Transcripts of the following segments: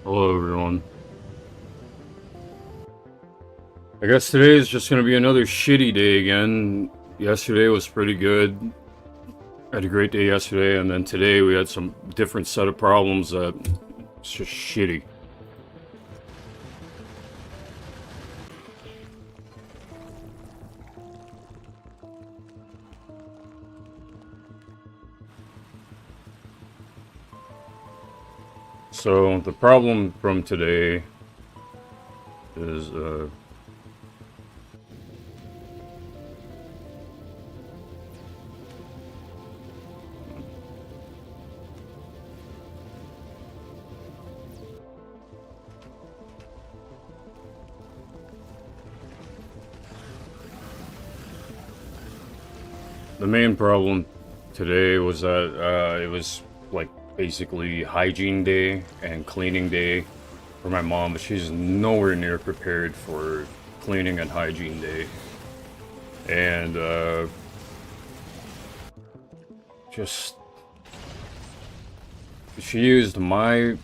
Hello, everyone. I guess today is just going to be another shitty day again. Yesterday was pretty good. I had a great day yesterday, and then today we had some different set of problems that it's just shitty. So the problem from today is the main problem today was that it was like basically hygiene day and cleaning day for my mom, but she's nowhere near prepared for cleaning and hygiene day. And just she used my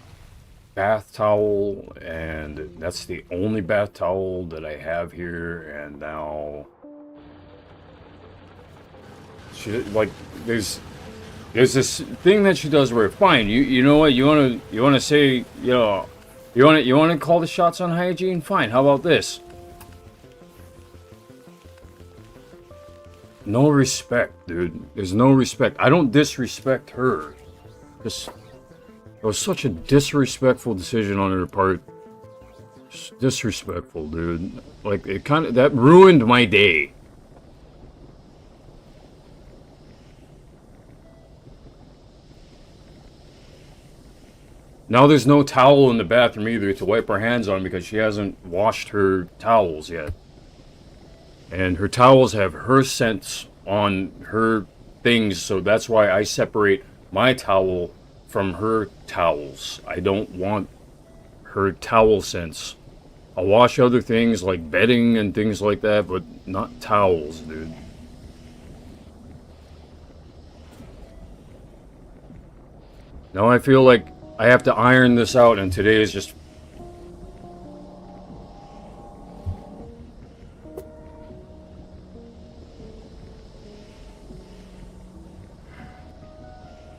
bath towel, and that's the only bath towel that I have here. And now she like there's this thing that she does where fine, you know what, you wanna say, you wanna call the shots on hygiene, fine, how about this? No respect, dude. There's no respect. I don't disrespect her. Just, it was such a disrespectful decision on her part. Just disrespectful, dude. Like, it kind of, that ruined my day. Now there's no towel in the bathroom either to wipe her hands on because she hasn't washed her towels yet. And her towels have her scents on her things, so that's why I separate my towel from her towels. I don't want her towel scents. I'll wash other things like bedding and things like that, but not towels, dude. Now I feel like I have to iron this out, and today is just...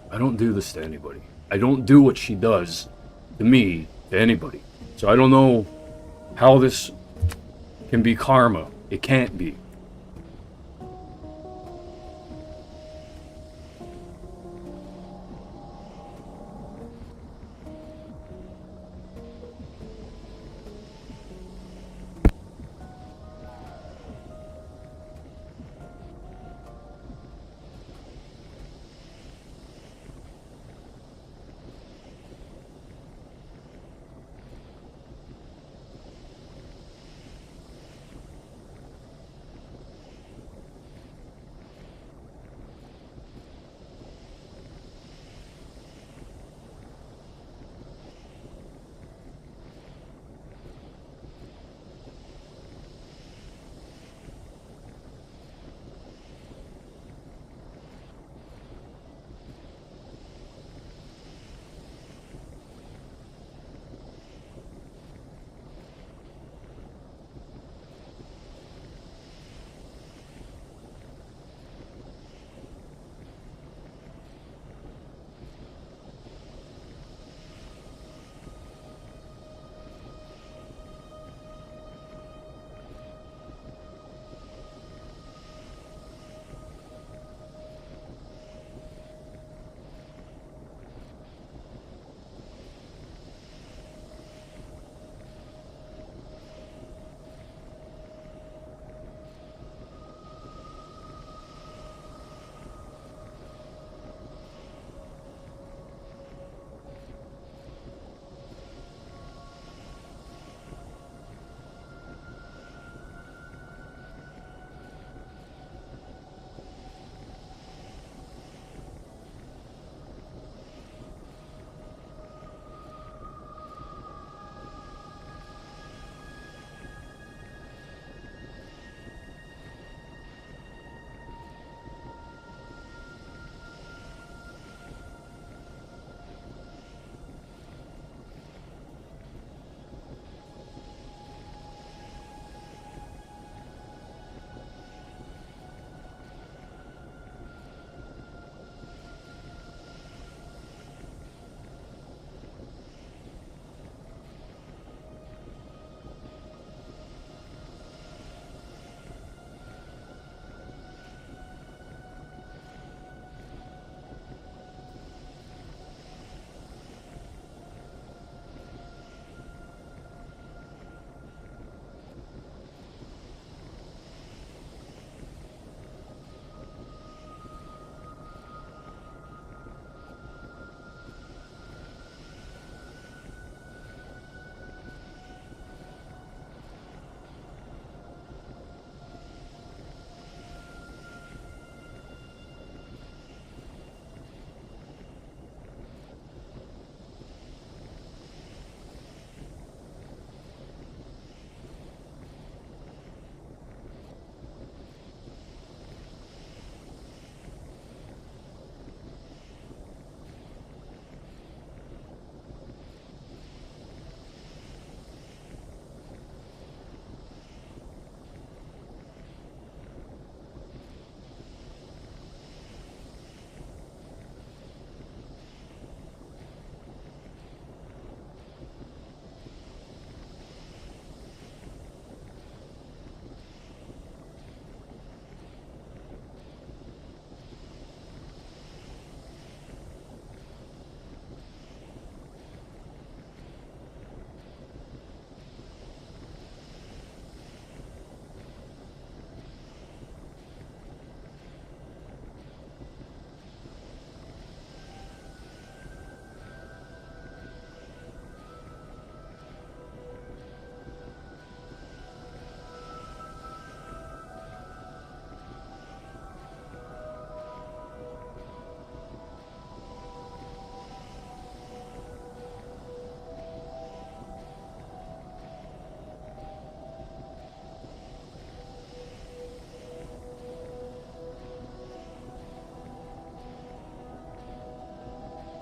I don't do this to anybody. I don't do what she does to me, to anybody. So I don't know how this can be karma. It can't be.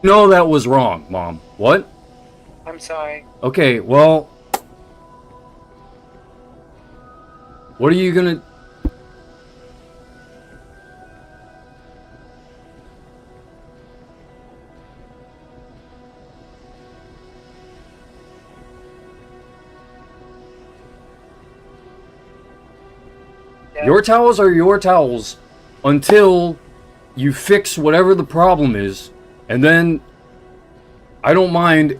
No, that was wrong, Mom. What? I'm sorry. Okay, well, what are you gonna... Yeah. Your towels are your towels until you fix whatever the problem is, and then I don't mind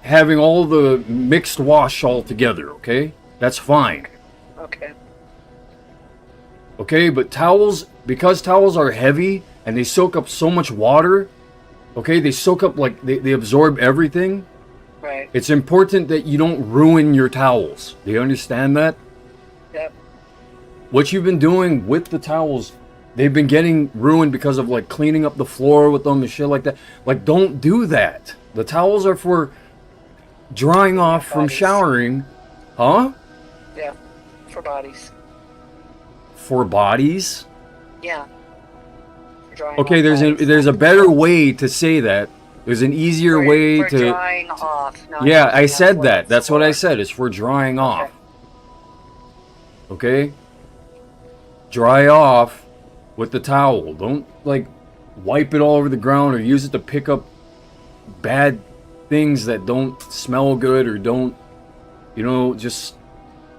having all the mixed wash all together, okay? That's fine. Okay. Okay, but towels, because towels are heavy and they soak up so much water, okay, they soak up, like, they absorb everything. Right. It's important that you don't ruin your towels. Do you understand that? Yep. What you've been doing with the towels, they've been getting ruined because of, like, cleaning up the floor with them and shit like that. Like, don't do that. The towels are for drying off from Bodies. showering. Huh? Yeah. For bodies. For bodies? Yeah. For drying Okay, off bodies. there's a better way to say that. There's an easier way for to... drying off. Not Yeah, I using said what that. it's That's what I for. said. It's for drying off. Okay. Okay? Dry off with the towel. Don't, like, wipe it all over the ground or use it to pick up bad things that don't smell good or don't, you know, just...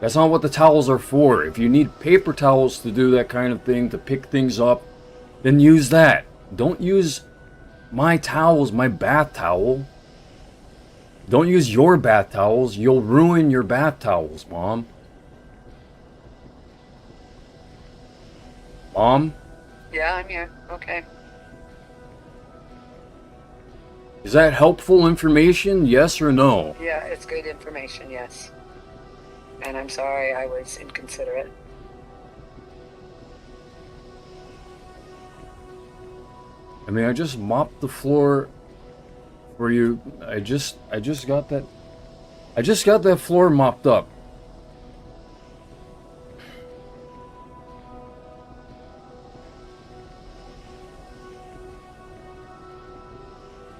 That's not what the towels are for. If you need paper towels to do that kind of thing, to pick things up, then use that. Don't use my towels, my bath towel. Don't use your bath towels. You'll ruin your bath towels, Mom. Mom? Yeah, I'm here. Okay. Is that helpful information? Yes or no? Yeah, it's good information, yes. And I'm sorry I was inconsiderate. I mean, I just mopped the floor for you. I just got that. I just got that floor mopped up.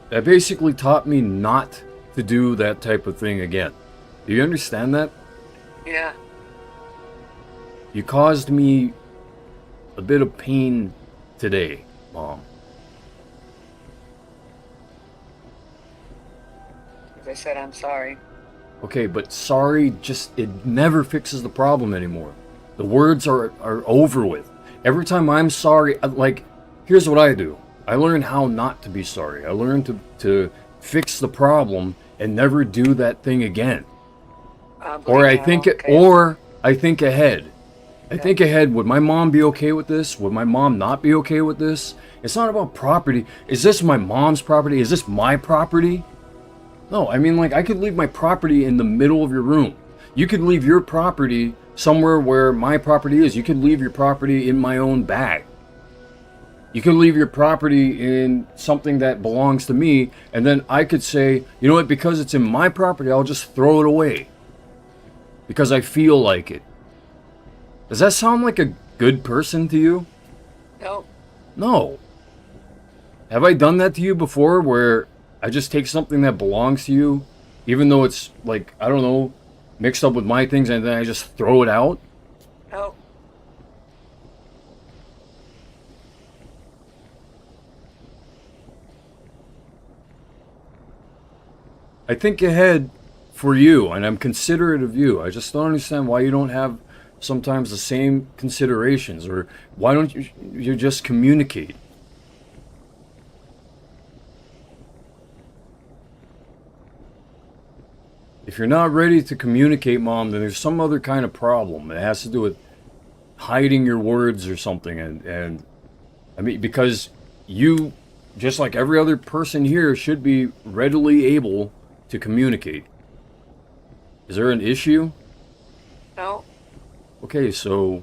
That basically taught me not to do that type of thing again. Do you understand that? Yeah. You caused me a bit of pain today, Mom. As I said, I'm sorry. Okay, but sorry just, it never fixes the problem anymore. The words are over with. Every time I'm sorry, like, here's what I do. I learn how not to be sorry. I learn to fix the problem and never do that thing again. Or I think I think ahead. I think ahead. Would my mom be okay with this? Would my mom not be okay with this? It's not about property. Is this my mom's property? Is this my property? No, I mean, like, I could leave my property in the middle of your room. You could leave your property somewhere where my property is. You could leave your property in my own bag. You could leave your property in something that belongs to me, and then I could say, you know what, because it's in my property, I'll just throw it away. Because I feel like it. Does that sound like a good person to you? No. No. Have I done that to you before, where I just take something that belongs to you, even though it's, like, I don't know, mixed up with my things, and then I just throw it out? No. I think ahead for you, and I'm considerate of you. I just don't understand why you don't have sometimes the same considerations, or why don't you just communicate? If you're not ready to communicate, Mom, then there's some other kind of problem. It has to do with hiding your words or something, and I mean, because you, just like every other person here, should be readily able to communicate. Is there an issue? No. Okay, so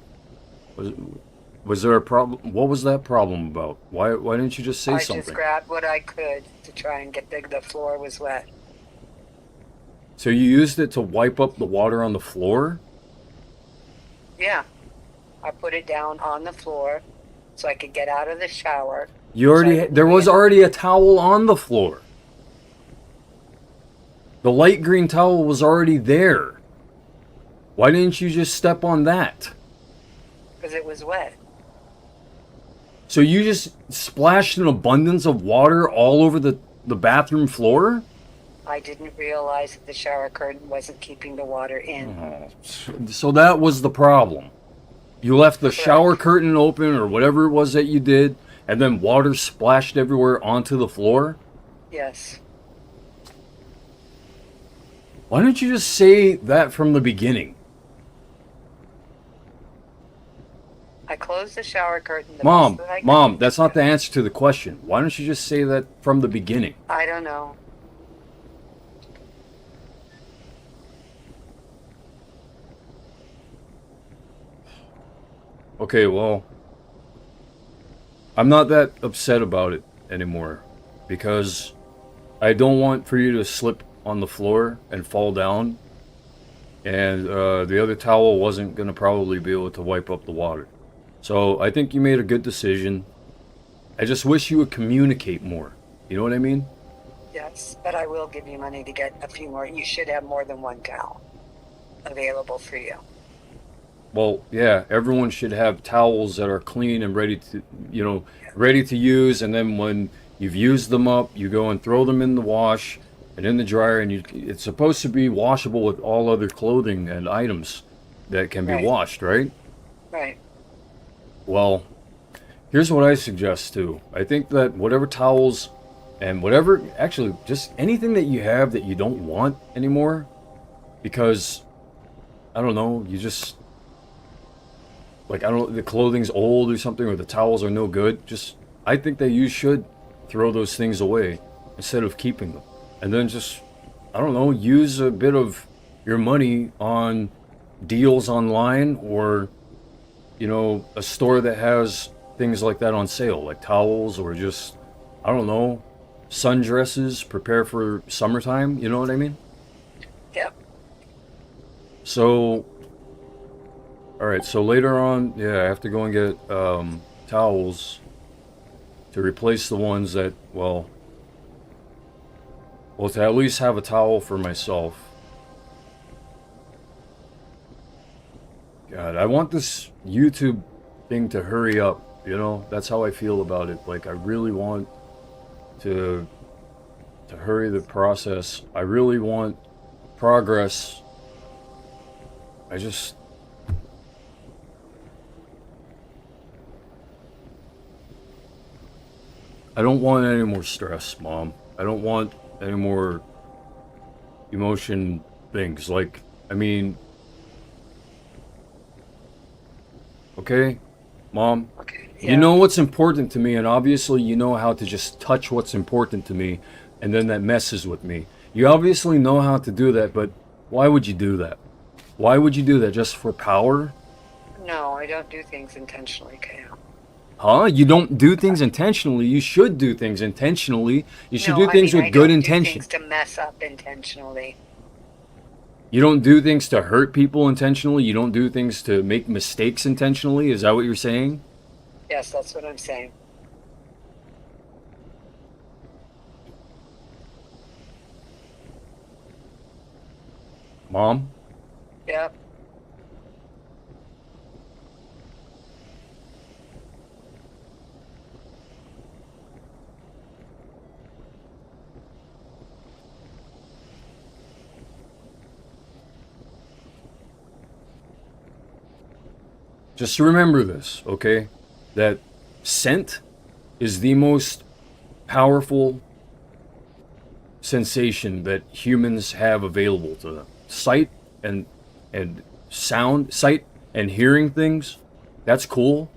was there a problem? What was that problem about? Why didn't you just say I something? just grabbed what I could to try and get the floor was wet. So you used it to wipe up the water on the floor? Yeah. I put it down on the floor so I could get out of the shower. There was already a towel on the floor. The light green towel was already there. Why didn't you just step on that? Because it was wet. So you just splashed an abundance of water all over the bathroom floor? I didn't realize that the shower curtain wasn't keeping the water in. Oh, so that was the problem. You left the shower curtain open or whatever it was that you did, and then water splashed everywhere onto the floor? Yes. Why don't you just say that from the beginning? I closed the shower curtain. Mom, that's not the answer to the question. Why don't you just say that from the beginning? I don't know. Okay, well, I'm not that upset about it anymore because I don't want for you to slip on the floor and fall down, and the other towel wasn't going to probably be able to wipe up the water. So I think you made a good decision. I just wish you would communicate more. You know what I mean? Yes, but I will give you money to get a few more. You should have more than one towel available for you. Well, yeah, everyone should have towels that are clean and ready to, ready to use. And then when you've used them up, you go and throw them in the wash and in the dryer. And it's supposed to be washable with all other clothing and items that can be washed, right? Right. Well, here's what I suggest too. I think that whatever towels and whatever, actually, just anything that you have that you don't want anymore, because, I don't know, you just... Like, I don't know, the clothing's old or something, or the towels are no good. I think that you should throw those things away instead of keeping them. And then just, I don't know, use a bit of your money on deals online or, a store that has things like that on sale, like towels or just, I don't know, sundresses, prepare for summertime. You know what I mean? Yep. So... Alright, so later on, I have to go and get towels to replace the ones that, well, to at least have a towel for myself. God, I want this YouTube thing to hurry up, That's how I feel about it. Like, I really want to hurry the process. I really want progress. I don't want any more stress, Mom. I don't want any more emotion things. Like, I mean... Okay? Mom? Okay. Yeah. You know what's important to me, and obviously you know how to just touch what's important to me, and then that messes with me. You obviously know how to do that, but why would you do that? Why would you do that? Just for power? No, I don't do things intentionally, Kale. Huh? You don't do things intentionally. You should do things intentionally. You should do things with good intention. I don't do things to mess up intentionally. You don't do things to hurt people intentionally? You don't do things to make mistakes intentionally? Is that what you're saying? Yes, that's what I'm saying. Mom? Yep. Just remember this, okay? That scent is the most powerful sensation that humans have available to them. Sight and sound, sight and hearing things, that's cool.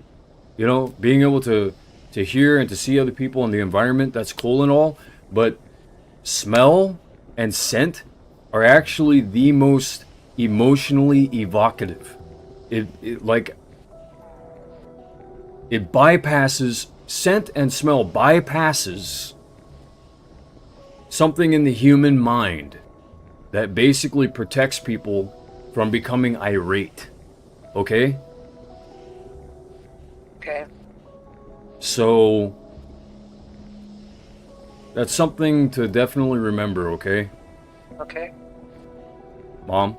Being able to hear and to see other people in the environment, that's cool and all. But smell and scent are actually the most emotionally evocative. It bypasses, scent and smell bypasses something in the human mind that basically protects people from becoming irate. Okay? Okay. So that's something to definitely remember, okay? Okay. Mom?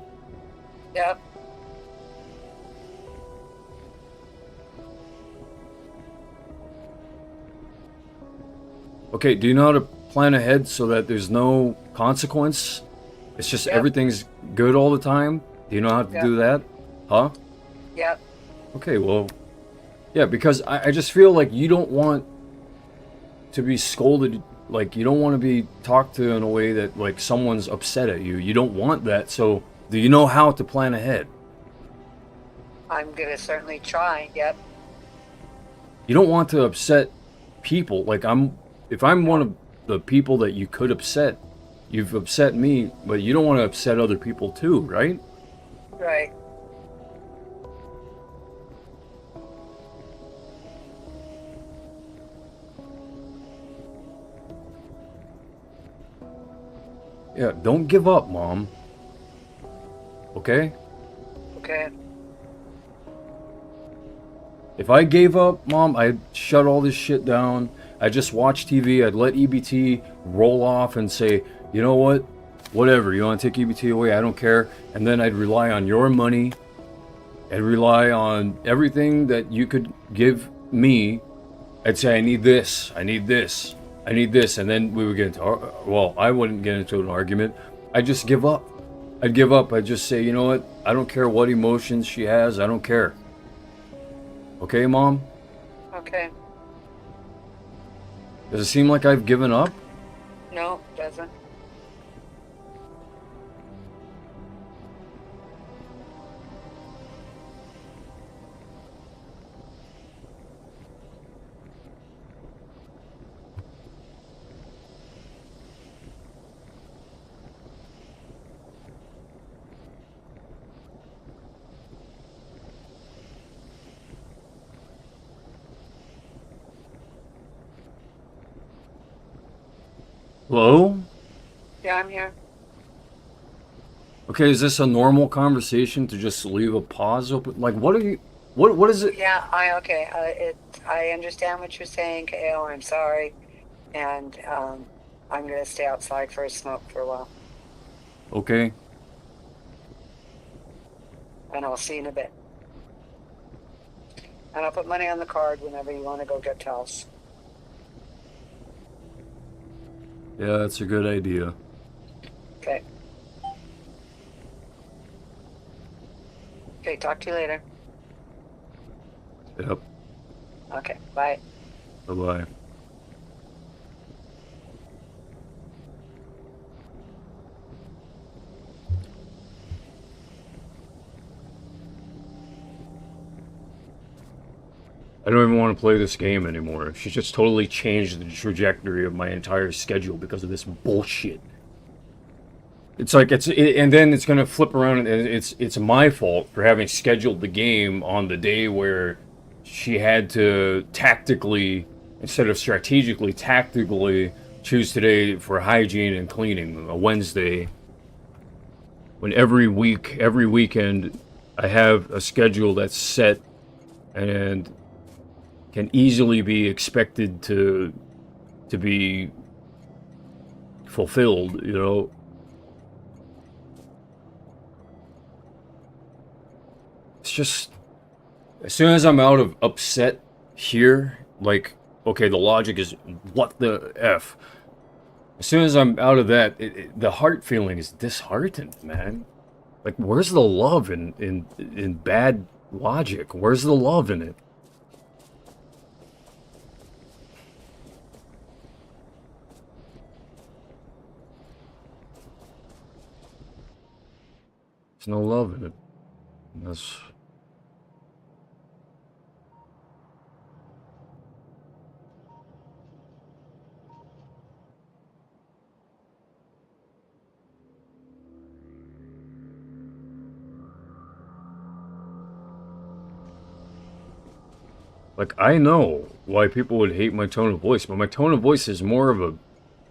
Yep. Okay, do you know how to plan ahead so that there's no consequence? It's just Yep. everything's good all the time? Do you know how to Yep. do that? Huh? Yep. Okay, well, yeah, because I just feel like you don't want to be scolded, like, you don't want to be talked to in a way that, like, someone's upset at you. You don't want that, so do you know how to plan ahead? I'm gonna certainly try. Yep. You don't want to upset people. Like, if I'm one of the people that you could upset, you've upset me, but you don't want to upset other people too, right? Right. Yeah, don't give up, Mom. Okay? Okay. If I gave up, Mom, I'd shut all this shit down. I'd just watch TV. I'd let EBT roll off and say, you know what? Whatever. You want to take EBT away? I don't care. And then I'd rely on your money. I'd rely on everything that you could give me. I'd say, I need this. I need this. I need this. And then we would get into, well, I wouldn't get into an argument. I'd just give up. I'd give up. I'd just say, you know what? I don't care what emotions she has. I don't care. Okay, Mom? Okay. Does it seem like I've given up? No, doesn't. Hello? Yeah, I'm here. Okay, is this a normal conversation to just leave a pause open? Like, what are you... What is it? Yeah, okay. I understand what you're saying, KO. I'm sorry, and I'm gonna stay outside for a smoke for a while, Okay. and I'll see you in a bit. And I'll put money on the card whenever you want to go get towels. Yeah, that's a good idea. Okay. Okay, talk to you later. Yep. Okay, bye. Bye-bye. I don't even want to play this game anymore. She's just totally changed the trajectory of my entire schedule because of this bullshit. It's like and then it's gonna flip around and it's my fault for having scheduled the game on the day where she had to tactically, instead of strategically, tactically choose today for hygiene and cleaning, a Wednesday. When every week, every weekend, I have a schedule that's set and can easily be expected to be fulfilled, you know. It's just, as soon as I'm out of upset here, like, okay, the logic is, what the F? As soon as I'm out of that, the heart feeling is disheartened, man. Like, where's the love in bad logic? Where's the love in it? There's no love in it. That's... Like, I know why people would hate my tone of voice, but my tone of voice is more of a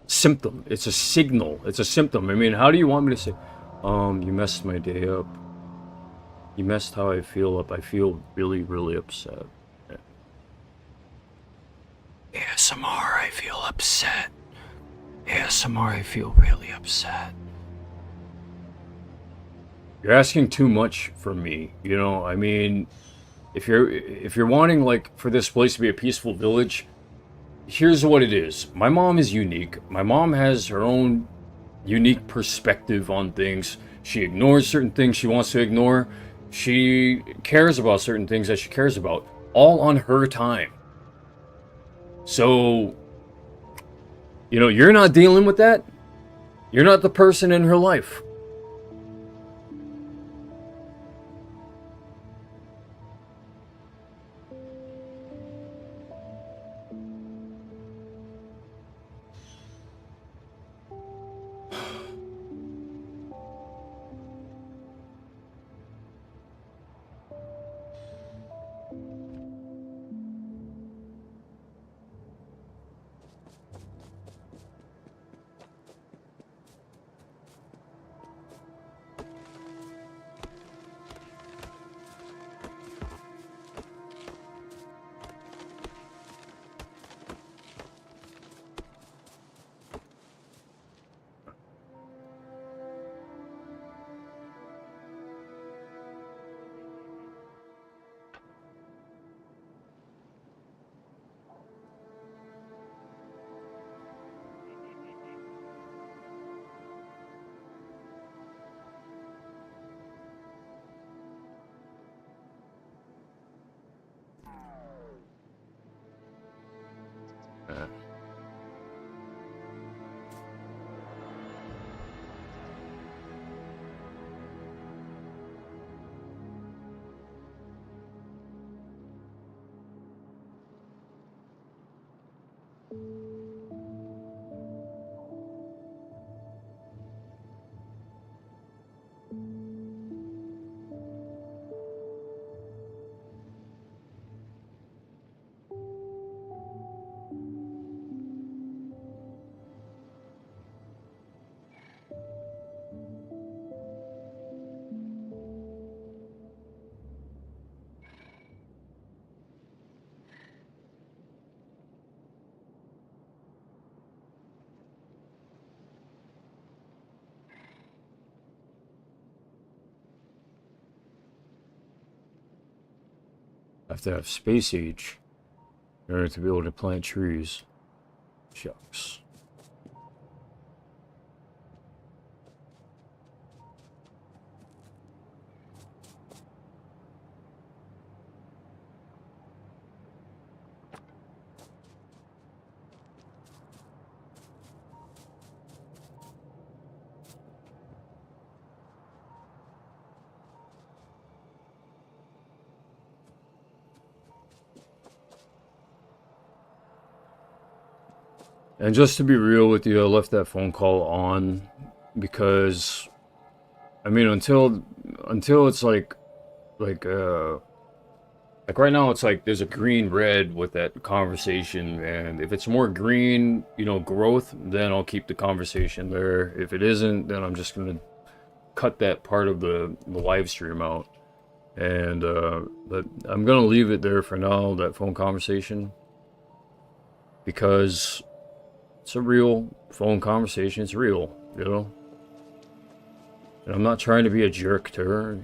symptom. It's a signal. It's a symptom. I mean, how do you want me to say, you messed my day up. You messed how I feel up. I feel really, really upset. ASMR, I feel upset. ASMR, I feel really upset. You're asking too much from me, you know? I mean, if you're wanting like for this place to be a peaceful village, here's what it is. My mom is unique. My mom has her own unique perspective on things. She ignores certain things she wants to ignore. She cares about certain things that she cares about, all on her time. So, you know, you're not dealing with that. You're not the person in her life. I have to have space age in order to be able to plant trees. Shucks. And just to be real with you, I left that phone call on because, I mean, until it's like like right now it's like there's a green red with that conversation, and if it's more green, you know, growth, then I'll keep the conversation there. If it isn't, then I'm just gonna cut that part of the live stream out. And but I'm gonna leave it there for now, that phone conversation, because it's a real phone conversation. It's real, you know? And I'm not trying to be a jerk to her.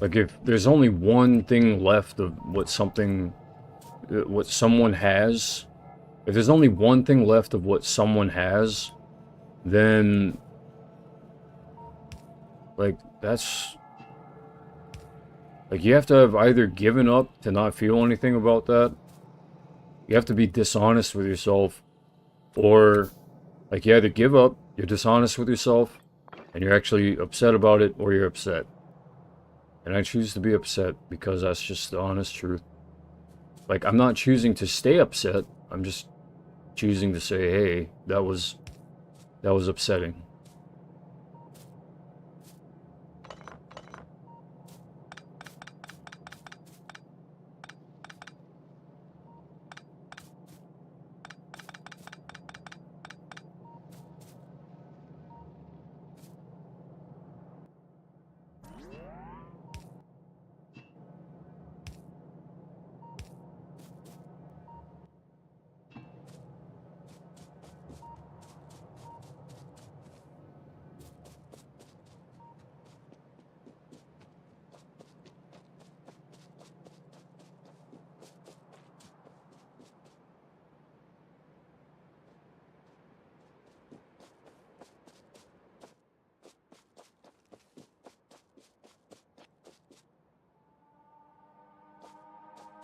Like, if there's only one thing left of what someone has, if there's only one thing left of what someone has, then, like, that's, like, you have to have either given up to not feel anything about that, you have to be dishonest with yourself, or, like, you either give up, you're dishonest with yourself, and you're actually upset about it, or you're upset. And I choose to be upset because that's just the honest truth. Like, I'm not choosing to stay upset, I'm just choosing to say, hey, that was upsetting.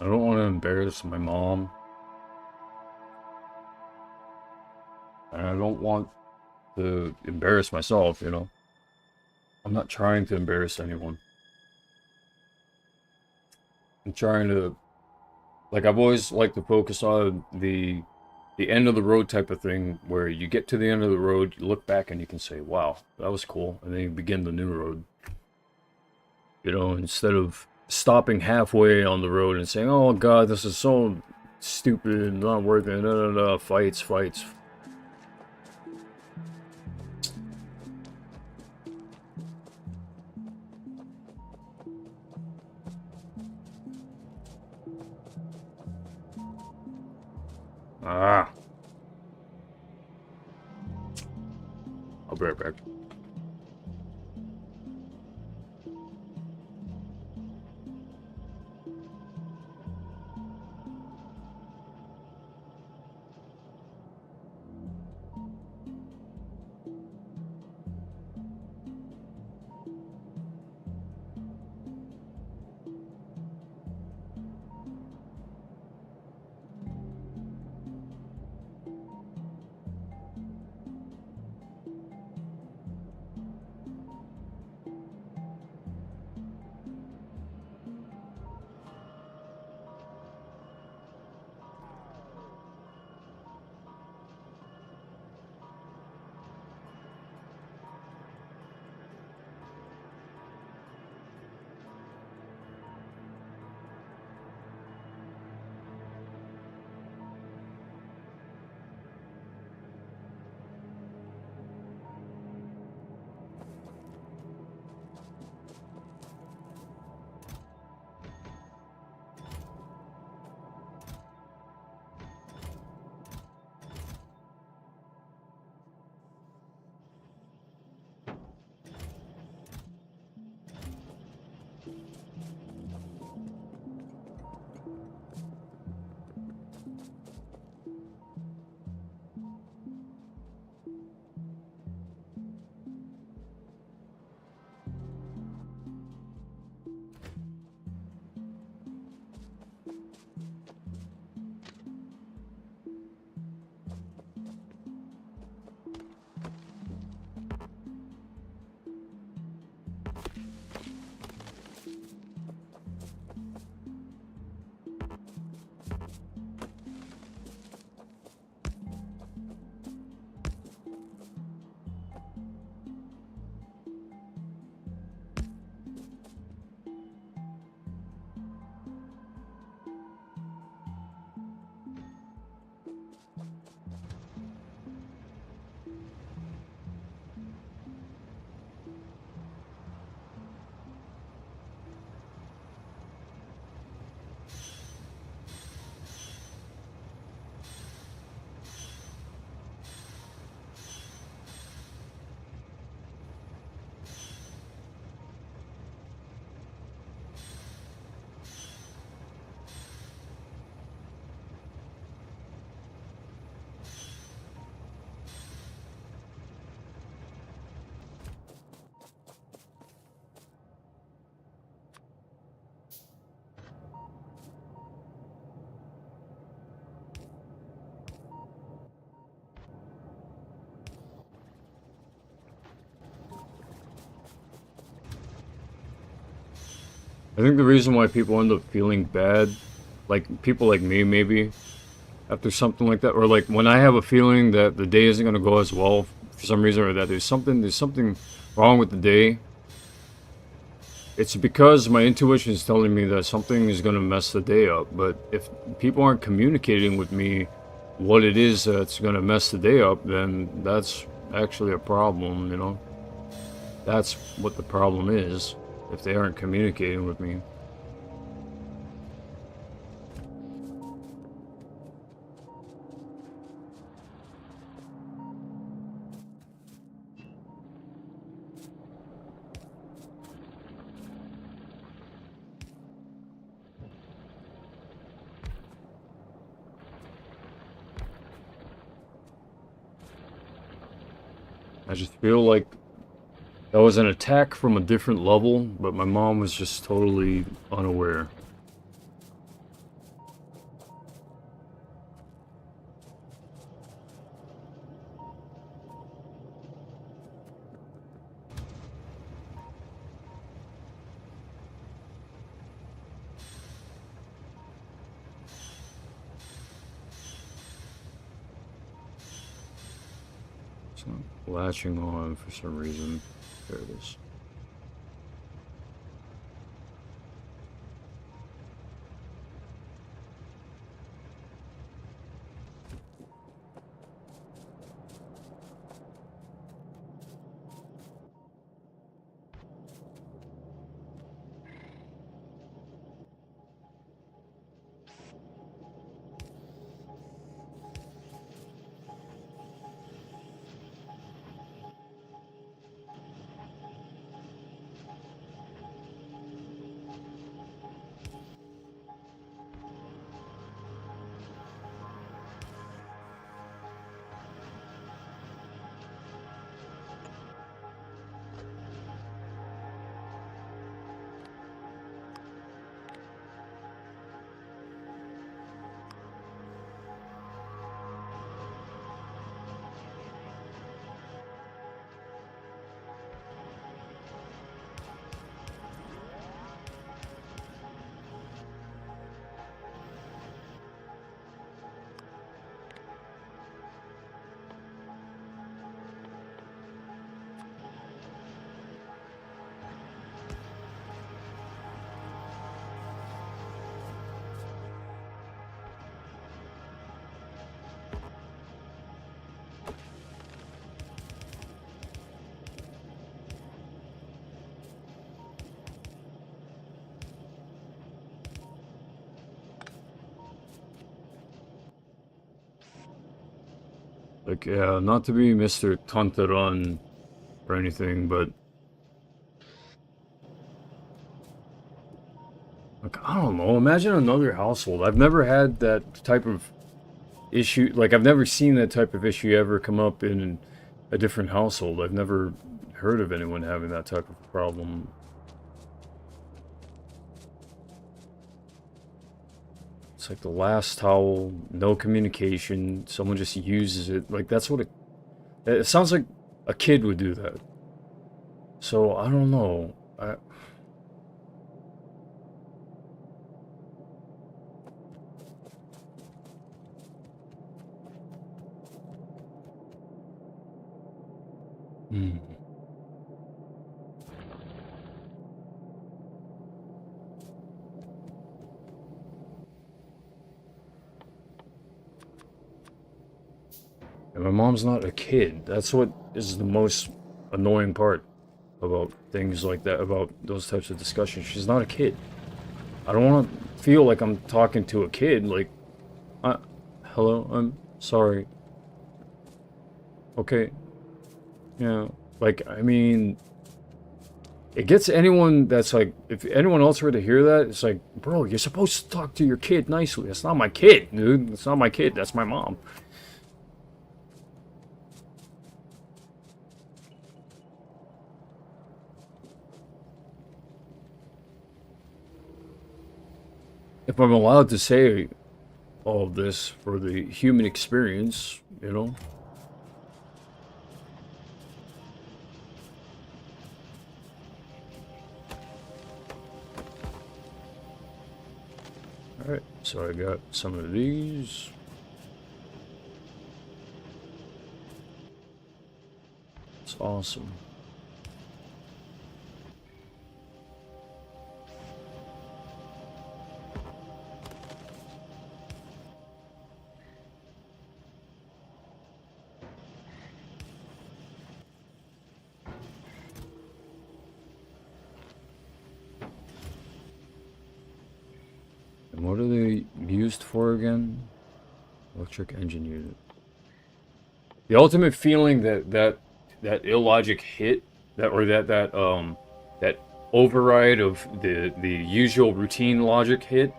I don't want to embarrass my mom. And I don't want to embarrass myself, you know? I'm not trying to embarrass anyone. I'm trying to, like, I've always liked to focus on the end of the road type of thing, where you get to the end of the road, you look back and you can say, wow, that was cool, and then you begin the new road. You know, instead of stopping halfway on the road and saying, oh god, this is so stupid, not worth it, fights, fights. Ah, I'll be right back. I think the reason why people end up feeling bad, like people like me maybe, after something like that, or like when I have a feeling that the day isn't gonna go as well for some reason, or that there's something wrong with the day, it's because my intuition is telling me that something is gonna mess the day up. But if people aren't communicating with me what it is that's gonna mess the day up, then that's actually a problem, you know? That's what the problem is, if they aren't communicating with me. I just feel like that was an attack from a different level, but my mom was just totally unaware. It's not latching on for some reason. There it is. Like, yeah, not to be Mr. Tontaron or anything, but like, I don't know. Imagine another household. I've never had that type of issue. Like, I've never seen that type of issue ever come up in a different household. I've never heard of anyone having that type of problem. It's like the last towel, no communication. Someone just uses it. Like, that's what it sounds like a kid would do that. So, I don't know. Hmm. And my mom's not a kid. That's what is the most annoying part about things like that, about those types of discussions. She's not a kid. I don't want to feel like I'm talking to a kid. Like, hello, I'm sorry. Okay, yeah. Like, I mean, it gets anyone that's like, if anyone else were to hear that, it's like, bro, you're supposed to talk to your kid nicely. That's not my kid, dude. That's not my kid. That's my mom. If I'm allowed to say all of this for the human experience, you know? Alright, so I got some of these. It's awesome. And what are they used for again? Electric engine unit. The ultimate feeling that illogic hit, that override of the usual routine logic hit,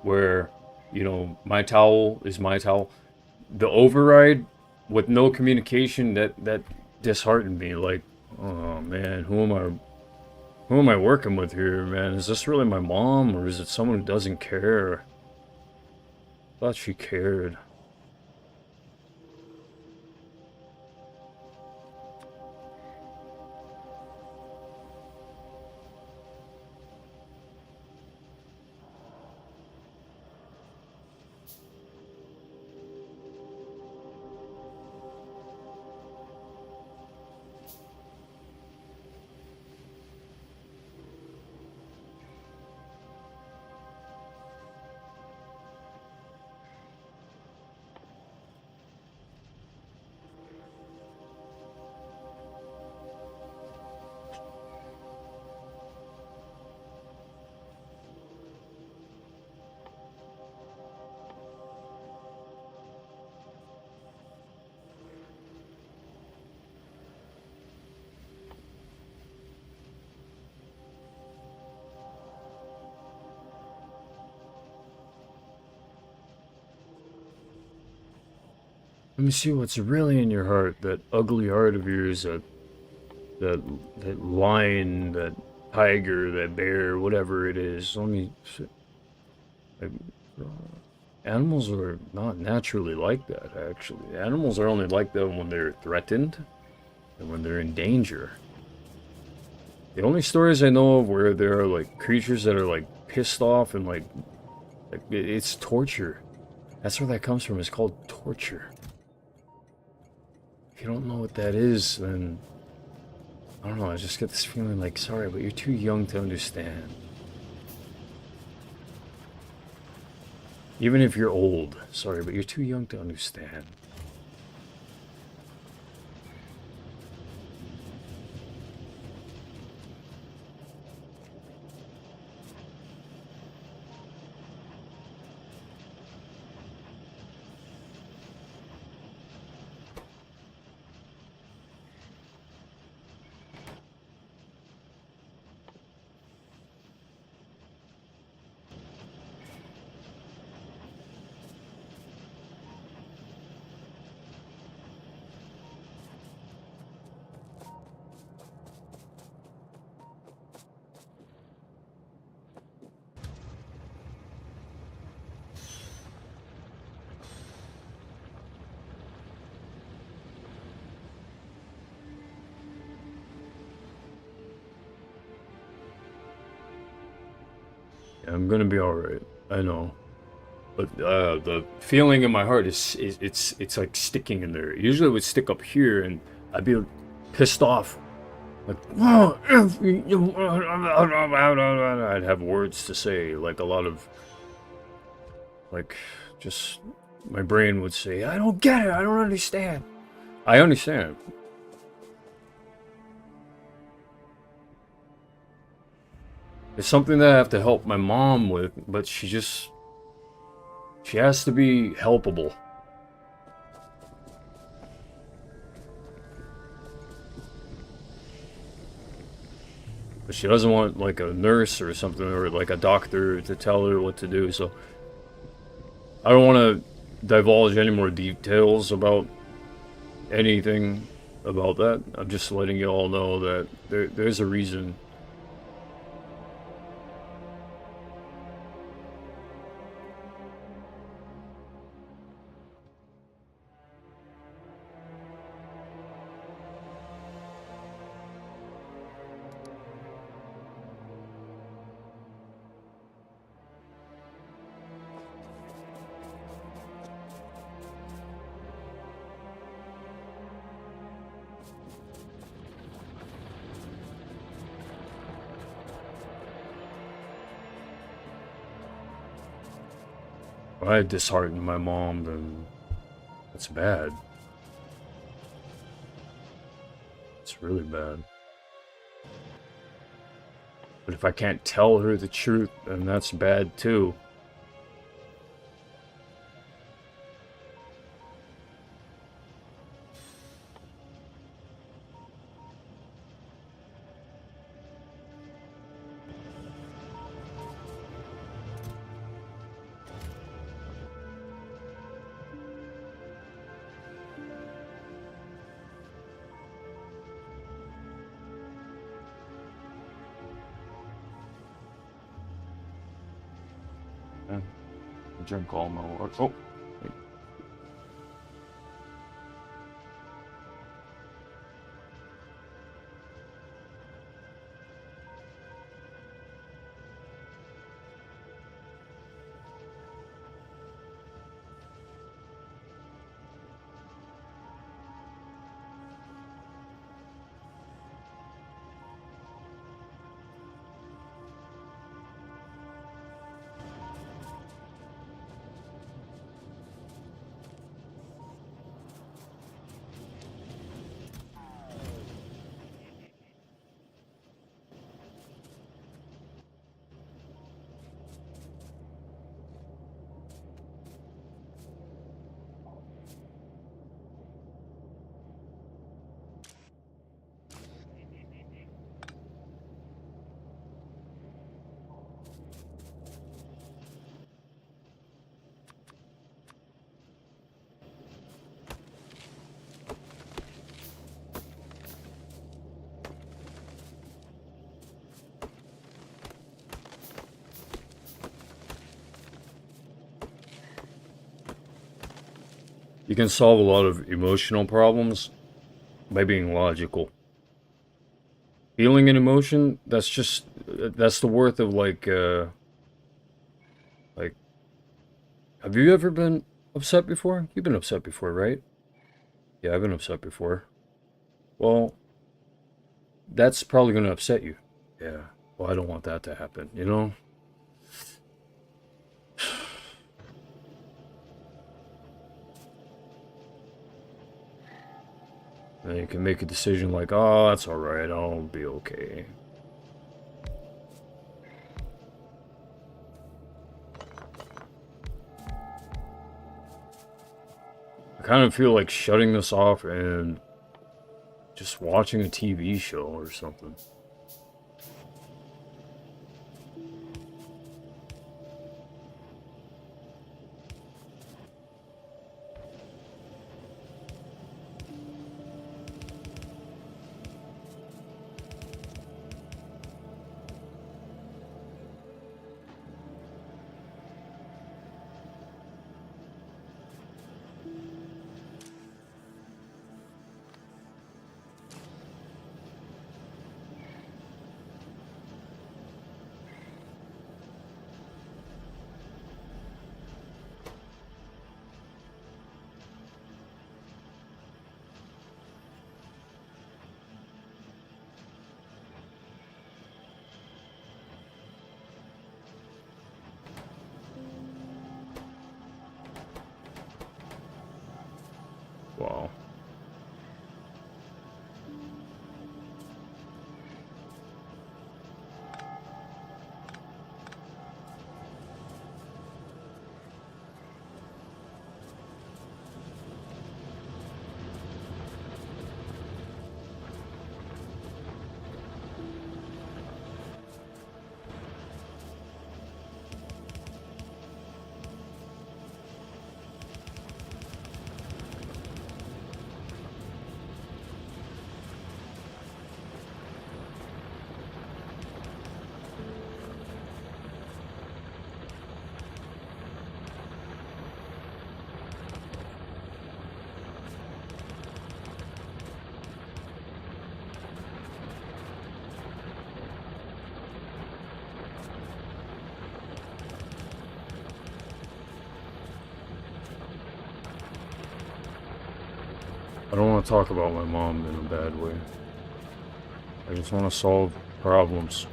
where, you know, my towel is my towel. The override with no communication, that disheartened me. Like, oh man, who am I working with here, man? Is this really my mom, or is it someone who doesn't care? I thought she cared. Let me see what's really in your heart. That ugly heart of yours. That lion. That tiger. That bear. Whatever it is. Let me. Like, animals are not naturally like that. Actually, animals are only like that when they're threatened and when they're in danger. The only stories I know of where there are like creatures that are like pissed off and like it's torture. That's where that comes from. It's called torture. If you don't know what that is, then I don't know. I just get this feeling like, sorry, but you're too young to understand. Even if you're old, sorry, but you're too young to understand. Yeah, I'm gonna be alright. I know. But the feeling in my heart is it's like sticking in there. Usually it would stick up here, and I'd be pissed off. Like, oh, I'd have words to say, like a lot of, like, just my brain would say, I don't get it, I don't understand. I understand. It's something that I have to help my mom with, but she has to be helpable. But she doesn't want like a nurse or something, or like a doctor to tell her what to do, so I don't want to divulge any more details about anything about that. I'm just letting you all know that there's a reason. I disheartened my mom, then that's bad. It's really bad. But if I can't tell her the truth, then that's bad too. Yeah. Drink all my water. Oh. Wait. You can solve a lot of emotional problems by being logical. Feeling an emotion, that's the worth of like, have you ever been upset before? You've been upset before, right? Yeah, I've been upset before. Well, that's probably going to upset you. Yeah, well, I don't want that to happen, you know? Then you can make a decision like, oh, that's alright, I'll be okay. I kind of feel like shutting this off and just watching a TV show or something. Wow. I don't want to talk about my mom in a bad way. I just want to solve problems.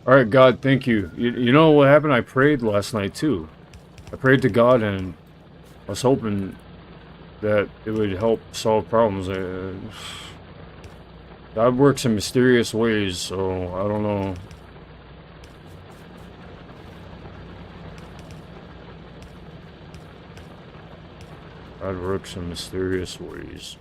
All right, God, thank you. You know what happened? I prayed last night too. I prayed to God, and I was hoping that it would help solve problems. God works in mysterious ways, so I don't know. God works in mysterious ways.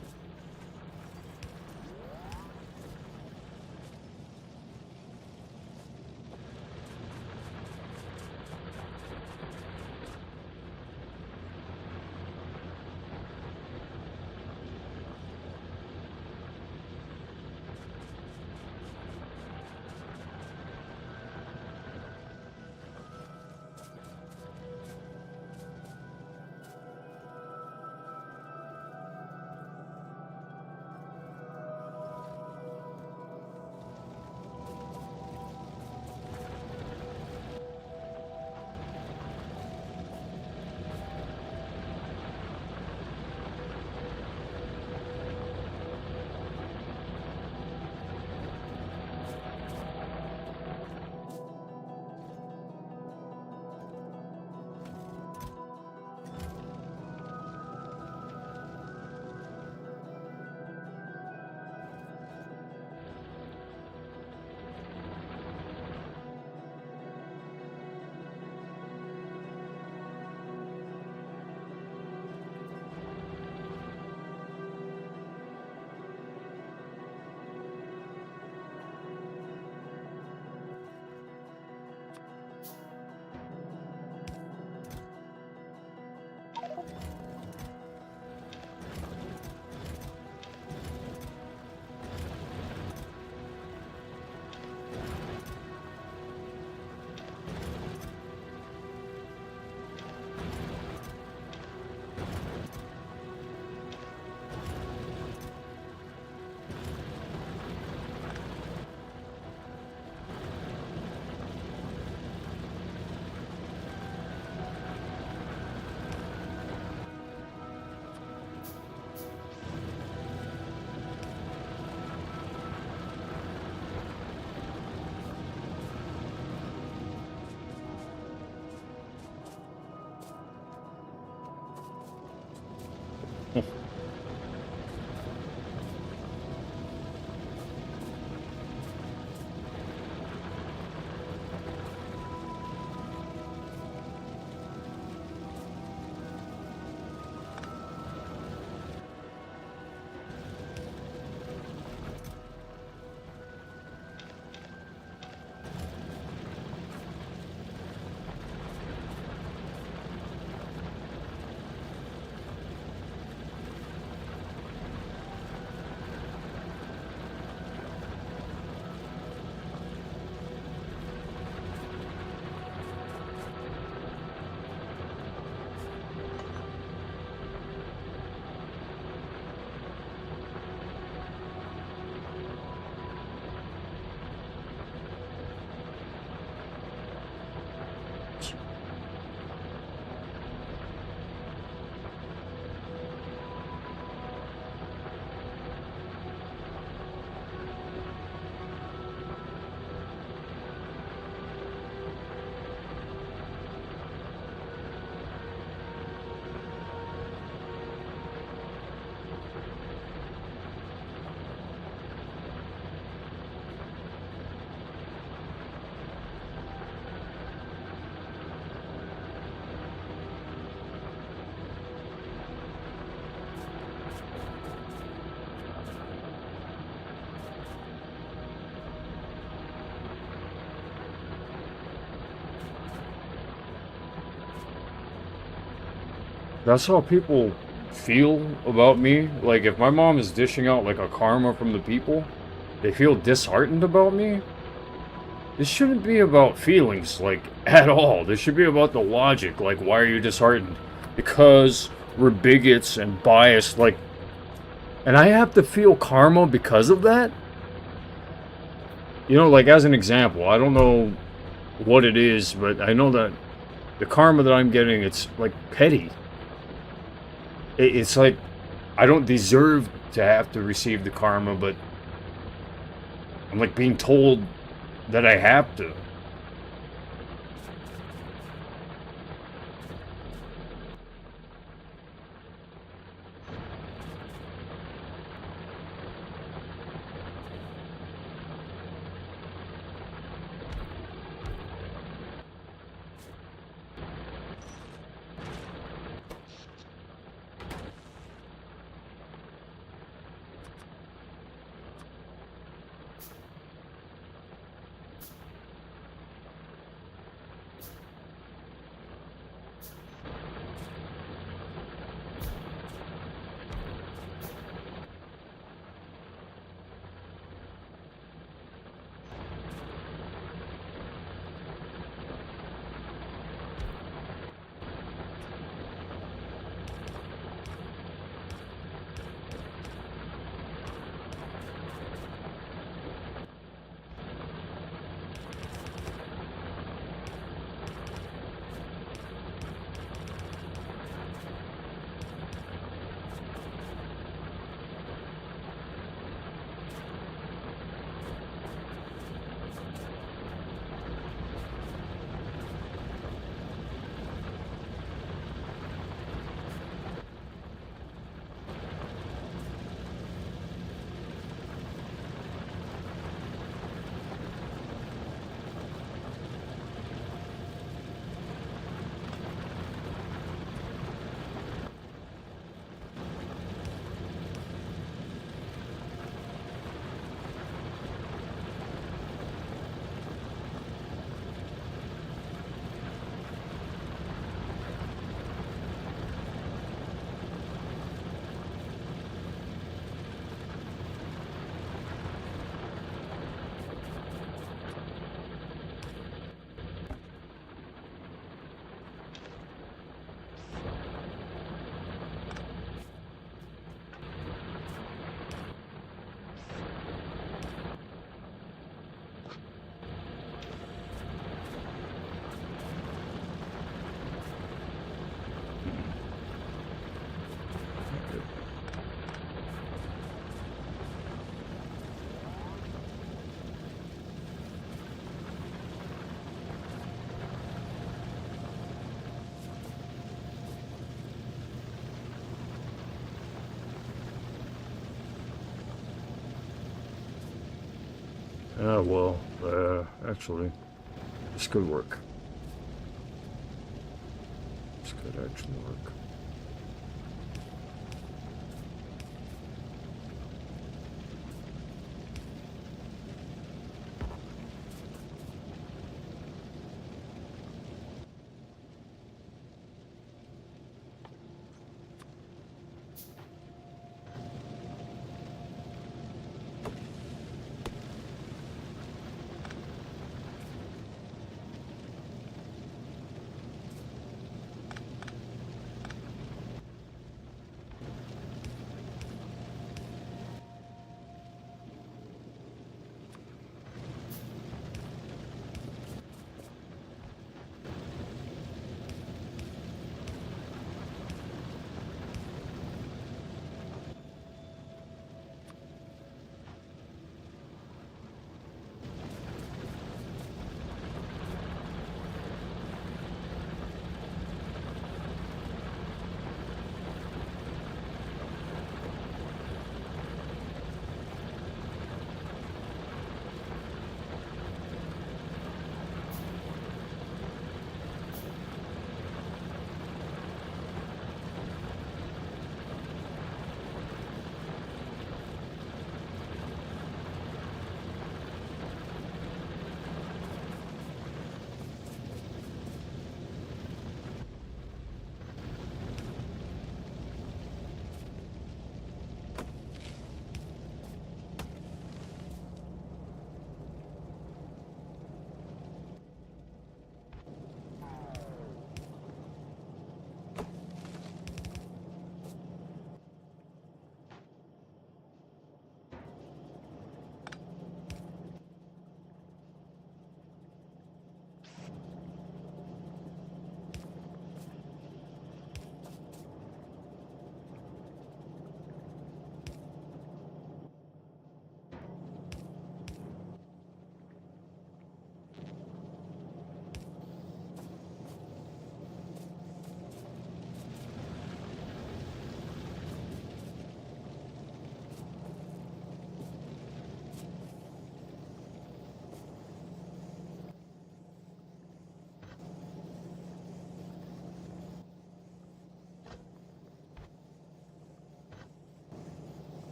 That's how people feel about me. Like, if my mom is dishing out, like, a karma from the people, they feel disheartened about me. This shouldn't be about feelings, like, at all. This should be about the logic. Like, why are you disheartened? Because we're bigots and biased, like, and I have to feel karma because of that? You know, like, as an example, I don't know what it is, but I know that the karma that I'm getting, it's, like, petty. It's like, I don't deserve to have to receive the karma, but I'm, like, being told that I have to. Well, actually, this could work. This could actually work.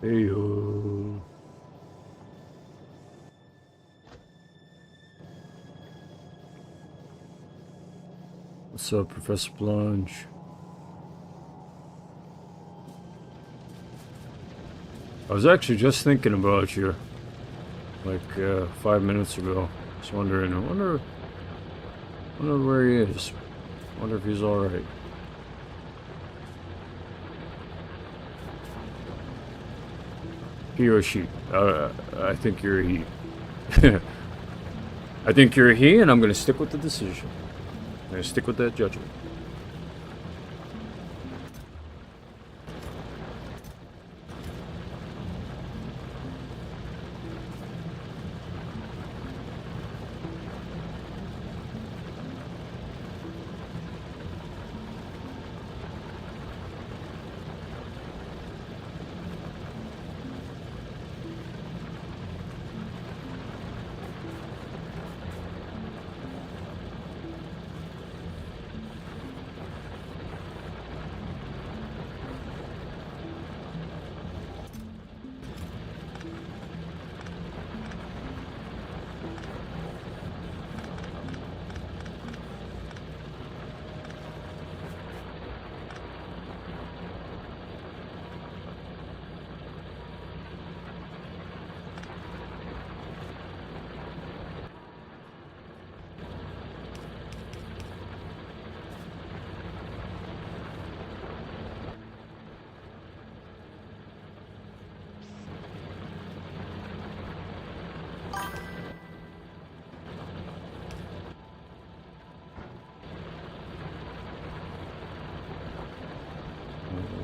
Hey-o. What's up, Professor Plunge? I was actually just thinking about you, like 5 minutes ago. Just wondering, I wonder where he is. Wonder if he's all right. He or she? I think you're a he. I think you're a he, and I'm gonna stick with the decision. I'm gonna stick with that judgment.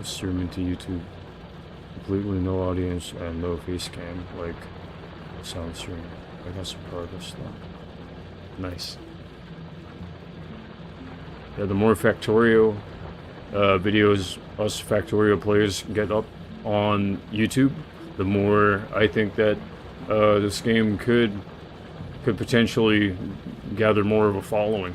Streaming to YouTube. Completely no audience and no face cam, like sound stream. I got some progress though. Nice. Yeah, the more Factorio videos us Factorio players get up on YouTube, the more I think that this game could potentially gather more of a following.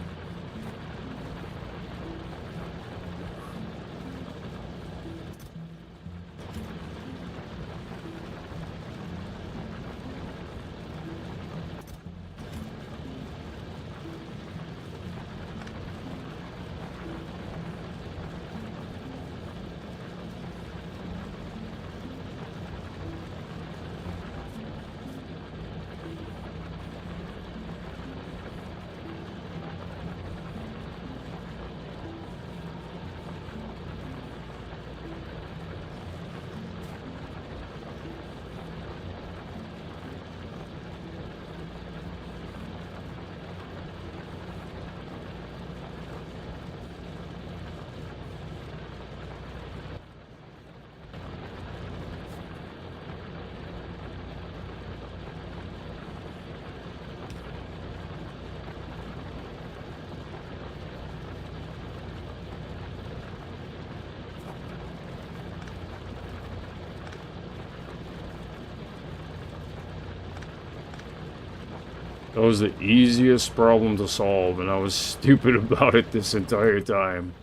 That was the easiest problem to solve, and I was stupid about it this entire time.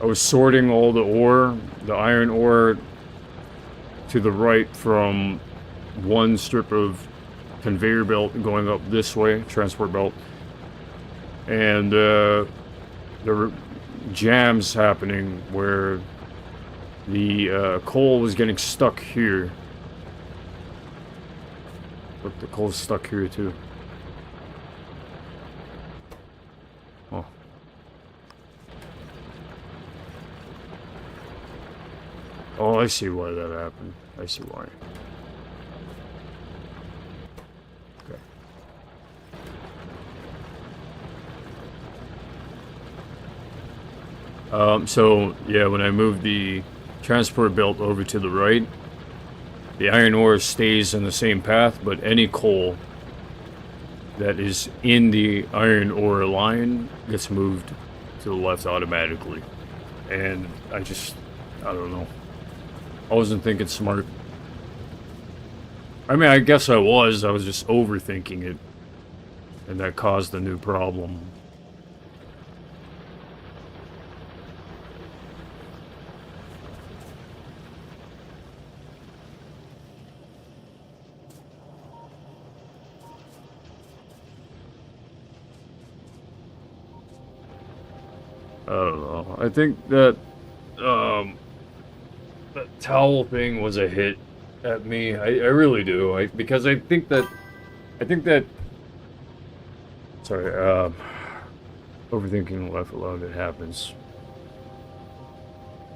I was sorting all the ore, the iron ore, to the right from one strip of conveyor belt going up this way, transport belt. And there were jams happening where the coal was getting stuck here. Look, the coal's stuck here too. Oh. Oh, I see why that happened. I see why. Okay. So, yeah, when I moved the transport belt over to the right, the iron ore stays in the same path, but any coal that is in the iron ore line gets moved to the left automatically. And I don't know. I wasn't thinking smart. I mean, I guess I was just overthinking it. And that caused a new problem. I don't know. I think that that towel thing was a hit at me. I really do. Because I think that sorry, overthinking life alone, it happens.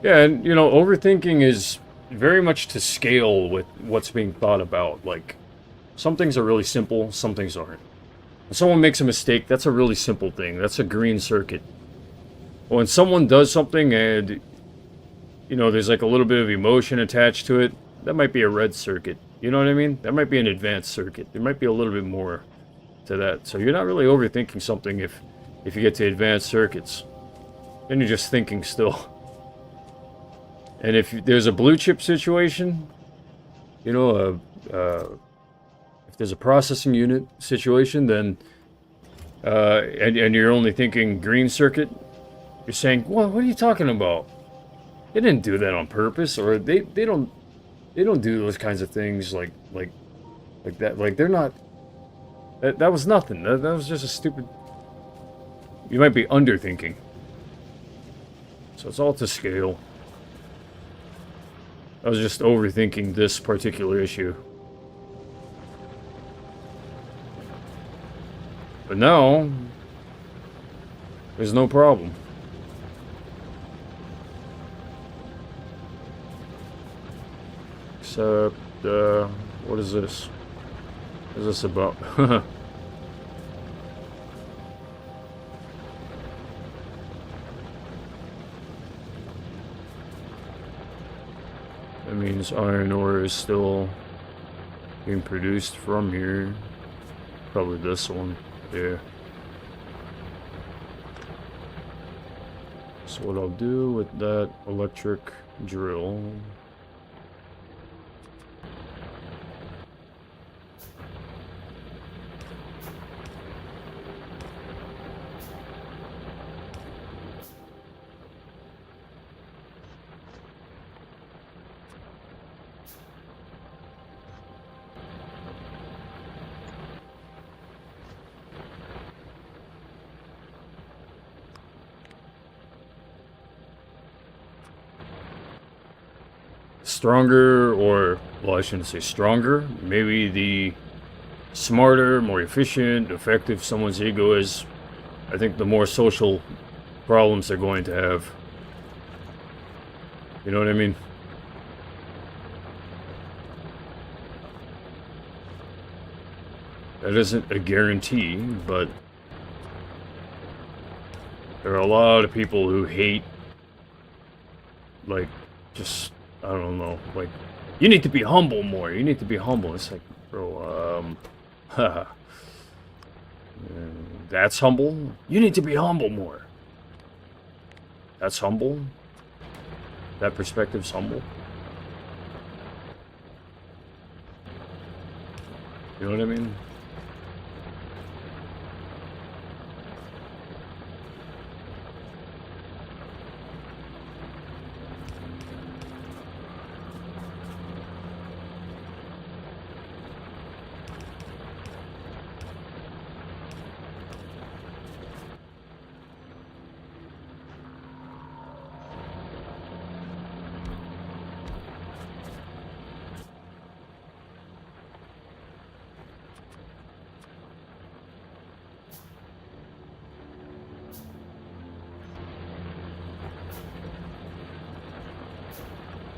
Yeah, and you know, overthinking is very much to scale with what's being thought about. Like, some things are really simple, some things aren't. When someone makes a mistake, that's a really simple thing. That's a green circuit. When someone does something and, you know, there's like a little bit of emotion attached to it, that might be a red circuit. You know what I mean? That might be an advanced circuit. There might be a little bit more to that. So you're not really overthinking something if you get to advanced circuits. Then you're just thinking still. And if there's a blue chip situation, you know, if there's a processing unit situation, then and you're only thinking green circuit, you're saying, "What? What are you talking about? They didn't do that on purpose, or they don't do those kinds of things like that. Like they're not. That was nothing. That was just a stupid. You might be underthinking. So it's all to scale. I was just overthinking this particular issue. But now, there's no problem. Except, what is this? What is this about? That means iron ore is still being produced from here. Probably this one. Yeah. So what I'll do with that electric drill. Stronger, or, well, I shouldn't say stronger, maybe the smarter, more efficient, effective someone's ego is, I think the more social problems they're going to have. You know what I mean? That isn't a guarantee, but there are a lot of people who hate, like, just, I don't know, like, you need to be humble more, you need to be humble. It's like, bro, that's humble? You need to be humble more. That's humble? That perspective's humble? You know what I mean?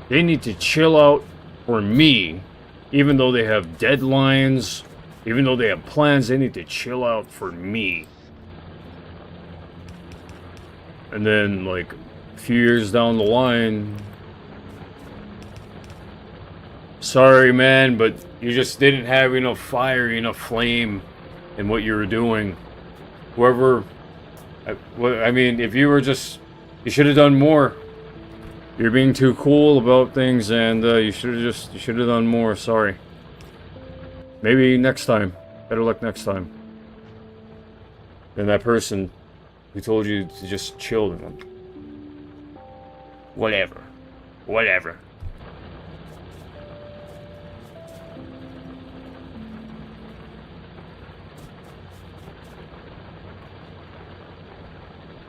They need to chill out for me, even though they have deadlines, even though they have plans, they need to chill out for me. And then, like, a few years down the line, sorry, man, but you just didn't have enough fire, enough flame in what you were doing. Whoever, I mean, if you were just, you should have done more. You're being too cool about things, and you should have done more. Sorry. Maybe next time. Better luck next time. Than that person who told you to just chill. Whatever. Whatever.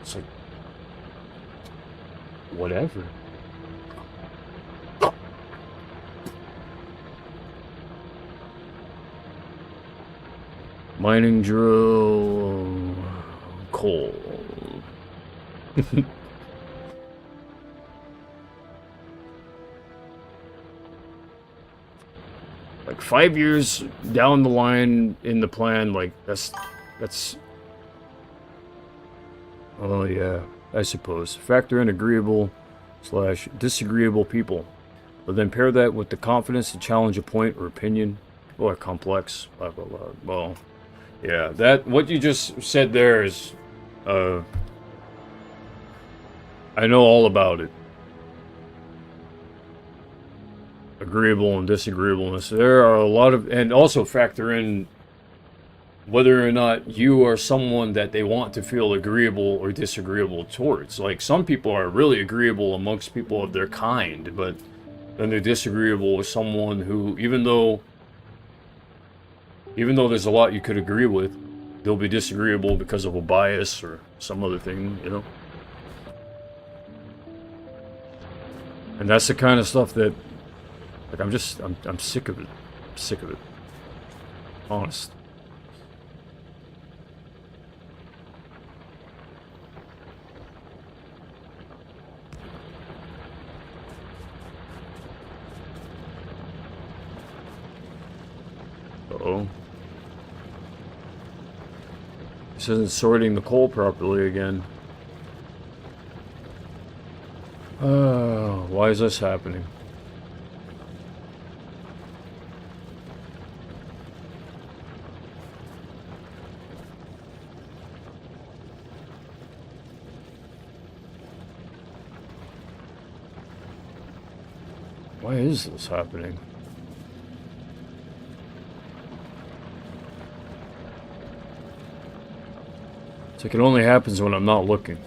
It's like, whatever. Mining drill, coal. Like 5 years down the line in the plan, like that's. Oh yeah, I suppose. Factor in agreeable / disagreeable people, but then pair that with the confidence to challenge a point or opinion. People are complex. Blah blah blah. Well. Yeah, that what you just said there is, I know all about it. Agreeable and disagreeableness. There are a lot of, and also factor in whether or not you are someone that they want to feel agreeable or disagreeable towards. Like some people are really agreeable amongst people of their kind, but then they're disagreeable with someone who, even though there's a lot you could agree with, they'll be disagreeable because of a bias or some other thing, you know? And that's the kind of stuff that, like, I'm sick of it. I'm sick of it. Honest. Uh-oh. This isn't sorting the coal properly again. Why is this happening? Why is this happening? It's like it only happens when I'm not looking.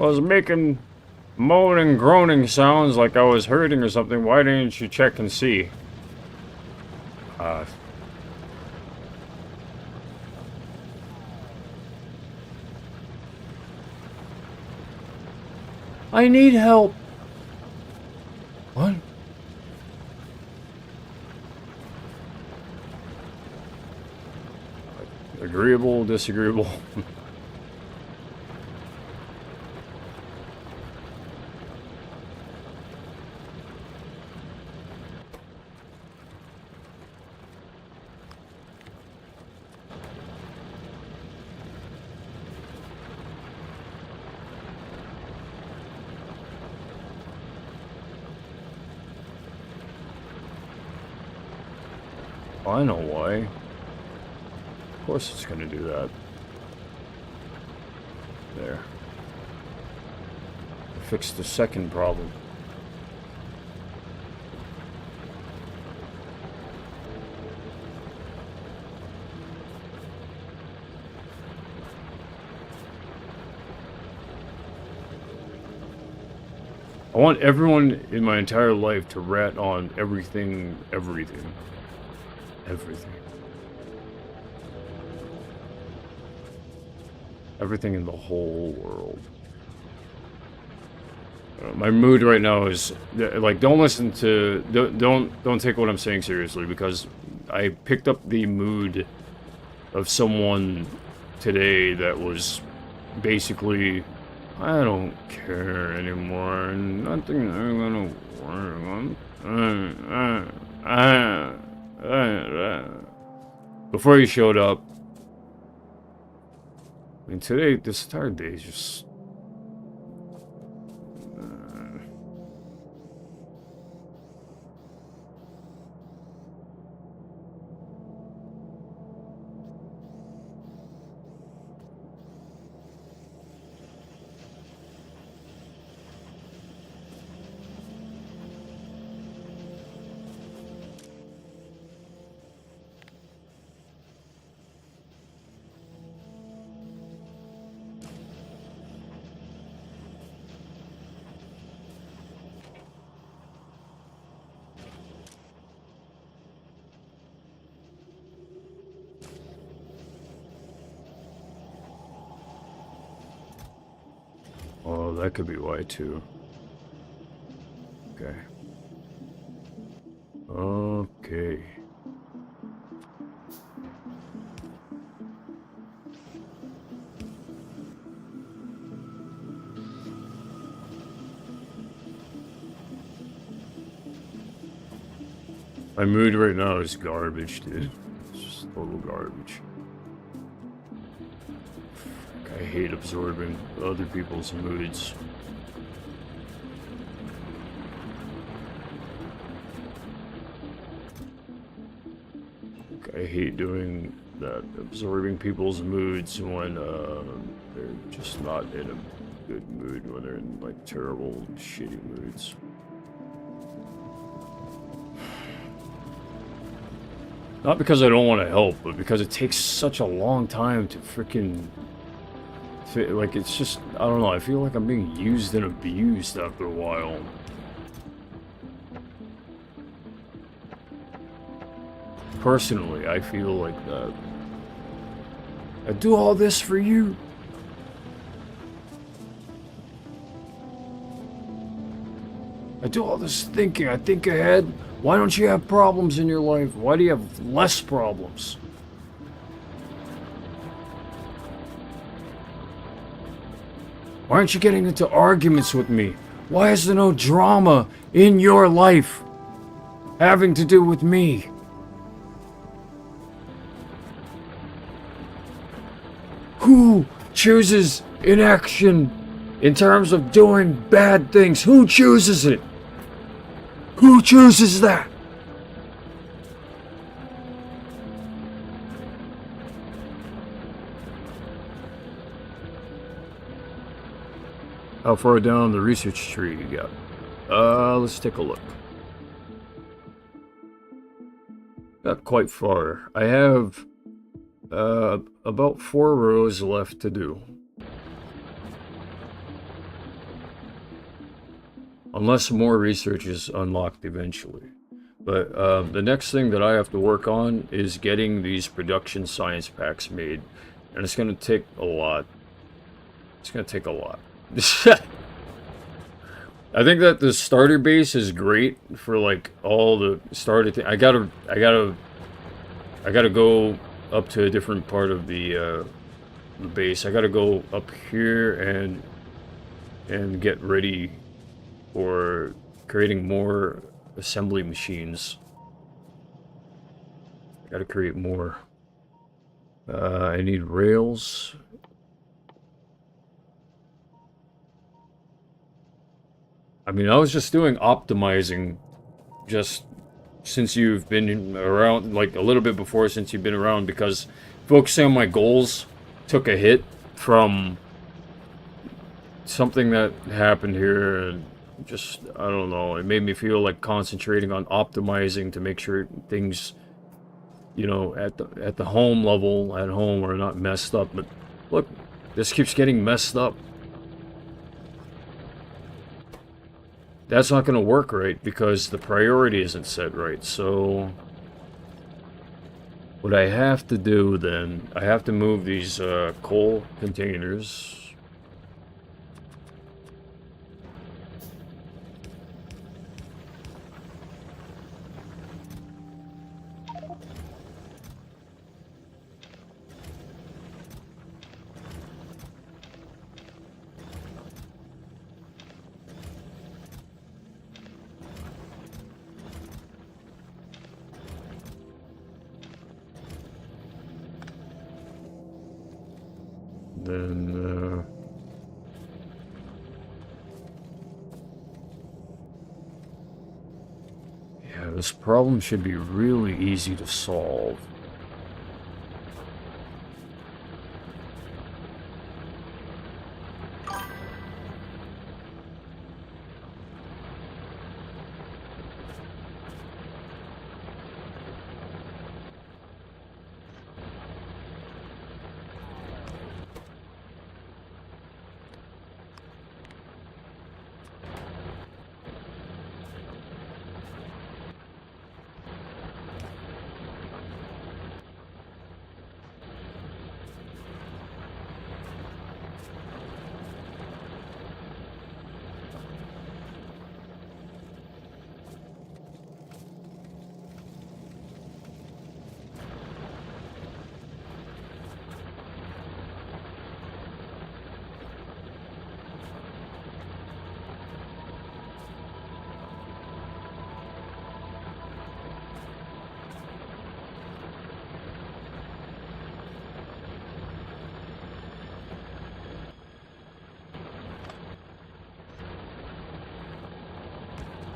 I was making moaning, groaning sounds like I was hurting or something. Why didn't you check and see? I need help. What? Agreeable, disagreeable. I know why. Of course it's gonna do that. There. I fixed the second problem. I want everyone in my entire life to rat on everything. Everything. Everything in the whole world. My mood right now is like, don't listen to, don't take what I'm saying seriously, because I picked up the mood of someone today that was basically, I don't care anymore, nothing I'm gonna work on. Before he showed up. I mean, today, this entire day is just... Oh, that could be why too. Okay. Okay. My mood right now is garbage, dude. It's just total garbage. I hate absorbing other people's moods. I hate doing that, absorbing people's moods when they're just not in a good mood, when they're in like terrible, shitty moods. Not because I don't want to help, but because it takes such a long time to freaking... Like, it's just... I don't know, I feel like I'm being used and abused after a while. Personally, I feel like that. I do all this for you. I do all this thinking, I think ahead. Why don't you have problems in your life? Why do you have less problems? Why aren't you getting into arguments with me? Why is there no drama in your life having to do with me? Who chooses inaction in terms of doing bad things? Who chooses it? Who chooses that? How far down the research tree you got? Let's take a look. Not quite far. I have about 4 rows left to do. Unless more research is unlocked eventually. But the next thing that I have to work on is getting these production science packs made. And it's going to take a lot. It's going to take a lot. I think that the starter base is great for like all the starter things. I gotta go up to a different part of the base. I gotta go up here and get ready for creating more assembly machines. I gotta create more. I need rails. I mean, I was just doing optimizing just since you've been around, like a little bit before since you've been around, because focusing on my goals took a hit from something that happened here, and just, I don't know, it made me feel like concentrating on optimizing to make sure things, you know, at the home level, at home, are not messed up. But look, this keeps getting messed up. That's not going to work right because the priority isn't set right. So what I have to do then, I have to move these coal containers. Then, yeah, this problem should be really easy to solve.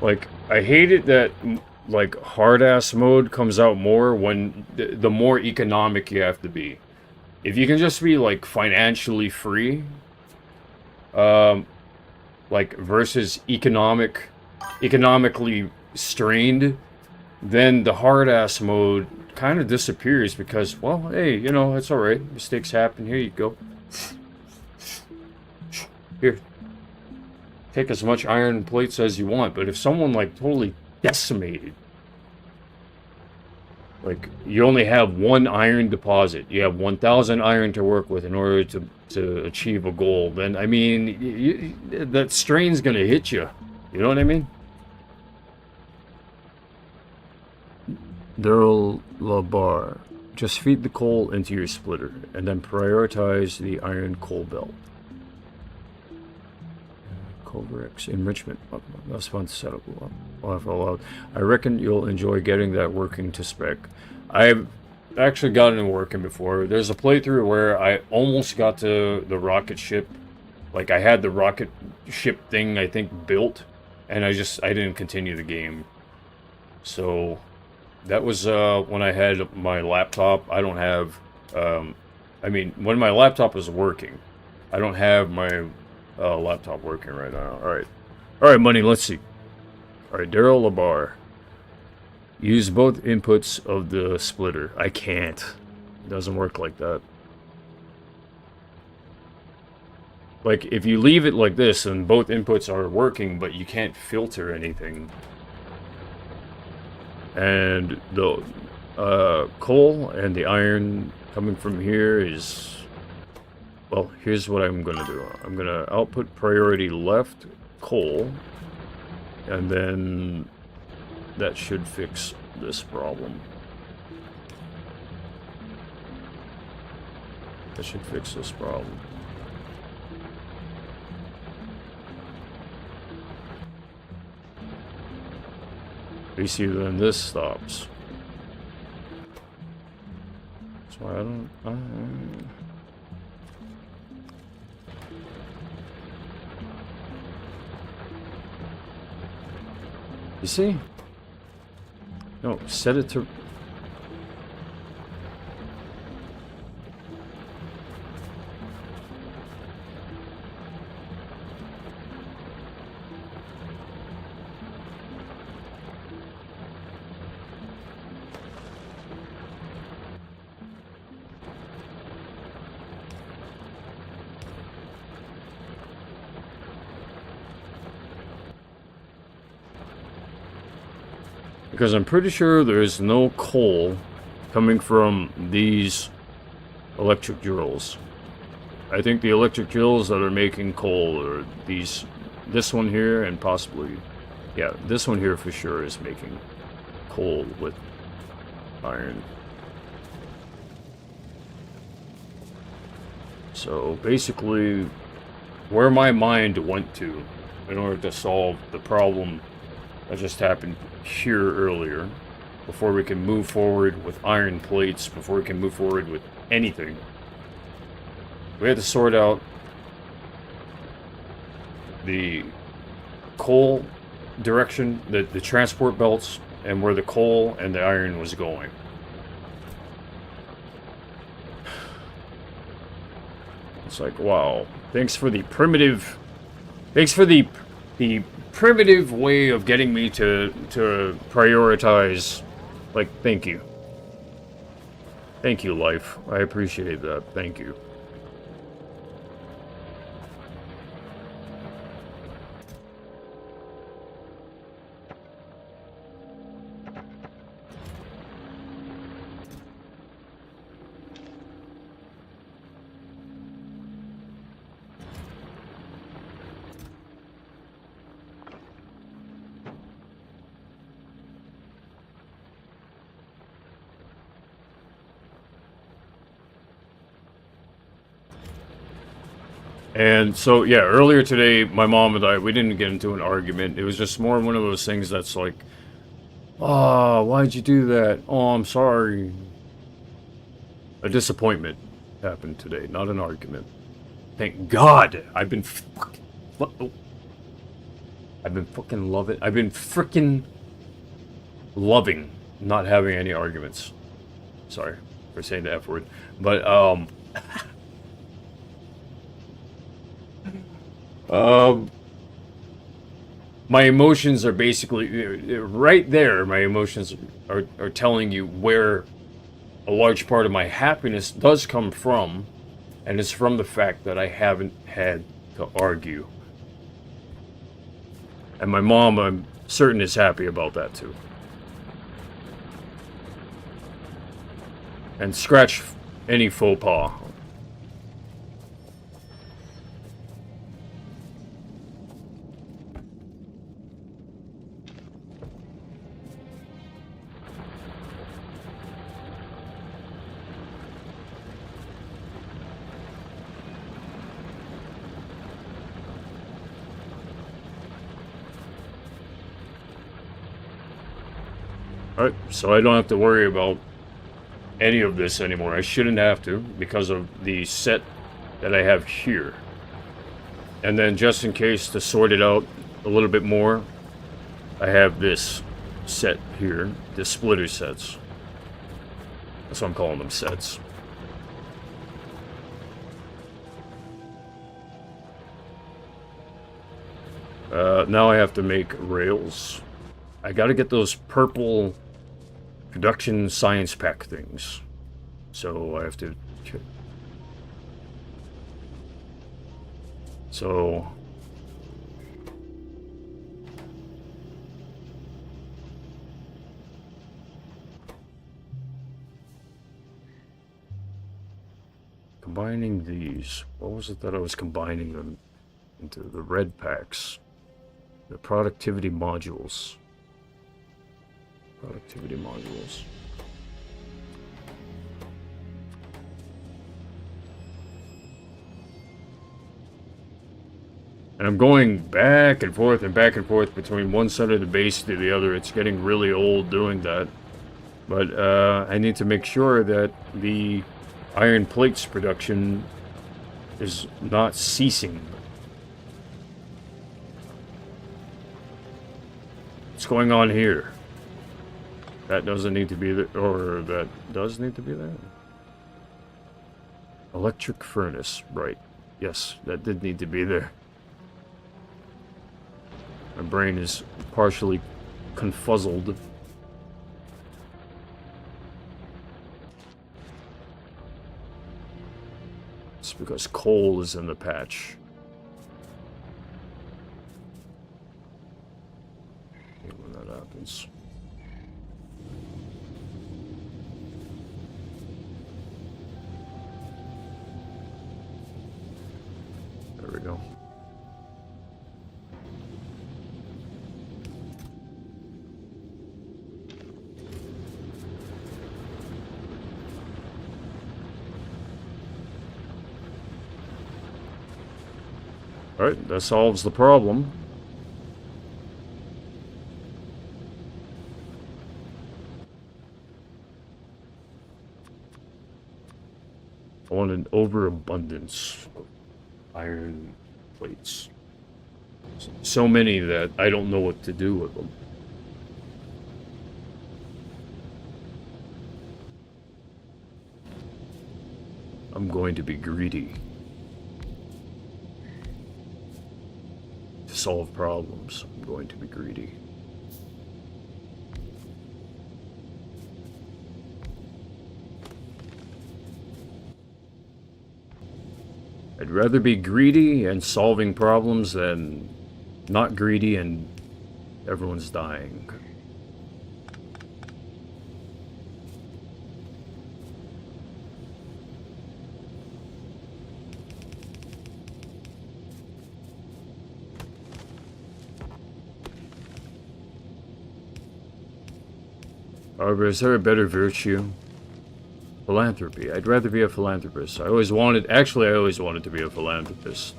Like, I hate it that, like, hard-ass mode comes out more when the more economic you have to be. If you can just be, like, financially free, like, versus economically strained, then the hard-ass mode kind of disappears because, well, hey, you know, it's alright. Mistakes happen. Here you go. Here. Take as much iron plates as you want, but if someone, like, totally decimated, like, you only have one iron deposit, you have 1,000 iron to work with in order to achieve a goal, then, I mean, that strain's gonna hit you. You know what I mean? Daryl Labar. Just feed the coal into your splitter, and then prioritize the iron coal belt. Coalrex enrichment. That's fun to set up. Laugh out loud. I reckon you'll enjoy getting that working to spec. I've actually gotten it working before. There's a playthrough where I almost got to the rocket ship. Like, I had the rocket ship thing, I think, built, and I didn't continue the game. So that was when I had my laptop. I don't have, I mean, when my laptop was working. I don't have my laptop working right now. Alright, money, let's see. Alright, Daryl Labar. Use both inputs of the splitter. I can't. It doesn't work like that. Like, if you leave it like this and both inputs are working, but you can't filter anything. And the coal and the iron coming from here is... Well, here's what I'm going to do. I'm going to output priority left coal, and then that should fix this problem. That should fix this problem. Basically, then this stops. That's why I don't... You see? No, set it to... Because I'm pretty sure there's no coal coming from these electric drills. I think the electric drills that are making coal are this one here, and possibly, yeah, this one here for sure is making coal with iron. So basically, where my mind went to in order to solve the problem that just happened here earlier, before we can move forward with iron plates, before we can move forward with anything, we had to sort out the coal direction, the transport belts, and where the coal and the iron was going. It's like, wow, thanks for the primitive way of getting me to prioritize. Like, thank you. Thank you, life. I appreciate that. Thank you. And so, yeah, earlier today, my mom and I, we didn't get into an argument. It was just more one of those things that's like, oh, why'd you do that? Oh, I'm sorry. A disappointment happened today, not an argument. Thank God! I've been fucking... I've been fucking loving. I've been freaking loving not having any arguments. Sorry for saying the F word, but my emotions are basically right there. My emotions are telling you where a large part of my happiness does come from, and it's from the fact that I haven't had to argue. And my mom, I'm certain, is happy about that too. And scratch any faux pas. Alright, so I don't have to worry about any of this anymore. I shouldn't have to because of the set that I have here. And then just in case to sort it out a little bit more, I have this set here, the splitter sets. That's what I'm calling them, sets. Now I have to make rails. I gotta get those purple production science pack things. So I have to... So... Combining these. What was it that I was combining them into? The red packs. The productivity modules. Productivity modules. And I'm going back and forth between one side of the base to the other. It's getting really old doing that. But I need to make sure that the iron plates production is not ceasing. What's going on here? That doesn't need to be there, or that does need to be there. Electric furnace, right. Yes, that did need to be there. My brain is partially confuzzled. It's because coal is in the patch. When that happens. There we go. Alright, that solves the problem. I want an overabundance of iron plates. So many that I don't know what to do with them. I'm going to be greedy. To solve problems, I'm going to be greedy. I'd rather be greedy and solving problems than not greedy and everyone's dying. However, is there a better virtue? Philanthropy. I'd rather be a philanthropist. I always wanted to be a philanthropist.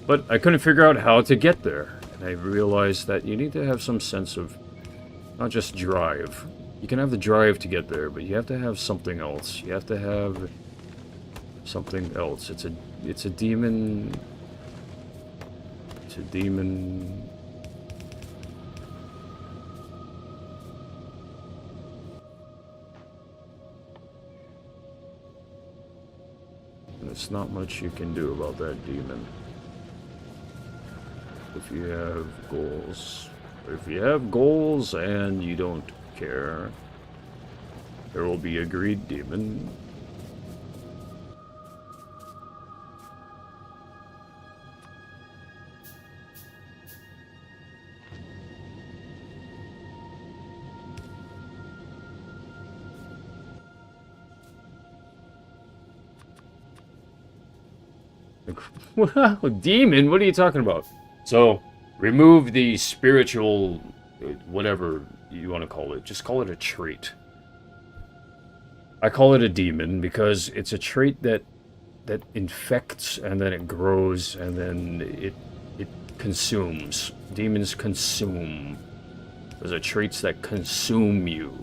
But I couldn't figure out how to get there. And I realized that you need to have some sense of, not just drive. You can have the drive to get there, but you have to have something else. You have to have something else. It's a demon. It's a demon There's not much you can do about that demon. If you have goals. If you have goals and you don't care, there will be a greed demon. Demon? What are you talking about? So, remove the spiritual, whatever you want to call it. Just call it a trait. I call it a demon because it's a trait that infects and then it grows and then it consumes. Demons consume. Those are traits that consume you.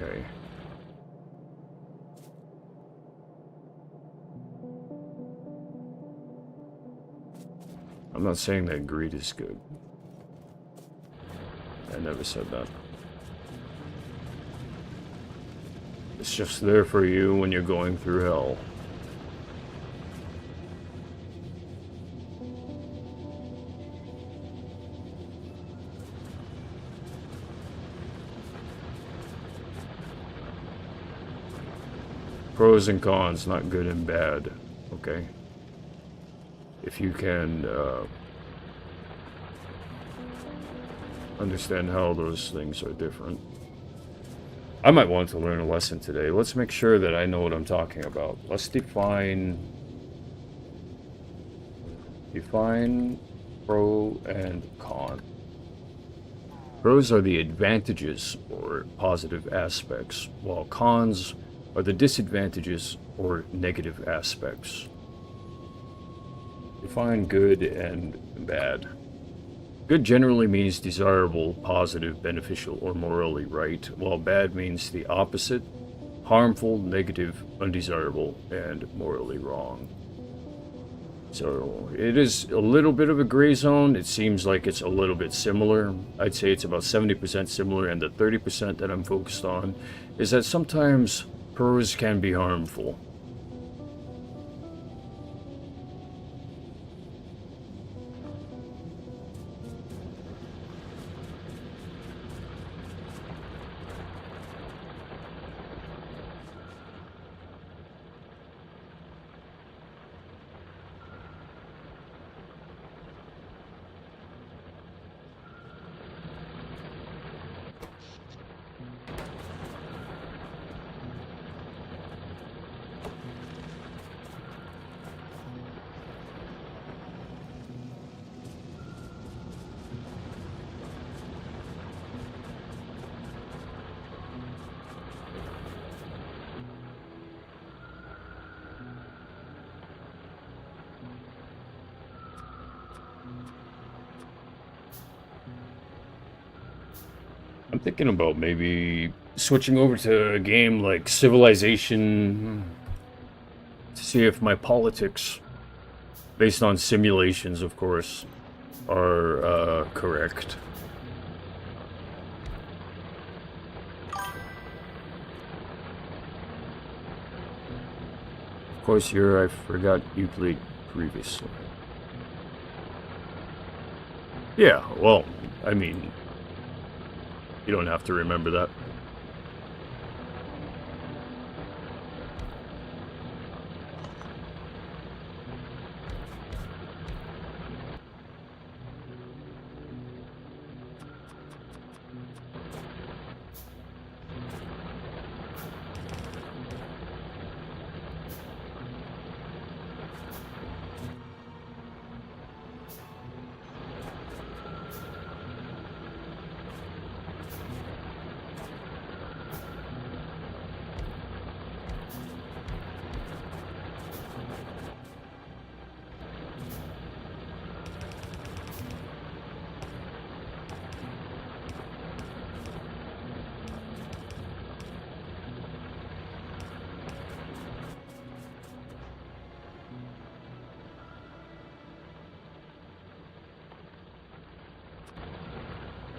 Okay. I'm not saying that greed is good. I never said that. It's just there for you when you're going through hell. Pros and cons, not good and bad, okay? If you can understand how those things are different. I might want to learn a lesson today. Let's make sure that I know what I'm talking about. Let's define pro and con. Pros are the advantages or positive aspects, while cons are the disadvantages or negative aspects. Define good and bad. Good generally means desirable, positive, beneficial, or morally right, while bad means the opposite, harmful, negative, undesirable, and morally wrong. So it is a little bit of a gray zone. It seems like it's a little bit similar. I'd say it's about 70% similar, and the 30% that I'm focused on is that sometimes pros can be harmful. I'm thinking about maybe switching over to a game like Civilization to see if my politics, based on simulations, of course, are correct. Of course, I forgot you played previously. Yeah, well, I mean, you don't have to remember that.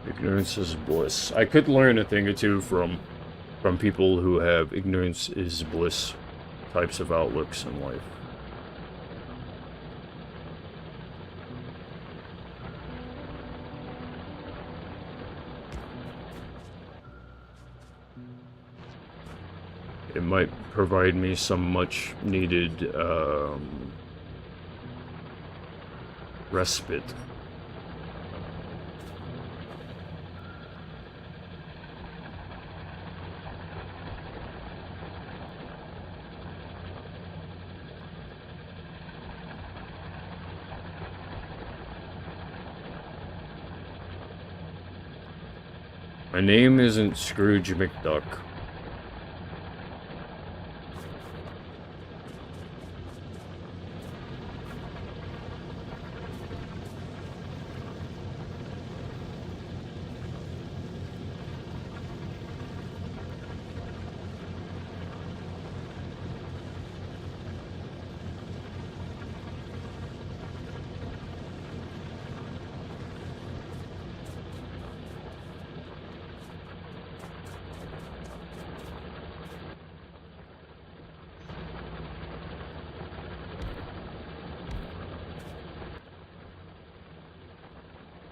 Ignorance is bliss. I could learn a thing or two from people who have ignorance is bliss types of outlooks in life. It might provide me some much needed respite. My name isn't Scrooge McDuck.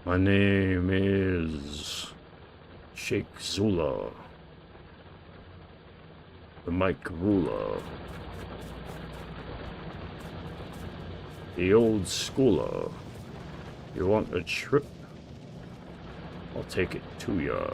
My name is Sheikh Zula, the Mike Ruler, the old schooler. You want a trip? I'll take it to ya.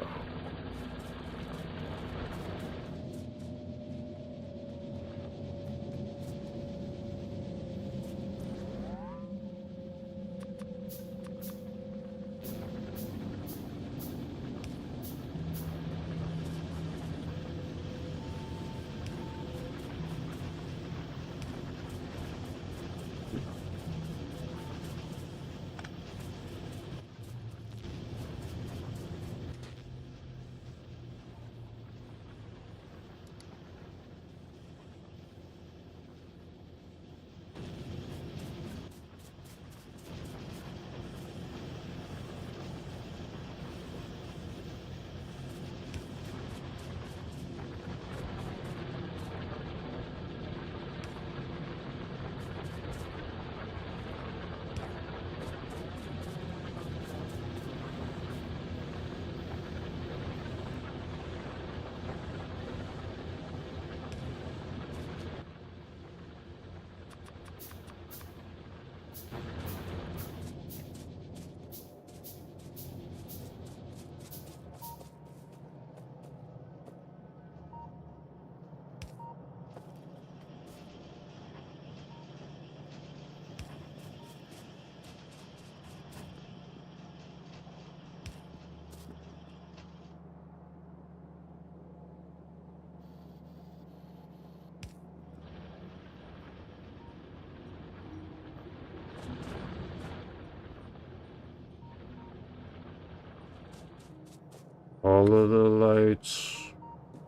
All of the lights.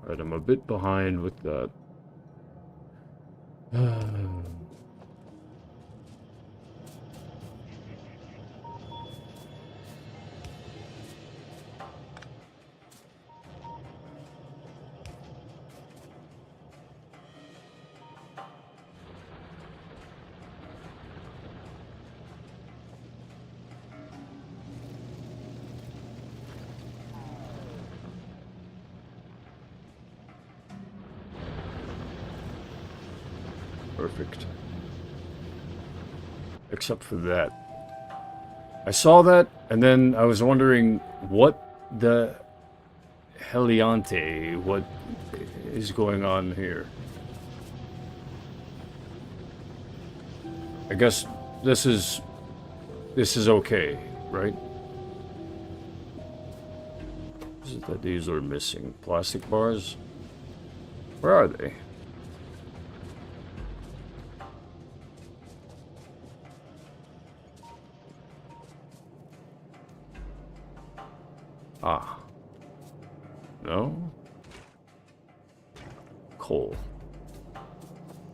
Right, I'm a bit behind with that. perfect. Except for that. I saw that, and then I was wondering what the heliante, what is going on here? I guess this is okay, right? What is it that these are missing? Plastic bars? Where are they? Ah. No? Coal.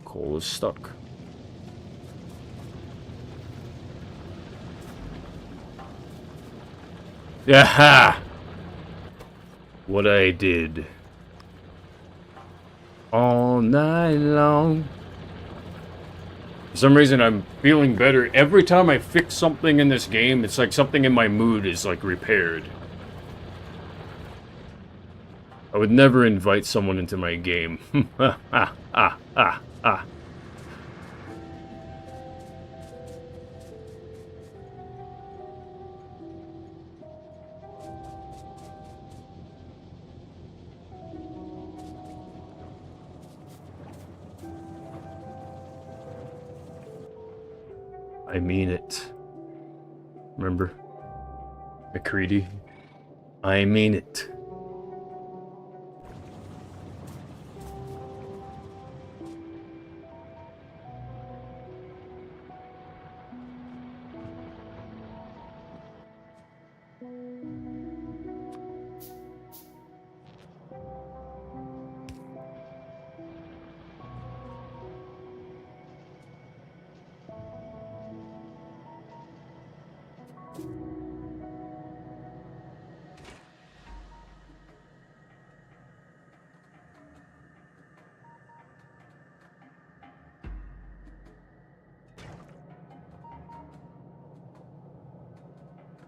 Coal is stuck. Yeah! What I did. All night long. For some reason, I'm feeling better. Every time I fix something in this game, it's like something in my mood is like repaired. I would never invite someone into my game. I mean it. Remember? McCready? I mean it.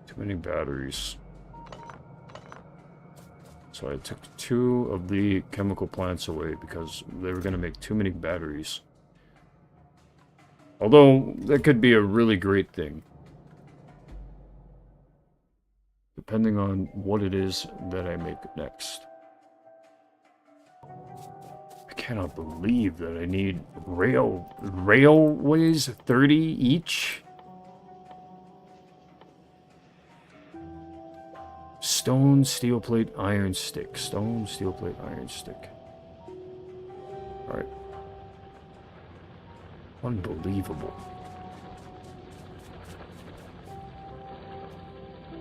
Too many batteries. So I took 2 of the chemical plants away because they were going to make too many batteries. Although, that could be a really great thing. Depending on what it is that I make next. I cannot believe that I need railways 30 each. Stone, steel plate, iron stick. Stone, steel plate, iron stick. Alright. Unbelievable.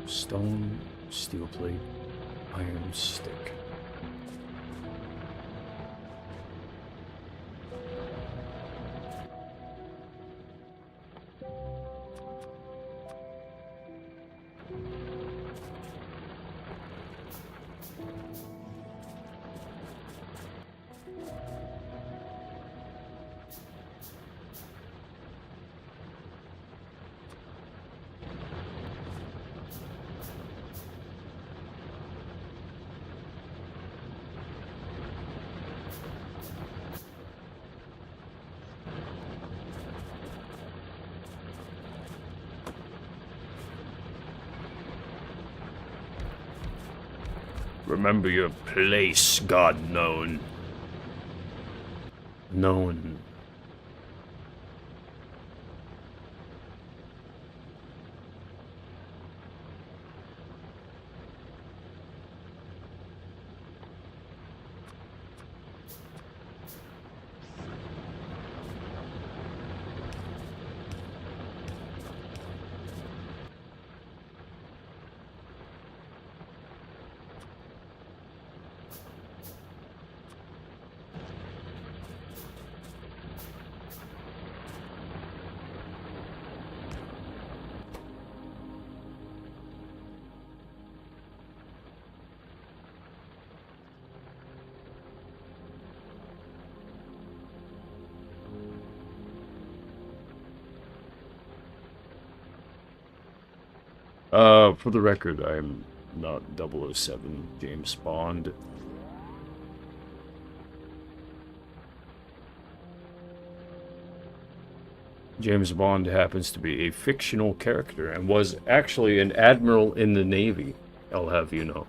Stone, steel plate, iron stick. Remember your place, Godknown. Known. For the record, I'm not 007 James Bond. James Bond happens to be a fictional character and was actually an admiral in the Navy, I'll have you know.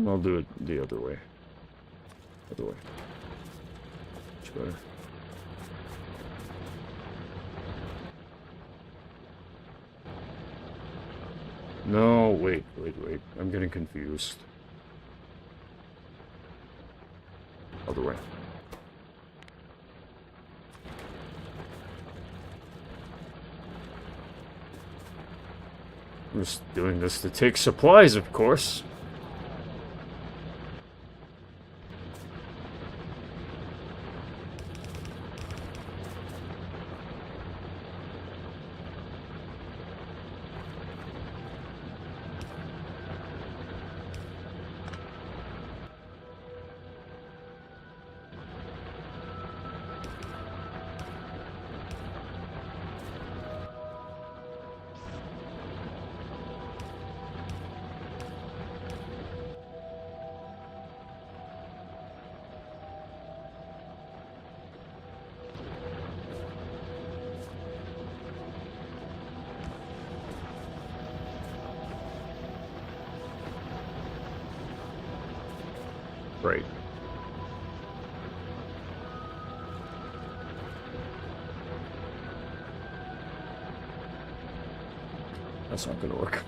I'll do it the other way. Other way. Much better. No, wait. I'm getting confused. Other way. I'm just doing this to take supplies, of course. Right. That's not gonna work.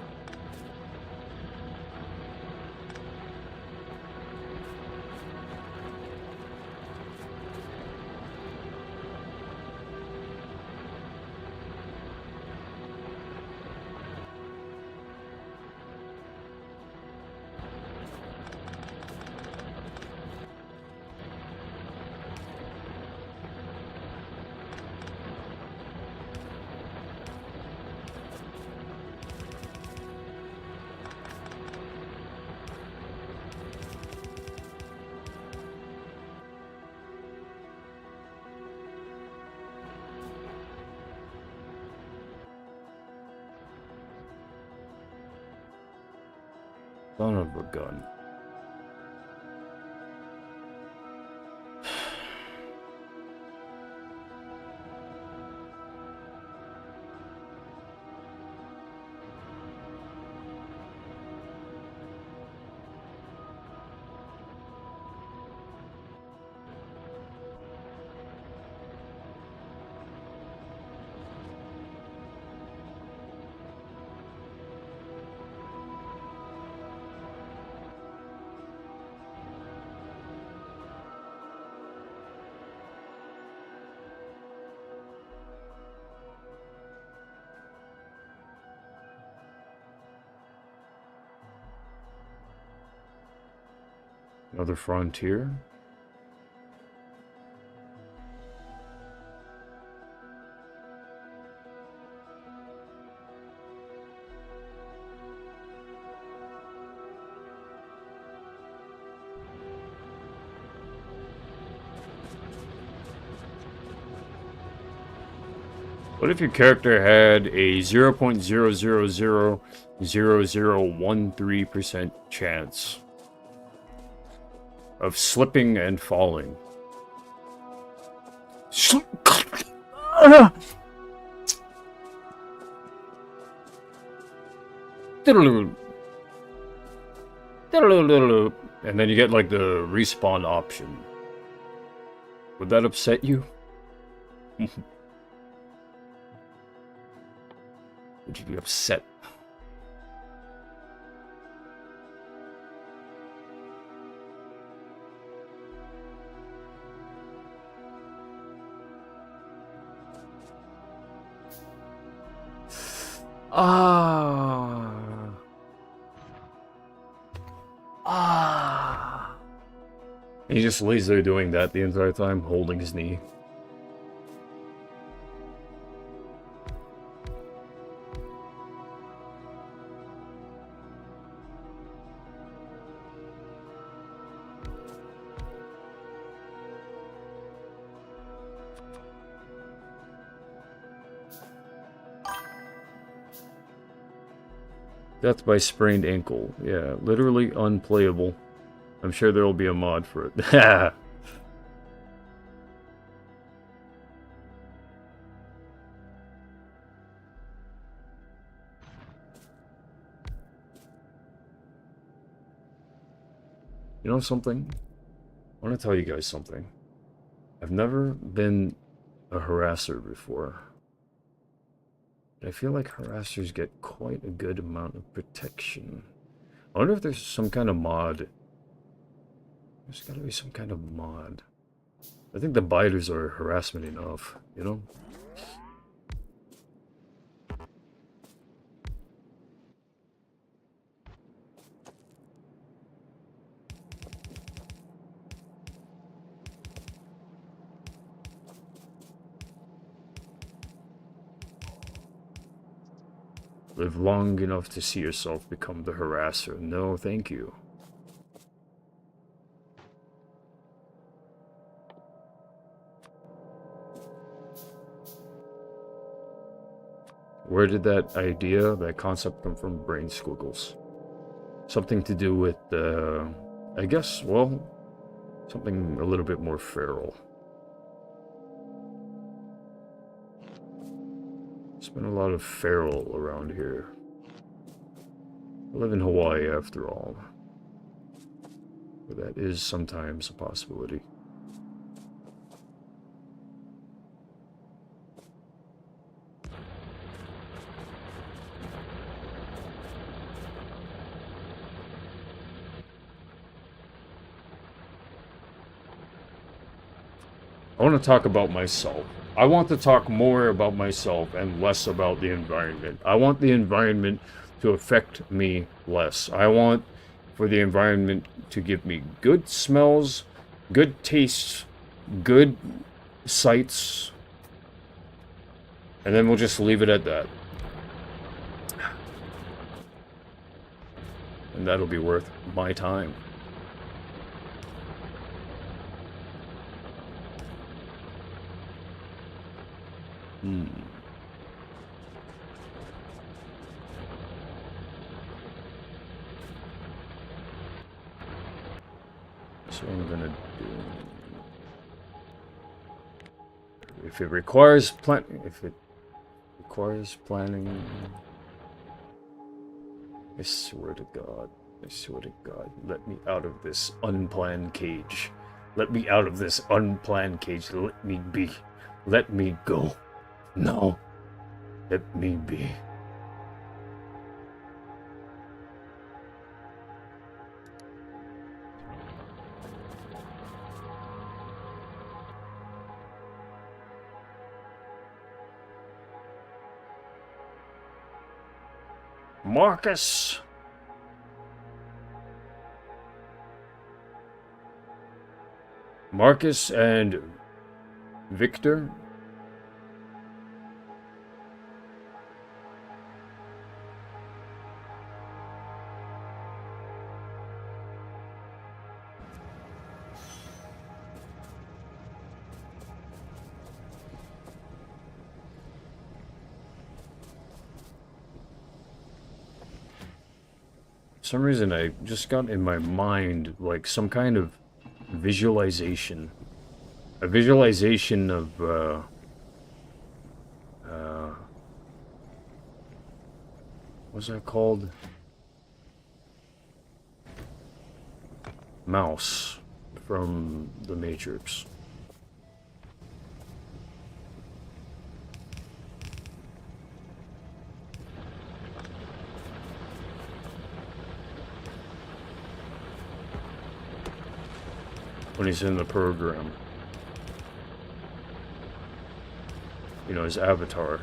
Son of a gun. Another frontier? What if your character had a 0.0000013% chance of slipping and falling. And then you get like the respawn option. Would that upset you? Would you be upset? He just lays there doing that the entire time, holding his knee. Death by sprained ankle. Yeah, literally unplayable. I'm sure there will be a mod for it. You know something? I want to tell you guys something. I've never been a harasser before. I feel like harassers get quite a good amount of protection. I wonder if there's some kind of mod. There's gotta be some kind of mod. I think the biters are harassment enough, you know? Live long enough to see yourself become the harasser. No, thank you. Where did that idea, that concept come from? Brain squiggles. Something to do with, I guess, well, something a little bit more feral. There's been a lot of feral around here. I live in Hawaii after all. But that is sometimes a possibility. I want to talk about myself. I want to talk more about myself and less about the environment. I want the environment to affect me less. I want for the environment to give me good smells, good tastes, good sights, and then we'll just leave it at that. And that'll be worth my time. So what I'm gonna do, if it requires planning, I swear to God, let me out of this unplanned cage. Let me out of this unplanned cage. Let me be. Let me go. No. Let me be. Marcus. Marcus and Victor. For some reason I just got in my mind like some kind of visualization. A visualization of, what's that called? Mouse from The Matrix. When he's in the program. You know, his avatar.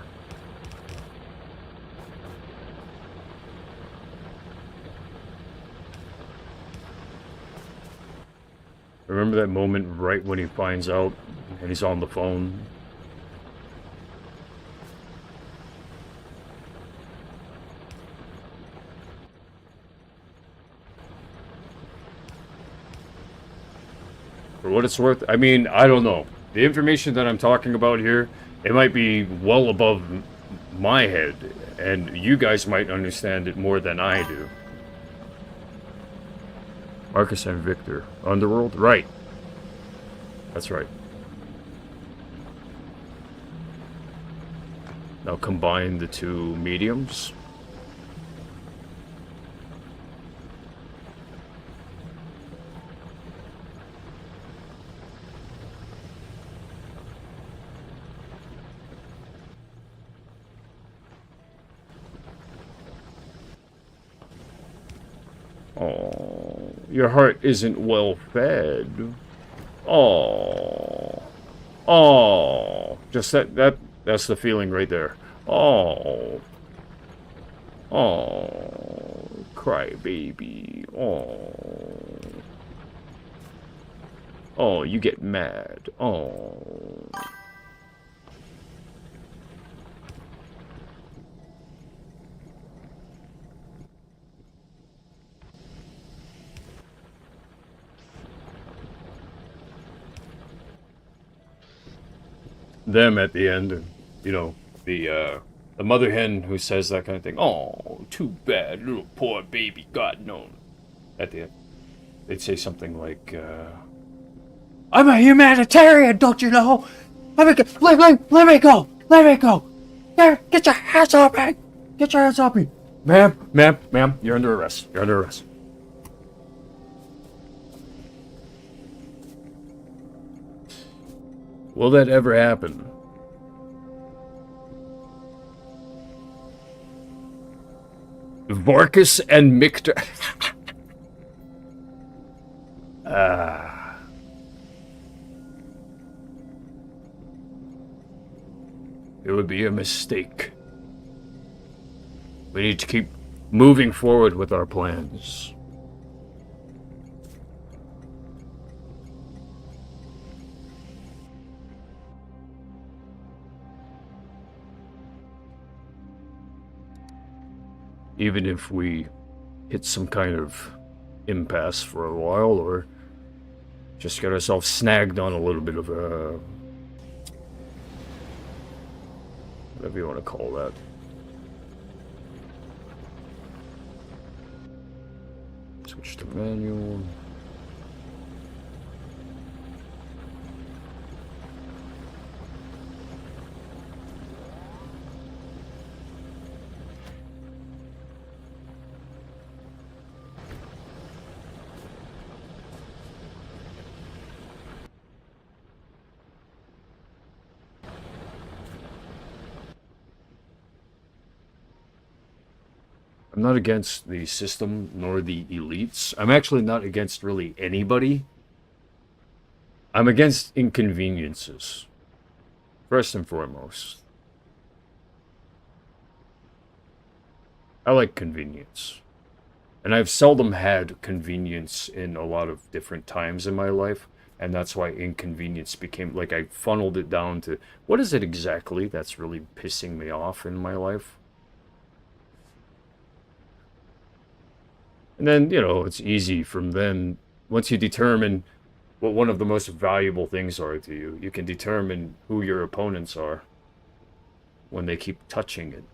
Remember that moment right when he finds out and he's on the phone? For what it's worth, I mean, I don't know. The information that I'm talking about here, it might be well above my head, and you guys might understand it more than I do. Marcus and Victor. Underworld? Right. That's right. Now combine the two mediums. Oh, your heart isn't well fed. Oh, oh, just that's the feeling right there. Oh, oh, cry baby. Oh, you get mad. Oh. Them at the end, you know, the mother hen who says that kind of thing. Oh, too bad, little poor baby Godknown. At the end, they'd say something like, "I'm a humanitarian, don't you know? Let me go! Let me go! Let me go! There, get your hands off me! Get your hands off me, ma'am, you're under arrest. You're under arrest." Will that ever happen? Varkas and Mictor. It would be a mistake. We need to keep moving forward with our plans. Even if we hit some kind of impasse for a while, or just get ourselves snagged on a little bit of a... whatever you want to call that. Switch to manual. I'm not against the system nor the elites. I'm actually not against really anybody. I'm against inconveniences. First and foremost. I like convenience. And I've seldom had convenience in a lot of different times in my life. And that's why inconvenience became, like, I funneled it down to, what is it exactly that's really pissing me off in my life? And then, you know, it's easy from then, once you determine what one of the most valuable things are to you, you can determine who your opponents are when they keep touching it.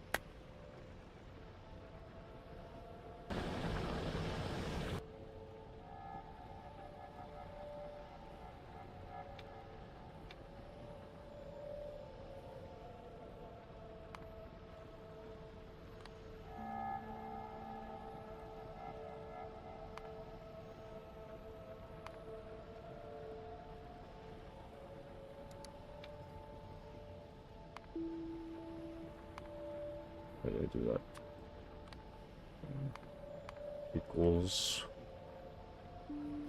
How did I do that? Equals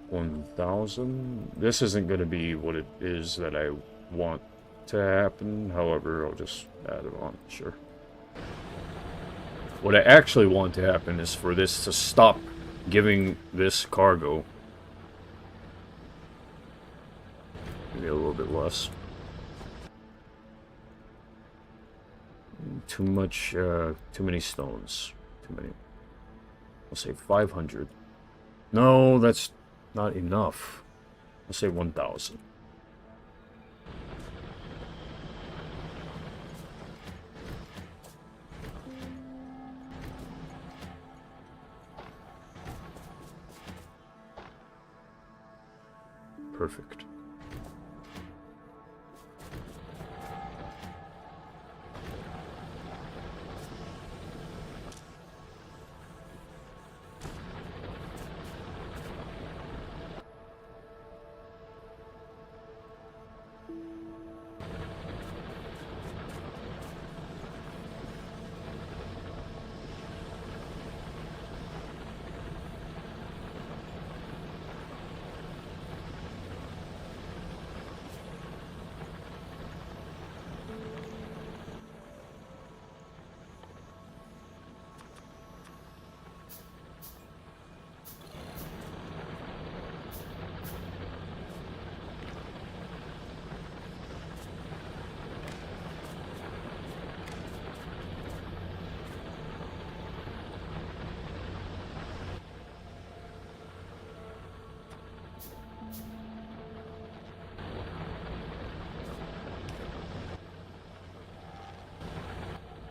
1,000. This isn't going to be what it is that I want to happen. However, I'll just add it on. Sure. What I actually want to happen is for this to stop giving this cargo. Maybe a little bit less. Too much, too many stones. Too many. I'll say 500. No, that's not enough. I'll say 1,000. Perfect.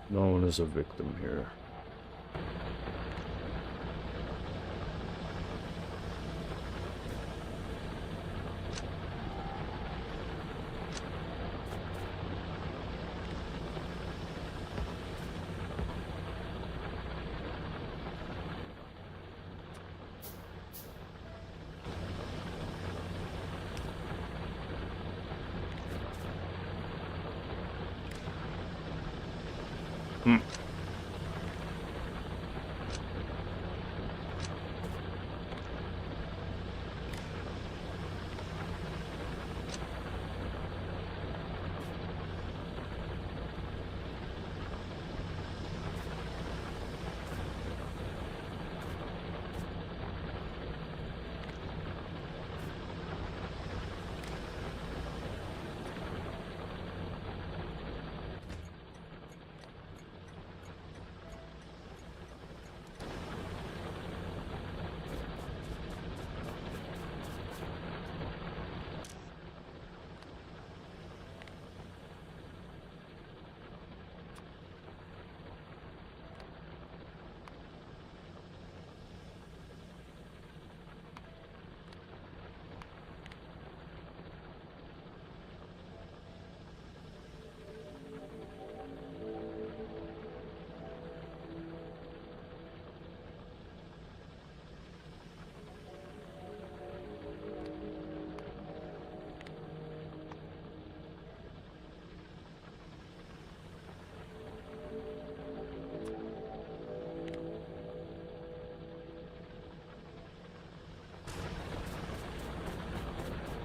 No one is a victim here.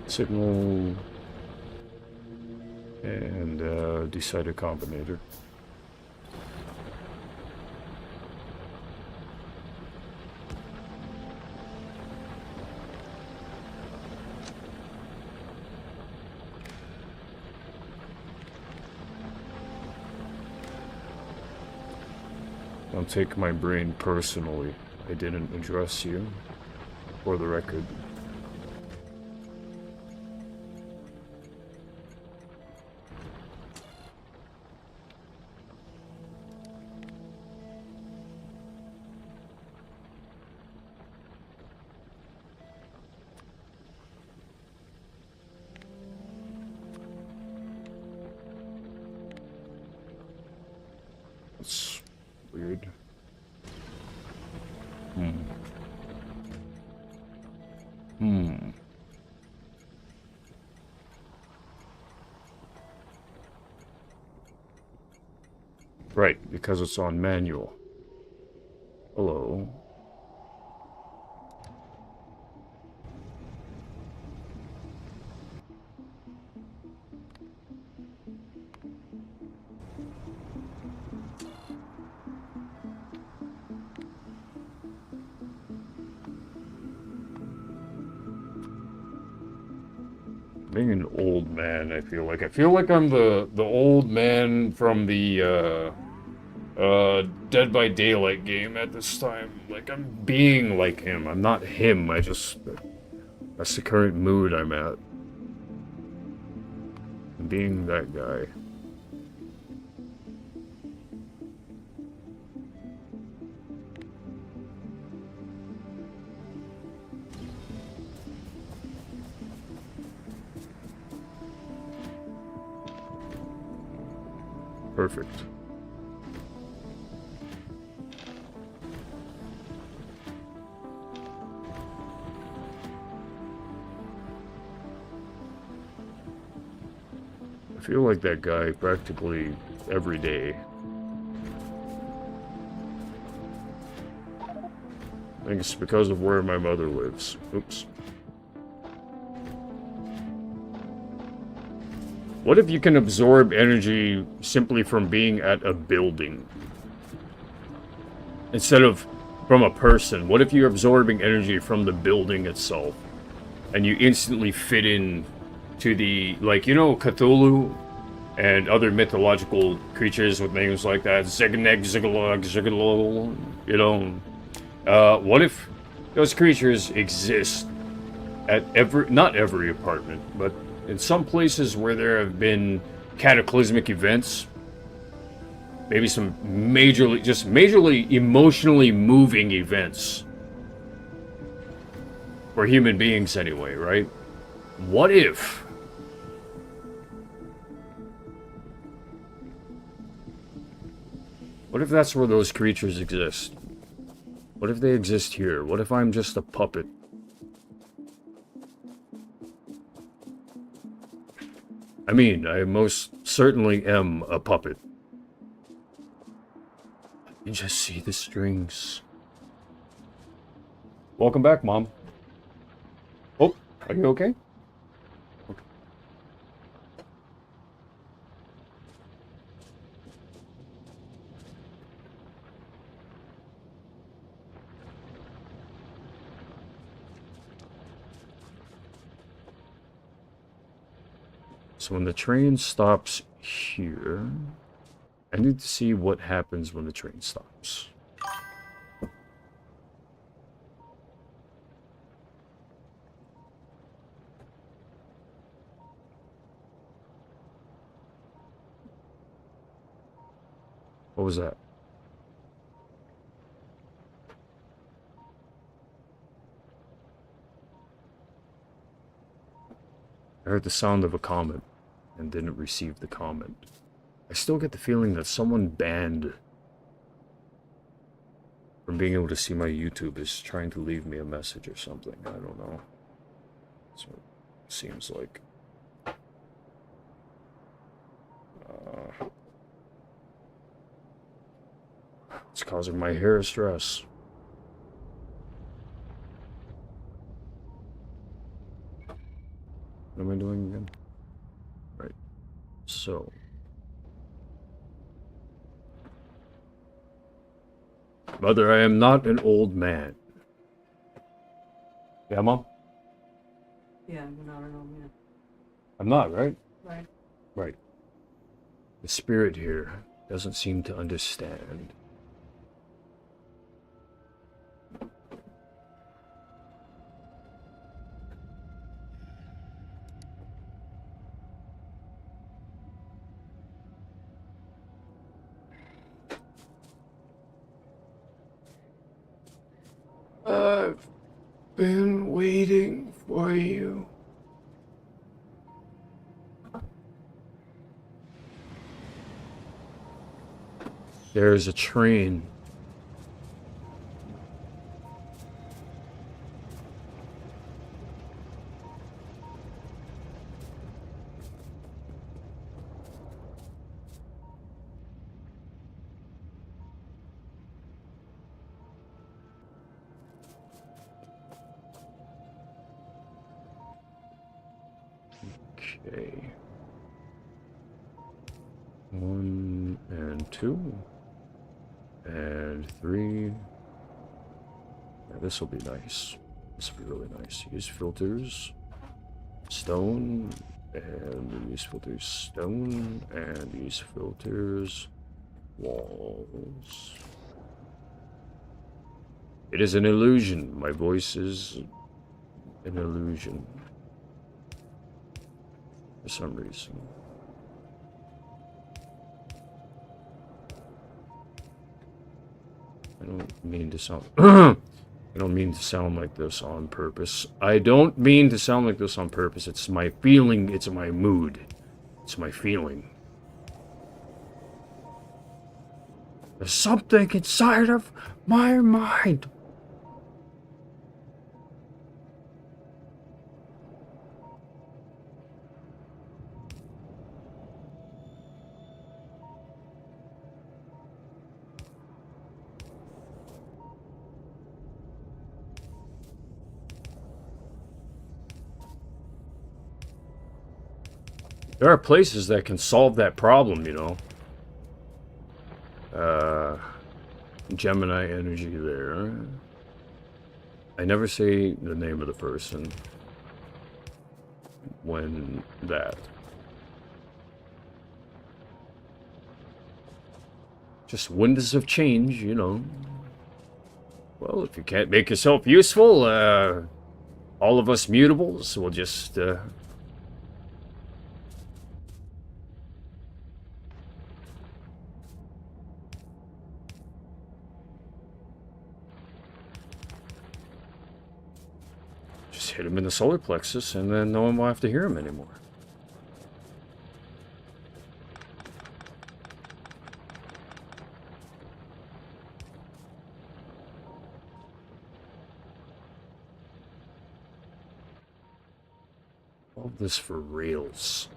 Signal and decider combinator. Don't take my brain personally. I didn't address you, for the record. That's weird. Right, because it's on manual. Hello. Being an old man, I feel like. I feel like I'm the old man from the Dead by Daylight game at this time. Like, I'm being like him. I'm not him. That's the current mood I'm at. I'm being that guy. Perfect. I feel like that guy practically every day. I think it's because of where my mother lives. Oops. What if you can absorb energy simply from being at a building? Instead of from a person, what if you're absorbing energy from the building itself? And you instantly fit in to the, like, you know, Cthulhu and other mythological creatures with names like that, Zeganeg, Zigalog, Zigalol, you know. What if those creatures exist at not every apartment, but in some places where there have been cataclysmic events, maybe some majorly emotionally moving events for human beings anyway, right? What if that's where those creatures exist? What if they exist here? What if I'm just a puppet? I mean, I most certainly am a puppet. You just see the strings. Welcome back, Mom. Oh, are you okay? Okay. So when the train stops here, I need to see what happens when the train stops. What was that? I heard the sound of a comment and didn't receive the comment. I still get the feeling that someone banned from being able to see my YouTube is trying to leave me a message or something. I don't know. That's what it seems like. It's causing my hair stress. What am I doing again? Right. So. Mother, I am not an old man. Yeah, Mom? Yeah, you're not an old man. I'm not, right? Right. Right. The spirit here doesn't seem to understand. I've been waiting for you. There's a train. Okay. 1 and 2 and 3. Yeah, this will be nice. This will be really nice. Use filters, stone, and use filters, stone, and use filters, walls. It is an illusion. My voice is an illusion. For some reason. I don't mean to sound... I don't mean to sound like this on purpose. I don't mean to sound like this on purpose. It's my feeling. It's my mood. It's my feeling. There's something inside of my mind. There are places that can solve that problem, you know. Gemini energy there. I never say the name of the person when that. Just windows of change, you know. Well, if you can't make yourself useful, all of us mutables will just, hit him in the solar plexus, and then no one will have to hear him anymore. All this for reals.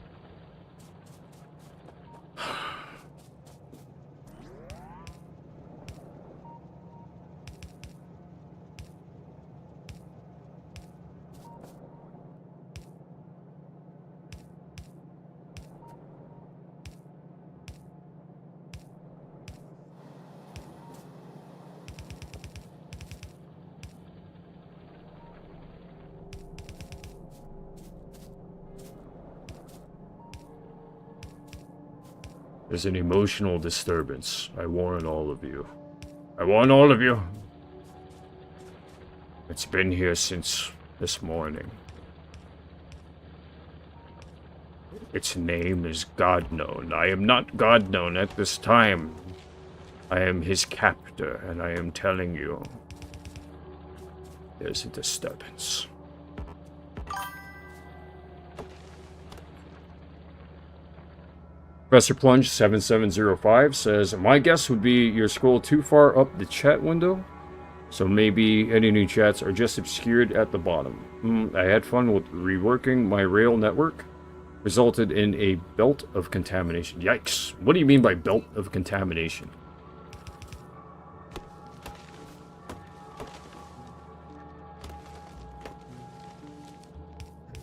There's an emotional disturbance. I warn all of you. I warn all of you. It's been here since this morning. Its name is Godknown. I am not Godknown at this time. I am his captor, and I am telling you, there's a disturbance. Professor Plunge 7705 says, my guess would be you're scrolled too far up the chat window, so maybe any new chats are just obscured at the bottom. I had fun with reworking my rail network. Resulted in a belt of contamination. Yikes. What do you mean by belt of contamination?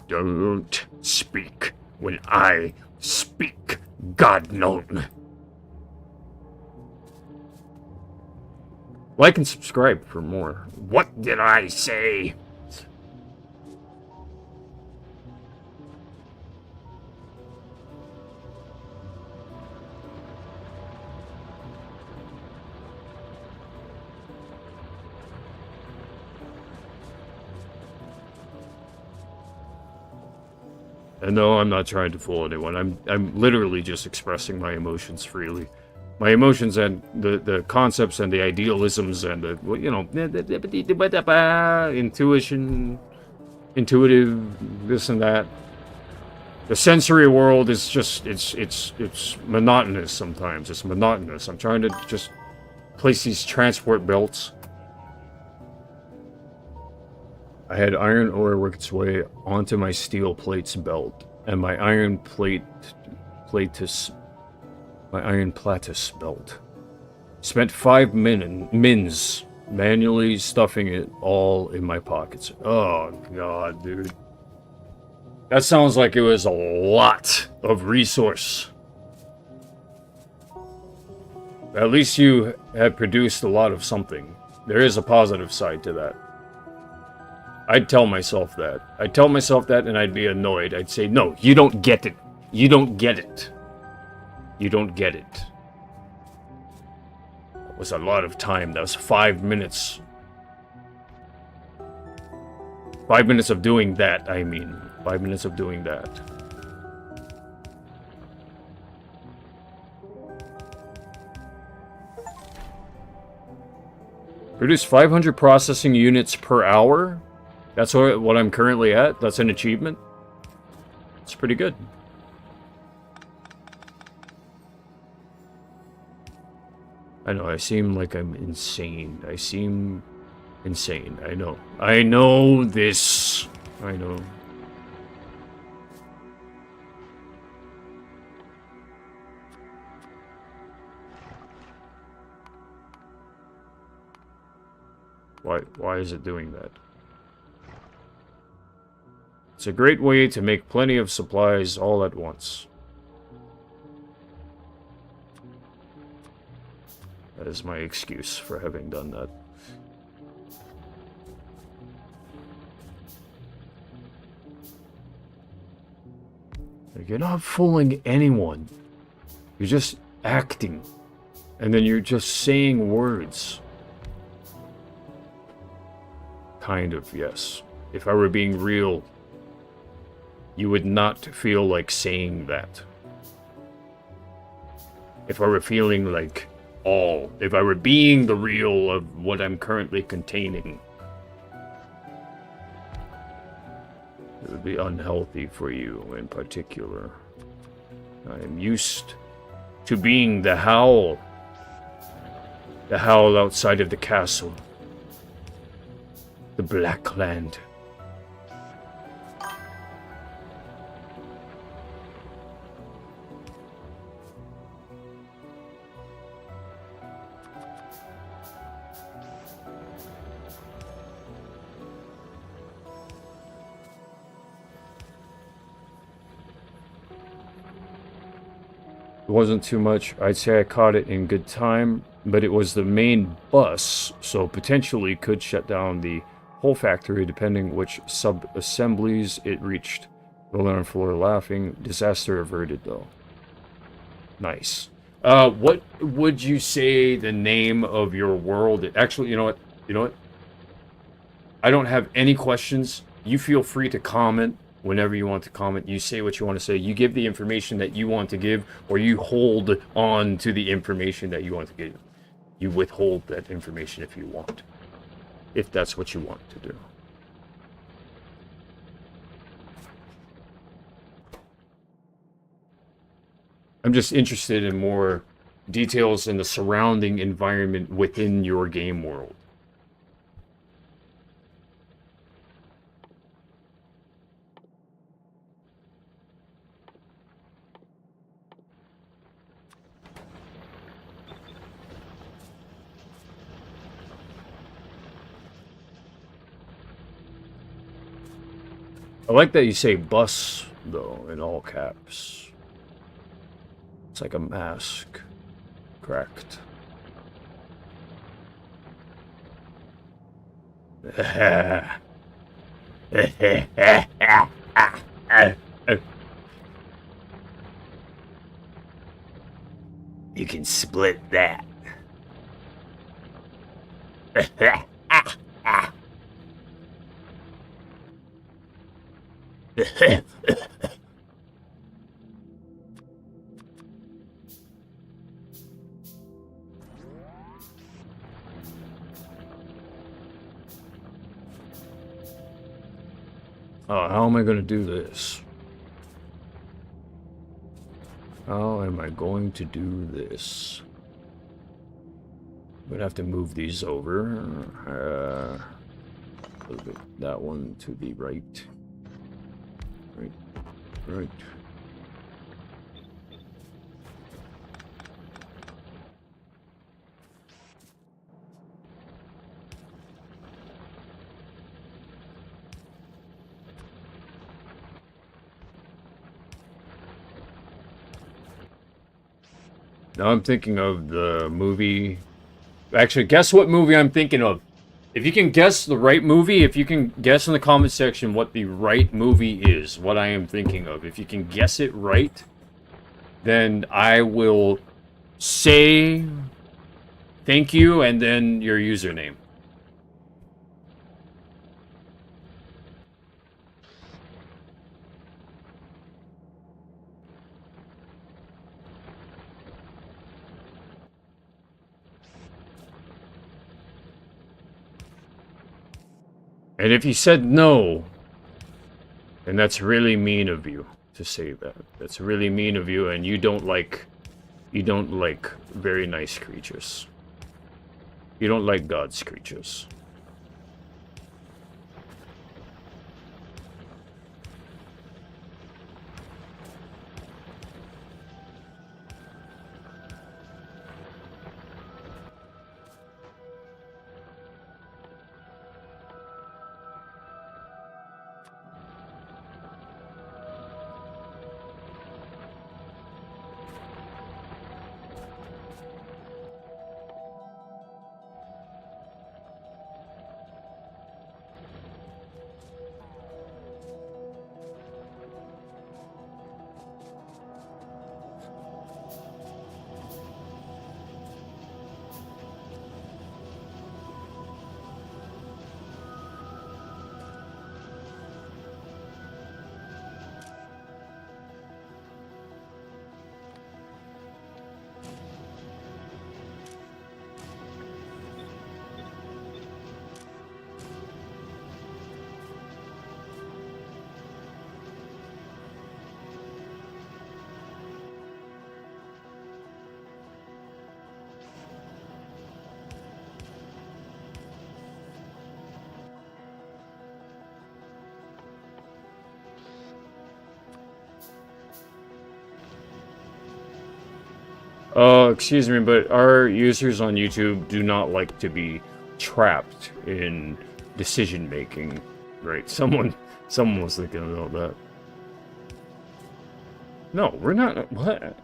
Don't speak when I speak, Godknown. Like and subscribe for more. What did I say? And no, I'm not trying to fool anyone. I'm literally just expressing my emotions freely. My emotions and the concepts and the idealisms and the, you know, intuition, intuitive, this and that. The sensory world is just, it's monotonous sometimes. It's monotonous. I'm trying to just place these transport belts. I had iron ore work its way onto my steel plates belt, and my iron platus belt. Spent 5 mins manually stuffing it all in my pockets. Oh god, dude. That sounds like it was a lot of resource. At least you have produced a lot of something. There is a positive side to that. I'd tell myself that. I'd tell myself that and I'd be annoyed. I'd say, no, you don't get it. You don't get it. You don't get it. That was a lot of time. That was 5 minutes. 5 minutes of doing that, I mean. 5 minutes of doing that. Produce 500 processing units per hour? That's what I'm currently at? That's an achievement? It's pretty good. I know, I seem like I'm insane. I seem insane. I know. I know this. I know. Why is it doing that? It's a great way to make plenty of supplies all at once. That is my excuse for having done that. You're not fooling anyone. You're just acting. And then you're just saying words. Kind of, yes. If I were being real, you would not feel like saying that. If I were feeling like all, if I were being the real of what I'm currently containing, it would be unhealthy for you in particular. I am used to being the howl outside of the castle. The Black Land. It wasn't too much. I'd say I caught it in good time, but it was the main bus, so potentially could shut down the whole factory depending which sub-assemblies it reached. Rolling on the floor laughing. Disaster averted though. Nice. What would you say the name of your world? Actually, you know what? You know what? I don't have any questions. You feel free to comment whenever you want to comment. You say what you want to say. You give the information that you want to give, or you hold on to the information that you want to give. You withhold that information if you want. If that's what you want to do. I'm just interested in more details in the surrounding environment within your game world. I like that you say bus, though, in all caps. It's like a mask. Cracked. You can split that. Oh, how am I going to do this? How am I going to do this? I'm going to have to move these over. A little bit, that one to the right. Right. Now I'm thinking of the movie. Actually, guess what movie I'm thinking of. If you can guess the right movie, if you can guess in the comment section what the right movie is, what I am thinking of. If you can guess it right, then I will say thank you and then your username. And if you said no, then that's really mean of you to say that. That's really mean of you, and you don't like very nice creatures. You don't like God's creatures. Excuse me, but our users on YouTube do not like to be trapped in decision making, right? Someone was thinking about that. No, we're not. What?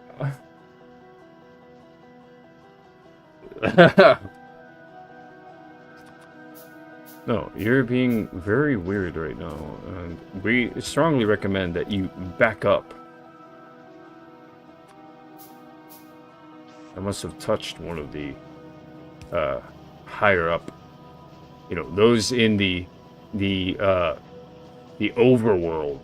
No, you're being very weird right now, and we strongly recommend that you back up. I must have touched one of the higher up, you know, those in the overworld.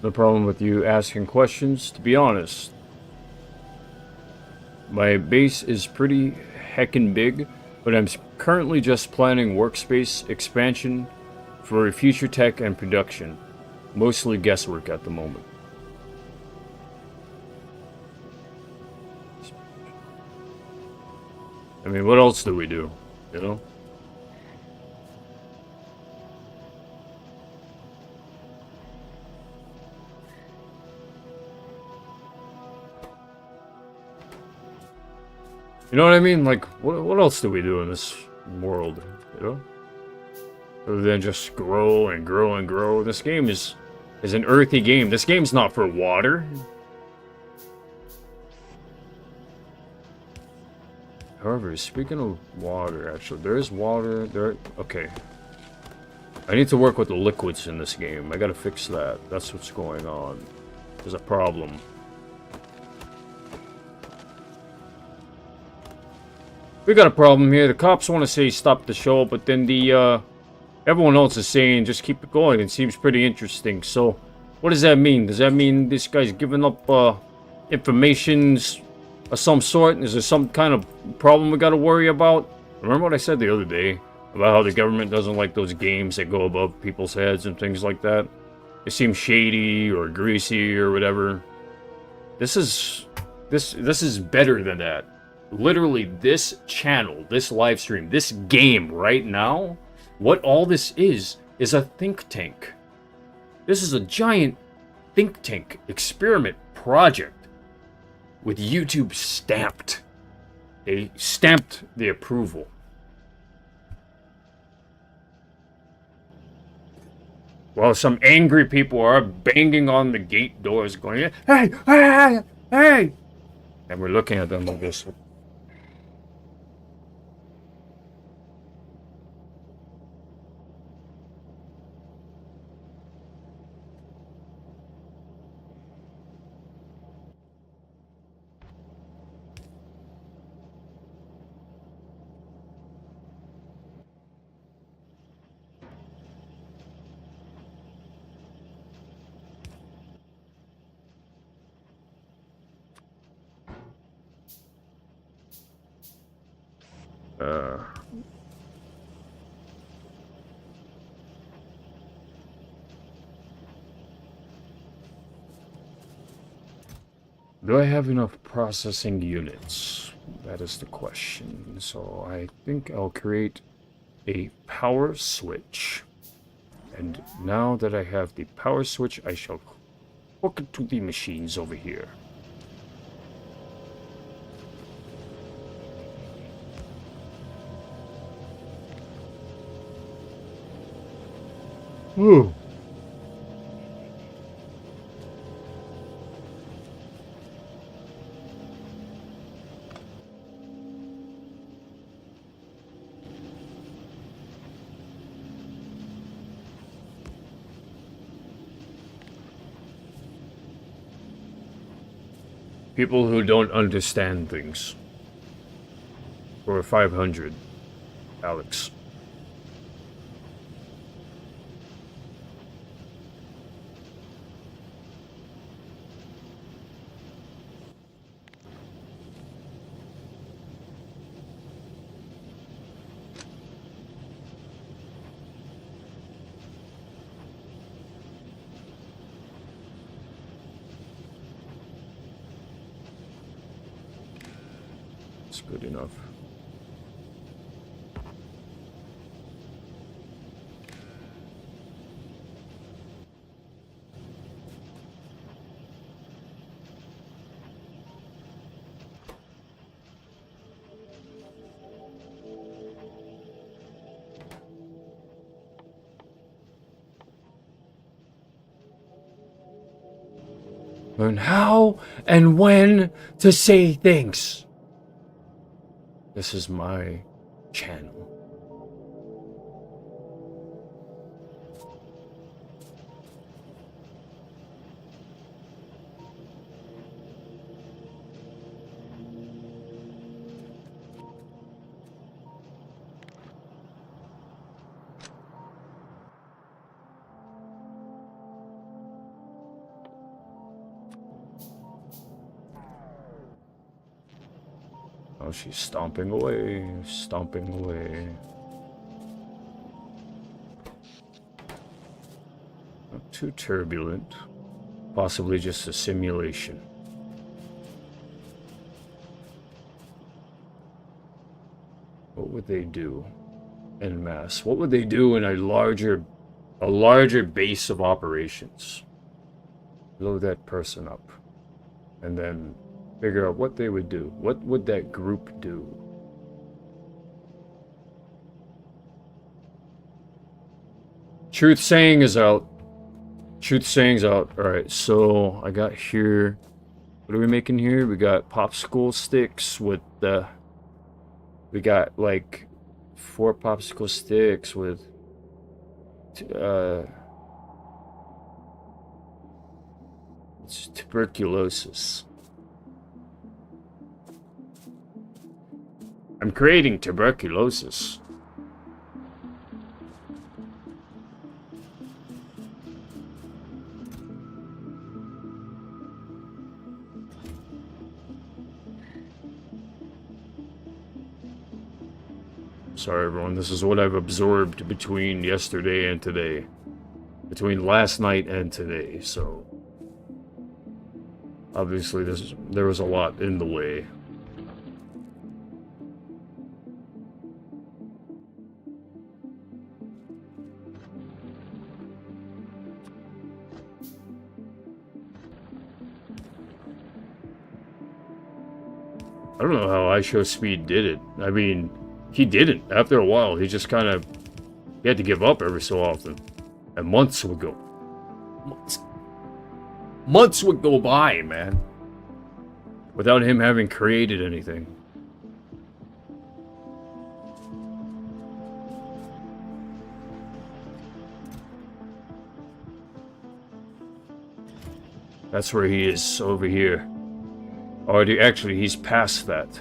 No problem with you asking questions, to be honest. My base is pretty heckin' big, but I'm currently just planning workspace expansion for future tech and production. Mostly guesswork at the moment. I mean, what else do we do, you know? You know what I mean? Like, what else do we do in this world, you know? Other than just grow and grow and grow. This game is an earthy game. This game's not for water. However, speaking of water, actually, there is water there. Okay. I need to work with the liquids in this game. I gotta fix that. That's what's going on. There's a problem. We got a problem here. The cops want to say stop the show, but then everyone else is saying just keep it going. It seems pretty interesting. So, what does that mean? Does that mean this guy's giving up informations of some sort? Is there some kind of problem we got to worry about? Remember what I said the other day about how the government doesn't like those games that go above people's heads and things like that? It seems shady or greasy or whatever. This is better than that. literally this channel, this live stream, this game right now, what all this is a think tank. This is a giant think tank experiment project with YouTube stamped. They stamped the approval. While some angry people are banging on the gate doors going, hey, hey, hey! And we're looking at them like this. Do I have enough processing units? That is the question. So I think I'll create a power switch. And now that I have the power switch, I shall hook it to the machines over here. Ooh. People who don't understand things. For 500, Alex. It's good enough. Learn how and when to say things. This is my channel. Oh, she's stomping away, stomping away. Not too turbulent. Possibly just a simulation. What would they do en masse? What would they do in a larger base of operations? Load that person up. And then figure out what they would do. What would that group do? Truth Saying is out. Truth Saying's out. Alright, so I got here. What are we making here? We got popsicle sticks with the... We got like 4 popsicle sticks with... It's tuberculosis. I'm creating tuberculosis. Sorry everyone, this is what I've absorbed between yesterday and today. Between last night and today, so... Obviously there was a lot in the way. I don't know how IShowSpeed did it. I mean, he didn't. After a while, he just kind of... He had to give up every so often. And months would go. Months would go by, man. Without him having created anything. That's where he is, over here. Or actually, he's past that.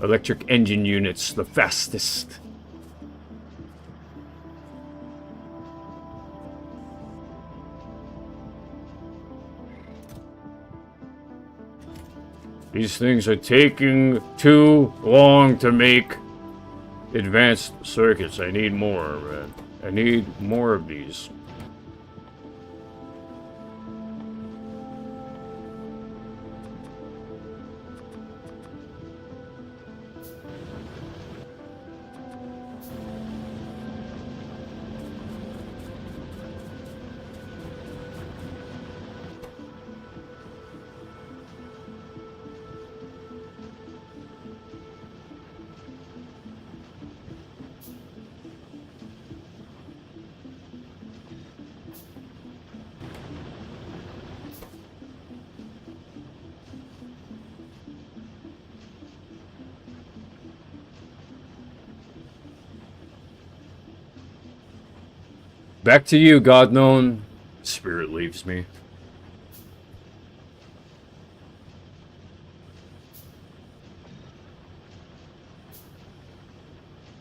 Electric engine units, the fastest. These things are taking too long to make advanced circuits. I need more, man. I need more of these. Back to you, Godknown. Spirit leaves me.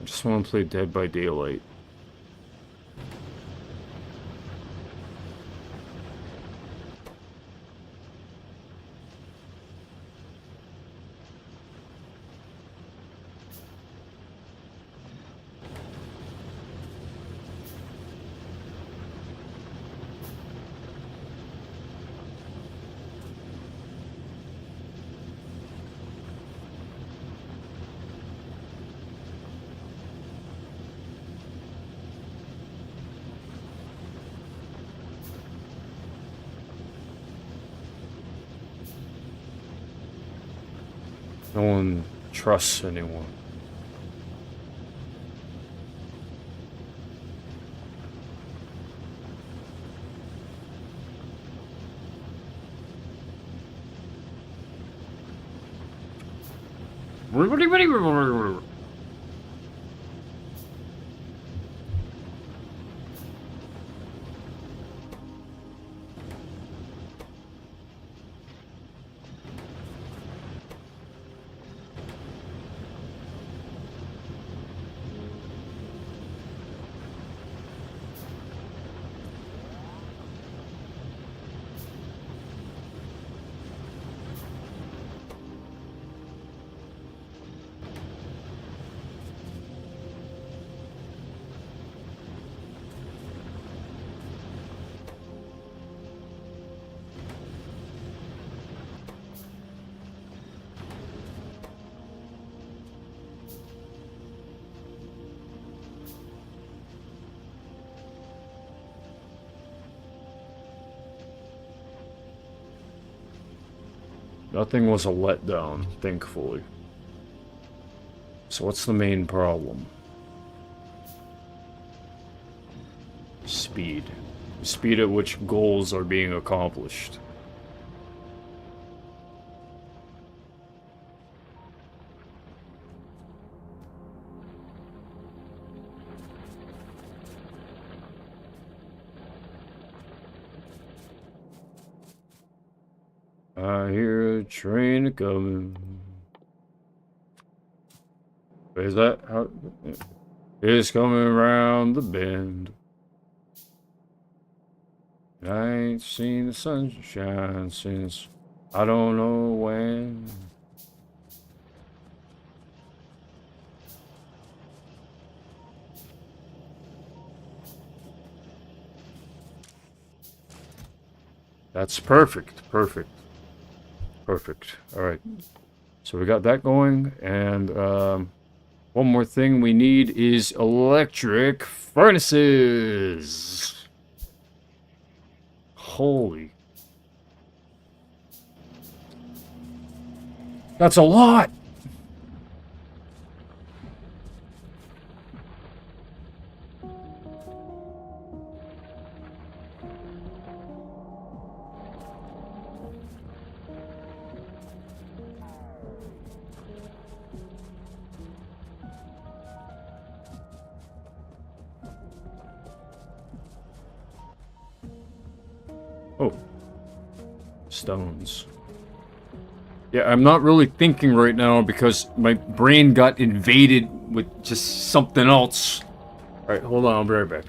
I just want to play Dead by Daylight. No one trusts anyone. Nothing was a letdown, thankfully. So what's the main problem? Speed. The speed at which goals are being accomplished. I hear a train coming. Is that how? It's coming around the bend. I ain't seen the sunshine since I don't know when. That's perfect. Perfect. Perfect. All right. So we got that going, and one more thing we need is electric furnaces. Holy. That's a lot. Oh. Stones. Yeah, I'm not really thinking right now because my brain got invaded with just something else. Alright, hold on, I'll be right back.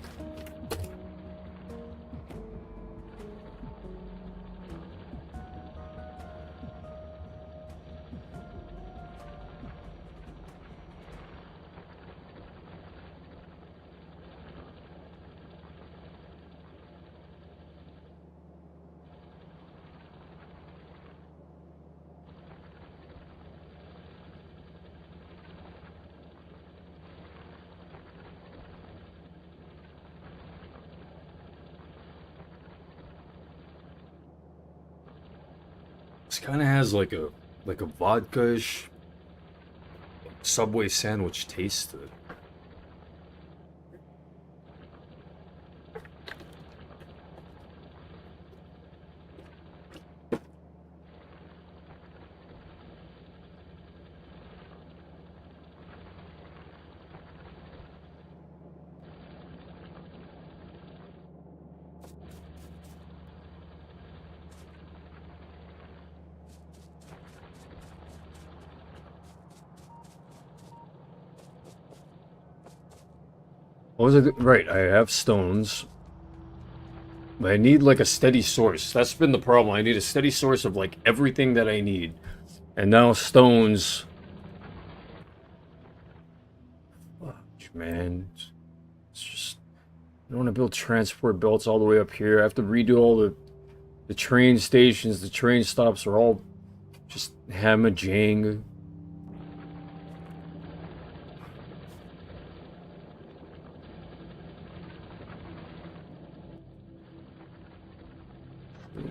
This kind of has like a vodka-ish Subway sandwich taste to it. What was it? Right, I have stones. But I need like a steady source. That's been the problem. I need a steady source of like everything that I need. And now stones. Fuck, man. It's just... I don't want to build transport belts all the way up here. I have to redo all the train stations. The train stops are all just hammer-jang.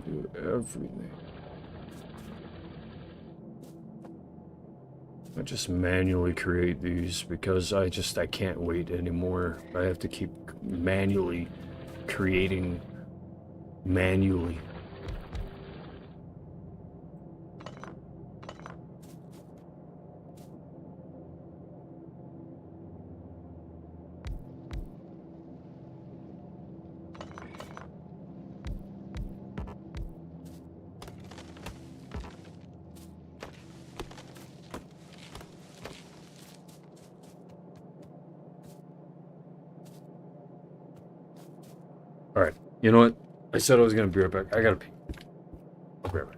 Do everything. I just manually create these because I can't wait anymore. I have to keep manually creating manually. Alright, you know what? I said I was gonna be right back. I gotta pee. I'll be right back.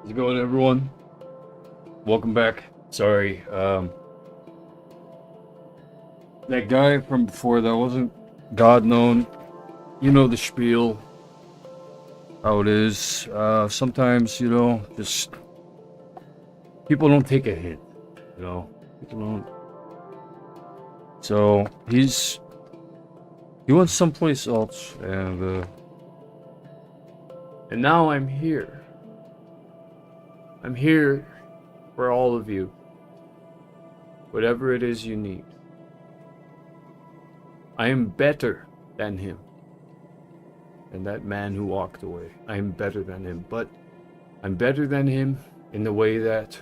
How's it going, everyone? Welcome back. Sorry, that guy from before, that wasn't Godknown. You know the spiel. How it is. Sometimes, you know, just people don't take a hint. You know, people don't. So he went someplace else, and now I'm here. I'm here for all of you. Whatever it is you need. I am better than him. And that man who walked away. I am better than him. But I'm better than him in the way that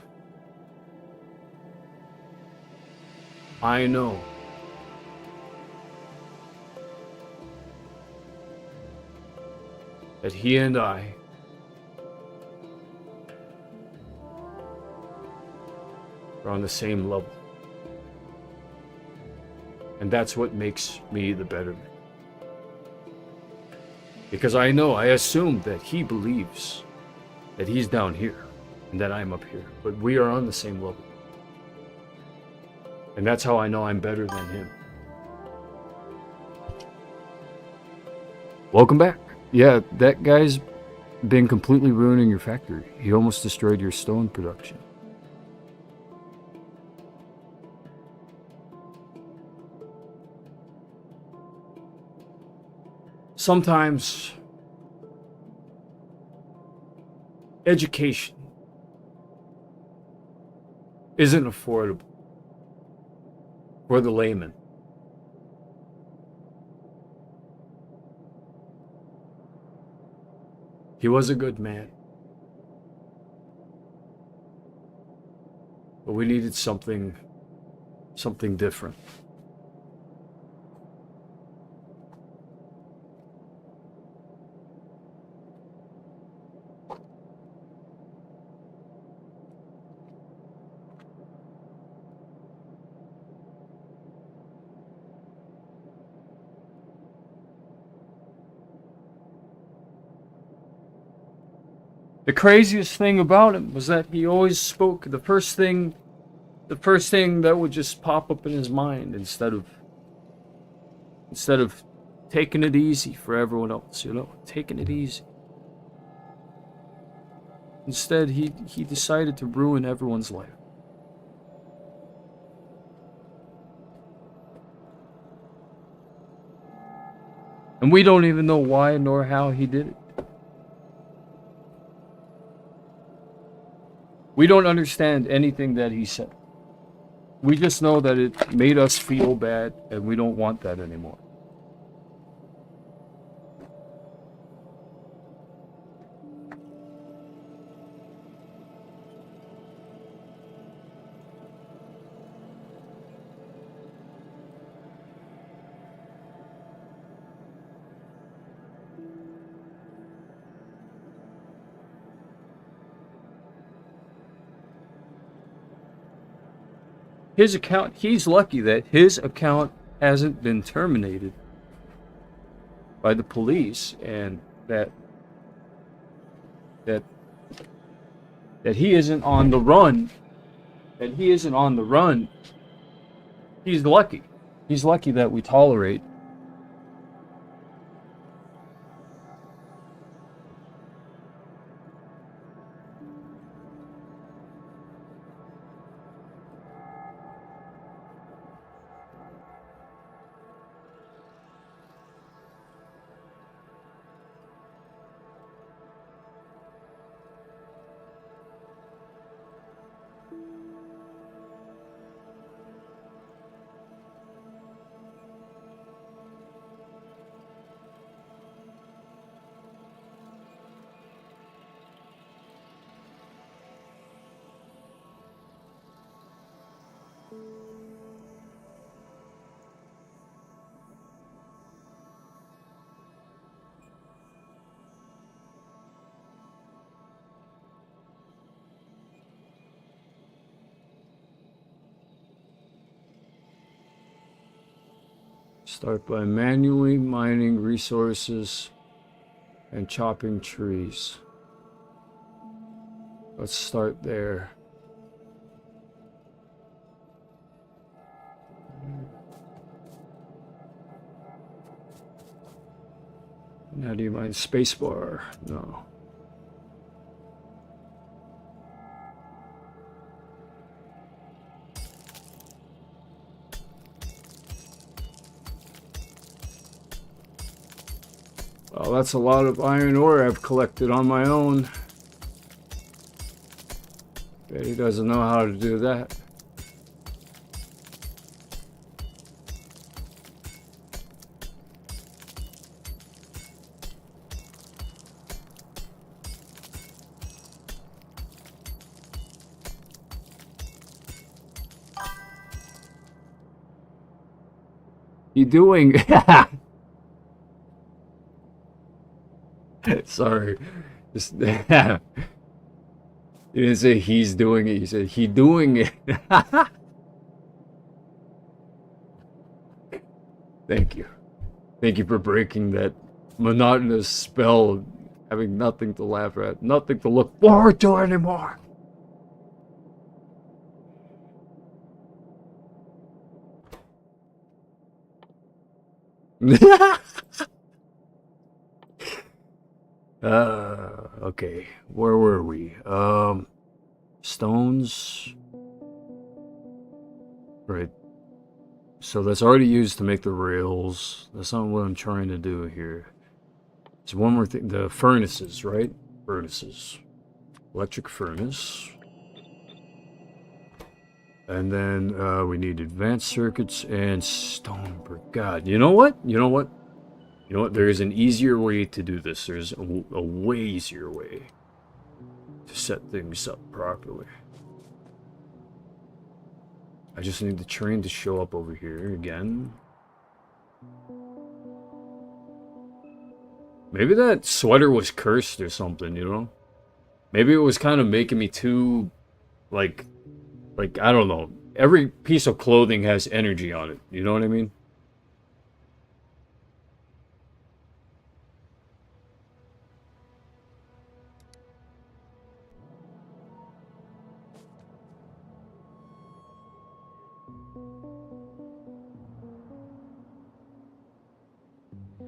I know that he and I are on the same level. And that's what makes me the better man. Because I know, I assume that he believes that he's down here and that I'm up here. But we are on the same level. And that's how I know I'm better than him. Welcome back. Yeah, that guy's been completely ruining your factory. He almost destroyed your stone production. Sometimes education isn't affordable for the layman. He was a good man, but we needed something different. The craziest thing about him was that he always spoke the first thing that would just pop up in his mind instead of taking it easy for everyone else, you know, taking it easy. Instead, he decided to ruin everyone's life. And we don't even know why nor how he did it. We don't understand anything that he said. We just know that it made us feel bad, and we don't want that anymore. His account, he's lucky that his account hasn't been terminated by the police, and that he isn't on the run. That he isn't on the run. He's lucky. He's lucky that we tolerate. Start by manually mining resources and chopping trees. Let's start there. Now, do you mind spacebar? No. Well, that's a lot of iron ore I've collected on my own. Bet he doesn't know how to do that. You doing? Sorry. Just you didn't say he's doing it, you said he doing it. Thank you. Thank you for breaking that monotonous spell of having nothing to laugh at, nothing to look forward to anymore. Okay, where were we? Stones. Right. So that's already used to make the rails. That's not what I'm trying to do here. There's one more thing. The furnaces, right? Furnaces. Electric furnace. And then we need advanced circuits and stone brick. God, you know what? You know what? You know what? There is an easier way to do this. There's a way easier way to set things up properly. I just need the train to show up over here again. Maybe that sweater was cursed or something, you know? Maybe it was kind of making me too, like, I don't know. Every piece of clothing has energy on it. You know what I mean?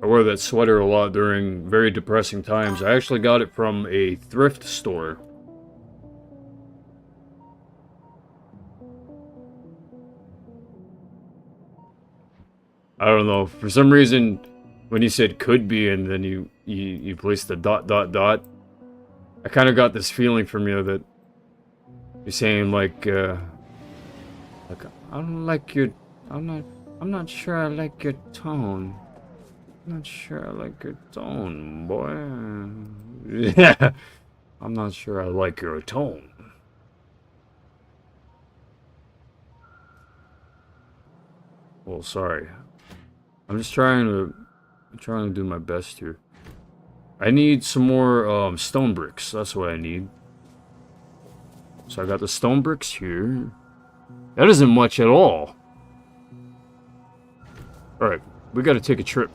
I wear that sweater a lot during very depressing times. I actually got it from a thrift store. I don't know. For some reason, when you said could be and then you placed the ... I kind of got this feeling from you that you're saying like I don't like your... I'm not sure I like your tone. Not sure I like your tone, boy. Yeah, I'm not sure I like your tone. Well, sorry. I'm trying to do my best here. I need some more stone bricks. That's what I need. So I got the stone bricks here. That isn't much at all. All right, we got to take a trip.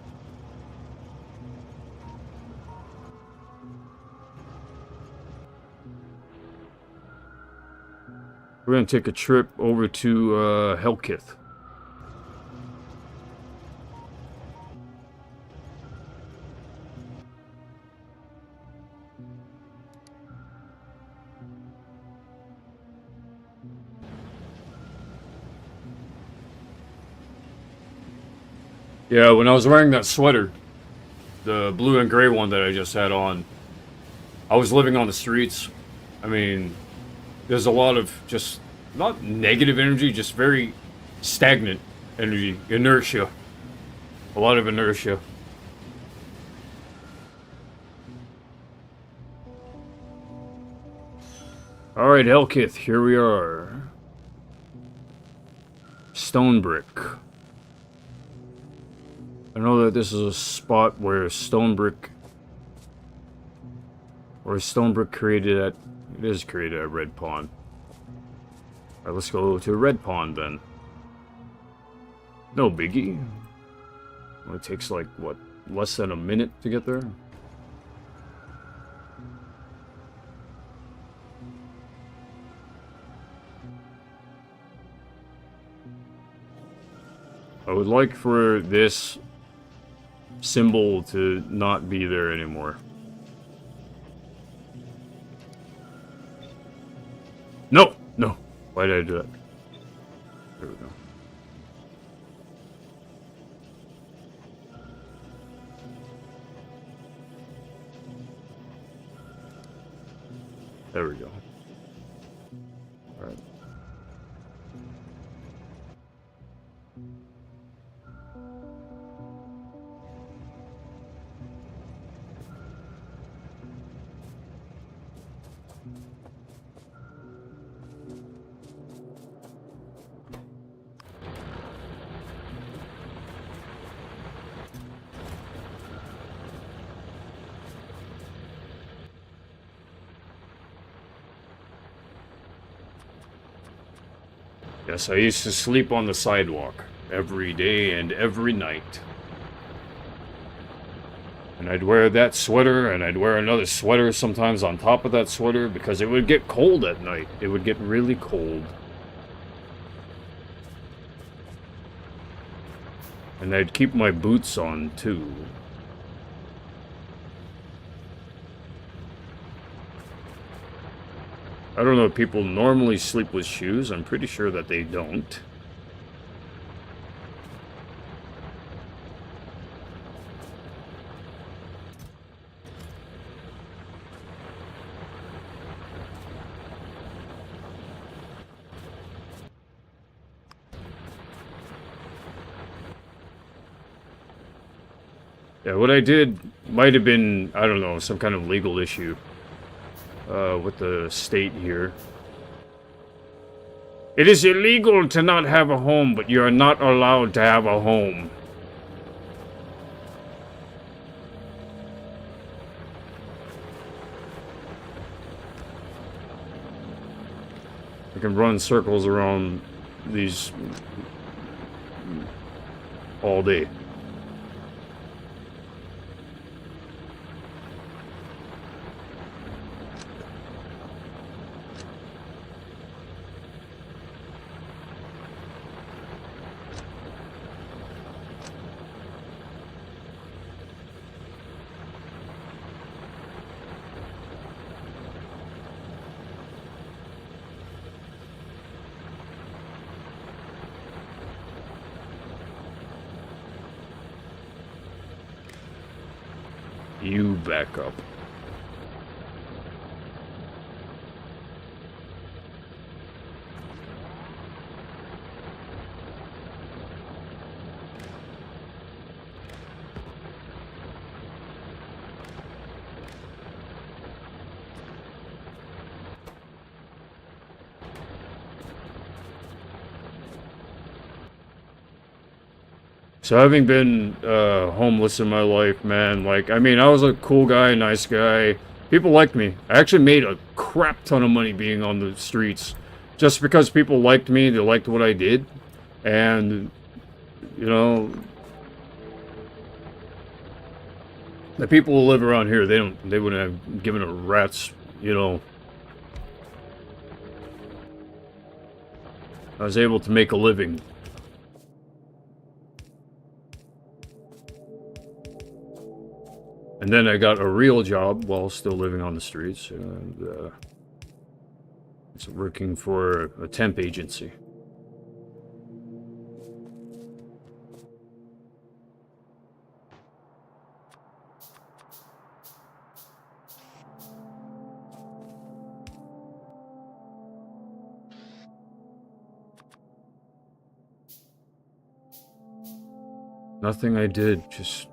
We're gonna take a trip over to Helkith. Yeah, when I was wearing that sweater, the blue and gray one that I just had on, I was living on the streets. I mean, there's a lot of just, not negative energy, just very stagnant energy, inertia. A lot of inertia. Alright, Helkith, here we are. Stone brick. I know that this is a spot where stone brick created at... It is created at Red Pond. Alright, let's go to Red Pond then. No biggie. It takes like, what, less than a minute to get there? I would like for this symbol to not be there anymore. No! No! Why did I do that? There we go. There we go. Alright. Yes, I used to sleep on the sidewalk every day and every night. And I'd wear that sweater, and I'd wear another sweater sometimes on top of that sweater, because it would get cold at night. It would get really cold. And I'd keep my boots on, too. I don't know if people normally sleep with shoes. I'm pretty sure that they don't. Yeah, what I did might have been, I don't know, some kind of legal issue. With the state here. It is illegal to not have a home, but you are not allowed to have a home. I can run circles around these all day. You back up. So having been homeless in my life, man, like, I mean, I was a cool guy, nice guy. People liked me. I actually made a crap ton of money being on the streets. Just because people liked me, they liked what I did. And, you know, the people who live around here, they wouldn't have given a rat's, you know. I was able to make a living. And then I got a real job while still living on the streets, and it's working for a temp agency. Nothing I did, just...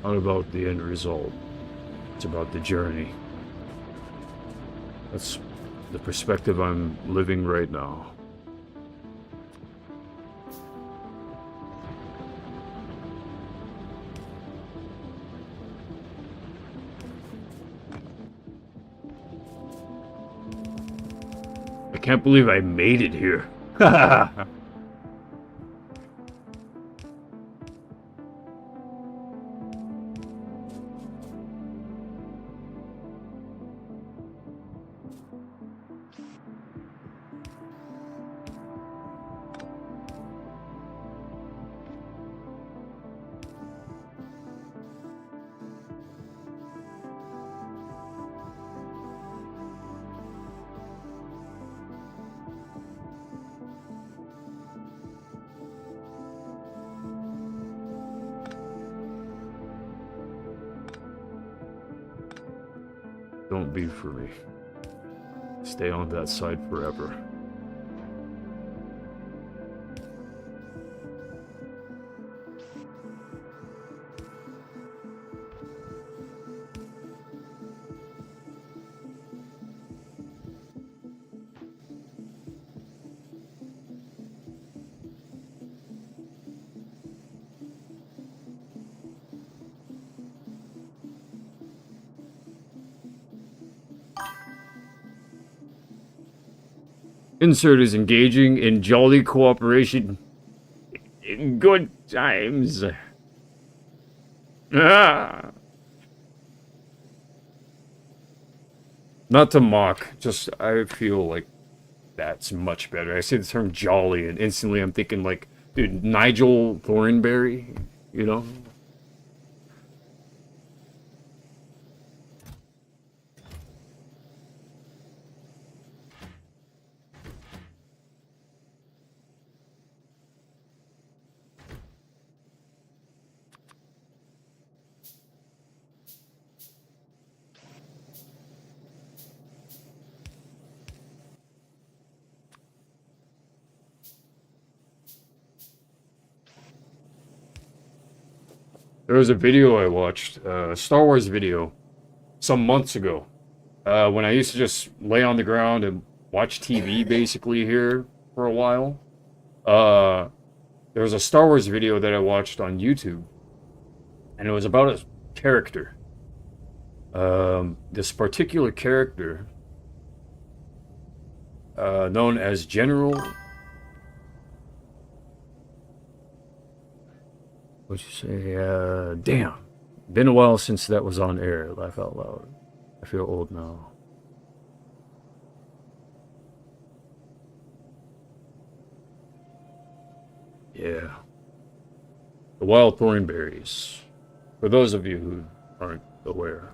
Not about the end result. It's about the journey. That's the perspective I'm living right now. I can't believe I made it here. Don't be for me. Stay on that side forever. Insert is engaging in jolly cooperation in good times. Ah. Not to mock, just I feel like that's much better. I say the term jolly and instantly I'm thinking like, dude, Nigel Thornberry, you know? There was a video I watched, a Star Wars video, some months ago, when I used to just lay on the ground and watch TV basically here for a while. There was a Star Wars video that I watched on YouTube, and it was about a character. This particular character, known as General... What'd you say? Damn. Been a while since that was on air. Laugh out loud. I feel old now. Yeah. The wild thornberries. For those of you who aren't aware.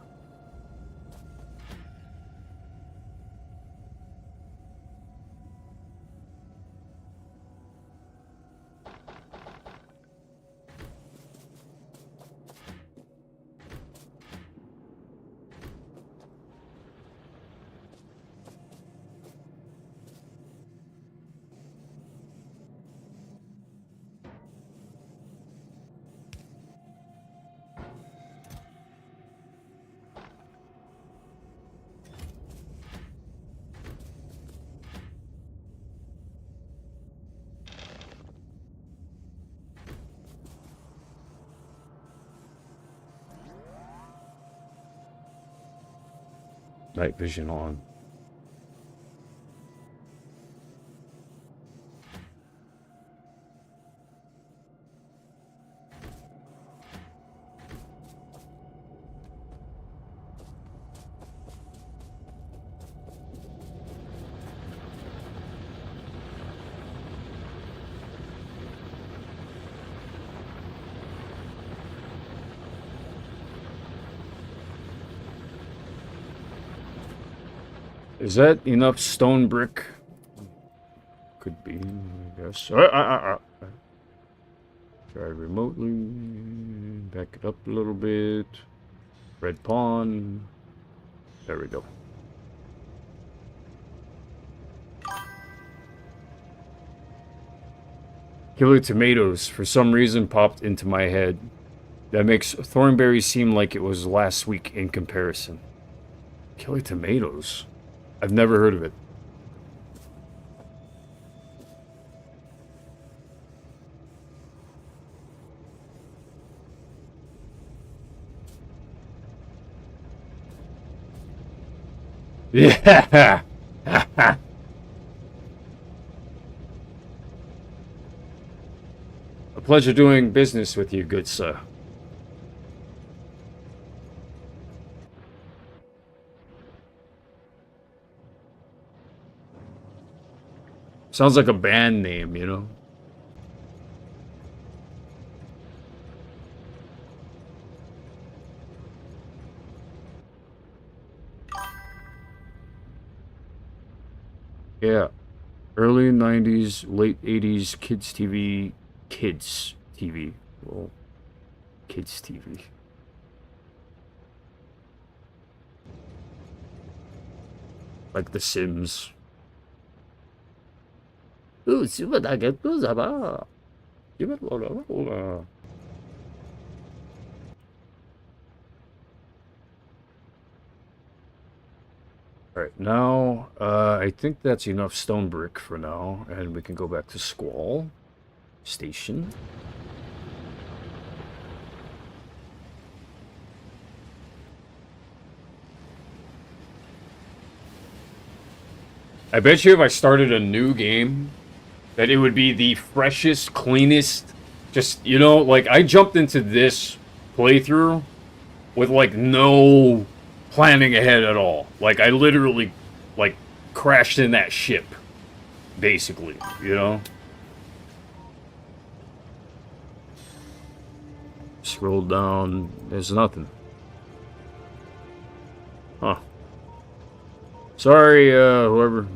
Night vision on. Is that enough stone brick? Could be, I guess. Try remotely. Back it up a little bit. Red pawn. There we go. Killer tomatoes, for some reason, popped into my head. That makes Thornberry seem like it was last week in comparison. Killer tomatoes? I've never heard of it. Yeah! A pleasure doing business with you, good sir. Sounds like a band name, you know? Yeah. Early 90s, late 80s, kids TV. Kids TV. Well, kids TV. Like The Sims. Ooh, super nugget, Alright, now, I think that's enough stone brick for now, and we can go back to Squall Station. I bet you if I started a new game, that it would be the freshest, cleanest, just, you know, like, I jumped into this playthrough with, like, no planning ahead at all. Like, I literally, like, crashed in that ship, basically, you know? Scroll down, there's nothing. Huh. Sorry, whoever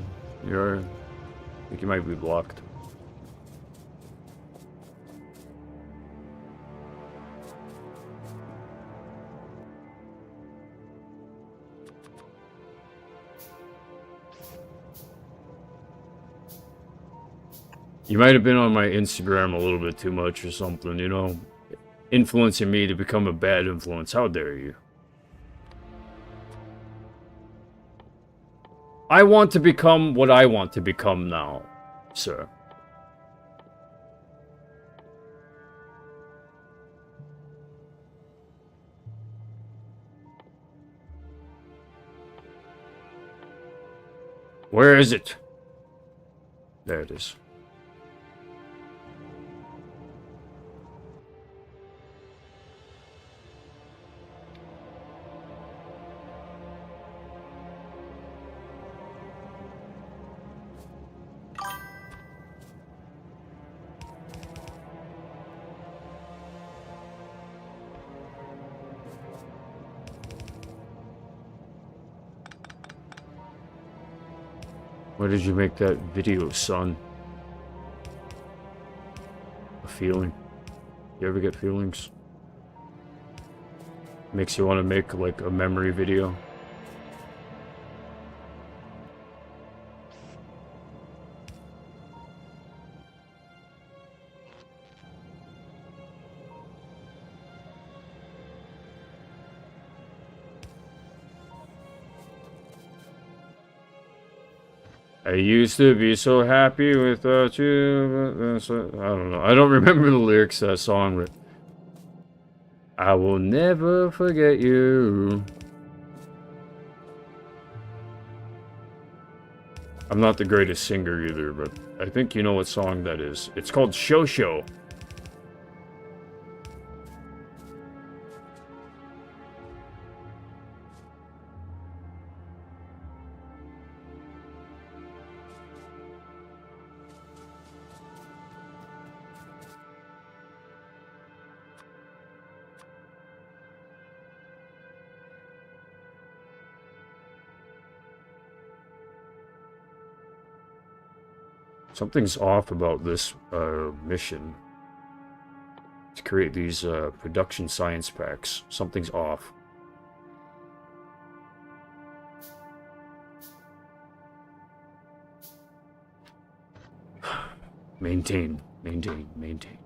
you are. I think you might be blocked. You might have been on my Instagram a little bit too much or something, you know? Influencing me to become a bad influence. How dare you? I want to become what I want to become now, sir. Where is it? There it is. Why did you make that video, son? A feeling. You ever get feelings? Makes you want to make, like, a memory video. I used to be so happy without you. I don't know. I don't remember the lyrics to that song, but I will never forget you. I'm not the greatest singer either, but I think you know what song that is. It's called Show Show. Something's off about this mission. To create these production science packs. Something's off. Maintain, maintain, maintain.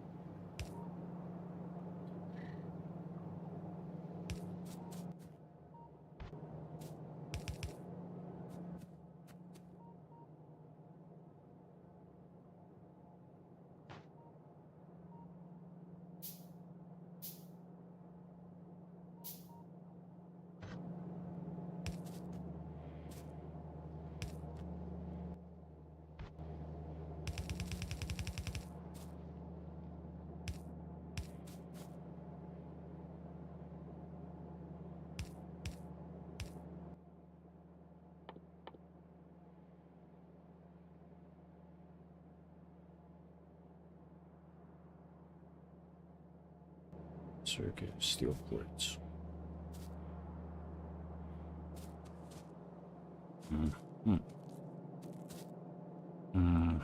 Circuit, steel plates. Mm-hmm. Mm-hmm.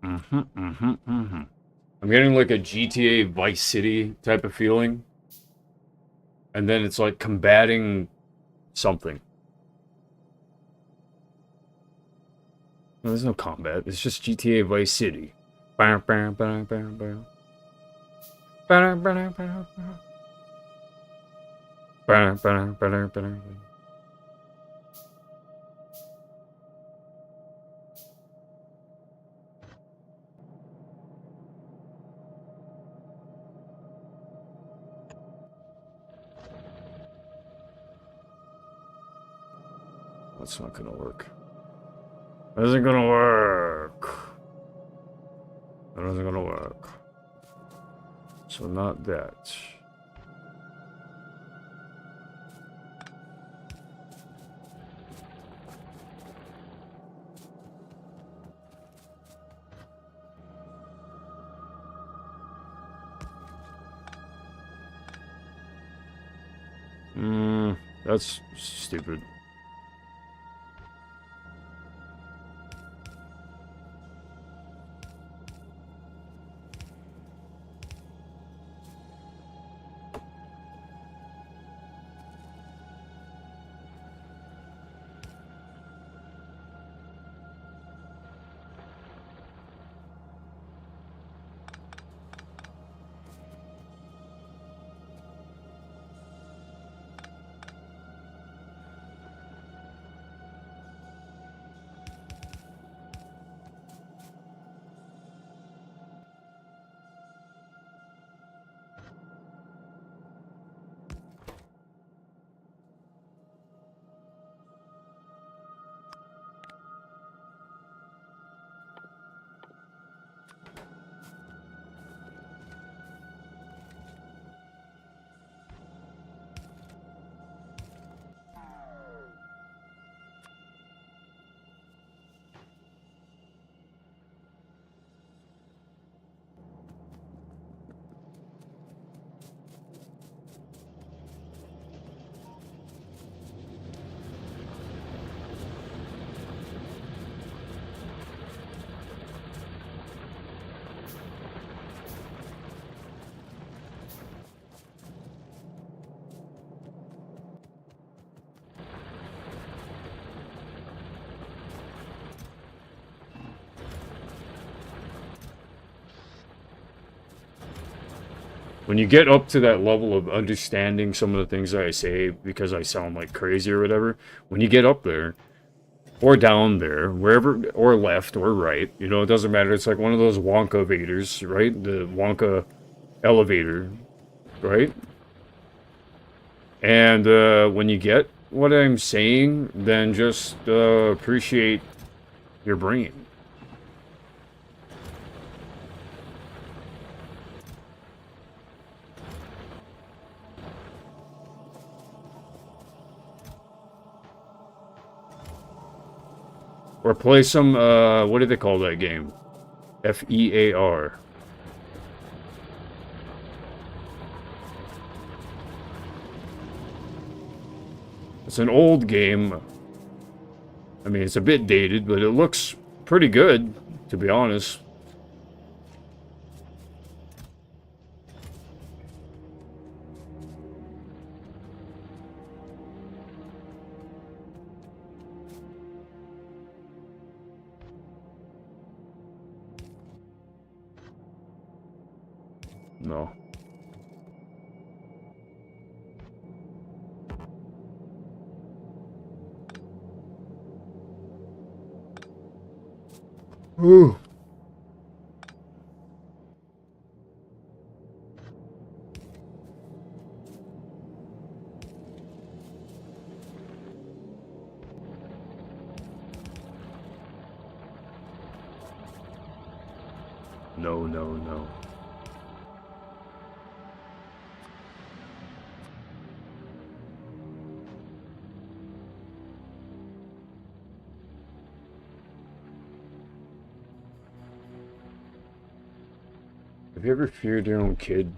Mm-hmm. Mm-hmm. Mm-hmm. I'm getting like a GTA Vice City type of feeling. And then it's like combating something. No, there's no combat. It's just GTA Vice City. That's not gonna work. That isn't gonna work. That isn't gonna work. So not that. That's stupid. When you get up to that level of understanding some of the things that I say because I sound like crazy or whatever, when you get up there, or down there, wherever, or left, or right, you know, it doesn't matter. It's like one of those Wonka Vaders, right? The Wonka elevator, right? And when you get what I'm saying, then just appreciate your brain. Or play some, what do they call that game? FEAR. It's an old game. I mean, it's a bit dated, but it looks pretty good, to be honest. No. Ooh. No, no, no. Have you ever feared your own kid?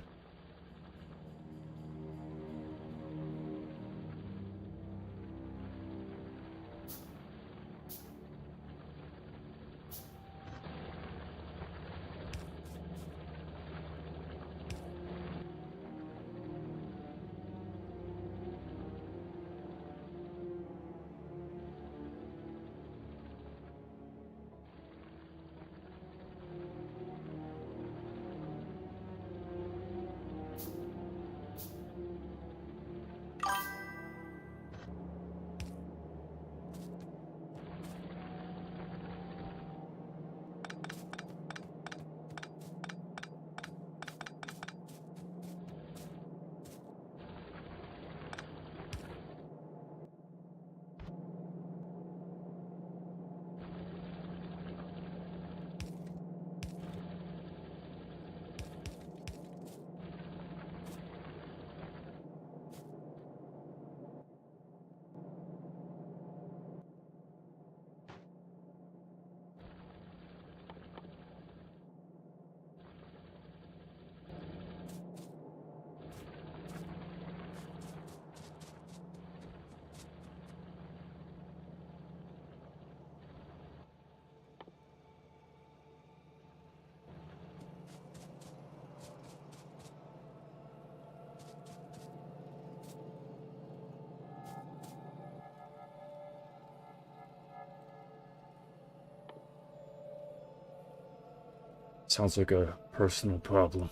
Sounds like a personal problem.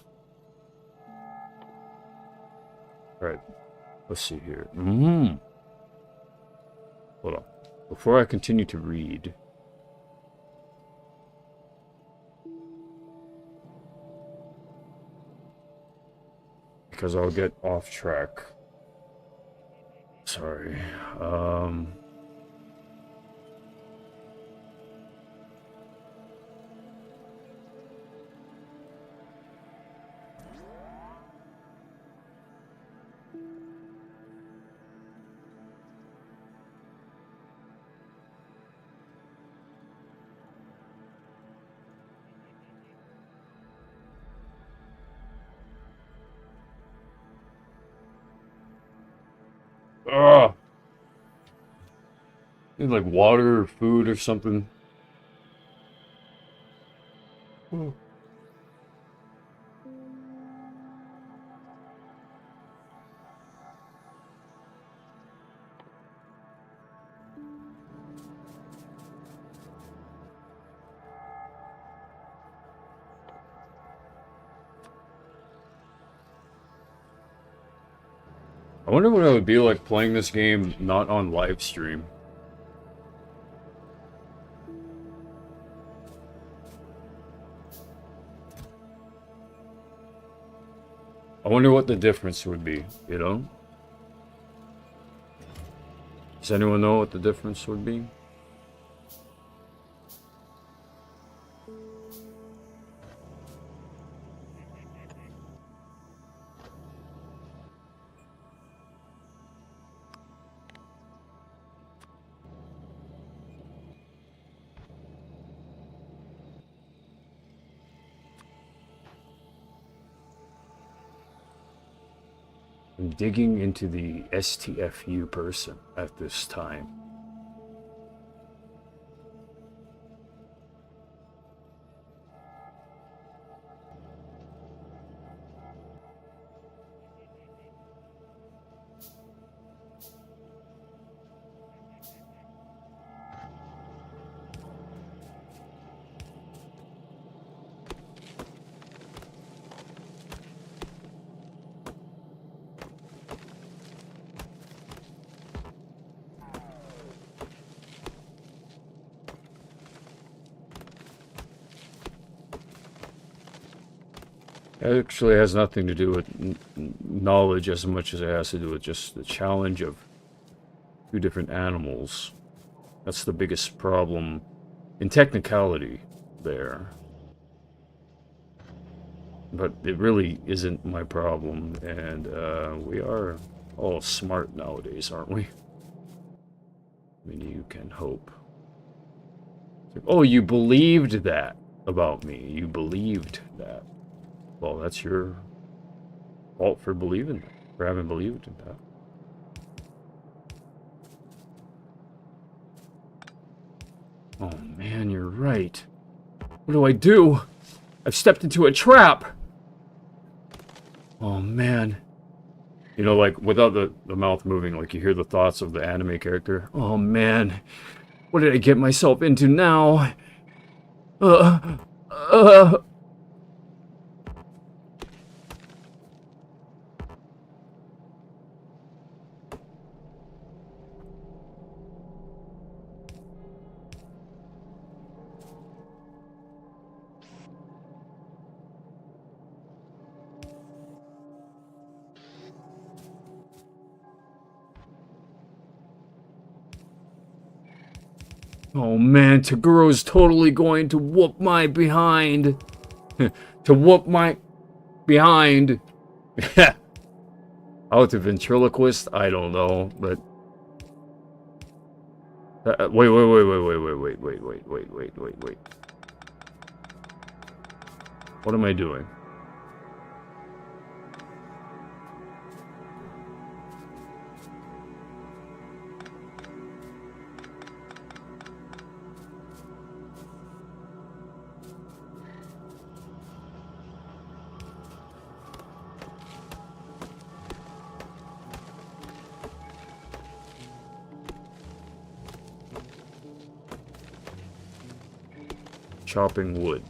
Alright, let's see here. Hold on. Before I continue to read, because I'll get off track. Sorry. Ugh! Need like water or food or something. I wonder what it would be like playing this game not on live stream. I wonder what the difference would be, you know? Does anyone know what the difference would be? I'm digging into the STFU person at this time. It actually has nothing to do with knowledge as much as it has to do with just the challenge of two different animals. That's the biggest problem in technicality there. But it really isn't my problem, and we are all smart nowadays, aren't we? I mean, you can hope. It's like, oh, you believed that about me. You believed that. Well, that's your fault for believing, for having believed in that. Oh man, you're right. What do I do? I've stepped into a trap! Oh man. You know, like, without the mouth moving, like, you hear the thoughts of the anime character. Oh man. What did I get myself into now? Uh, uh. Oh man, Taguro's totally going to whoop my behind. To whoop my behind. How to ventriloquist? I don't know, but... wait. What am I doing? Chopping wood.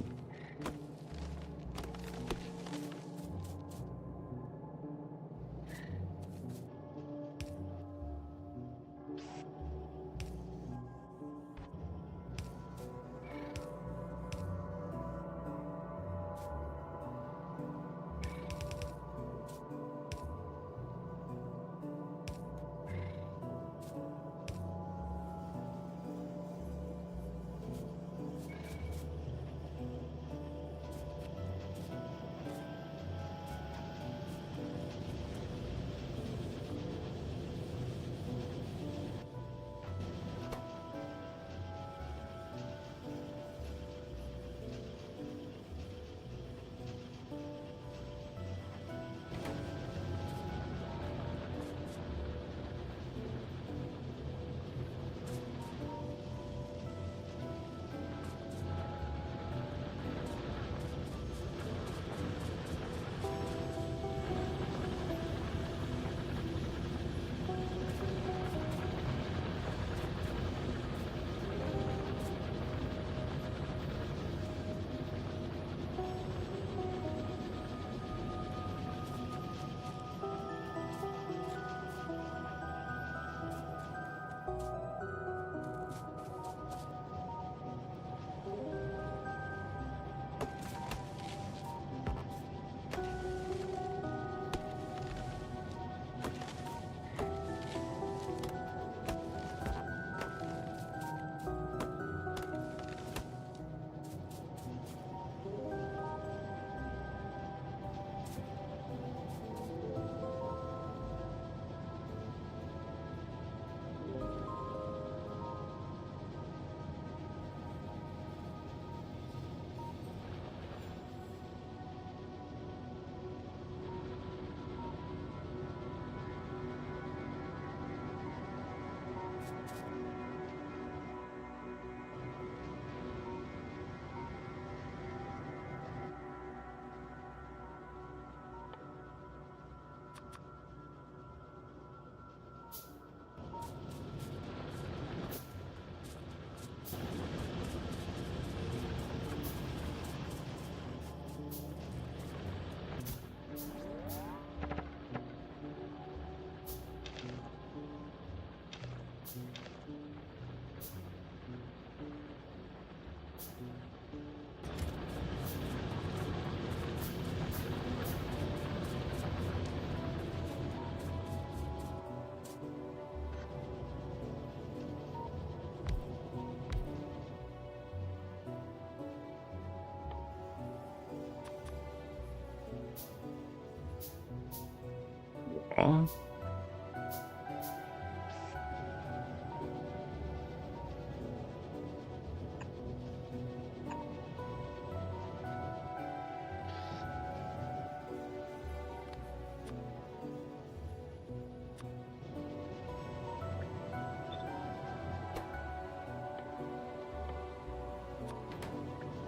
Aw.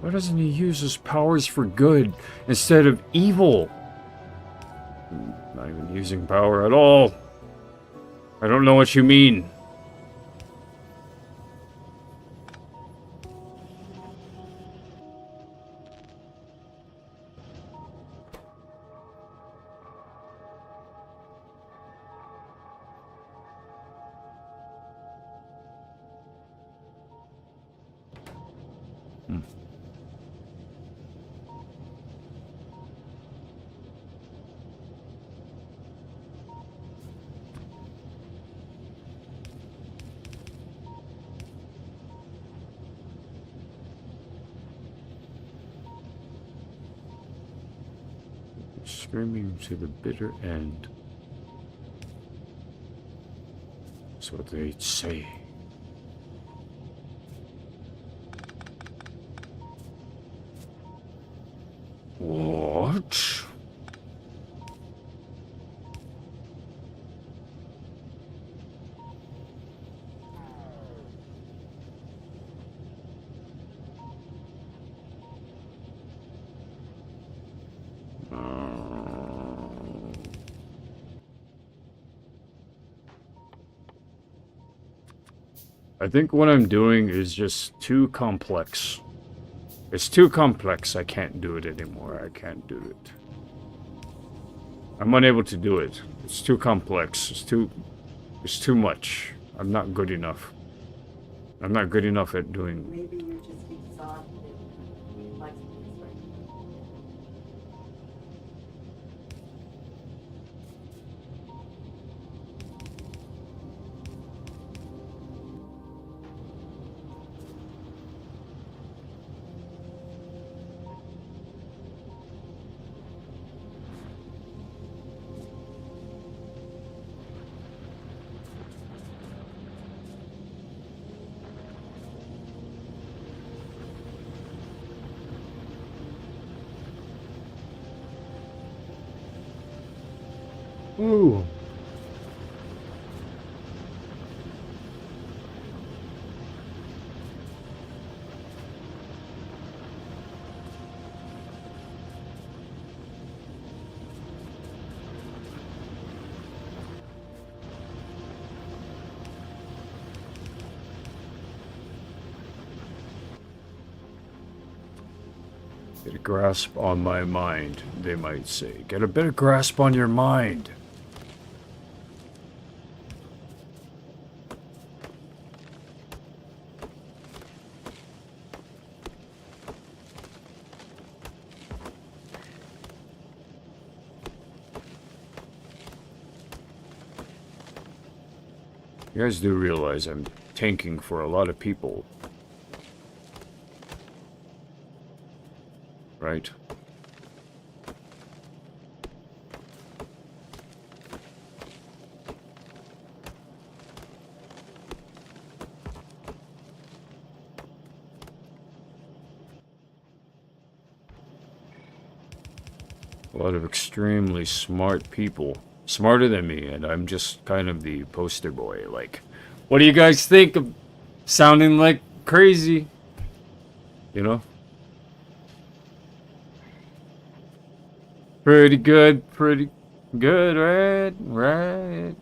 Why doesn't he use his powers for good instead of evil? Not even using power at all. I don't know what you mean. Screaming to the bitter end. That's what they'd say. What? I think what I'm doing is just too complex. It's too complex. I can't do it anymore. I can't do it. I'm unable to do it. It's too complex. It's too much. I'm not good enough. I'm not good enough at doing. Maybe you're just exhausted. Like this right now. Ooh. Get a grasp on my mind, they might say. Get a better grasp on your mind. You guys do realize I'm tanking for a lot of people, right? A lot of extremely smart people. Smarter than me, and I'm just kind of the poster boy. Like, what do you guys think of sounding like crazy? You know? Pretty good, right? Right.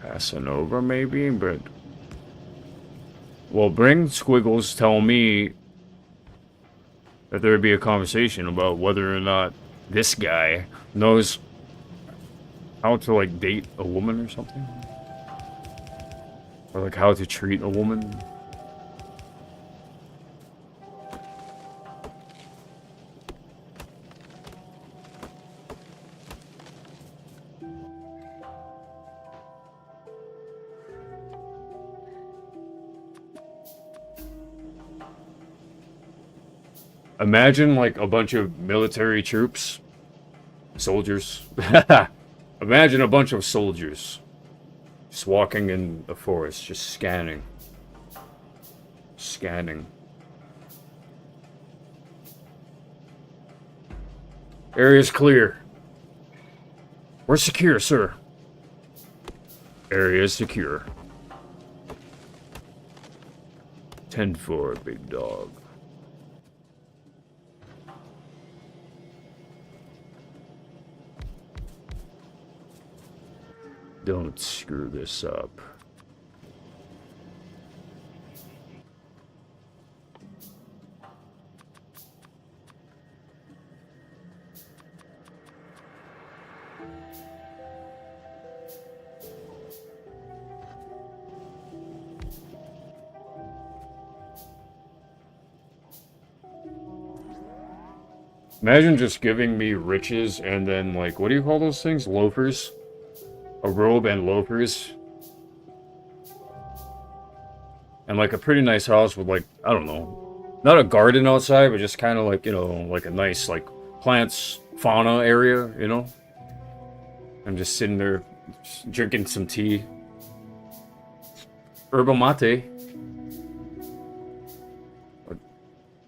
Passing over, maybe, but... Well, bring Squiggles tell me that there would be a conversation about whether or not this guy knows how to, like, date a woman or something. Or, like, how to treat a woman. Imagine like a bunch of military troops, soldiers. Imagine a bunch of soldiers just walking in the forest, just scanning. Scanning. Area's clear. We're secure, sir. Area is secure. 10-4, big dog. Don't screw this up. Imagine just giving me riches and then, like, what do you call those things? Loafers? A robe and loafers. And, like, a pretty nice house with, like, I don't know. Not a garden outside, but just kind of, like, you know, like a nice, like, plants, fauna area, you know? I'm just sitting there just drinking some tea. Herba mate.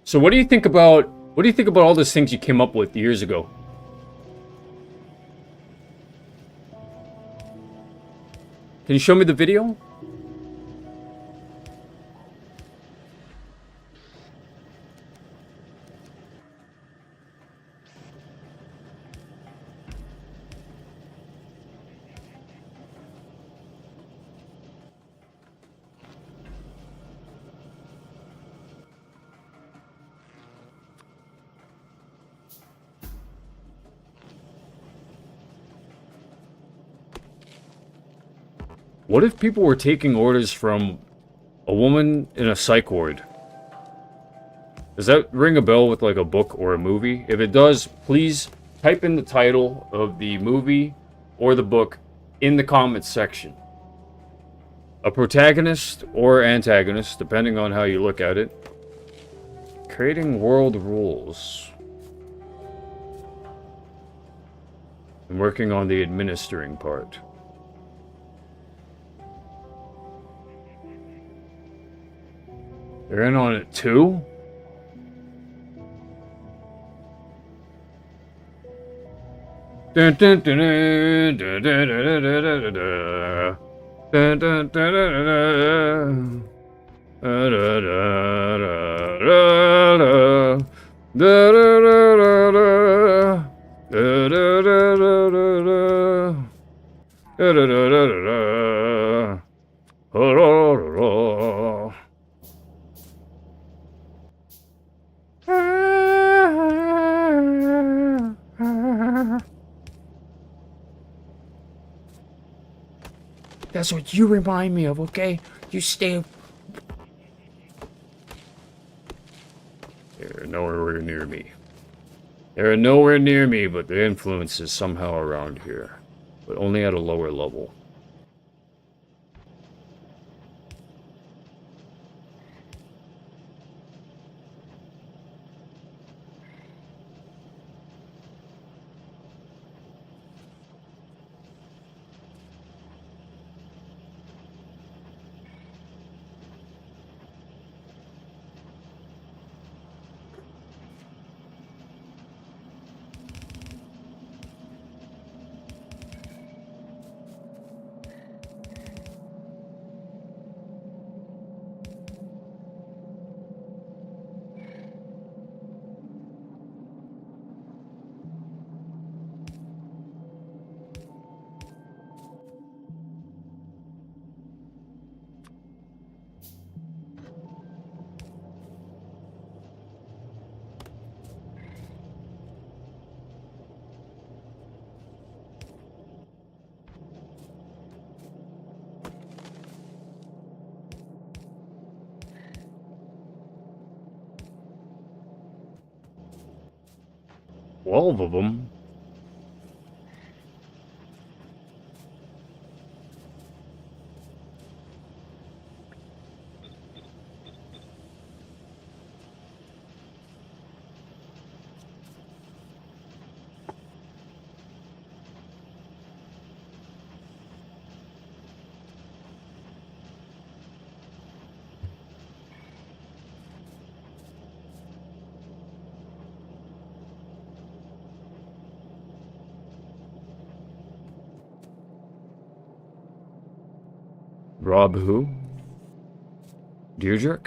So what do you think about... What do you think about all those things you came up with years ago? Can you show me the video? What if people were taking orders from a woman in a psych ward? Does that ring a bell with like a book or a movie? If it does, please type in the title of the movie or the book in the comments section. A protagonist or antagonist, depending on how you look at it. Creating world rules. I'm working on the administering part. They're in on it too? Dun, dun, dun, dun, dun, dun, dun, dun, dun, dun. Dun, dun, dun, dun, dun. Da, da, da, da, da, da. Da, da, da, da, da. Da, da, da, da, da, da. Da, da, da, da, da, da. Da, da, da, da. That's what you remind me of, okay? You stay... They're nowhere near me. They're nowhere near me, but their influence is somehow around here. But only at a lower level. Twelve of them? Rob who? Deirdre?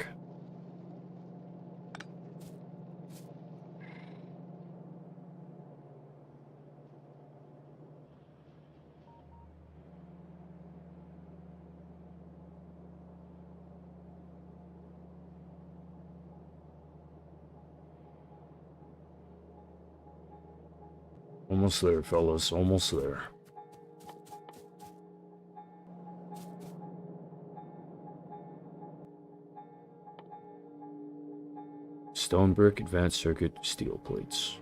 Almost there, fellas. Almost there. Stone brick, advanced circuit, steel plates.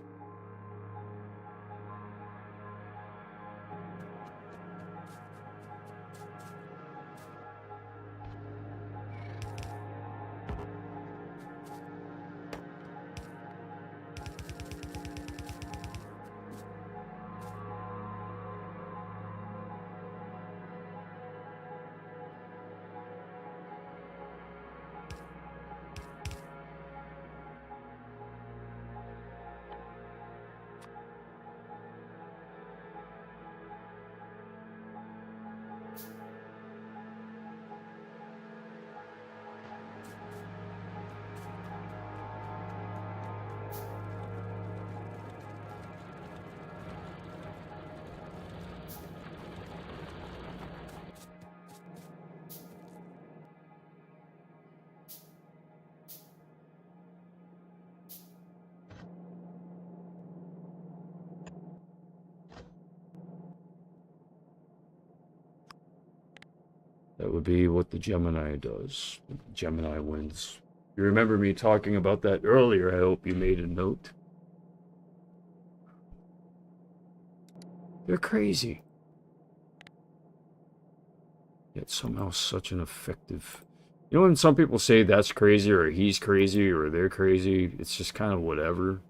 That would be what the Gemini does. Gemini wins. You remember me talking about that earlier. I hope you made a note. They're crazy. Yet somehow such an effective... You know when some people say that's crazy, or he's crazy, or they're crazy, it's just kind of whatever.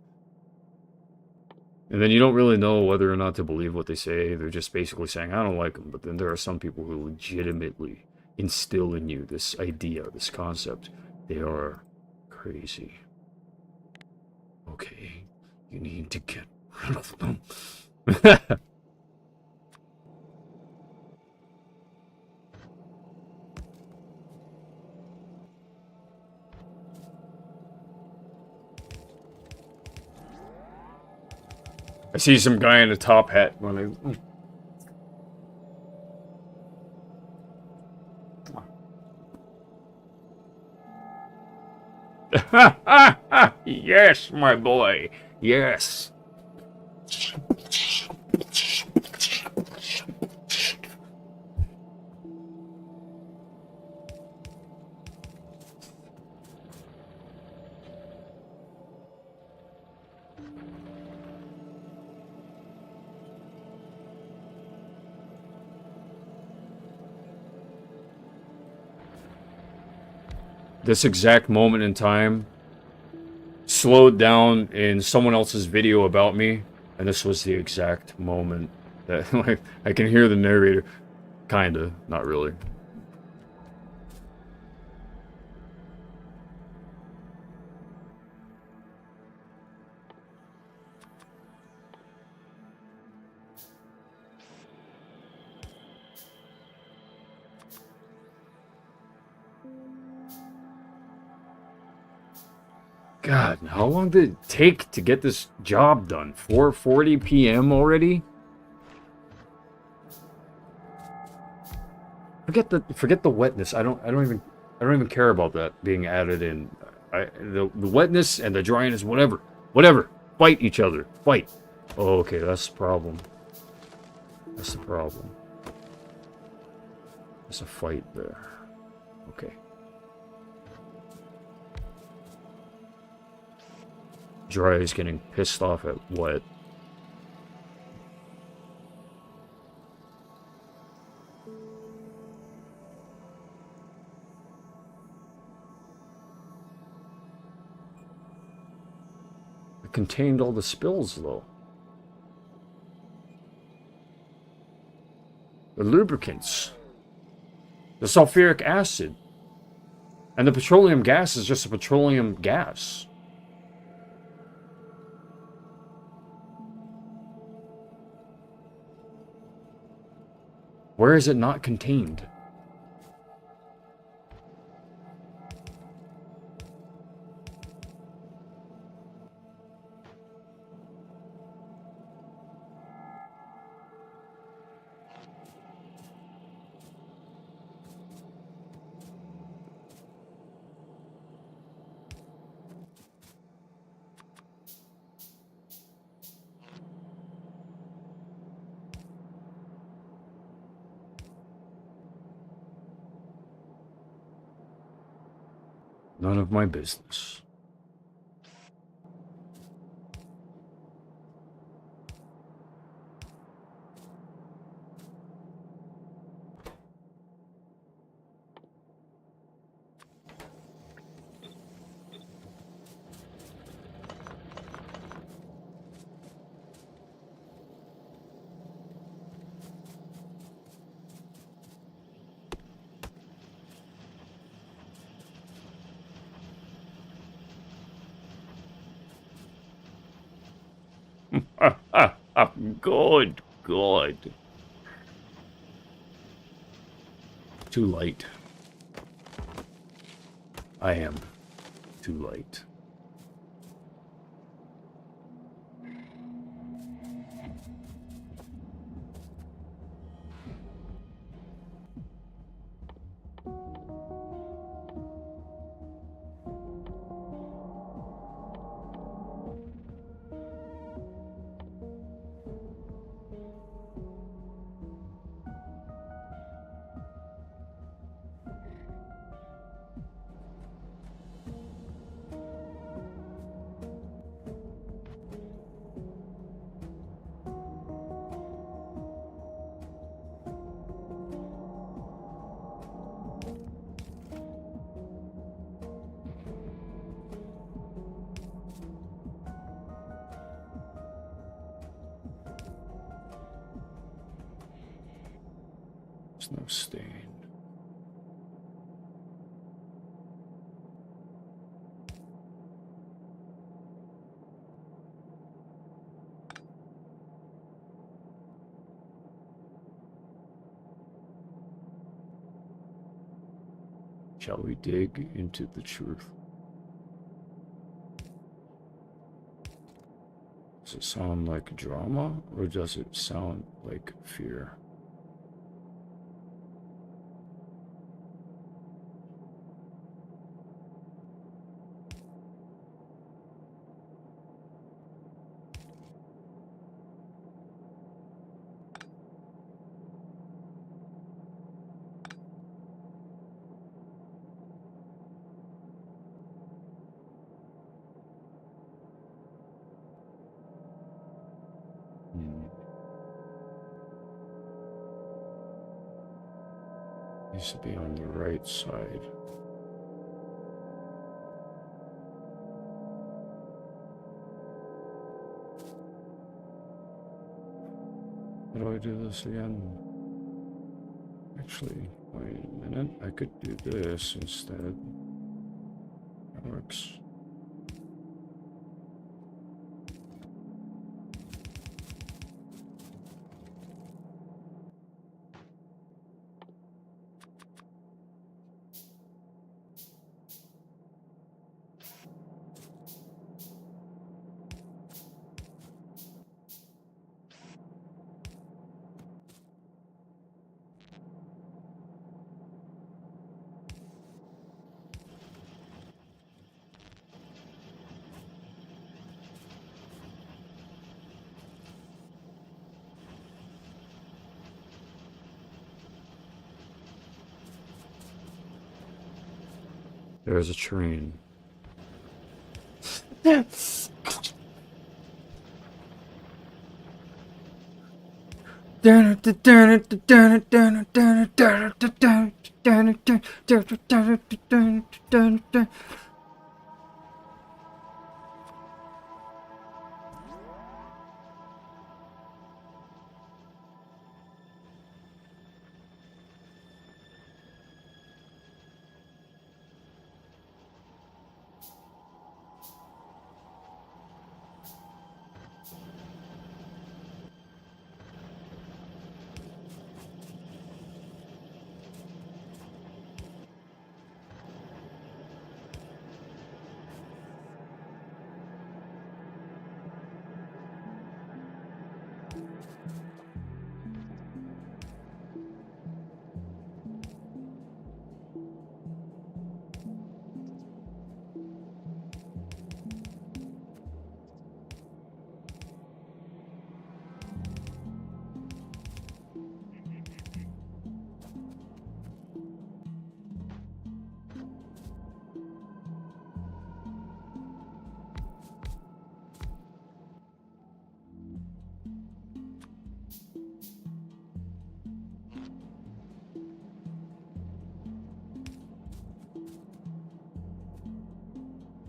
And then you don't really know whether or not to believe what they say. They're just basically saying, I don't like them. But then there are some people who legitimately instill in you this idea, this concept. They are crazy. Okay, you need to get rid of them. I see some guy in a top hat when I... Yes, my boy. Yes. This exact moment in time slowed down in someone else's video about me, and this was the exact moment that like I can hear the narrator, kinda, not really. God, how long did it take to get this job done? 4:40 p.m. already? Forget the wetness. I don't even care about that being added in. The wetness and the dryness, whatever. Fight each other. Fight. Oh, okay, that's the problem. That's the problem. There's a fight there. Okay. Dry is getting pissed off at what? It contained all the spills, though. The lubricants. The sulfuric acid. And the petroleum gas is just a petroleum gas. Where is it not contained? None of my business. Good, good. Too late. I am too late. There's no stain. Shall we dig into the truth? Does it sound like drama, or does it sound like fear? Needs to be on the right side. How do I do this again? Actually, wait a minute. I could do this instead. That works. There's a train.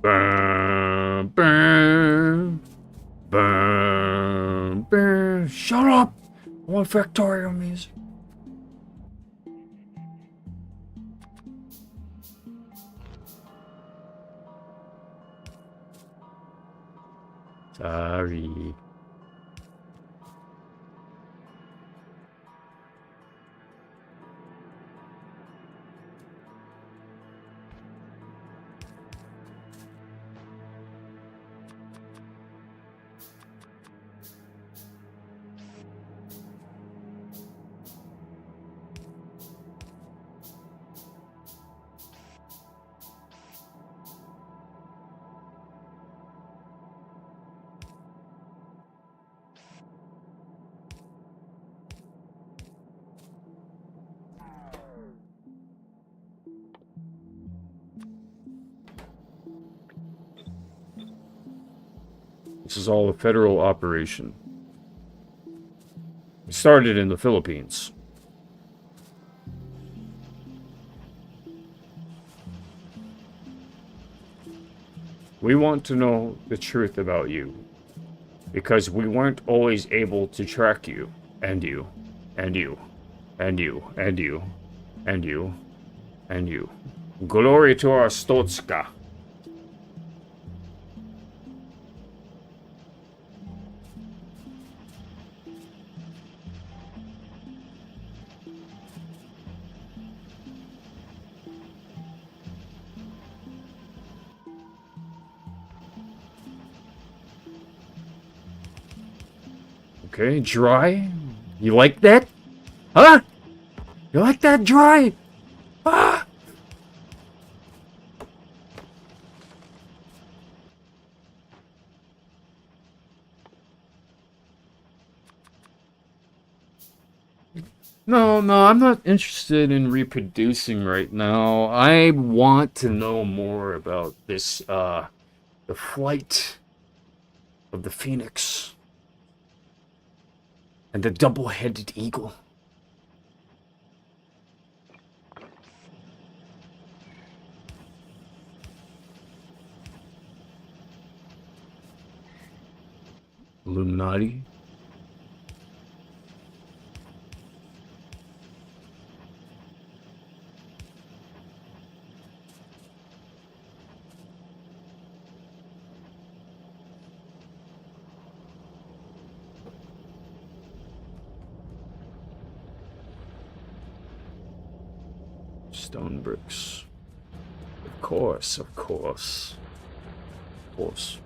Bam, bam, bam, bam. Shut up! I want Factorio music. Sorry. This is all a federal operation. It started in the Philippines. We want to know the truth about you. Because we weren't always able to track you. And you. And you. And you. And you. And you. And you. Glory to our Stotska. Okay, dry. You like that? Huh? You like that dry? Ah! No, I'm not interested in reproducing right now. I want to know more about this, the flight of the phoenix. And the double-headed eagle. Illuminati. Stone bricks. Of course, of course. Of course.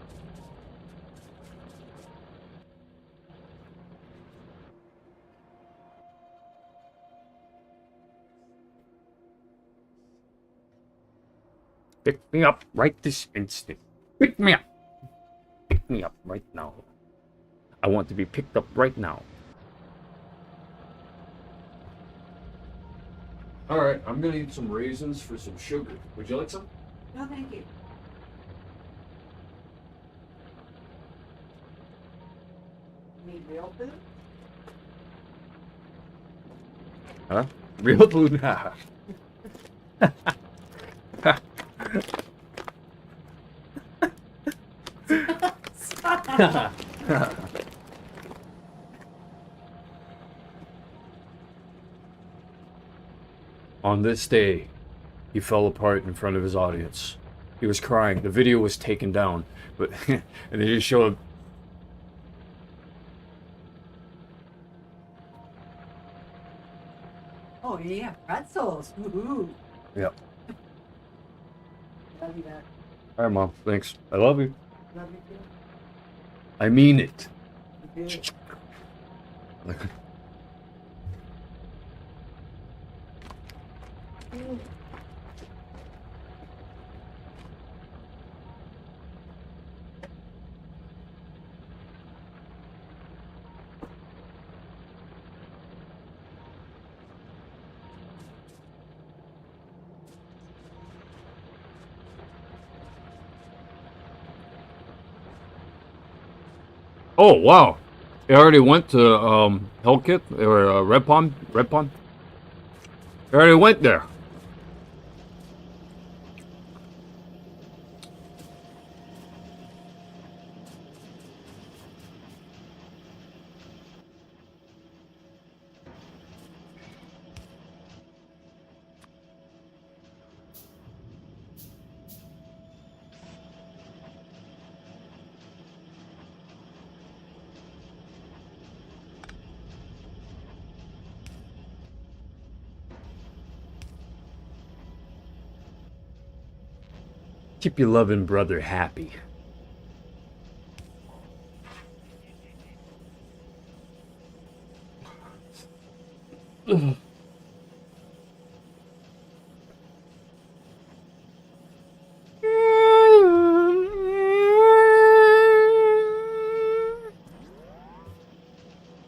Pick me up right this instant. Pick me up. Pick me up right now. I want to be picked up right now. Alright, I'm gonna eat some raisins for some sugar. Would you like some? No, thank you. Need real food? Huh? Real food? On this day, he fell apart in front of his audience. He was crying. The video was taken down, but and they just showed. Oh yeah, pretzels. Woohoo. Yep. Love you, Dad. All right, Mom. Thanks. I love you. Love you too. I mean it. You do. Oh wow! It already went to Hellkit or Red Pond. Red Pond. It already went there. Keep your loving brother happy.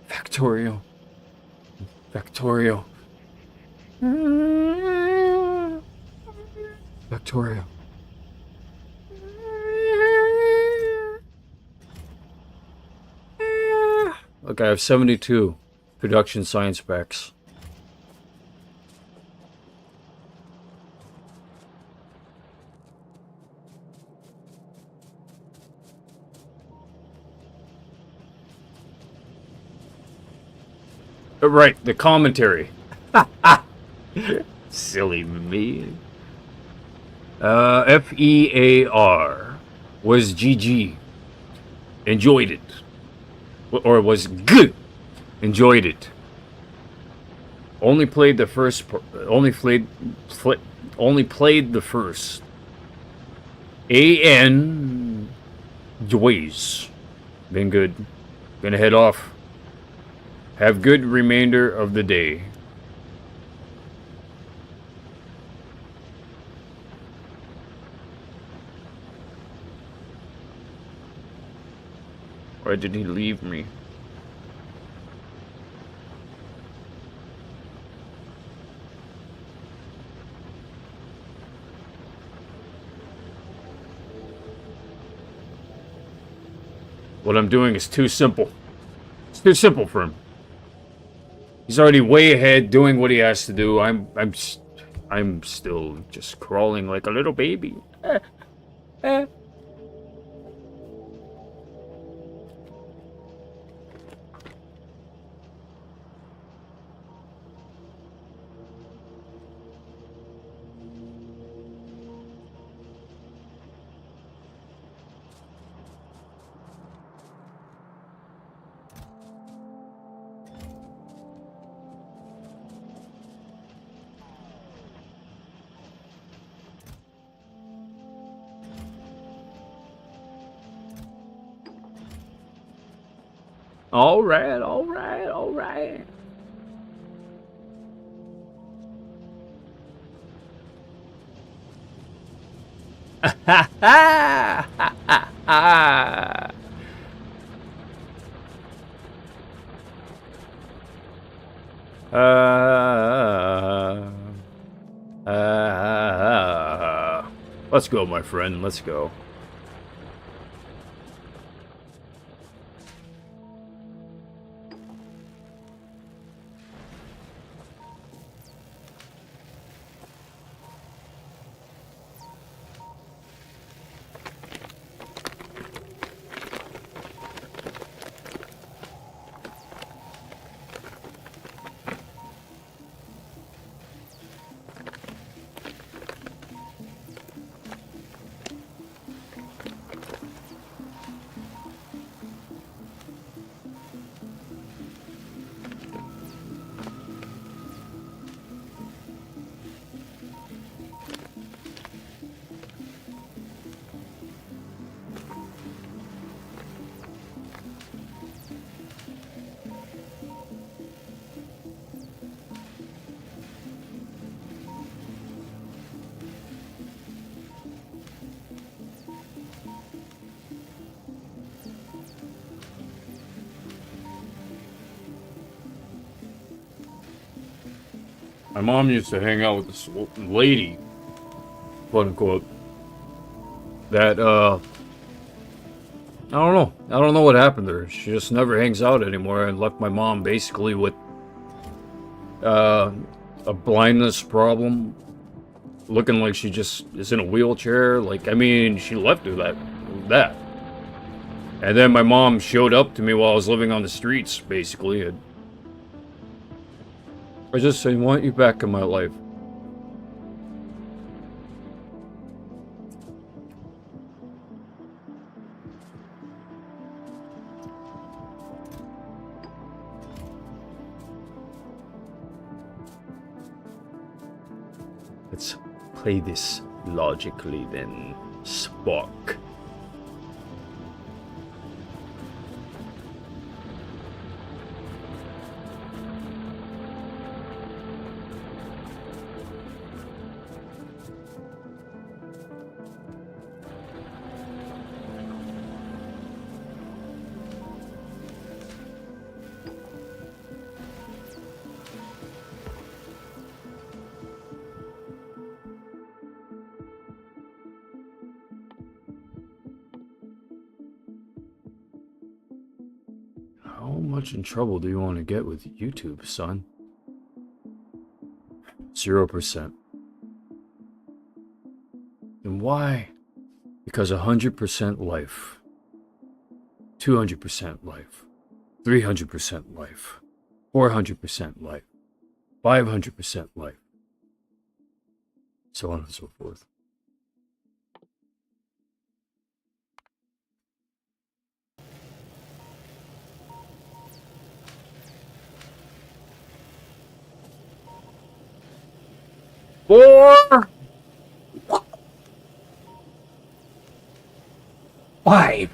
Factorio. Factorio. Factorio. Look, I have 72 production science specs. Right, the commentary. Silly me. FEAR was GG. Enjoyed it. Or was good. Enjoyed it. Only played the first. Only played the first. AN Joys. Been good. Gonna head off. Have good remainder of the day. Or did he leave me? What I'm doing is too simple. It's too simple for him. He's already way ahead doing what he has to do. I'm still just crawling like a little baby. All right, all right, all right. Ha ha ha ha ha. Let's go, my friend. Let's go. My mom used to hang out with this lady, quote unquote, that, I don't know. I don't know what happened to her. She just never hangs out anymore and left my mom basically with, a blindness problem, looking like she just is in a wheelchair. Like, I mean, she left her that. And then my mom showed up to me while I was living on the streets, basically, and I just say, want you back in my life. Let's play this logically then. Spock. How much in trouble do you want to get with YouTube, son? 0%. And why? Because 100% life, 200% life, 300% life, 400% life, 500% life, so on and so forth. Four, five.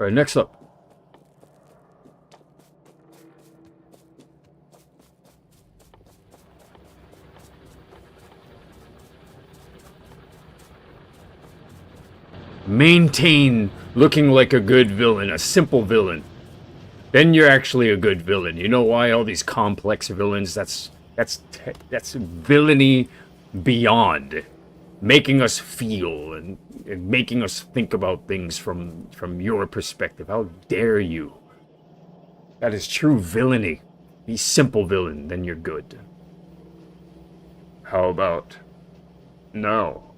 All right, next up. Maintain looking like a good villain, a simple villain. Then you're actually a good villain. You know why all these complex villains? That's villainy beyond making us feel and making us think about things from your perspective. How dare you? That is true villainy. Be simple villain, then you're good. How about no?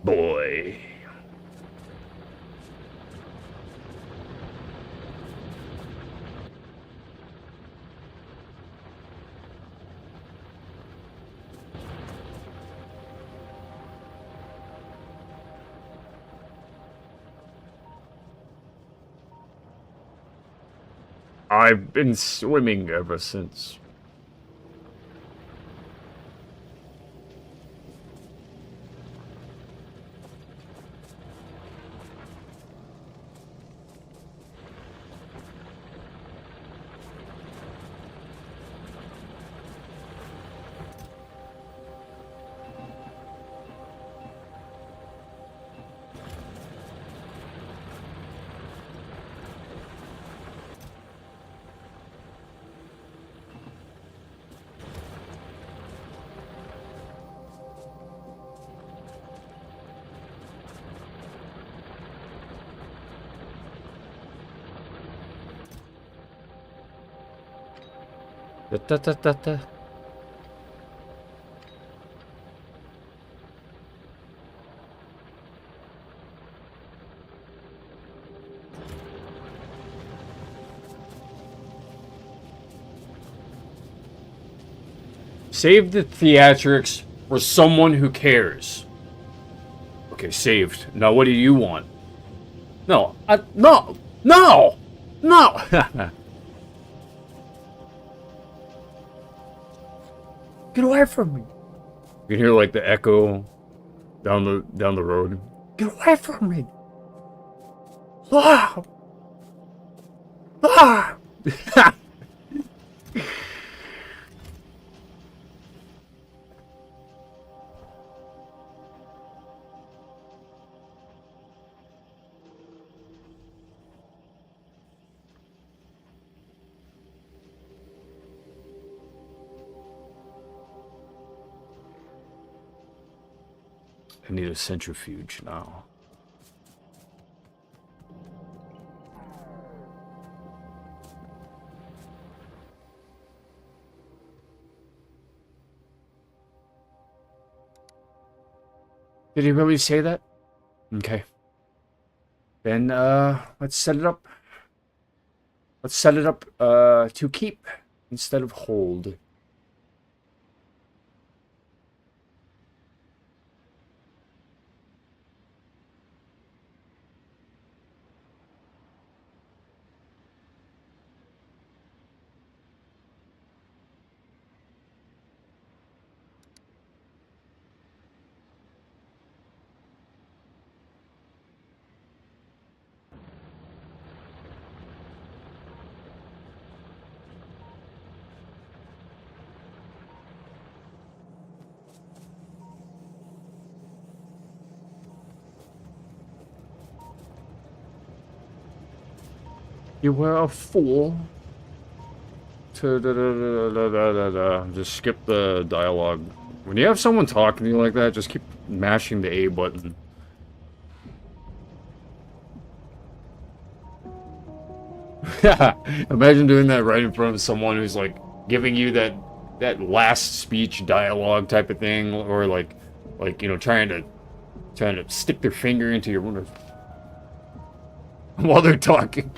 Boy. I've been swimming ever since. Da, da, da, da. Save the theatrics for someone who cares. Okay, saved. Now what do you want? No, no, no, no. Get away from me. You can hear like the echo down the road. Get away from me. Ah. Ah. I need a centrifuge now. Did he really say that? Okay. Then, let's set it up. Let's set it up, to keep instead of hold. You were a fool. Just skip the dialogue. When you have someone talking to you like that, just keep mashing the A button. Yeah, imagine doing that right in front of someone who's like giving you that last speech dialogue type of thing, or like you know, trying to stick their finger into your while they're talking.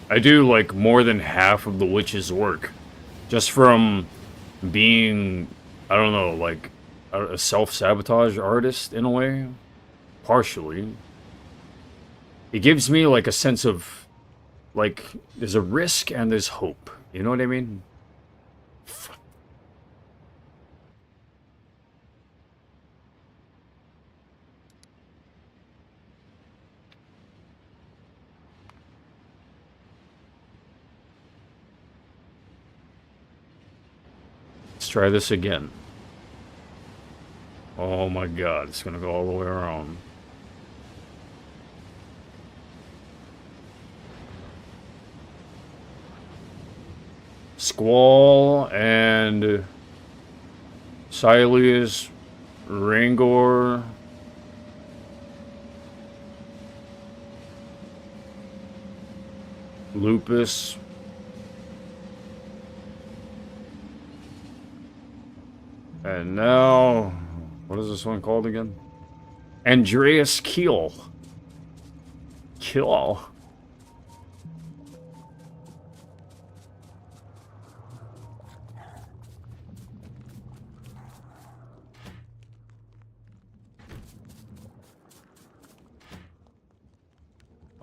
I do like more than half of the witch's work, just from being, I don't know, like a self-sabotage artist in a way, partially. It gives me like a sense of, like, there's a risk and there's hope. You know what I mean? Let's try this again. Oh my god, it's gonna go all the way around. Squall and Sileus, Rangor, Lupus, and now, what is this one called again? Andreas Keel. Keel.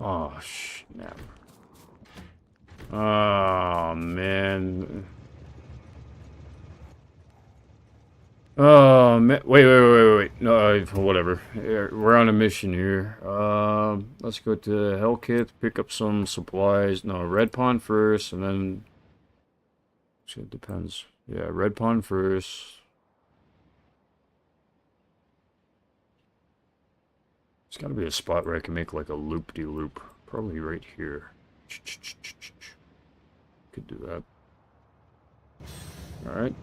Oh, snap. Oh, man. Oh, man. Wait. No, whatever. We're on a mission here. Let's go to Hellkith, pick up some supplies. No, Red Pond first, and then... So it depends. Yeah, Red Pond first. There's gotta be a spot where I can make like a loop-de-loop. Probably right here. Could do that. Alright.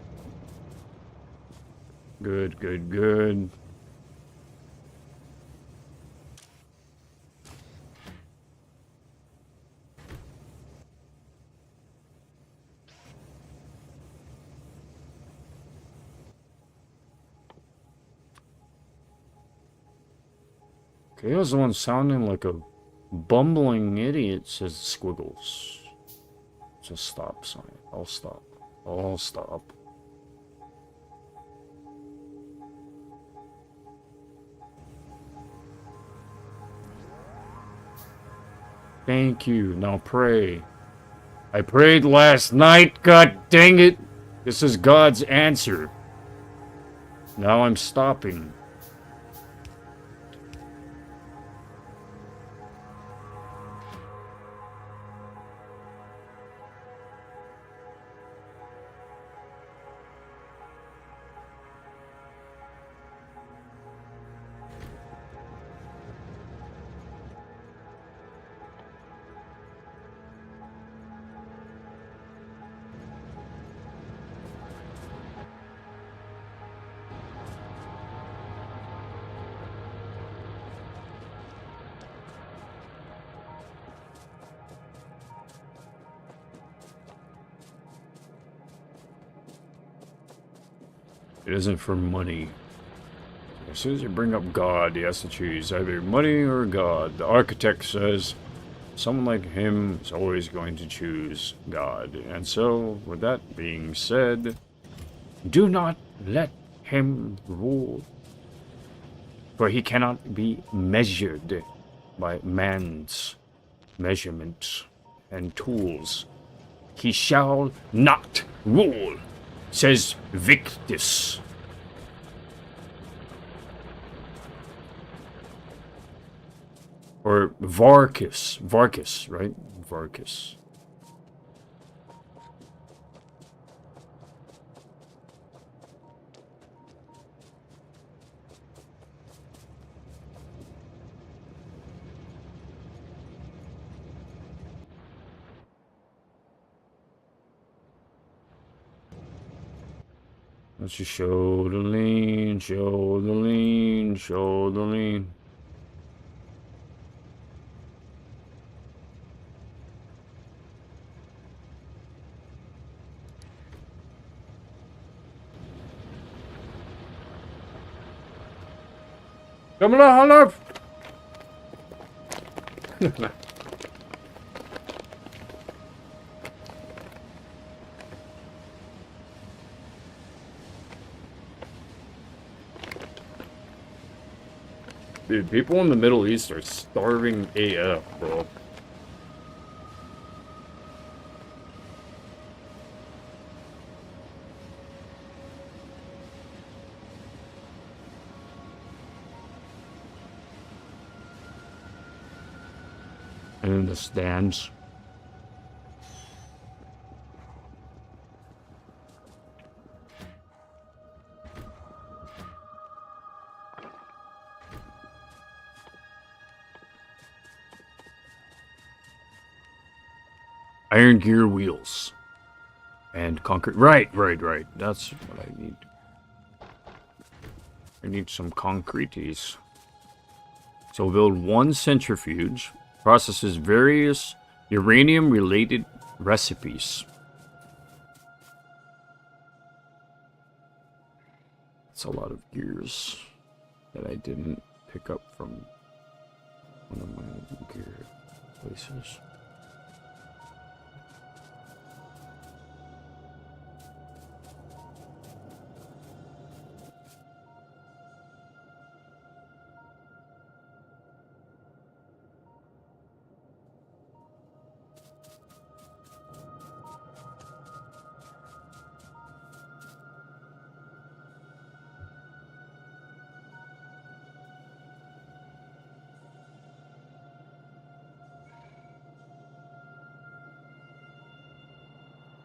Good. Okay, I was the one sounding like a bumbling idiot, says Squiggles. It's a stop sign. I'll stop. Thank you. Now pray. I prayed last night, god dang it! This is God's answer. Now I'm stopping. It isn't for money. As soon as you bring up God, he has to choose either money or God. The architect says someone like him is always going to choose God. And so, with that being said, do not let him rule. For he cannot be measured by man's measurements and tools. He shall not rule, says Victus. Or Varkus. Varkus, right? Varkus. Let's just show the lean, show the lean, show the lean. Come on, left. Dude, people in the Middle East are starving AF, bro. And in the stands. Iron gear wheels. And concrete. Right. That's what I need. I need some concretes. So we'll build one centrifuge. Processes various uranium-related recipes. That's a lot of gears that I didn't pick up from one of my gear places.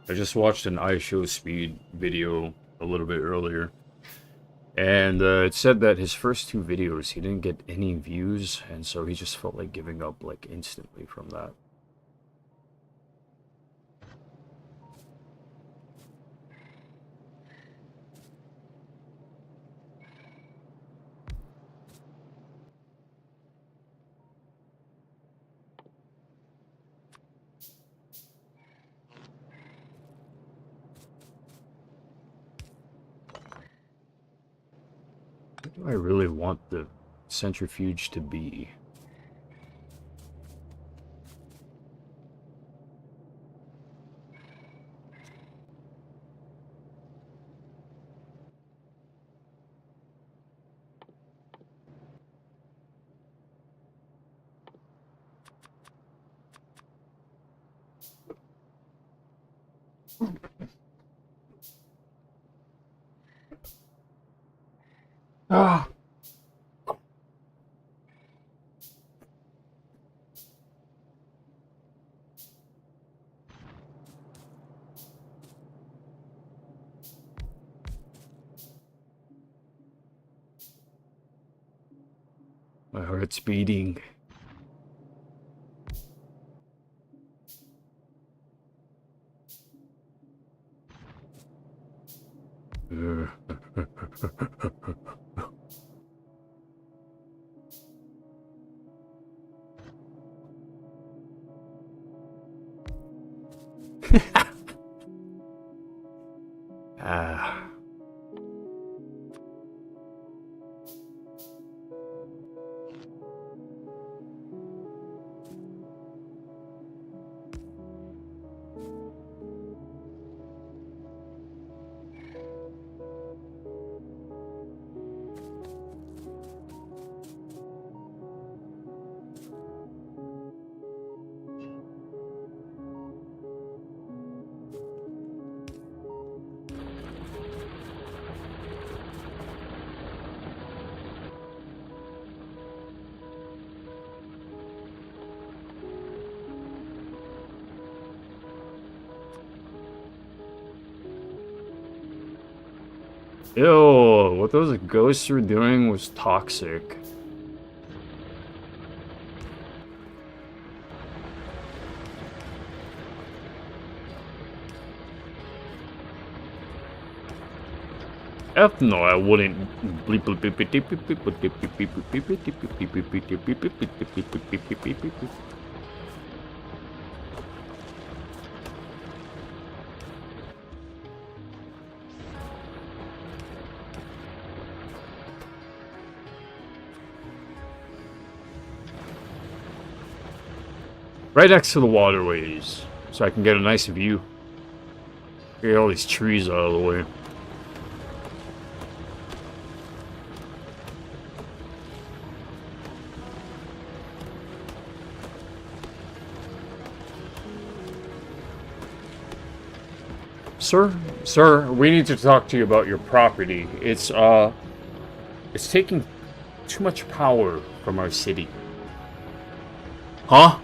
I just watched an iShowSpeed video a little bit earlier, and it said that his first two videos he didn't get any views, and so he just felt like giving up like instantly from that. What do I really want the centrifuge to be? My heart's beating. Ah. Ew, what those ghosts were doing was toxic. F no, I wouldn't. Right next to the waterways, so I can get a nice view. Get all these trees out of the way. Sir, we need to talk to you about your property. It's taking too much power from our city. Huh?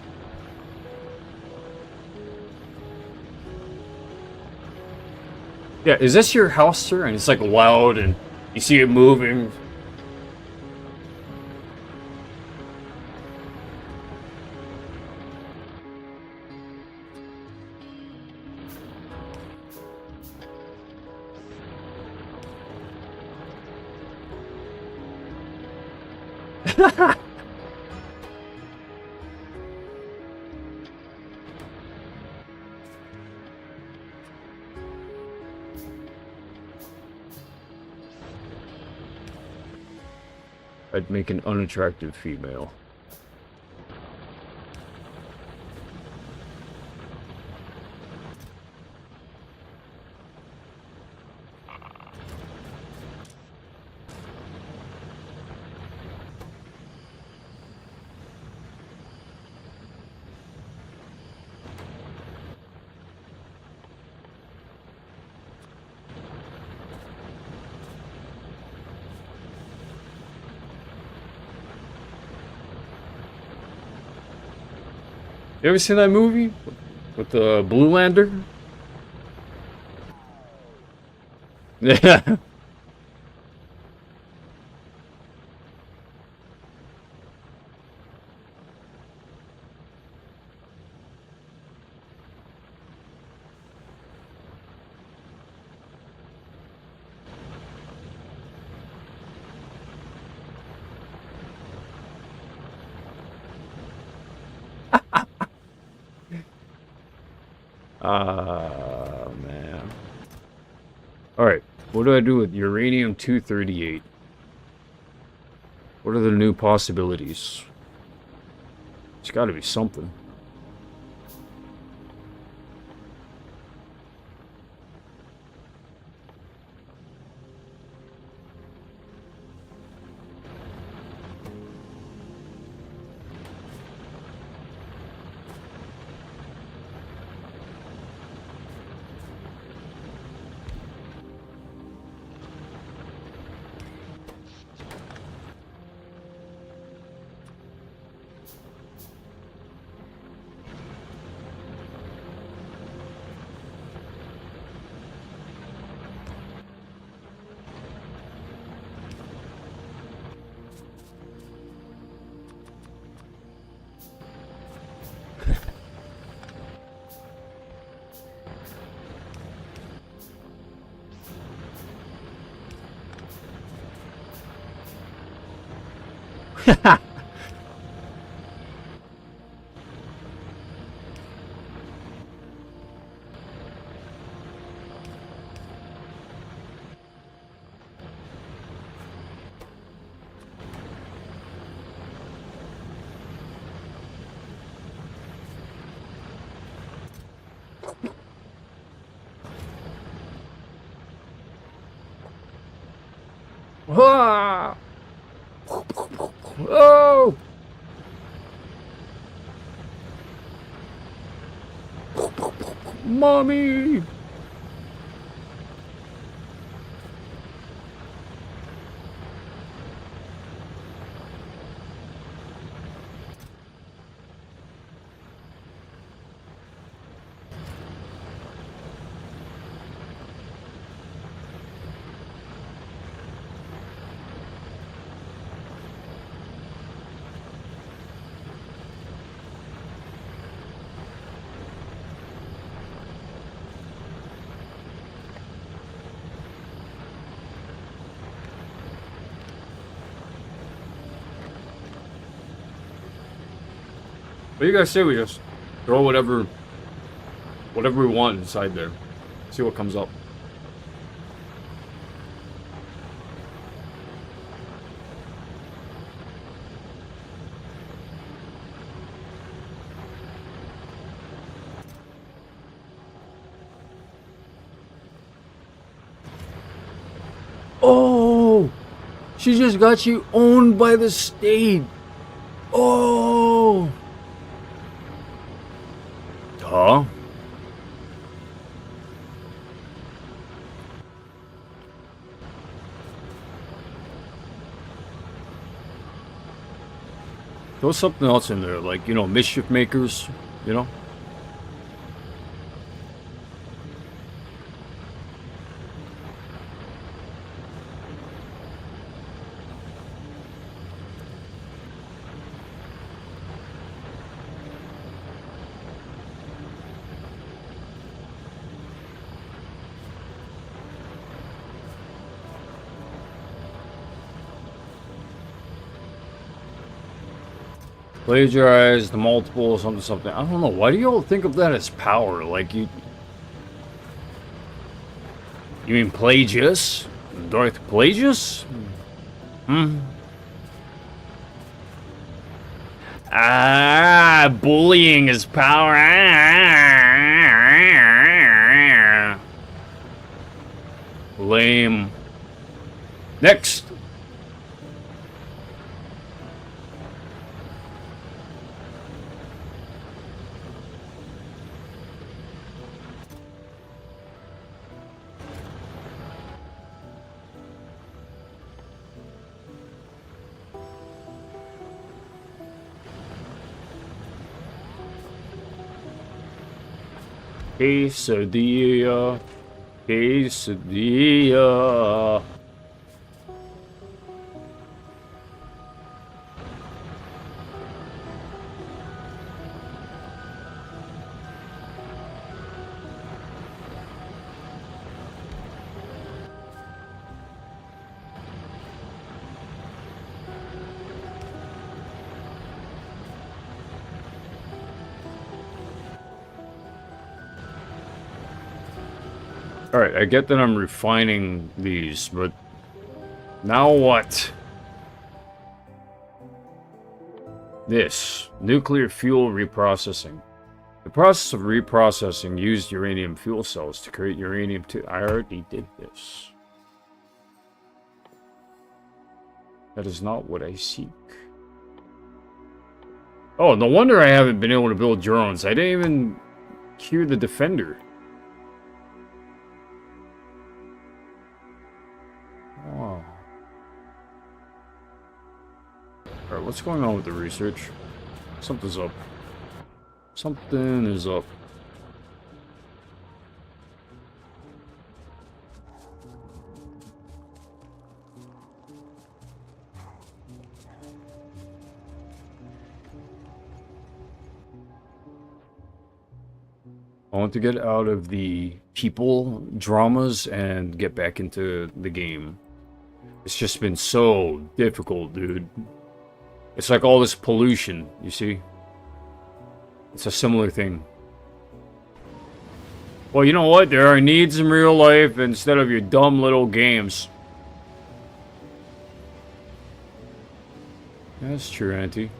Yeah, is this your house, sir? And it's like loud and you see it moving. I'd make an unattractive female. You ever seen that movie with the Blue Lander? Yeah. Ah, man. Alright, what do I do with uranium-238? What are the new possibilities? It's gotta be something. Ah! Oh! Mommy! What do you guys say we just throw whatever we want inside there? See what comes up. Oh! She just got you owned by the state. Oh! Duh. Throw something else in there, like, you know, mischief makers, you know? Plagiarize the multiple something something. I don't know. Why do you all think of that as power? Like you mean Plagius? Darth Plagius? Hmm. Ah, bullying is power. Lame. Next. Quesadilla, quesadilla. Alright, I get that I'm refining these, but now what? This, nuclear fuel reprocessing. The process of reprocessing used uranium fuel cells to create uranium-2. I already did this. That is not what I seek. Oh, no wonder I haven't been able to build drones. I didn't even cue the defender. Wow. Alright, what's going on with the research? Something's up. Something is up. I want to get out of the people dramas and get back into the game. It's just been so difficult, dude. It's like all this pollution, you see? It's a similar thing. Well, you know what? There are needs in real life instead of your dumb little games. That's true, Auntie.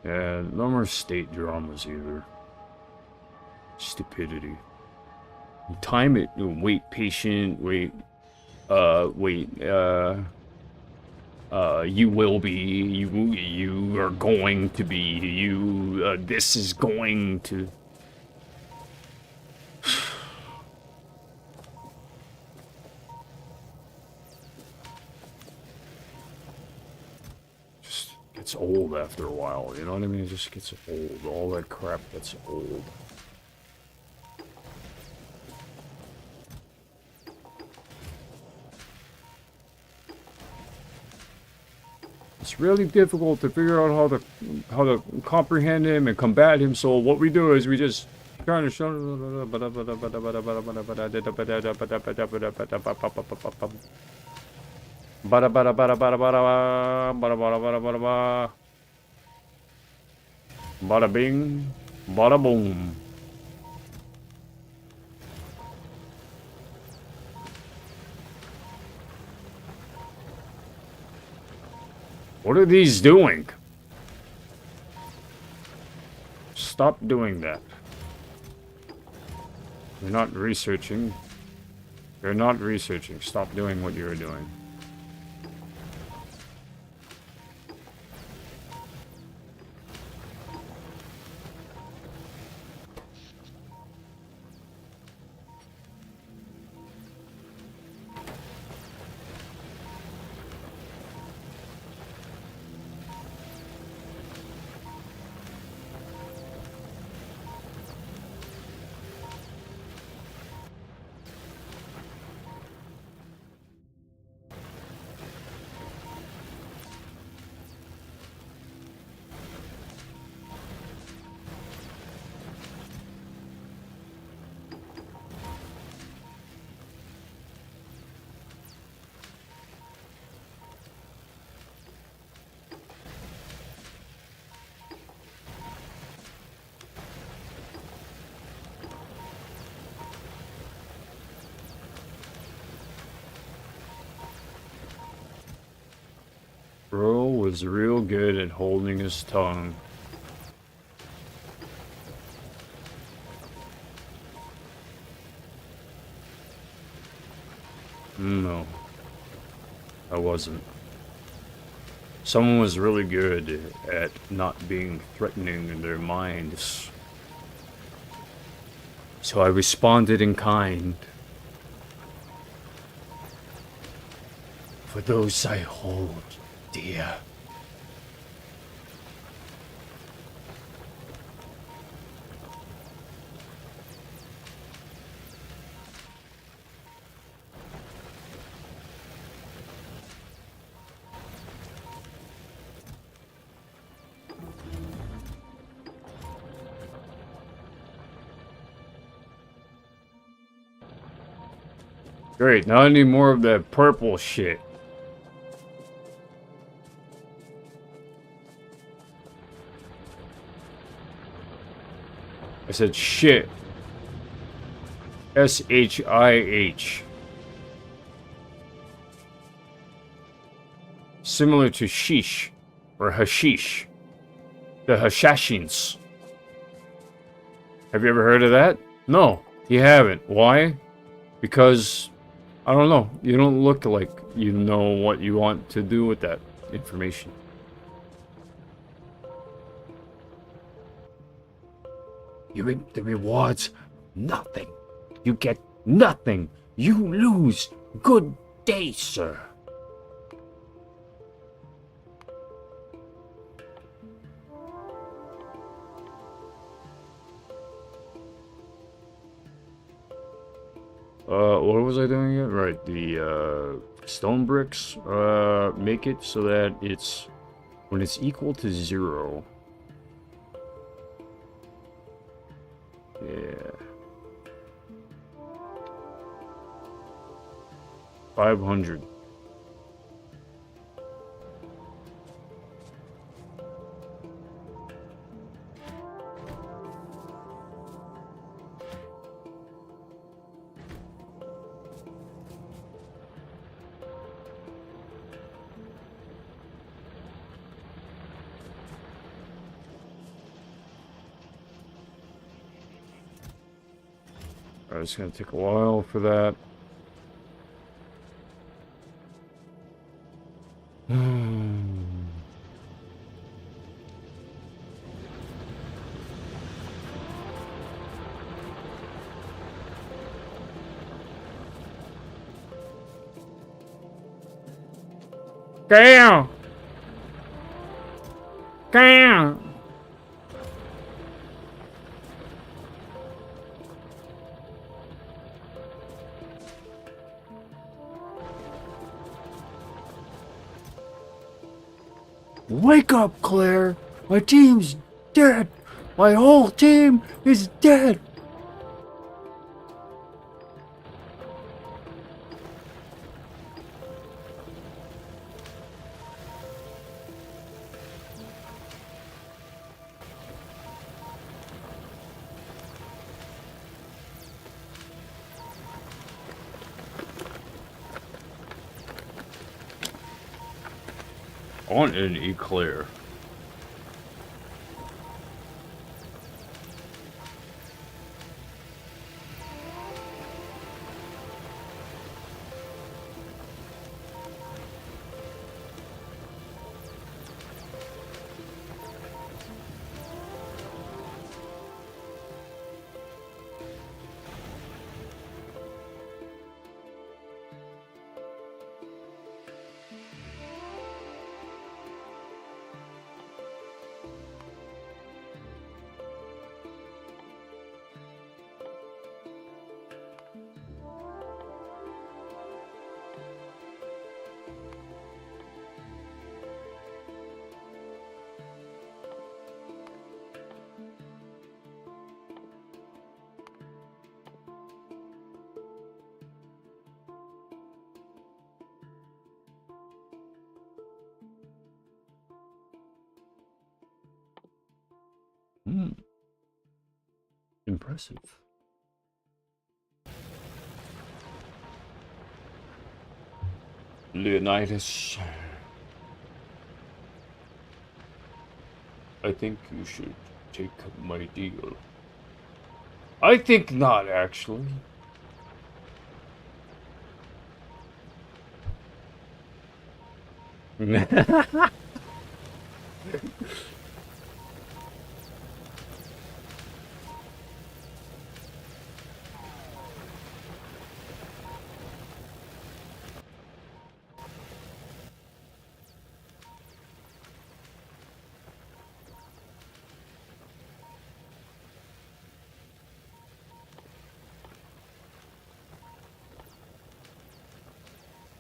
Yeah, no more state dramas either. Stupidity. Time it. Wait, patient. Wait. You will be. You are going to be. You. This is going to. It's old after a while, you know what I mean? It just gets old. All that crap gets old. It's really difficult to figure out how to comprehend him and combat him. So what we do is we just kind of show. Bada bada bada bada bada bada bada bada bada bada. Bada bing, bada boom. What are these doing? Stop doing that. You're not researching. You're not researching. Stop doing what you're doing. Bro was real good at holding his tongue. No, I wasn't. Someone was really good at not being threatening in their minds. So I responded in kind. For those I hold dear. Great, now I need more of that purple shit. I said shit. S-H-I-H. Similar to sheesh or hashish. The Hashashins. Have you ever heard of that? No, you haven't. Why? Because, I don't know. You don't look like you know what you want to do with that information. You reap the rewards. Nothing. You get nothing. You lose. Good day, sir. What was I doing again? Right, the, stone bricks, make it so that it's, when it's equal to 0. Yeah. 500. Alright, it's gonna take a while for that. Damn! Damn! Wake up, Claire! My team's dead! My whole team is dead! I want an eclair. Impressive. Leonidas, I think you should take my deal. I think not, actually.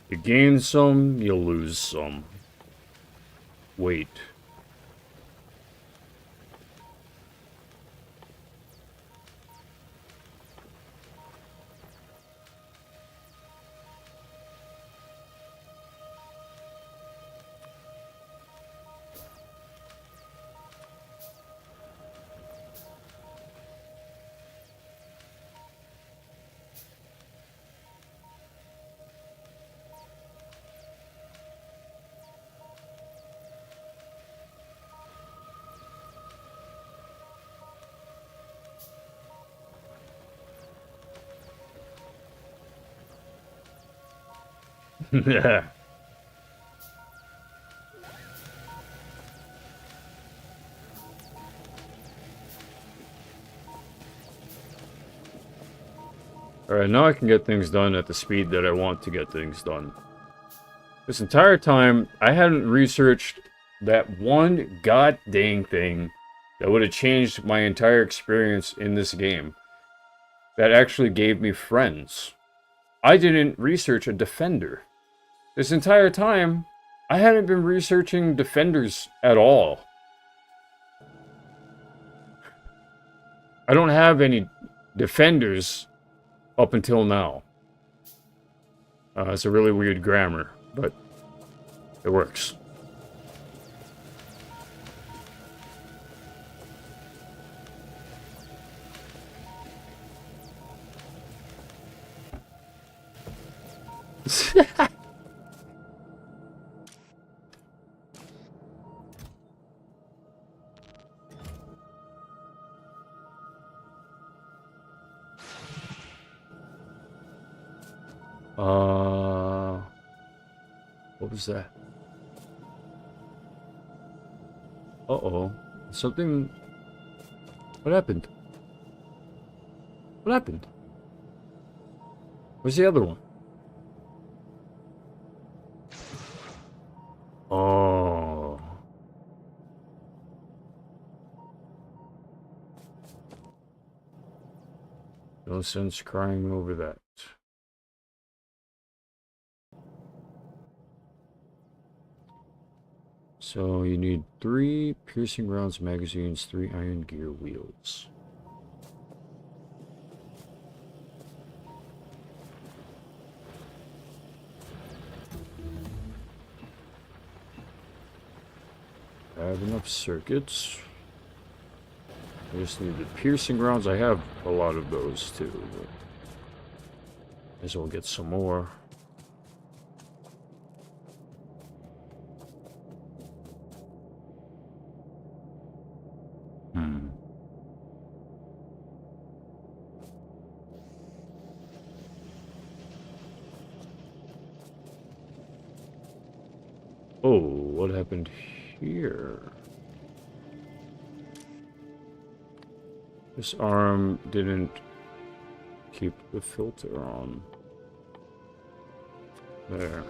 You gain some, you lose some. Wait. Yeah. Alright, now I can get things done at the speed that I want to get things done. This entire time, I hadn't researched that one god dang thing that would have changed my entire experience in this game. That actually gave me friends. I didn't research a defender. This entire time, I hadn't been researching defenders at all. I don't have any defenders up until now. It's a really weird grammar, but it works. What was that? Uh-oh. Something... What happened? What happened? Where's the other one? Oh. No sense crying over that. So you need 3 piercing rounds magazines, 3 iron gear wheels. I have enough circuits. I just need the piercing rounds. I have a lot of those too, but I guess we'll get some more. Oh, what happened here? This arm didn't keep the filter on. There.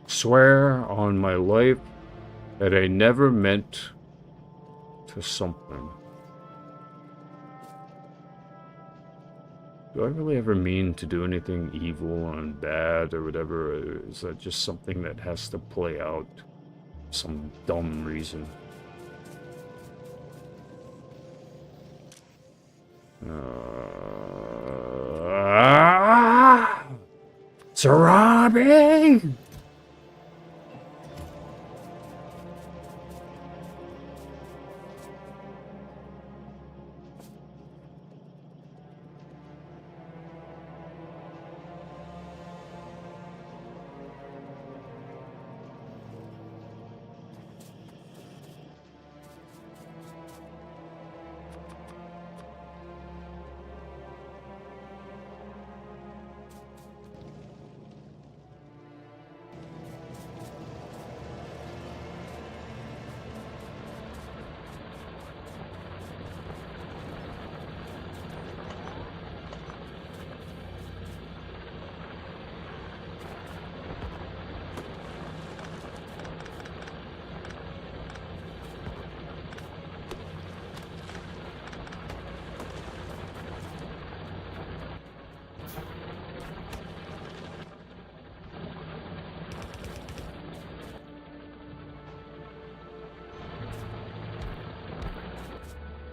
Swear on my life that I never meant to something. Do I really ever mean to do anything evil and bad or whatever? Or is that just something that has to play out for some dumb reason? Sarabi!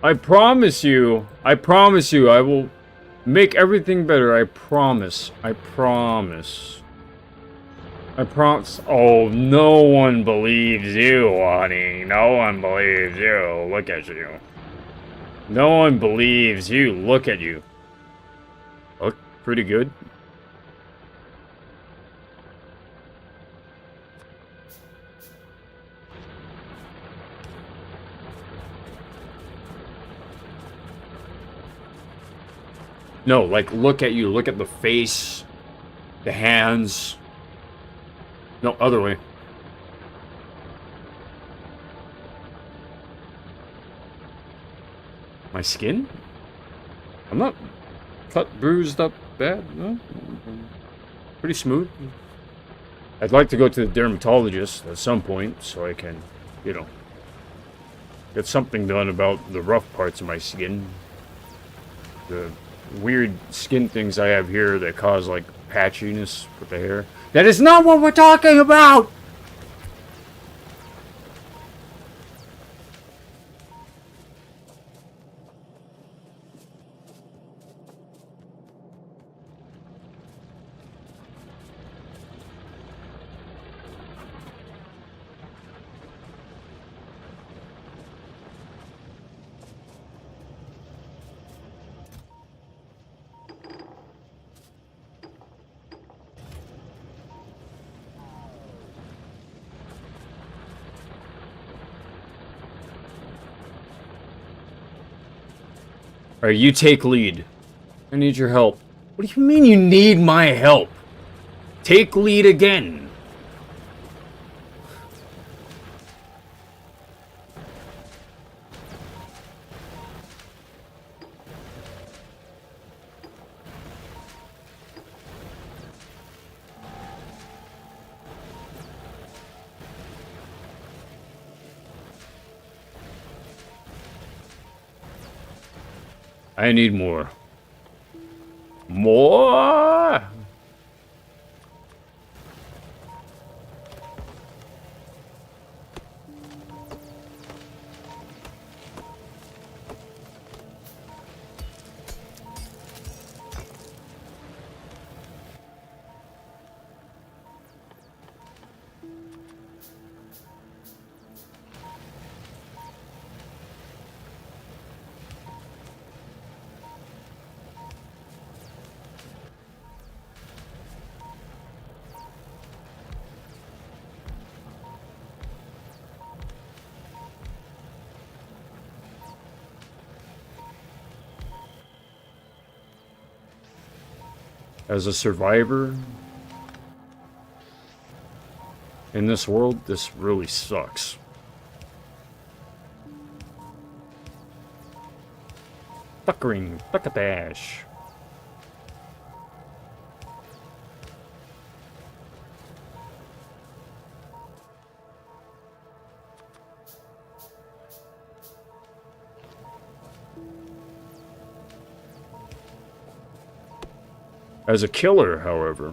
I promise you, I will make everything better. I promise. I promise. I promise. Oh, no one believes you, honey. No one believes you. Look at you. No one believes you. Look at you. Look pretty good. No, like, look at you. Look at the face, the hands. No, other way. My skin? I'm not cut, bruised up bad, no? Pretty smooth. I'd like to go to the dermatologist at some point so I can, you know, get something done about the rough parts of my skin. The weird skin things I have here that cause, like, patchiness with the hair. That is not what we're talking about! Alright, you take lead. I need your help. What do you mean you need my help? Take lead again. I need more. More? As a survivor in this world, this really sucks. Fuckering, fuckatash. As a killer, however,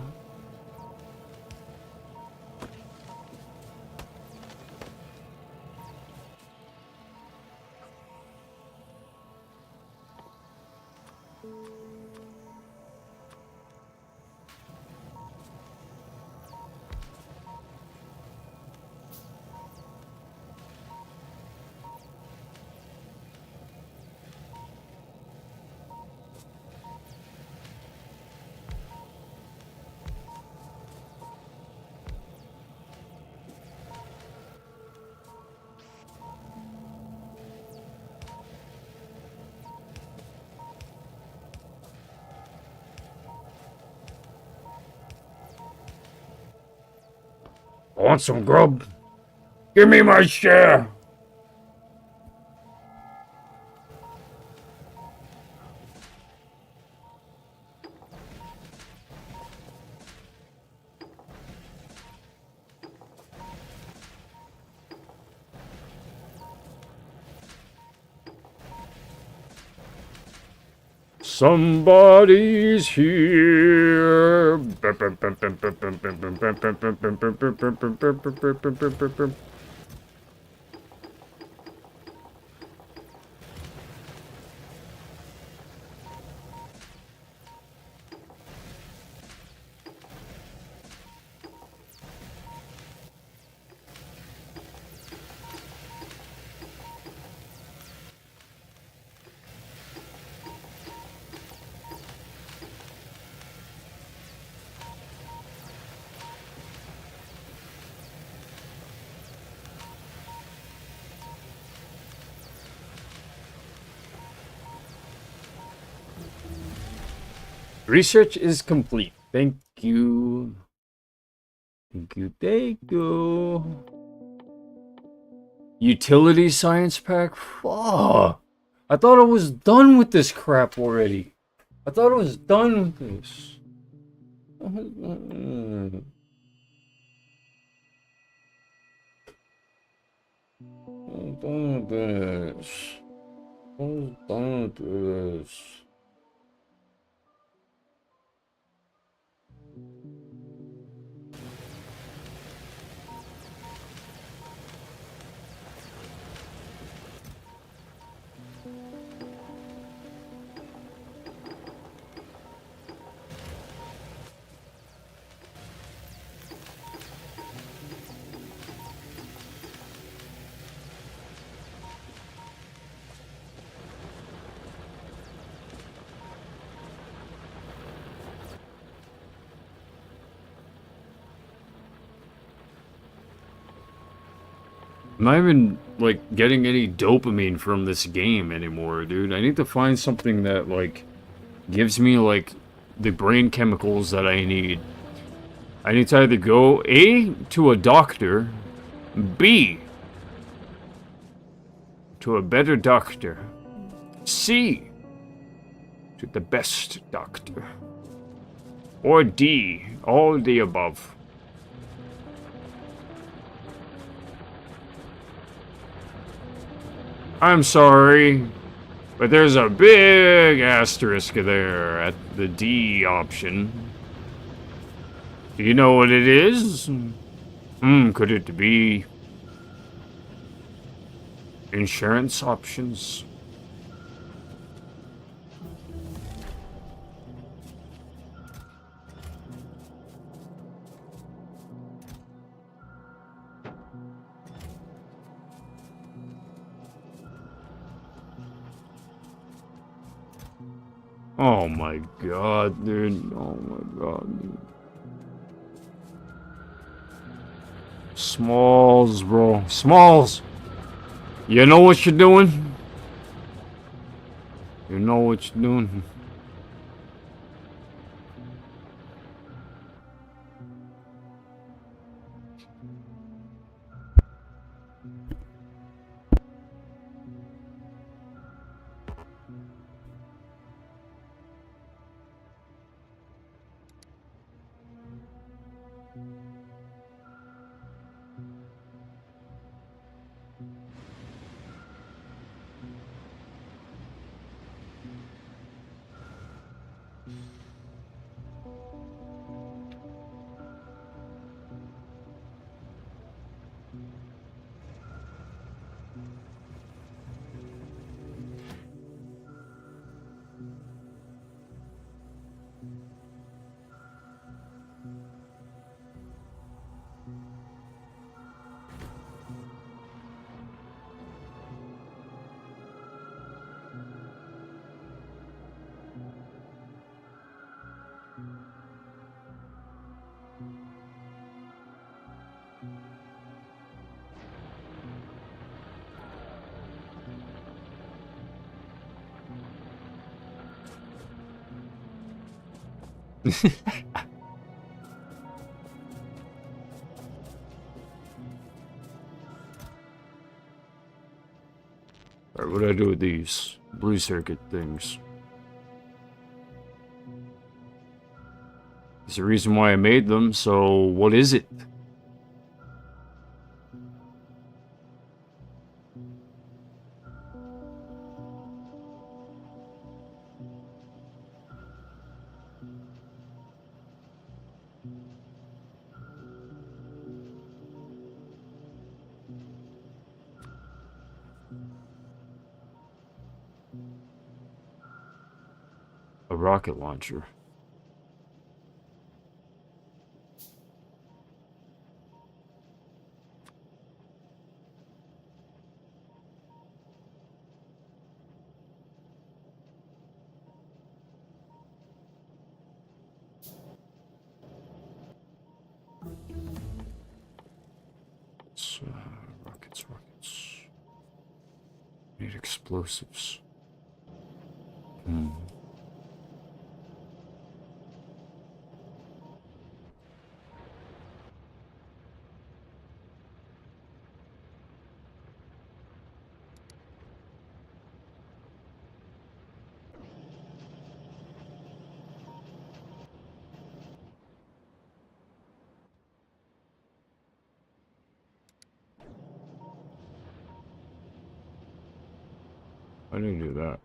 I want some grub. Give me my share. Somebody's here. Research is complete. Thank you. Thank you. Thank you. Utility science pack? Fuck. I thought I was done with this crap already. I thought I was done with this. I'm done with this. I'm done with this. I'm not even, like, getting any dopamine from this game anymore, dude. I need to find something that, like, gives me, like, the brain chemicals that I need. I need to either go, A, to a doctor, B, to a better doctor, C, to the best doctor, or D, all the above. I'm sorry, but there's a big asterisk there at the D option. Do you know what it is? Could it be insurance options? Oh my god, dude. Oh my god, dude. Smalls, bro. Smalls! You know what you're doing? You know what you're doing? Alright, what do I do with these blue circuit things? There's a reason why I made them, so what is it? A rocket launcher. Rockets. Need explosives. I didn't do that.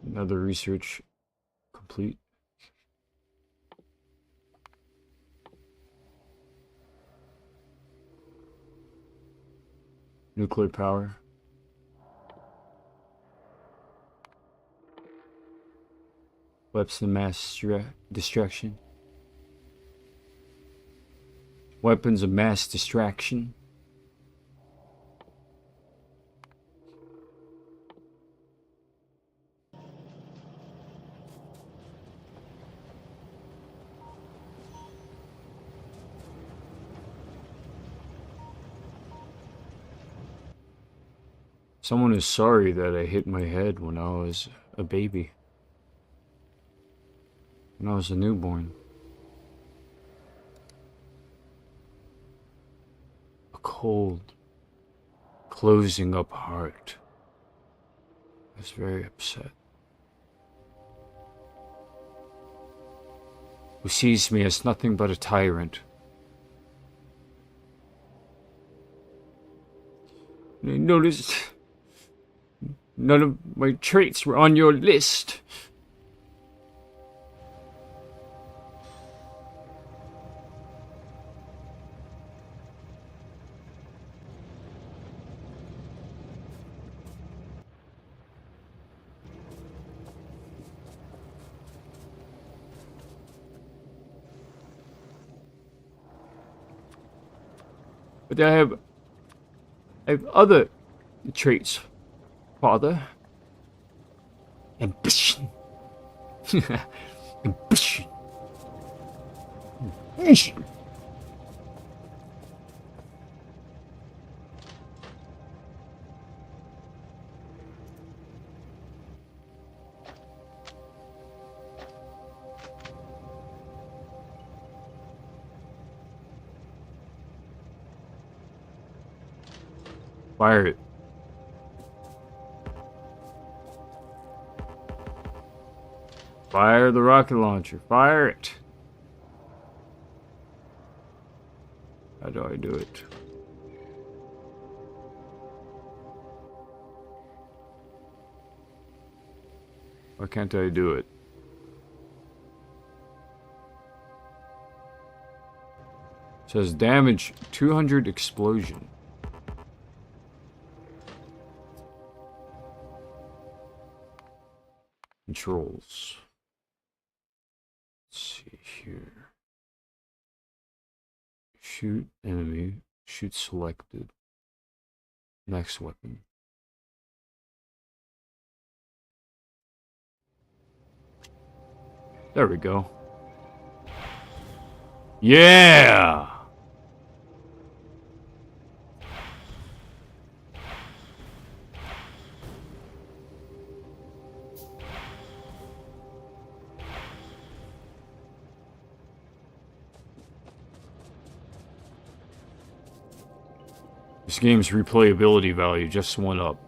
Another research complete. Nuclear power. Weapons of mass destruction. Weapons of mass distraction. Someone is sorry that I hit my head when I was a baby. When I was a newborn. A cold, closing up heart. I was very upset. Who sees me as nothing but a tyrant. I noticed none of my traits were on your list. But I have other traits, Father. Ambition. Ambition. Ambition. Fire it. Fire the rocket launcher. Fire it. How do I do it? Why can't I do it? It says damage 200 explosion. Controls. Let's see here. Shoot enemy. Shoot selected. Next weapon. There we go. Yeah! This game's replayability value just went up.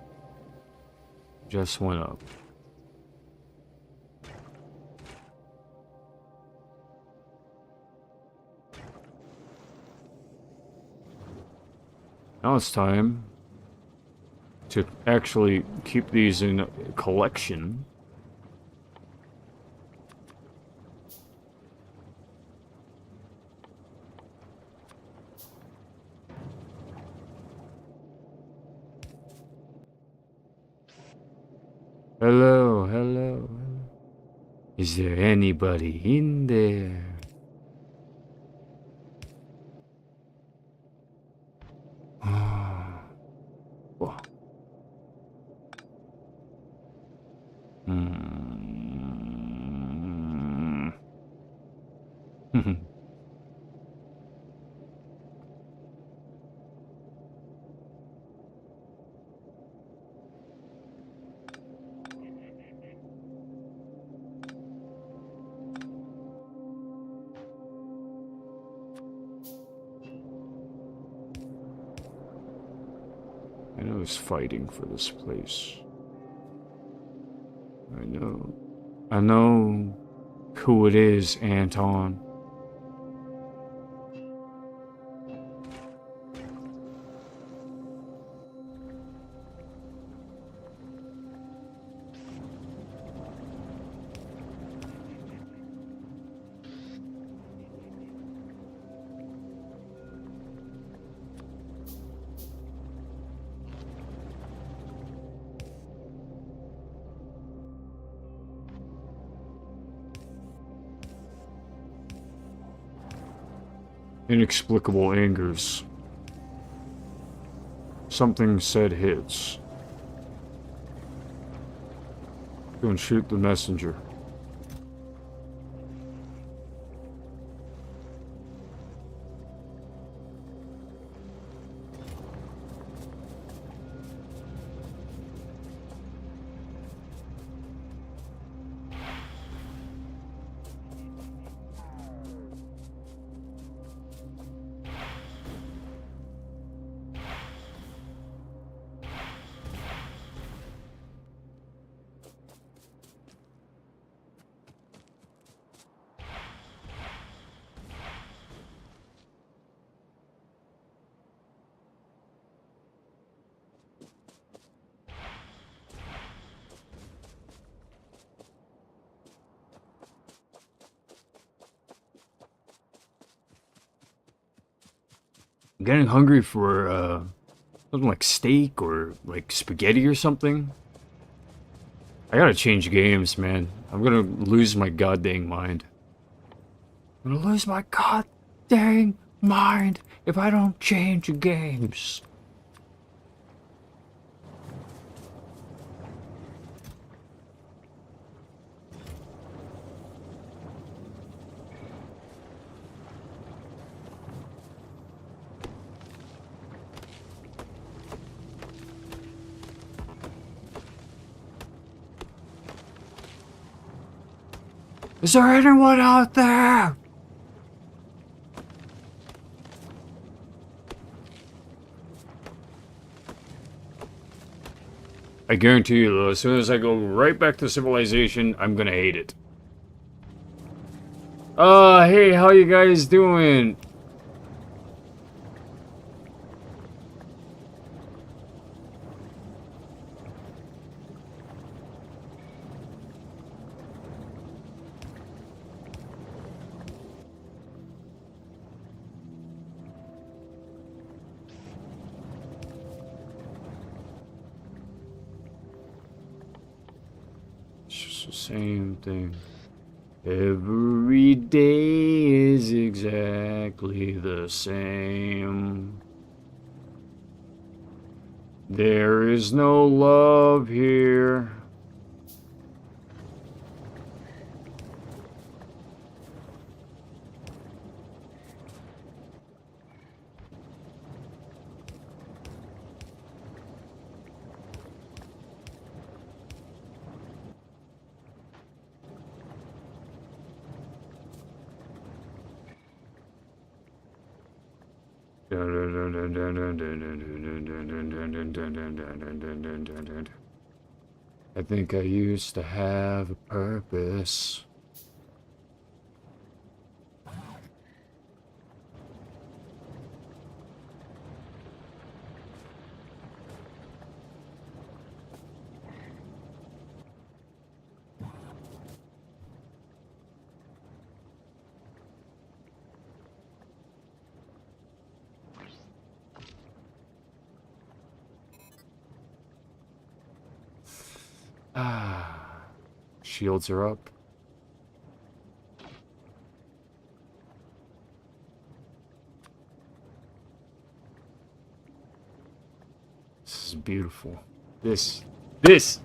Just went up. Now it's time to actually keep these in a collection. Hello, hello. Is there anybody in there? Whoa. I know he's fighting for this place. I know. who it is, Anton. Inexplicable angers. Something said hits. Don't shoot the messenger. I'm getting hungry for something like steak or like spaghetti or something. I gotta change games, man. I'm gonna lose my goddamn mind. I'm gonna lose my goddamn mind if I don't change games. Is there anyone out there? I guarantee you, though, as soon as I go right back to civilization, I'm gonna hate it. Hey, how you guys doing? It's just the same thing. Every day is exactly the same. There is no love here. I think I used to have a purpose. Shields are up. This is beautiful. This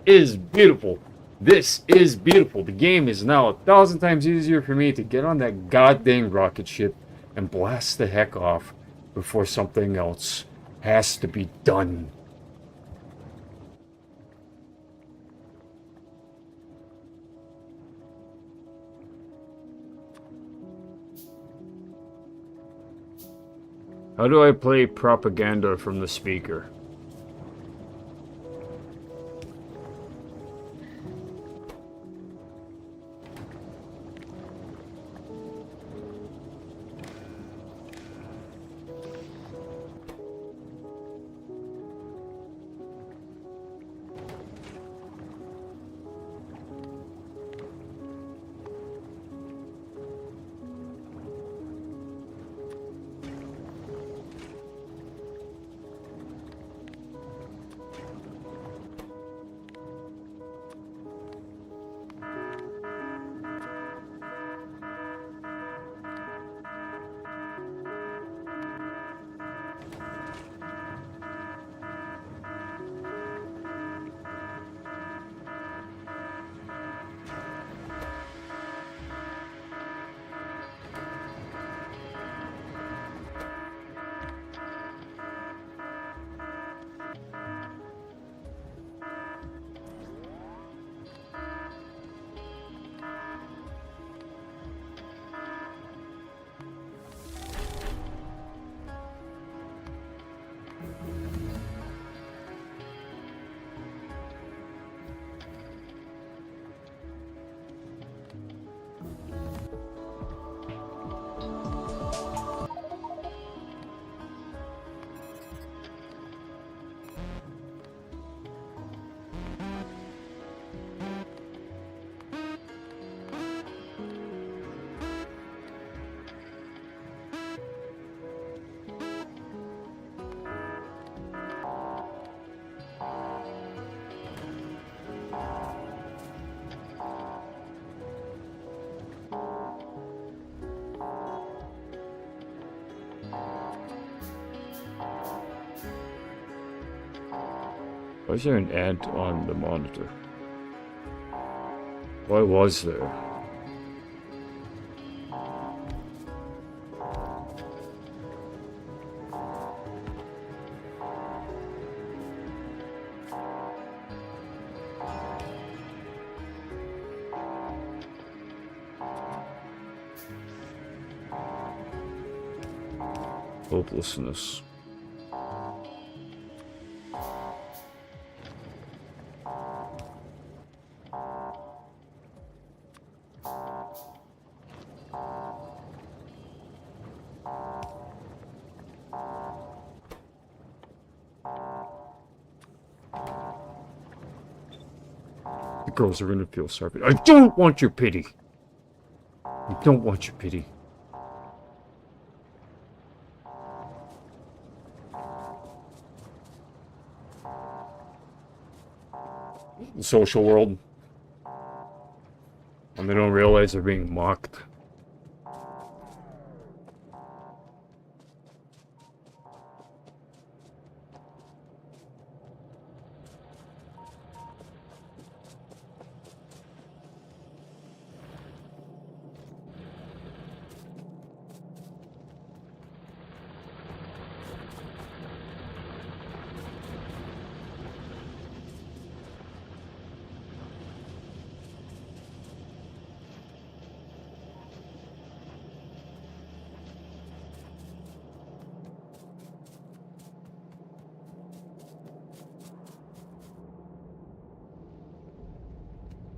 is beautiful. This is beautiful. The game is now 1,000 times easier for me to get on that goddamn rocket ship and blast the heck off before something else has to be done. How do I play propaganda from the speaker? Why is there an ant on the monitor? Why was there? Hopelessness. The girls are gonna feel sorry. I don't want your pity. I don't want your pity. The social world. And they don't realize they're being mocked.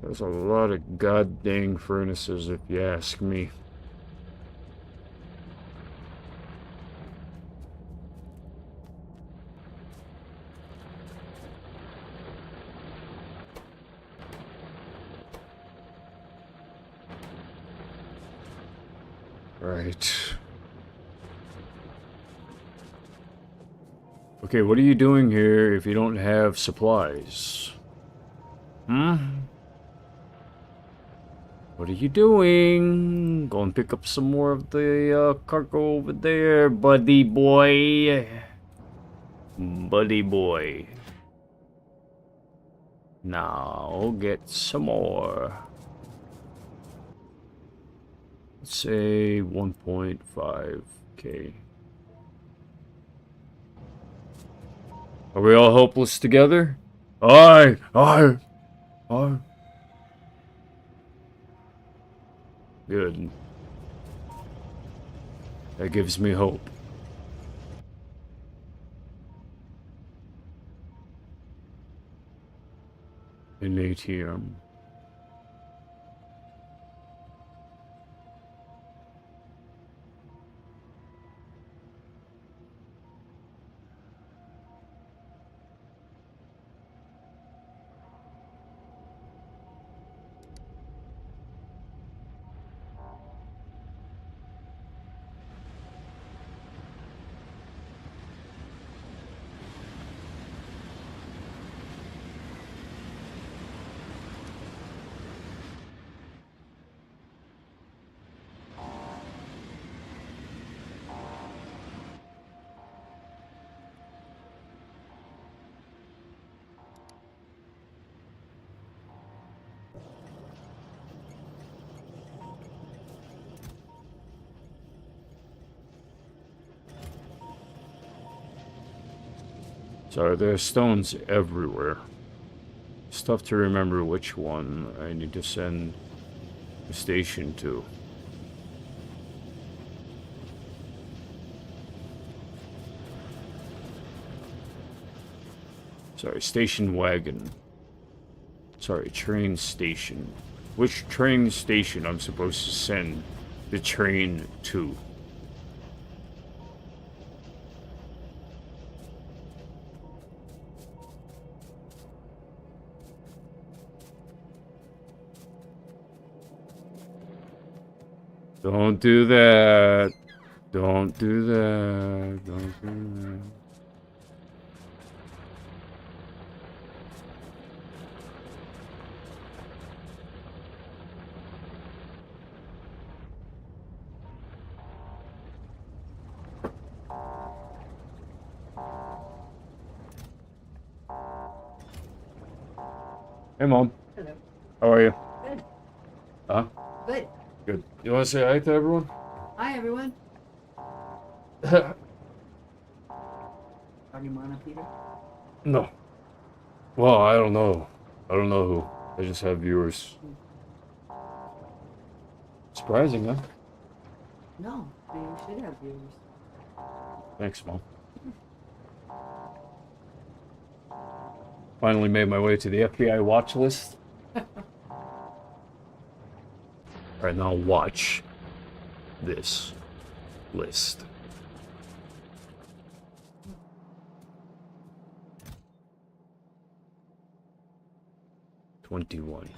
There's a lot of god dang furnaces, if you ask me. Right. Okay, what are you doing here if you don't have supplies? What are you doing? Go and pick up some more of the cargo over there, buddy boy. Buddy boy. Now get some more. Let's say 1.5k. Are we all hopeless together? Aye. Good. That gives me hope. An ATM. So there are stones everywhere. It's tough to remember which one I need to send the station to. Sorry, station wagon. Sorry, train station. Which train station I'm supposed to send the train to? Don't do that. Don't do that. Don't do that. Hey, Mom. Hello. How are you? Good. Huh? Good. Good. You want to say hi to everyone? Hi, everyone. Are you Mana, Peter? No. Well, I don't know. I don't know who. I just have viewers. Surprising, huh? No, you should have viewers. Thanks, Mom. Finally made my way to the FBI watch list. Alright, now watch this list. $21.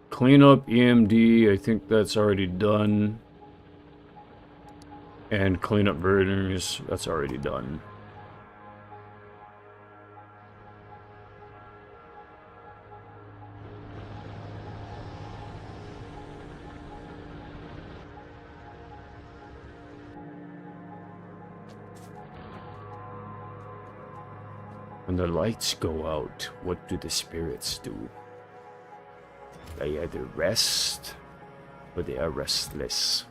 Clean up EMD, I think that's already done. And clean up burners, that's already done. When the lights go out, what do the spirits do? They either rest, or they are restless.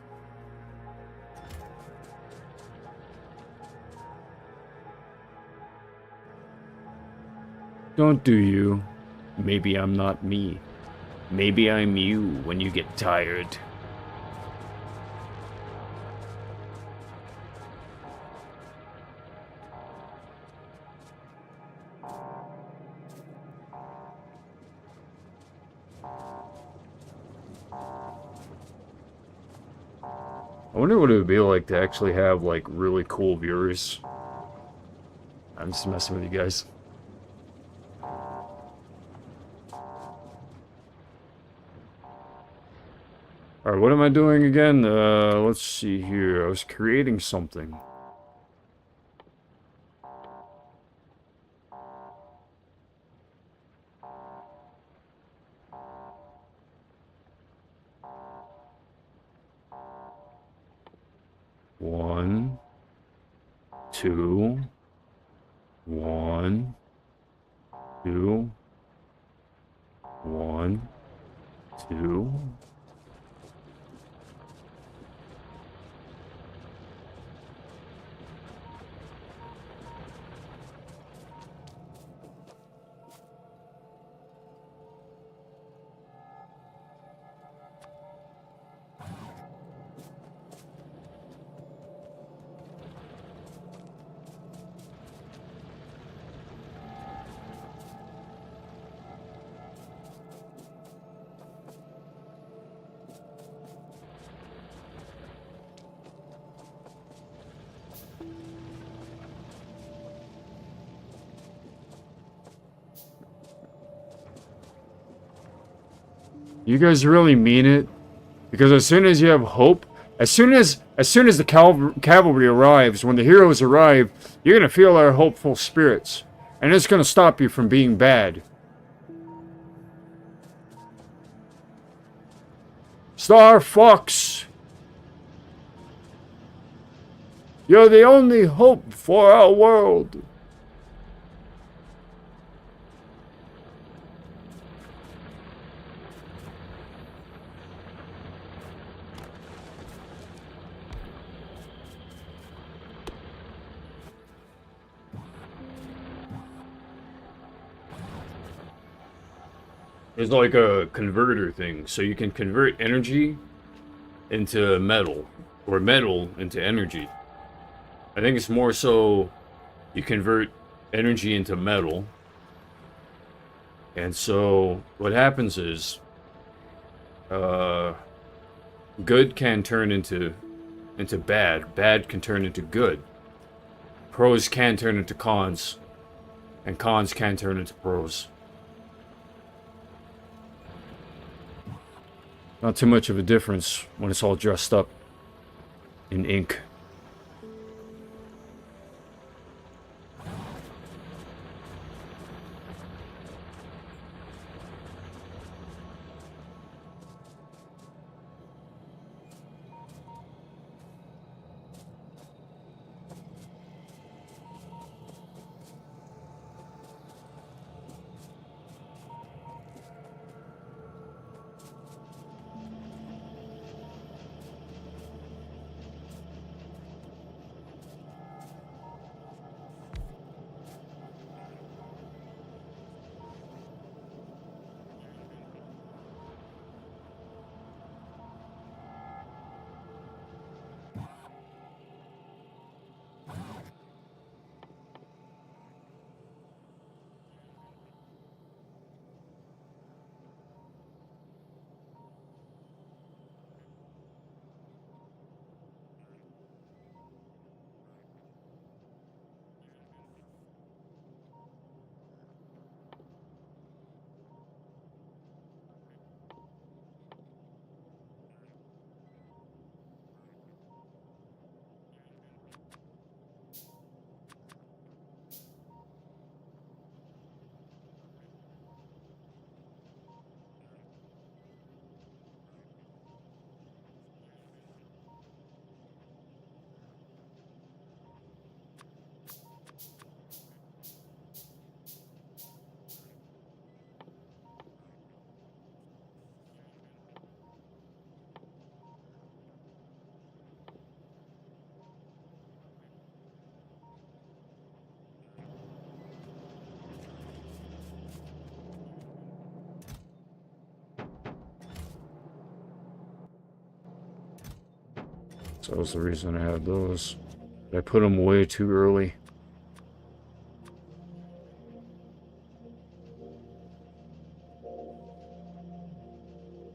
Don't do you. Maybe I'm not me. Maybe I'm you when you get tired. I wonder what it would be like to actually have, like, really cool viewers. I'm just messing with you guys. Alright, what am I doing again? Let's see here. I was creating something. One, two, one, two, one, two. You guys really mean it? Because as soon as you have hope, as soon as the cavalry arrives, when the heroes arrive, you're gonna feel our hopeful spirits, and it's gonna stop you from being bad. Star Fox, you're the only hope for our world. It's like a converter thing, so you can convert energy into metal, or metal into energy. I think it's more so you convert energy into metal, and so what happens is, good can turn into into bad. Bad can turn into good. Pros can turn into cons. And cons can turn into pros. Not too much of a difference when it's all dressed up in ink. So that was the reason I had those. I put them way too early.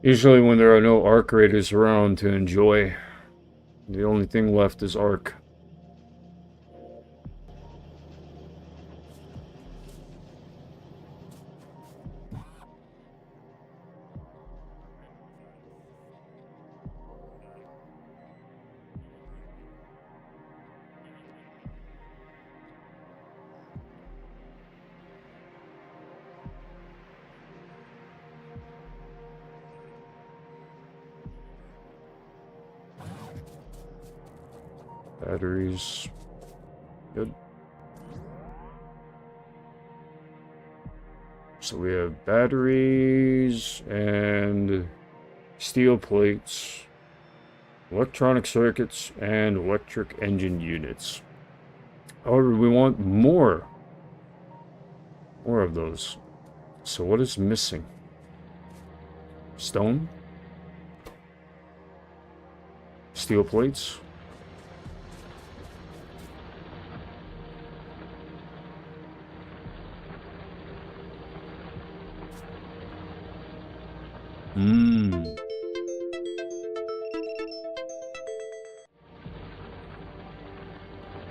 Usually when there are no arc raiders around to enjoy, the only thing left is arc. Batteries. Good. So we have batteries and steel plates, electronic circuits, and electric engine units. However, we want more of those. So what is missing? Stone? Steel plates?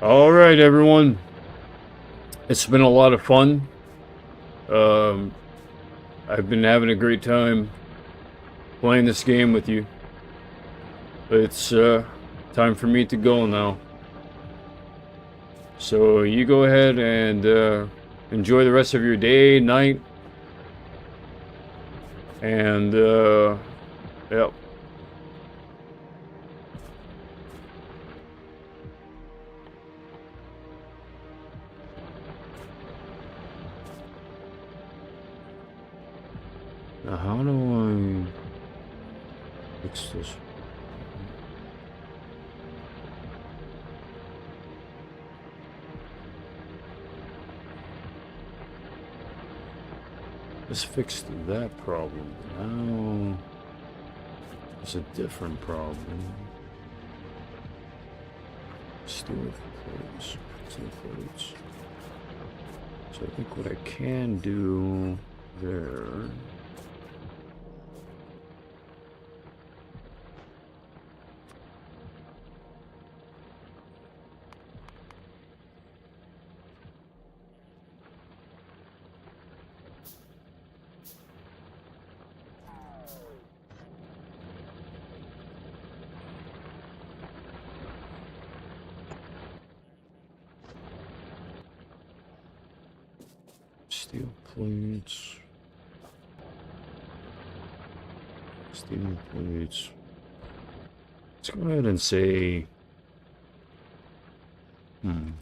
All right, everyone. It's been a lot of fun. I've been having a great time playing this game with you. It's time for me to go now. So you go ahead and enjoy the rest of your day, night, and yep. Now how do I fix this? This fixed that problem. Now it's a different problem. Steel plates. Steel plates. So I think what I can do there. Steel plates. Steel plates. Let's go ahead and say. Hmm.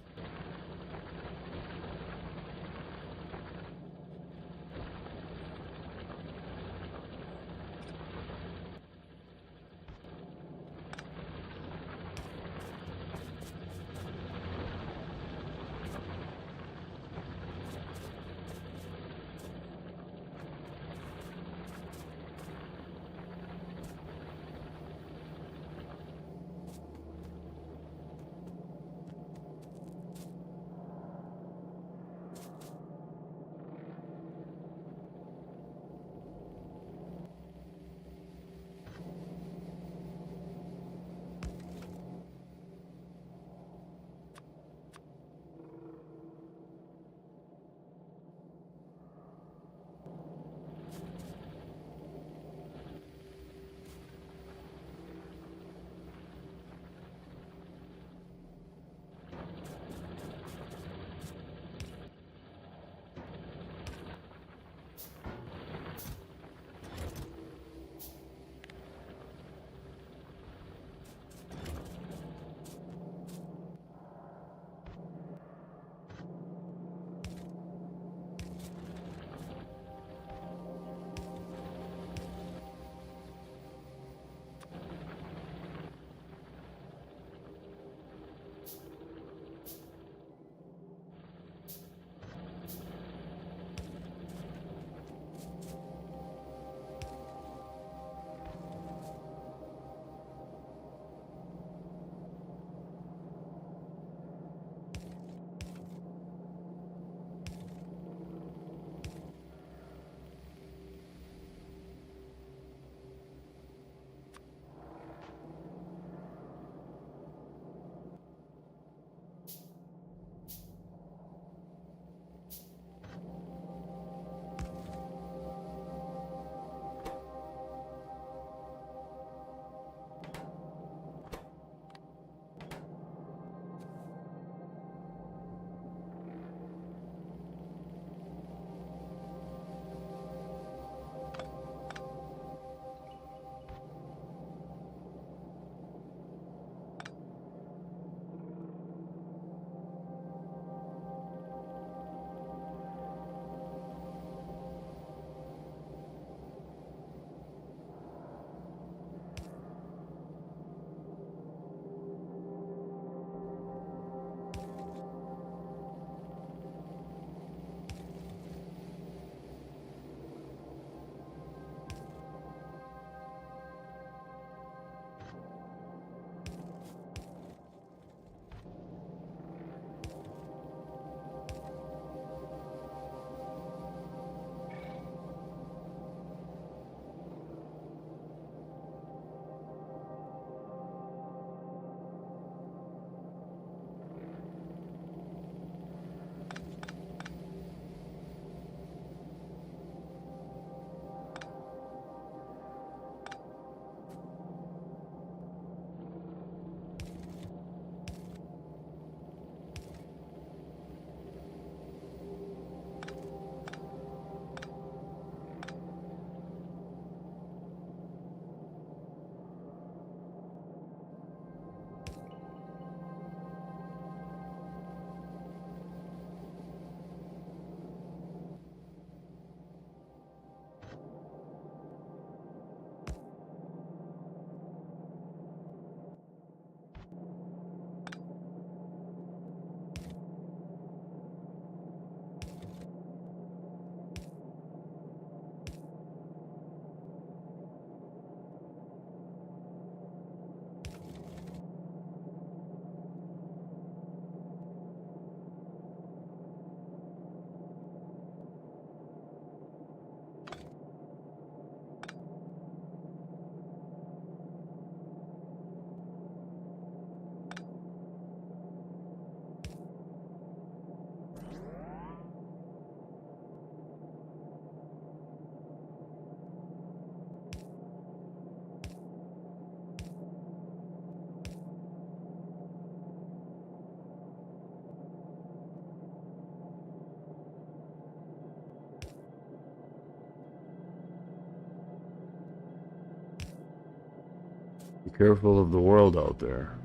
Be careful of the world out there.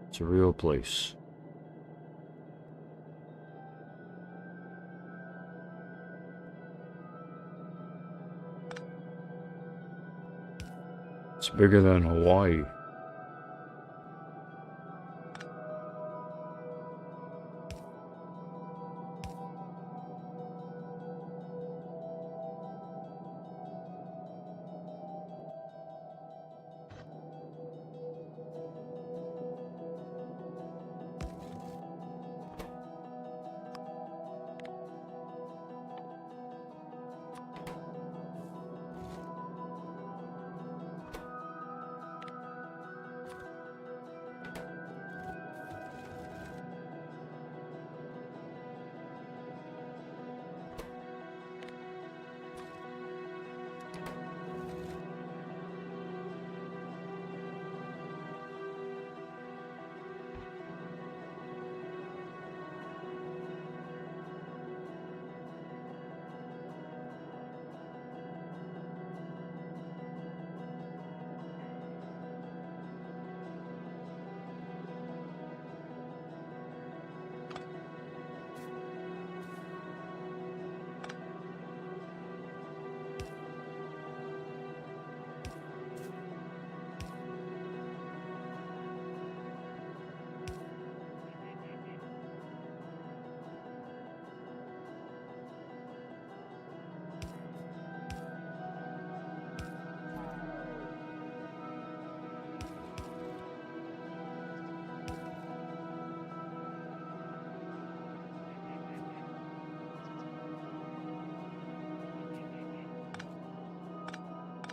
It's a real place. It's bigger than Hawaii.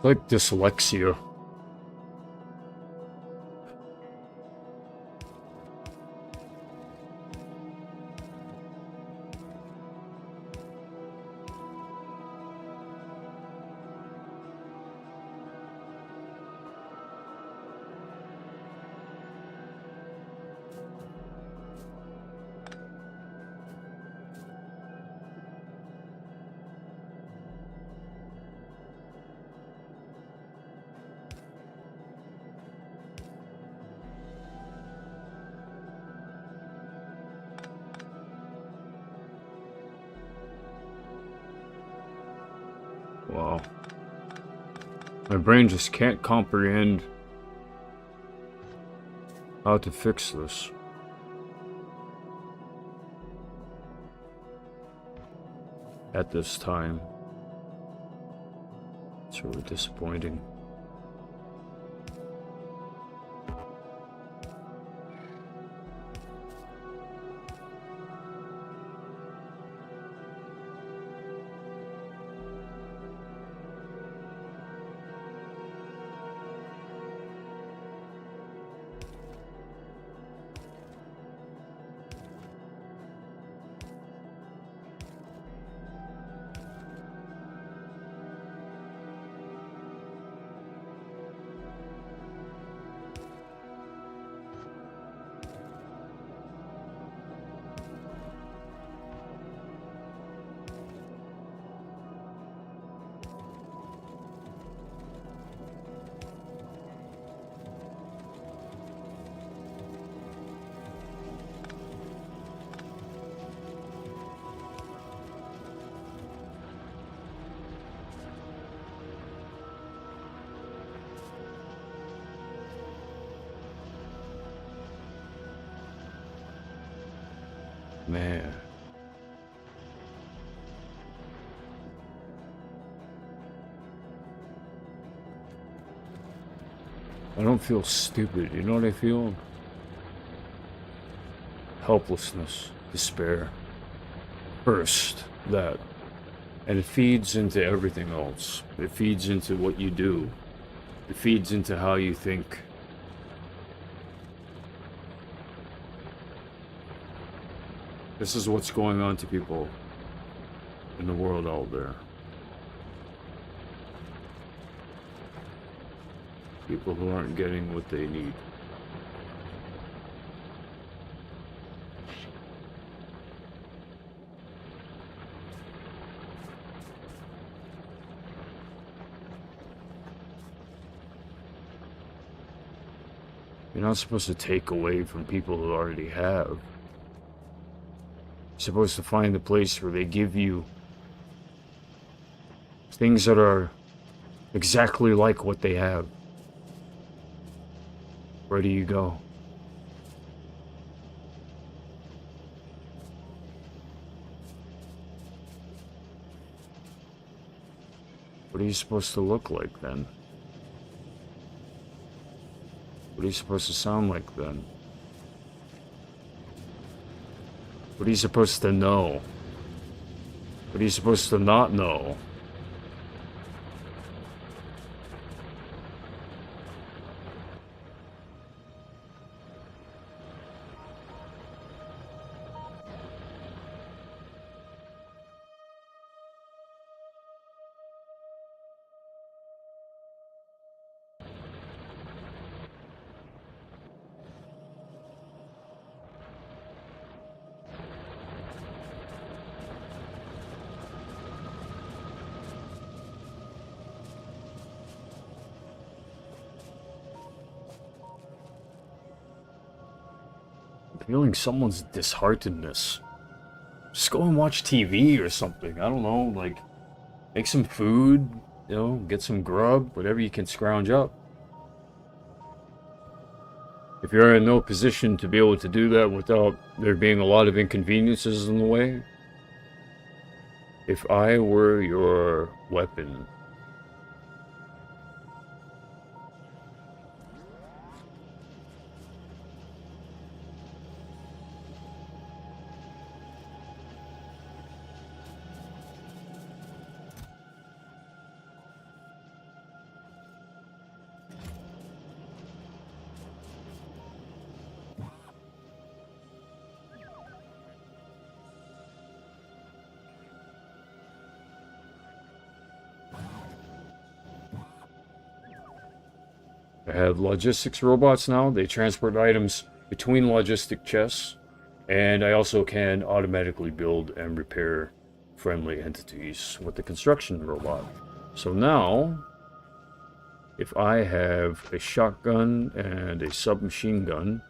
Like dyslexia. Wow. My brain just can't comprehend how to fix this. At this time. It's really disappointing. Man. I don't feel stupid, you know what I feel? Helplessness, despair. First, that. And it feeds into everything else. It feeds into what you do. It feeds into how you think. This is what's going on to people in the world out there. People who aren't getting what they need. You're not supposed to take away from people who already have. You're supposed to find the place where they give you things that are exactly like what they have. Where do you go? What are you supposed to look like then? What are you supposed to sound like then? What are you supposed to know? What are you supposed to not know? Feeling someone's disheartedness. Just go and watch TV or something. I don't know, like, make some food, you know, get some grub, whatever you can scrounge up. If you're in no position to be able to do that without there being a lot of inconveniences in the way, if I were your weapon, I have logistics robots now. They transport items between logistic chests, and I also can automatically build and repair friendly entities with the construction robot. So now, if I have a shotgun and a submachine gun,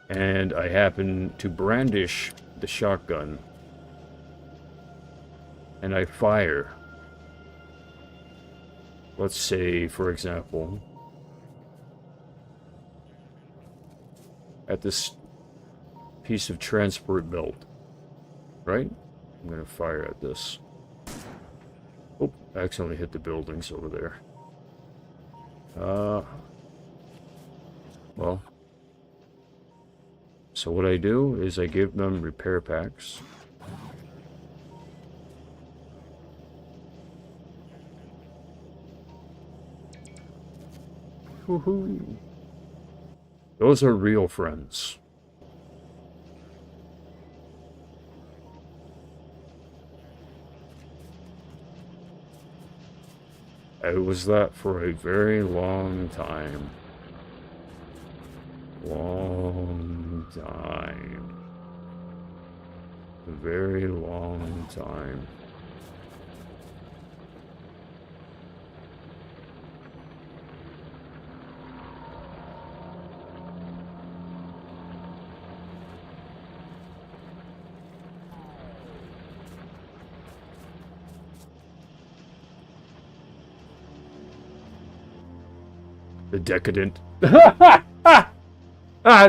and I happen to brandish the shotgun, and I fire, let's say, for example, at this piece of transport belt, right? I'm gonna fire at this. Oh, I accidentally hit the buildings over there. Well. So what I do is I give them repair packs. Woohoo! Those are real friends. I was that for a very long time. Long time. A very long time. The Decadent.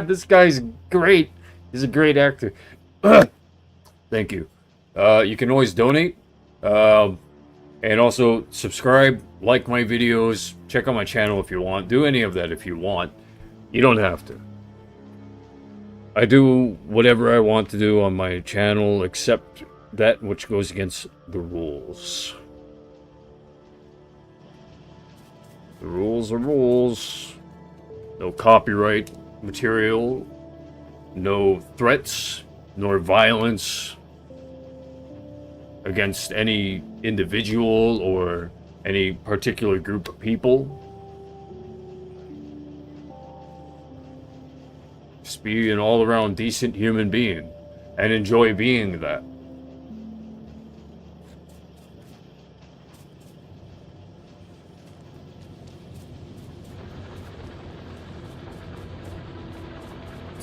This guy's great. He's a great actor. Thank you. You can always donate. And also subscribe, like my videos, check out my channel if you want. Do any of that if you want. You don't have to. I do whatever I want to do on my channel, except that which goes against the rules. The rules are rules. No copyright material, no threats, nor violence against any individual or any particular group of people. Just be an all-around decent human being and enjoy being that.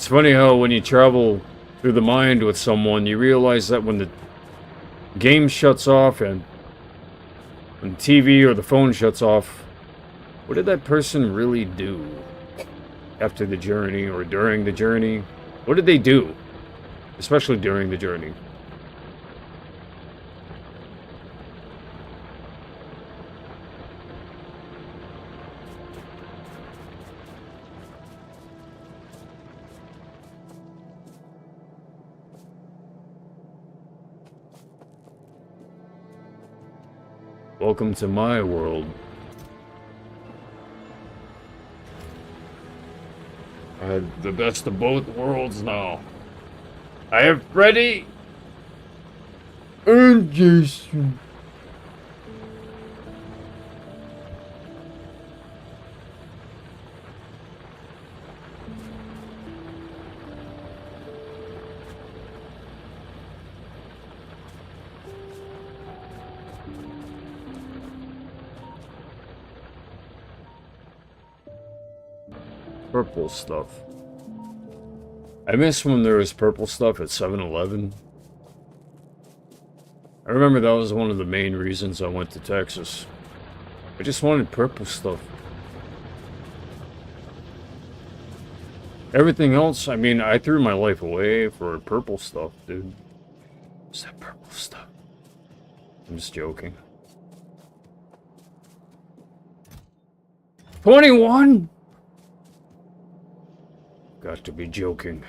It's funny how when you travel through the mind with someone, you realize that when the game shuts off and when the TV or the phone shuts off, what did that person really do after the journey or during the journey? What did they do? Especially during the journey. Welcome to my world. I have the best of both worlds now. I have Freddy and Jason. Purple stuff. I miss when there was purple stuff at 7-Eleven. I remember that was one of the main reasons I went to Texas. I just wanted purple stuff. Everything else, I mean, I threw my life away for purple stuff, dude. What's that purple stuff? I'm just joking. 21? Got to be joking.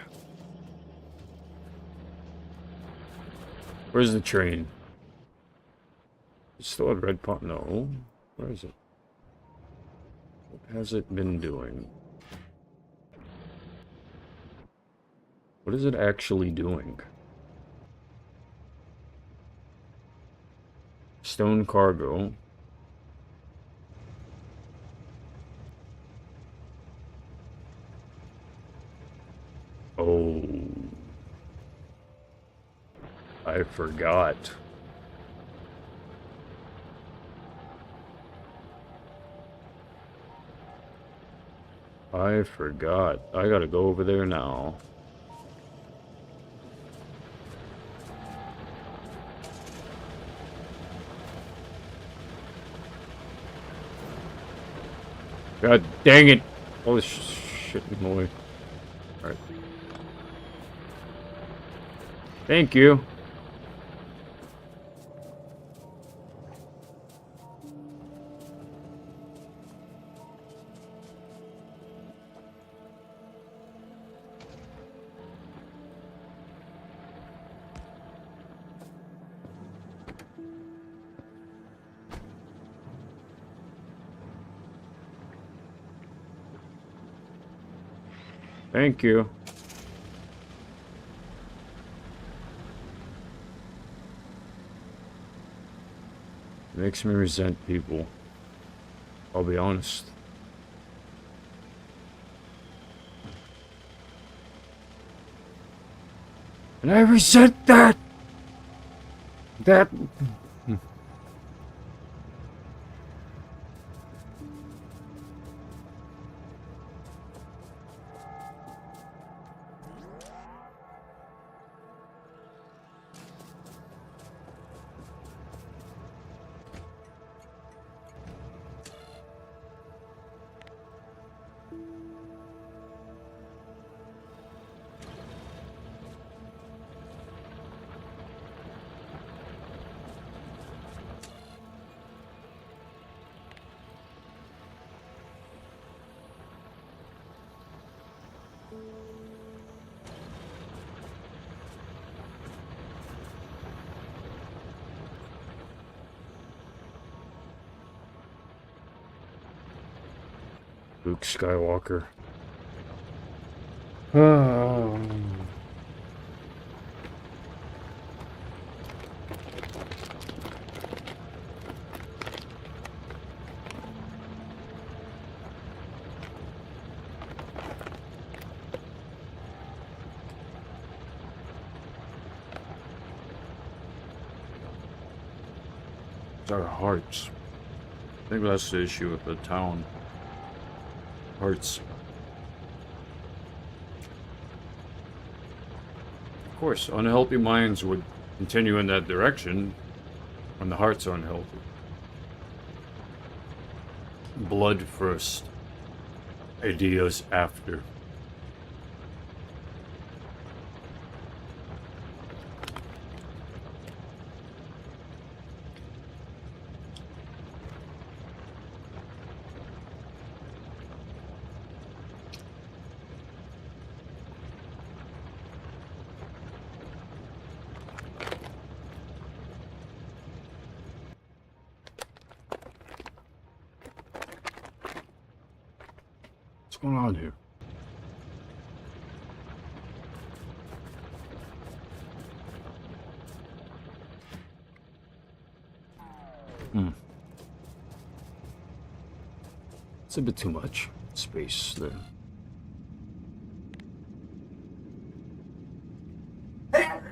Where's the train? It's still at Red Pond. No. Where is it? What has it been doing? What is it actually doing? Stone cargo. Oh, I forgot. I forgot. I gotta go over there now. God dang it! Holy shit, moly. Alright. Thank you. Thank you. Makes me resent people. I'll be honest. And I resent that! That... Luke Skywalker. Oh. It's our hearts. I think that's the issue with the town. Hearts. Of course, unhealthy minds would continue in that direction when the heart's unhealthy. Blood first, ideas after. What's going on here? It's a bit too much space there.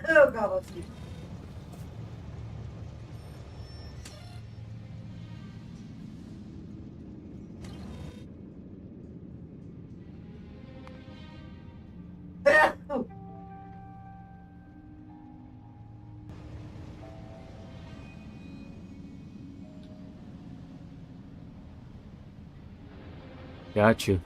Oh God, let's do. Gotcha.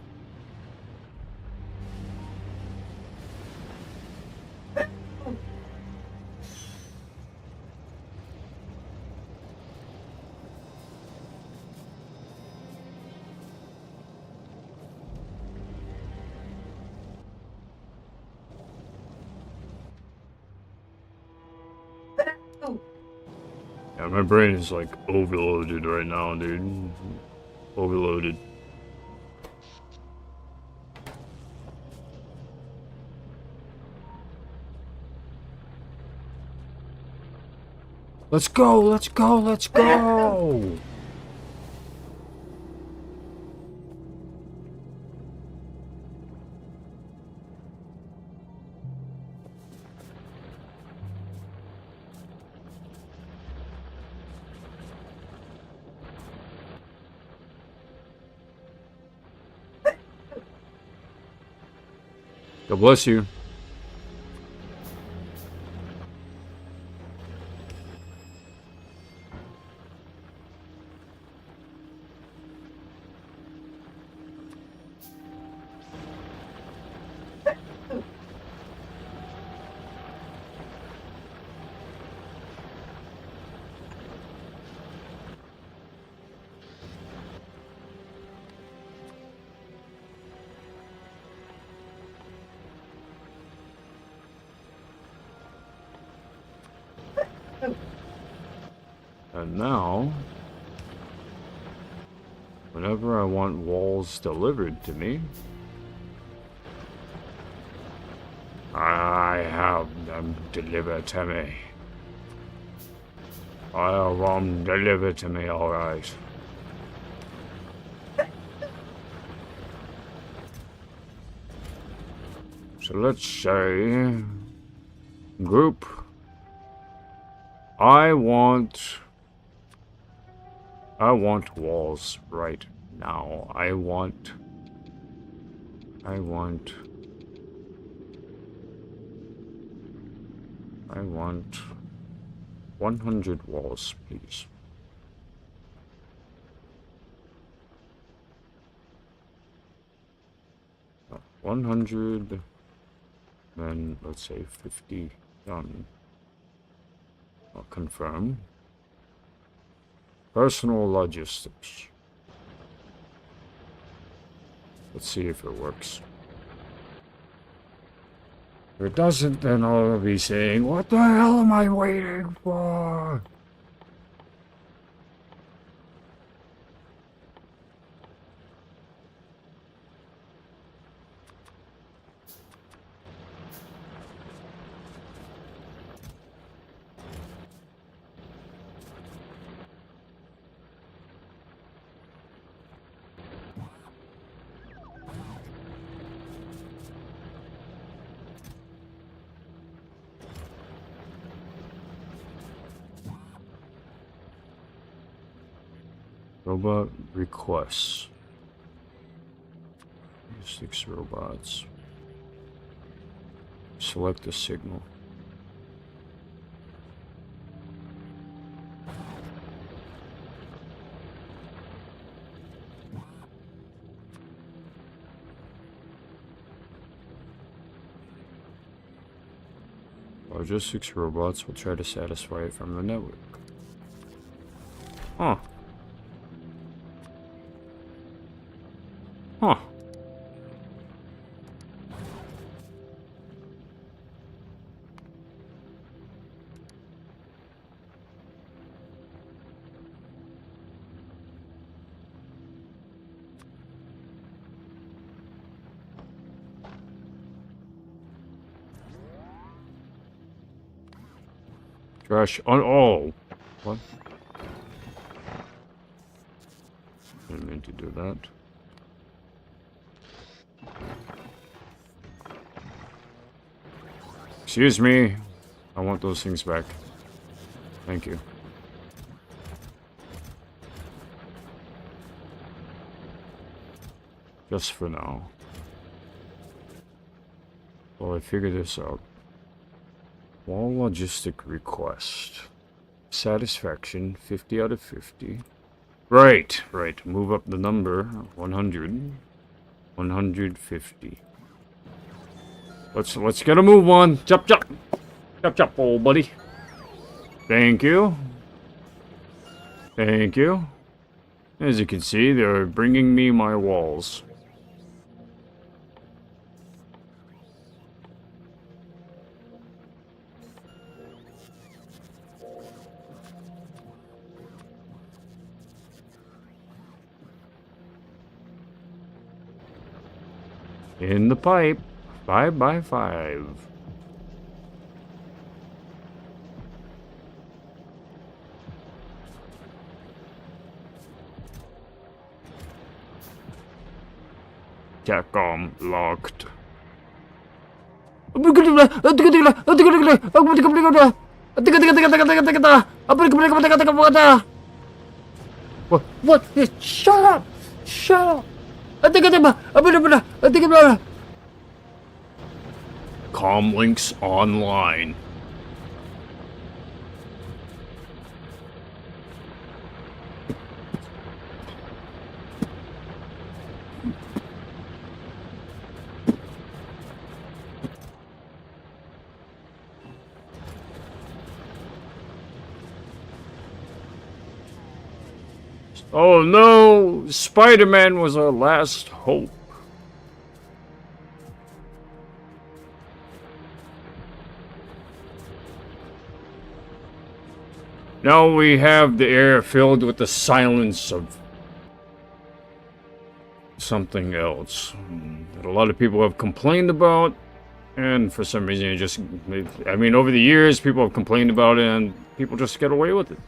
Yeah, my brain is like overloaded right now, dude. Overloaded. Let's go, let's go, let's go! God bless you. And now, whenever I want walls delivered to me, I have them delivered to me. I have them delivered to me, alright. So let's say, group, I want walls right now. I want 100 walls, please. Uh, 100, then let's say 50, done. I'll confirm. Personal logistics. Let's see if it works. If it doesn't, then I'll be saying, what the hell am I waiting for? Robot requests. 6 robots. Select the signal. Logistics robots will try to satisfy it from the network. Huh. Huh. Trash on all. What? Didn't mean to do that. Excuse me. I want those things back. Thank you. Just for now. Well, I figured this out. Wall logistic request. Satisfaction, 50 out of 50. Right. Move up the number. 100. 150. Let's get a move on. Chop, chop. Chop, chop, old buddy. Thank you. Thank you. As you can see, they're bringing me my walls. In the pipe. 5 by 5. Tacom locked. What? Shut up! Shut up! Com links online. Oh no! Spider-Man was our last hope. Now we have the air filled with the silence of something else that a lot of people have complained about, and for some reason I mean, over the years people have complained about it and people just get away with it.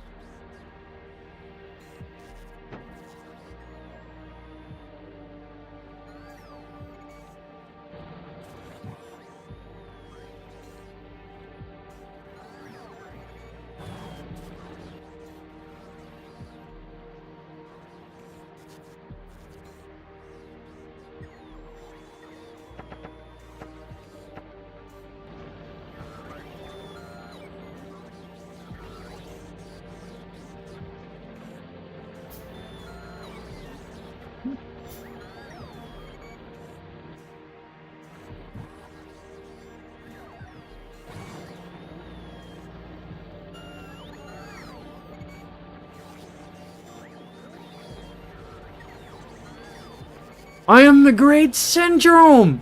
I am the Great Syndrome!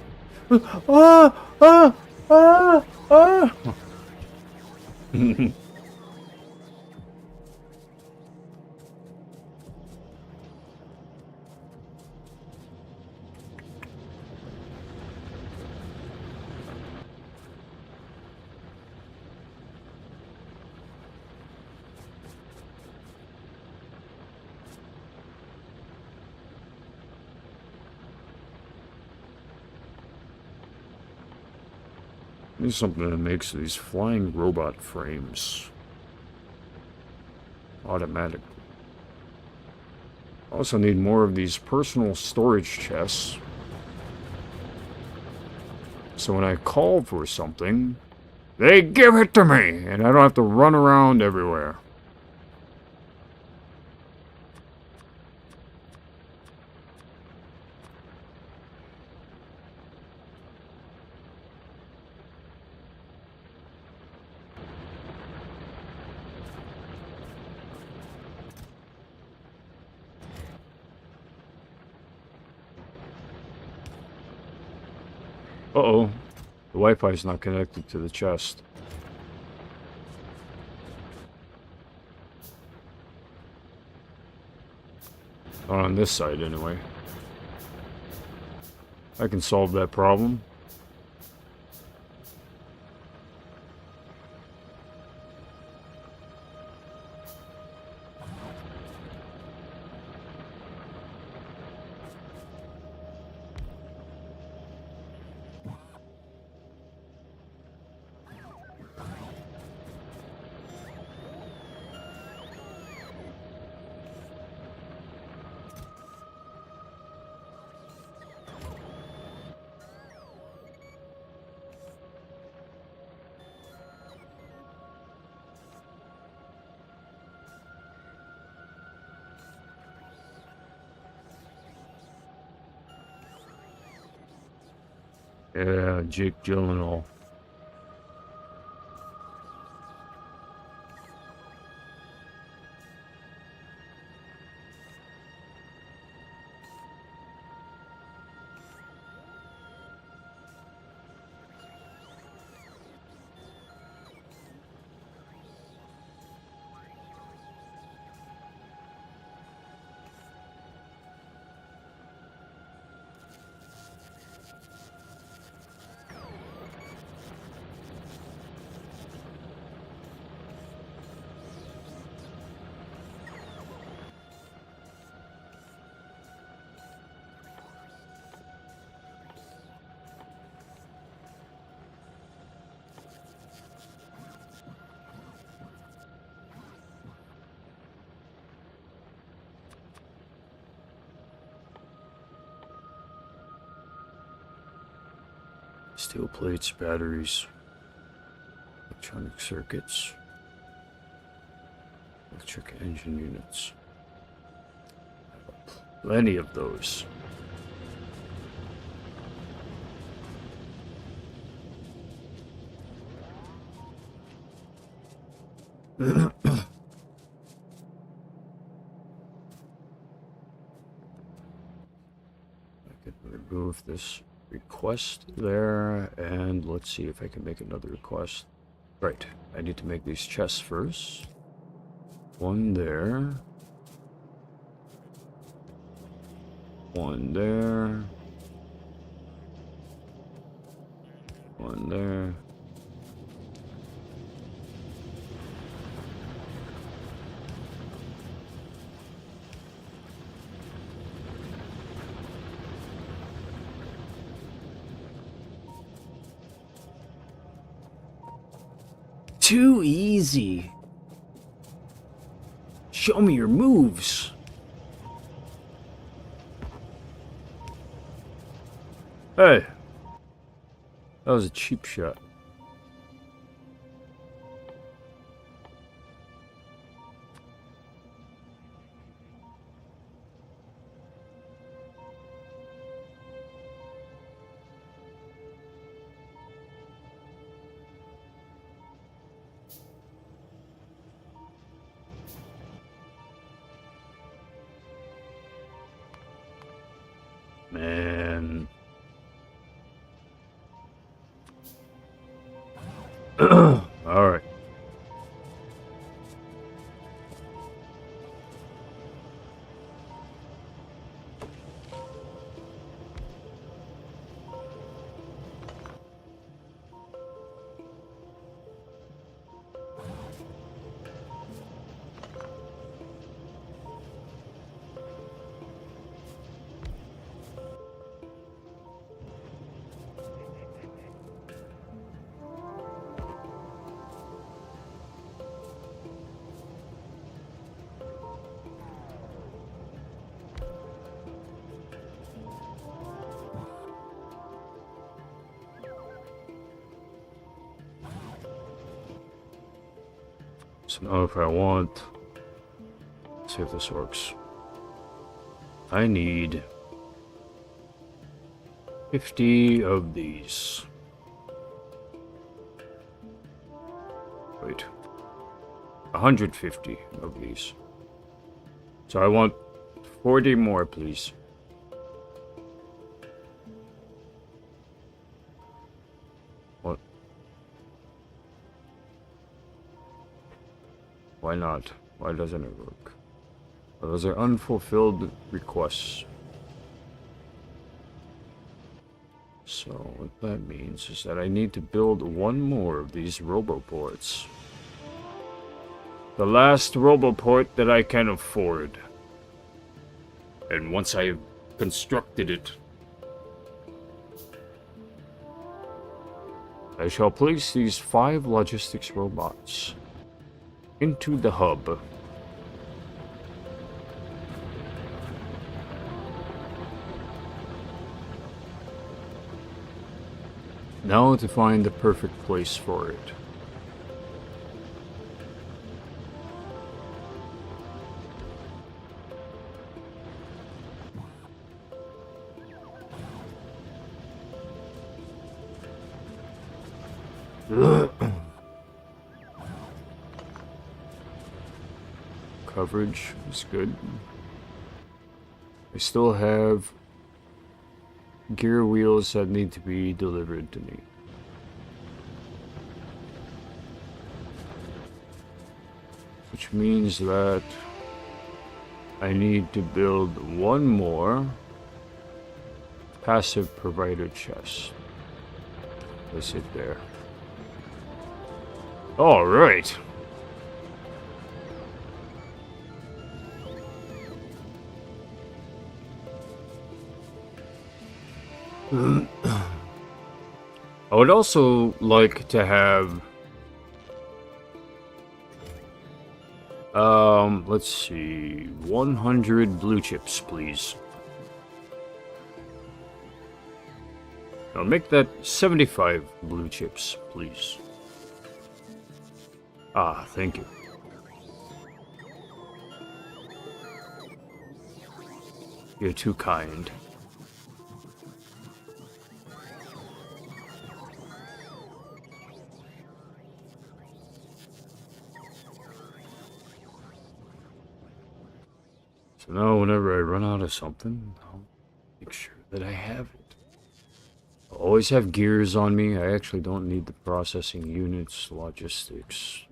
There's something that makes these flying robot frames automatic. Also need more of these personal storage chests. So when I call for something, they give it to me, and I don't have to run around everywhere. Uh-oh. The Wi-Fi is not connected to the chest. Not on this side, anyway. I can solve that problem. Yeah, Jake Gyllenhaal. Steel plates, batteries, electronic circuits, electric engine units. Plenty of those. I could remove this request there, and let's see if I can make another request. Right, I need to make these chests first. One there. One there. One there. Too easy. Show me your moves. Hey. That was a cheap shot. Man. All right. So now if I want, let's see if this works. I need 50 of these. Wait, 150 of these. So I want 40 more, please. Why not? Why doesn't it work? Well, those are unfulfilled requests. So what that means is that I need to build one more of these roboports. The last roboport that I can afford. And once I have constructed it, I shall place these 5 logistics robots into the hub. Now to find the perfect place for it. Coverage is good. I still have gear wheels that need to be delivered to me. Which means that I need to build one more passive provider chest. Let's hit there. All right. I would also like to have let's see, 100 blue chips, please. I'll make that 75 blue chips, please. Ah, thank you. You're too kind. So now whenever I run out of something, I'll make sure that I have it. I'll always have gears on me. I actually don't need the processing units, logistics.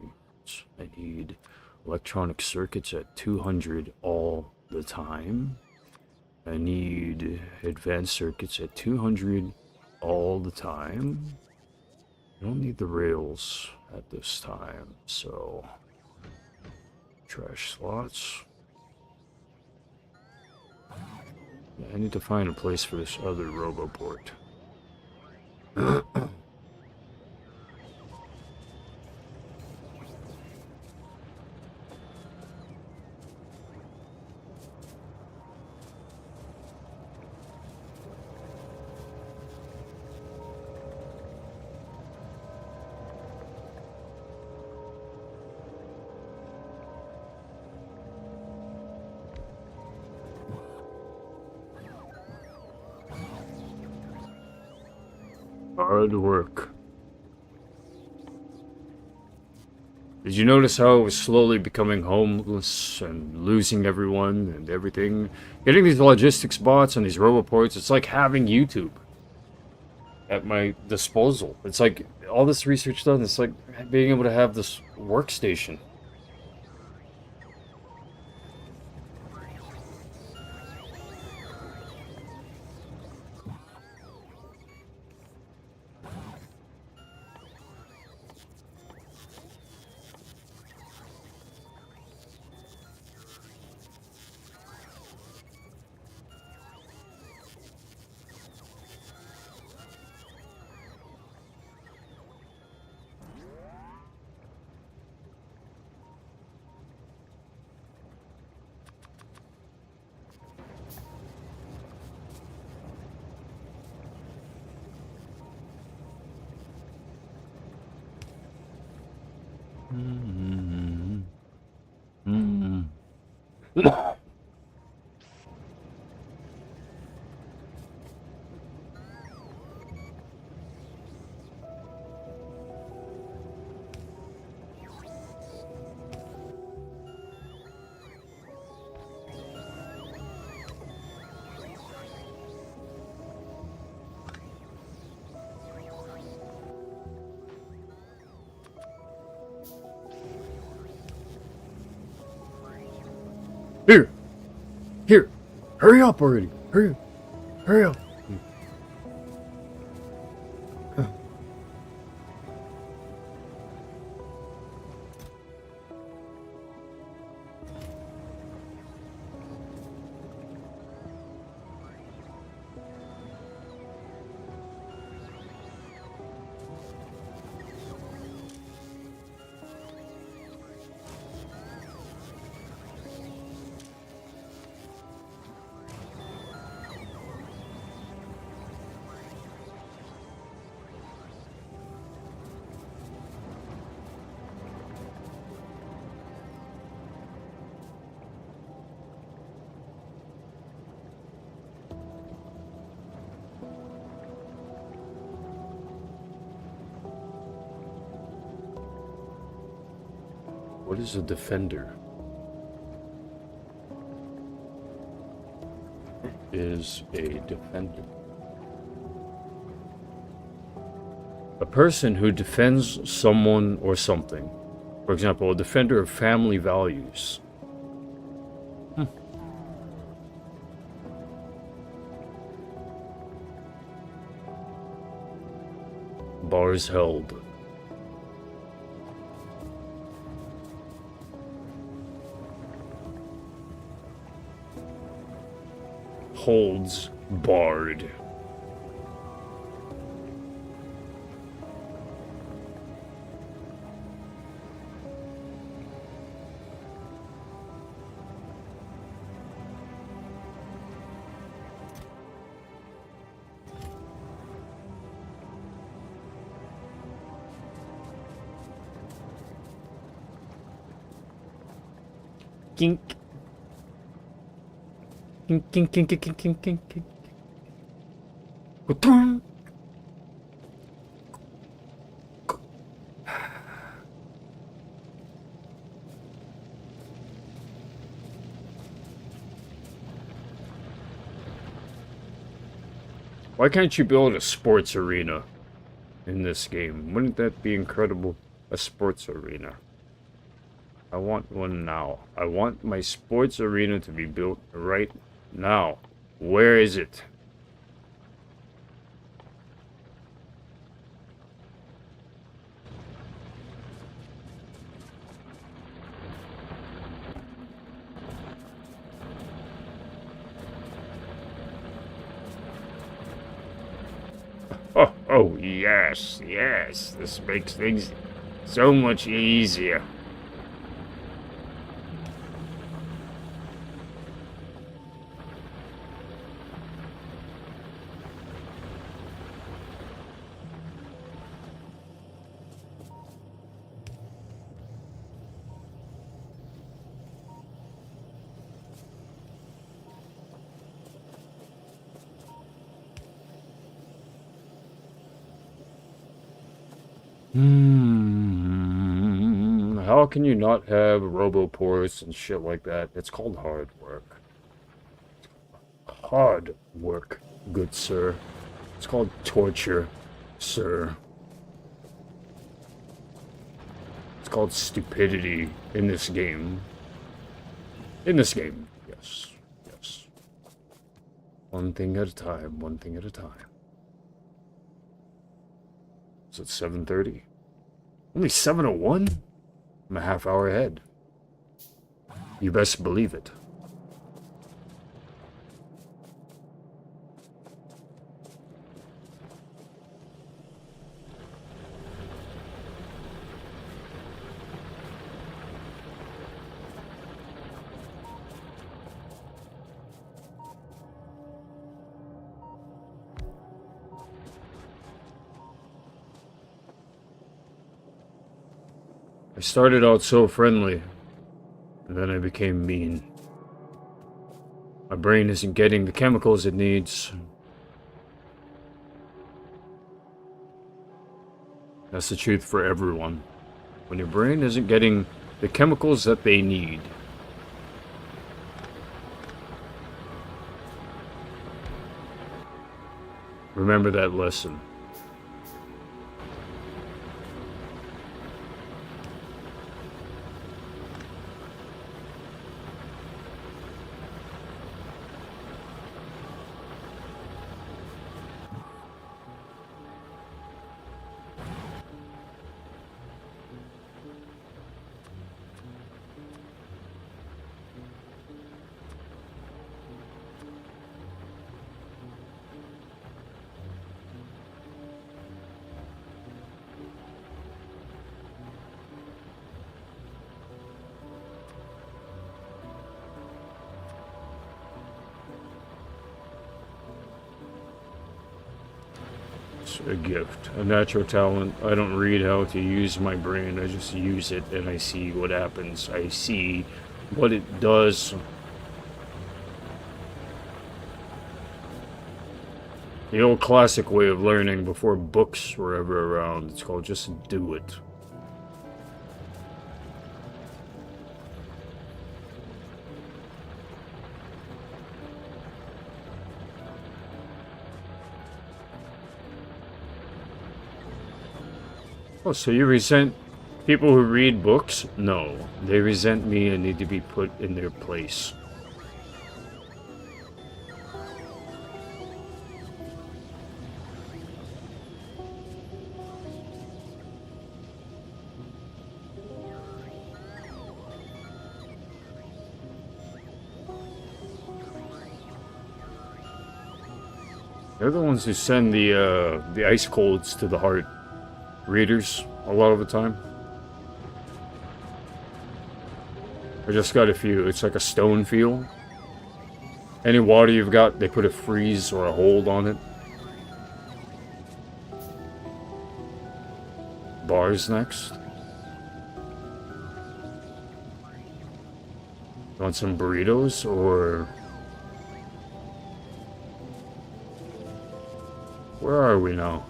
I need electronic circuits at 200 all the time. I need advanced circuits at 200 all the time. I don't need the rails at this time, so trash slots. Yeah, I need to find a place for this other roboport. Hard work. Did you notice how I was slowly becoming homeless and losing everyone and everything? Getting these logistics bots and these roboports, it's like having YouTube at my disposal. It's like all this research done, it's like being able to have this workstation. Here! Here! Hurry up already! Hurry! Hurry up! What is a defender? Is a defender a person who defends someone or something? For example, a defender of family values. Bars held. Holds barred. Kink. Kink, kink, kink, kink, kink, kink, kink, kink. Ka-tung! Why can't you build a sports arena in this game? Wouldn't that be incredible? A sports arena. I want one now. I want my sports arena to be built right now. Where is it? Oh, yes, yes. This makes things so much easier. How can you not have roboports and shit like that? It's called hard work. Hard work, good sir. It's called torture, sir. It's called stupidity in this game. In this game, yes, yes. One thing at a time, one thing at a time. Is it 7:30? Only 7:01? I'm a half hour ahead. You best believe it. I started out so friendly, and then I became mean. My brain isn't getting the chemicals it needs. That's the truth for everyone. When your brain isn't getting the chemicals that they need, remember that lesson. It's a gift, a natural talent. I don't read how to use my brain. I just use it and I see what happens. I see what it does. The old classic way of learning before books were ever around. It's called just do it. Oh, so you resent people who read books? No. They resent me and need to be put in their place. They're the ones who send the ice colds to the heart. Readers, a lot of the time. I just got a few. It's like a stone feel. Any water you've got, they put a freeze or a hold on it. Bars next. Want some burritos or... Where are we now?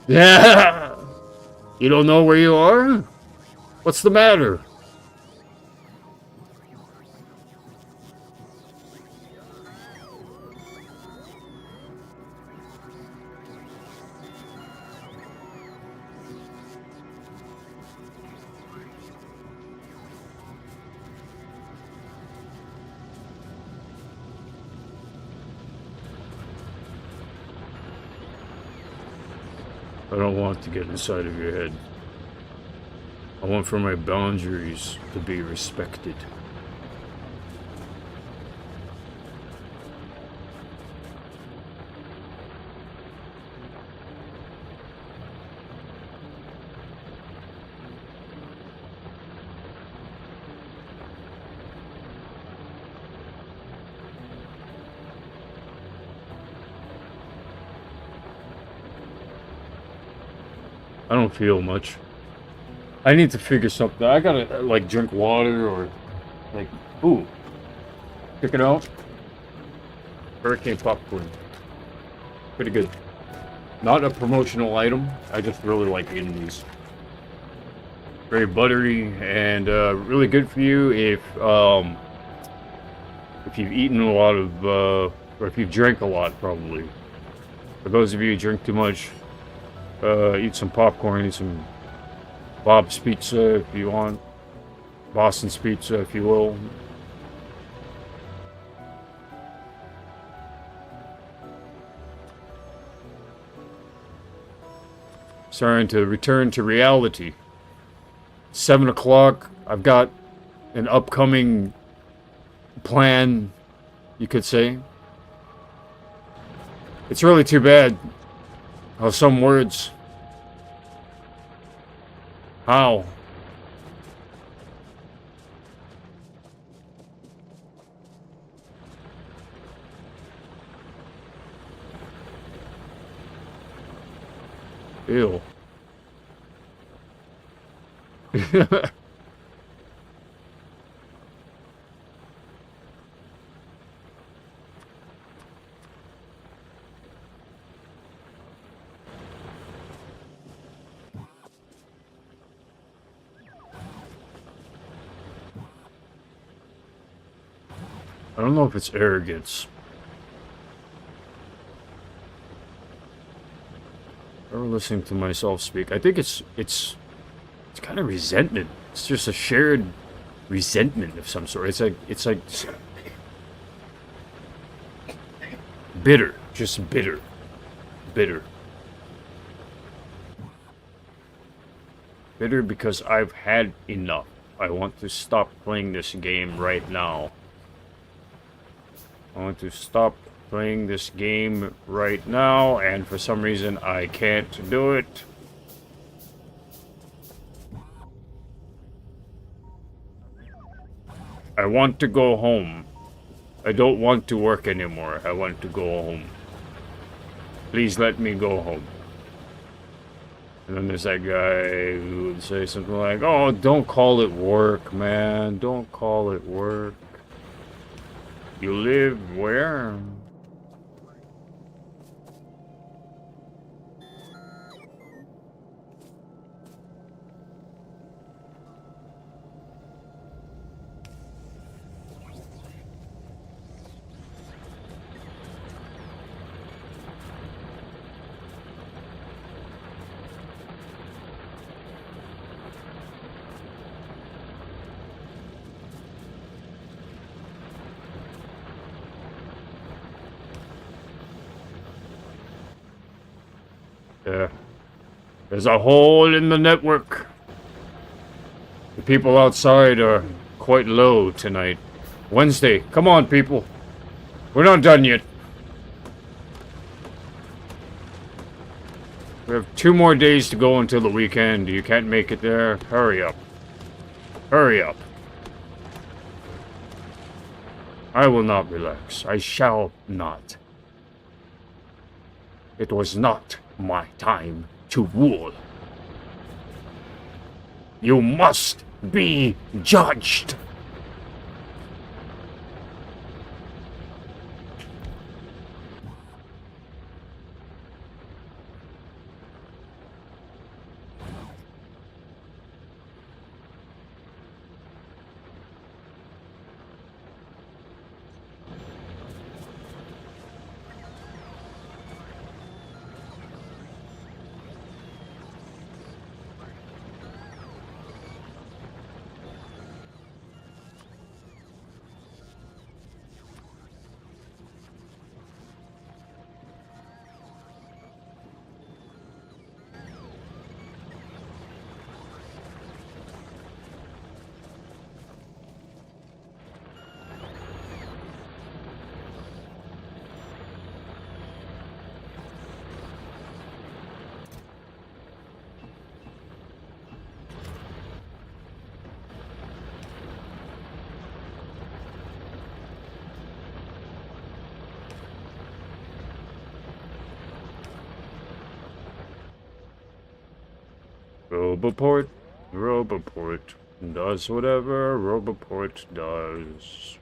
Yeah! You don't know where you are? What's the matter? I don't want to get inside of your head. I want for my boundaries to be respected. I don't feel much. I need to figure something. I gotta like drink water or like, ooh, check it out. Hurricane popcorn, pretty good. Not a promotional item. I just really like eating these. Very buttery and really good for you if you've eaten a lot of or if you've drank a lot, probably. For those of you who drink too much. Eat some popcorn, eat some Bob's Pizza if you want. Boston's Pizza if you will. Starting to return to reality. 7 o'clock, I've got an upcoming plan, you could say. It's really too bad. How some words. How? Ew. I don't know if it's arrogance. Or listening to myself speak. I think it's kind of resentment. It's just a shared resentment of some sort. It's like bitter, just bitter. Bitter because I've had enough. I want to stop playing this game right now. I want to stop playing this game right now, and for some reason I can't do it. I want to go home. I don't want to work anymore. I want to go home. Please let me go home. And then there's that guy who would say something like, oh, don't call it work, man. Don't call it work. You live where? Yeah. There's a hole in the network. The people outside are quite low tonight. Wednesday. Come on, people. We're not done yet. We have 2 more days to go until the weekend. You can't make it there. Hurry up. Hurry up. I will not relax. I shall not. It was not my time to rule. You must be judged. Roboport, Roboport does whatever Roboport does.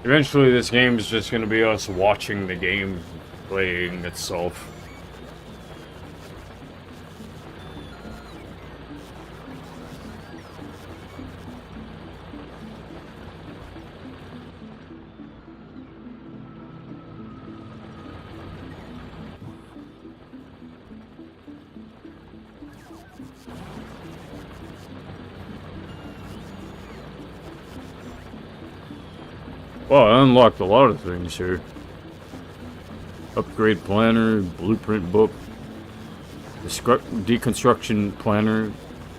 Eventually, this game is just going to be us watching the game playing itself. Well, I unlocked a lot of things here. Upgrade planner, blueprint book, deconstruction planner.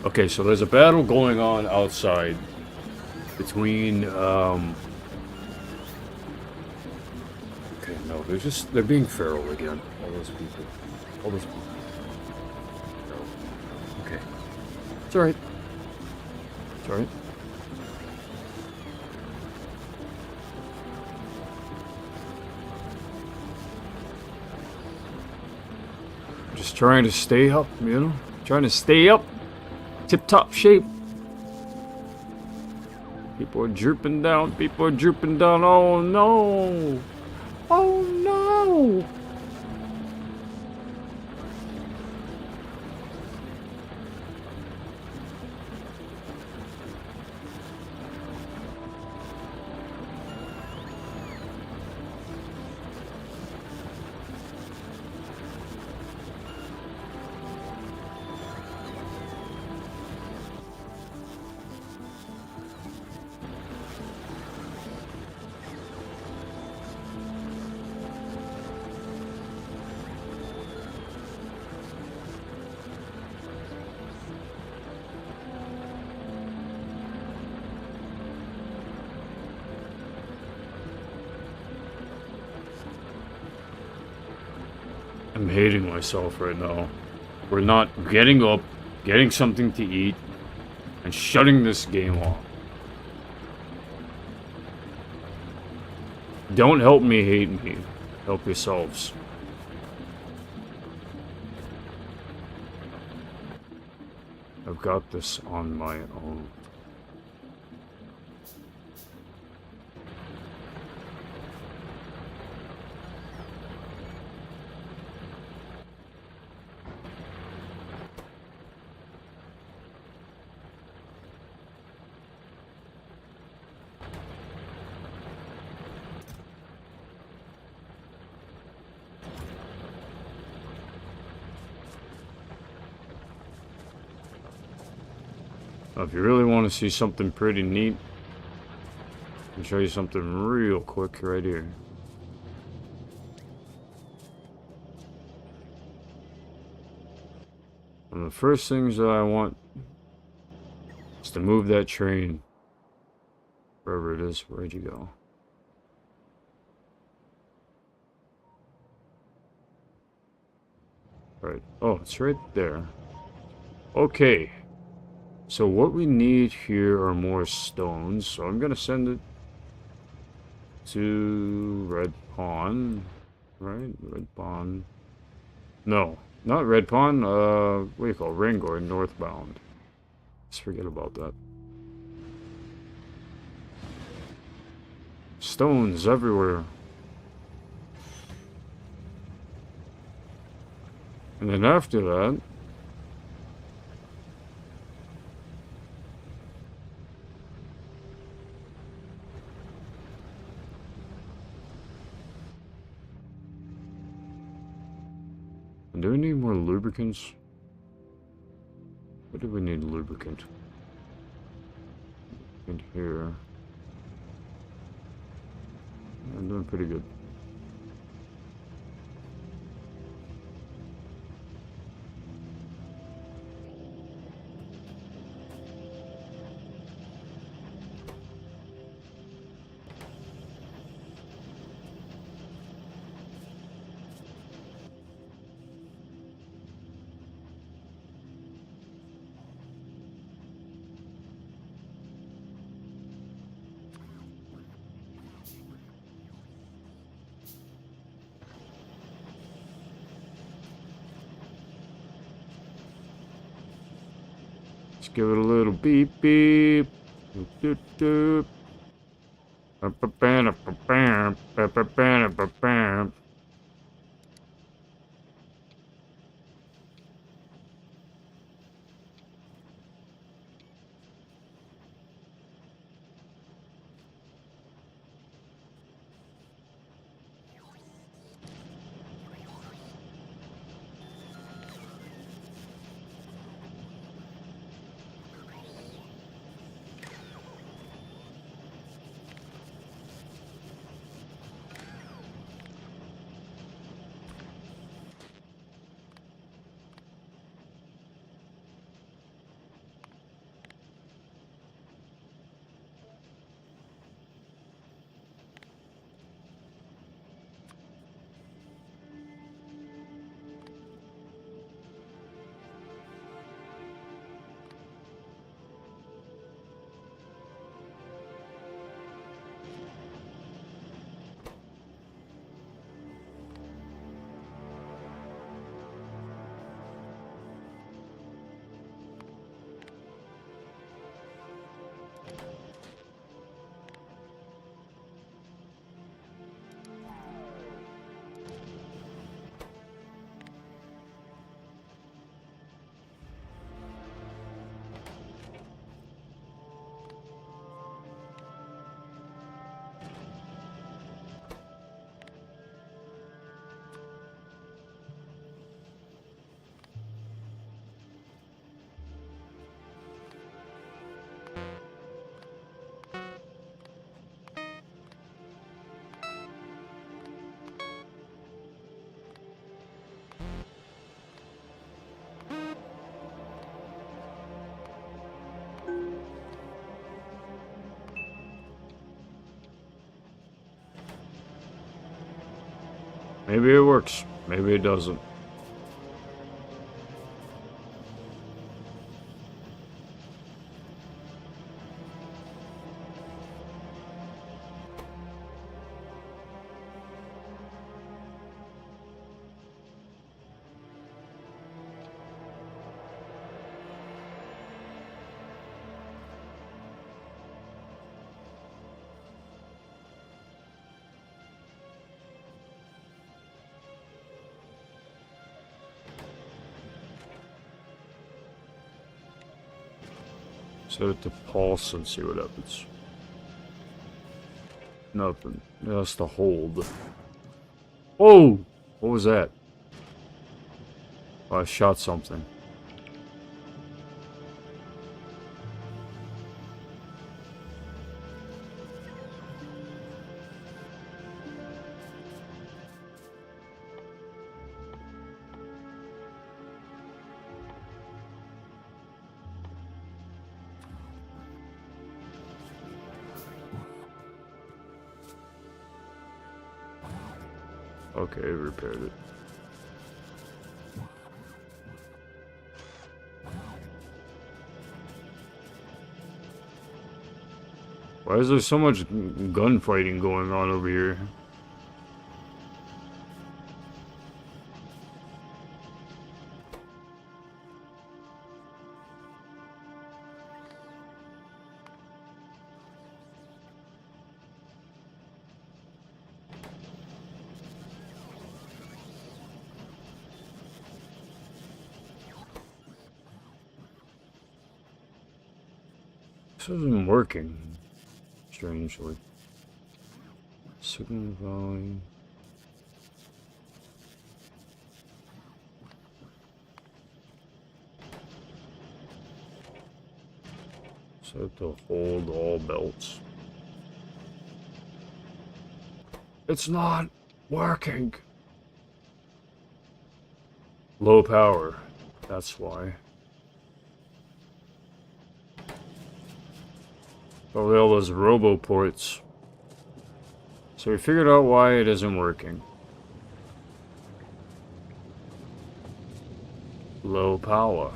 Okay, so there's a battle going on outside between, okay, no, they're being feral again. All those people. All those people. No. Okay. It's alright. It's alright. Just trying to stay up, you know? Trying to stay up. Tip-top shape. People are drooping down. People are drooping down. Oh no! Oh no! I'm hating myself right now. We're not getting up, getting something to eat, and shutting this game off. Don't help me hate me. Help yourselves. I've got this on my own. Now, if you really want to see something pretty neat, I'll show you something real quick right here. One of the first things that I want is to move that train. Wherever it is, where'd you go? Right. Oh, it's right there. Okay. So what we need here are more stones. So I'm gonna send it to Red Pawn. Right? Red Pawn. No, not Red Pawn. What do you call it? Ringor, northbound. Let's forget about that. Stones everywhere. And then after that, do we need more lubricants? What do we need lubricant? In here. I'm doing pretty good. Let's give it a little beep beep. Doop, doop, doop. Maybe it works. Maybe it doesn't. Set it to pulse and see what happens. Nothing. That's the hold. Oh! What was that? Oh, I shot something. Okay, repaired it. Why is there so much gunfighting going on over here? This isn't working, strangely. Signal volume. Set to hold all belts. It's not working. Low power, that's why. Probably all those robo ports. So we figured out why it isn't working. Low power.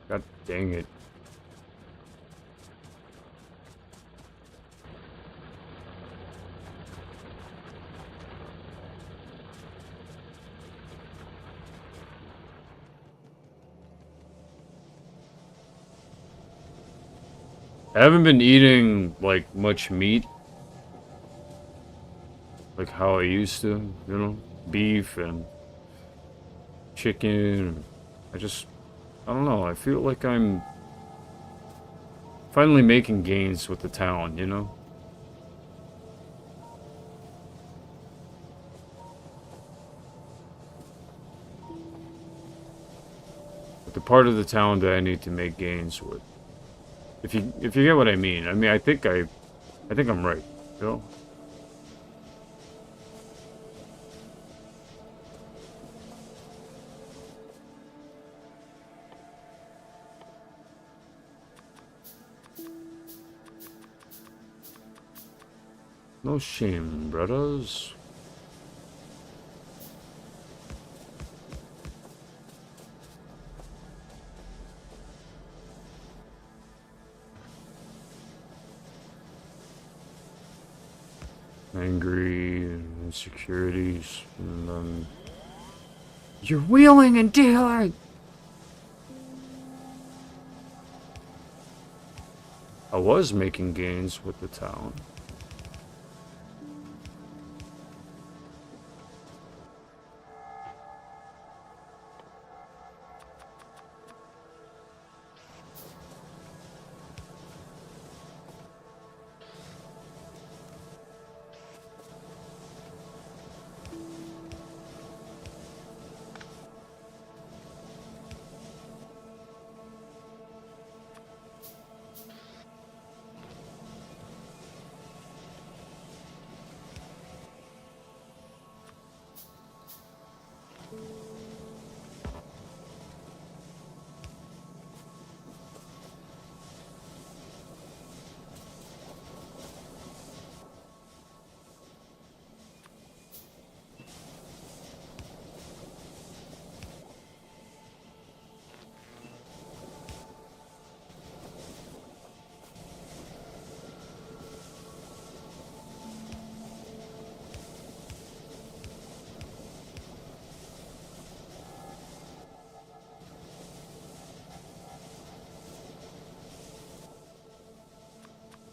God dang it. I haven't been eating, like, much meat. Like how I used to, you know? Beef and chicken. I don't know, I feel like I'm finally making gains with the town, you know? But the part of the town that I need to make gains with. If you get what I mean. I mean, I think I'm right, you know? No shame, brothers. Angry and insecurities, and then you're wheeling and dealing. I was making gains with the town.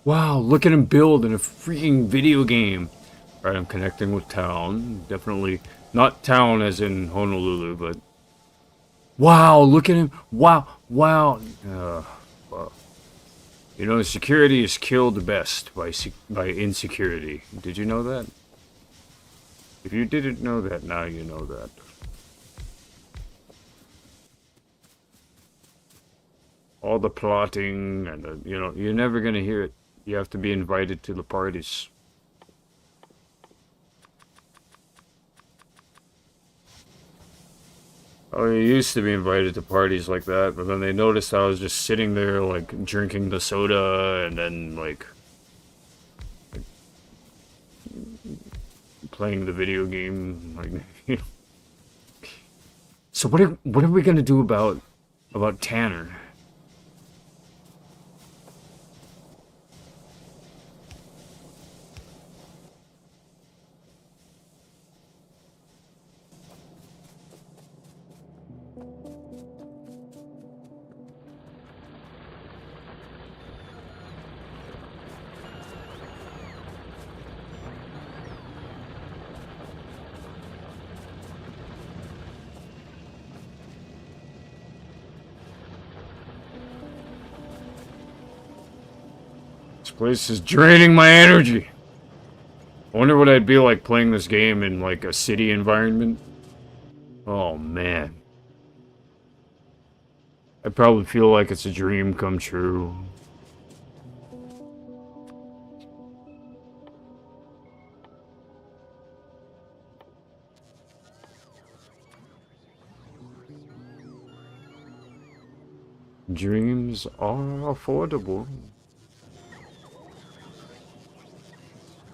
Wow, look at him build in a freaking video game. Alright, I'm connecting with town. Definitely not town as in Honolulu, but... Wow, look at him. Wow, wow. Wow. You know, security is killed best by insecurity. Did you know that? If you didn't know that, now you know that. All the plotting and the, you know, you're never gonna hear it. You have to be invited to the parties. Oh, you used to be invited to parties like that, but then they noticed I was just sitting there, like, drinking the soda and then, like playing the video game, like, you know. So what are we gonna do about Tanner? This place is draining my energy. I wonder what I'd be like playing this game in, like, a city environment. Oh, man. I probably feel like it's a dream come true. Dreams are affordable.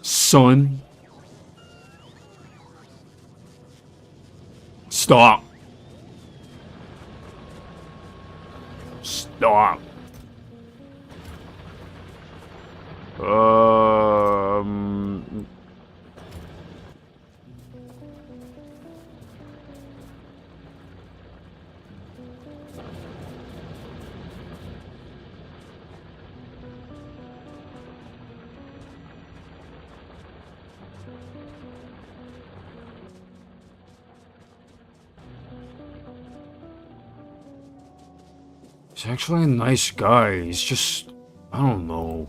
Son. Stop. Stop. He's actually a nice guy. He's just, I don't know.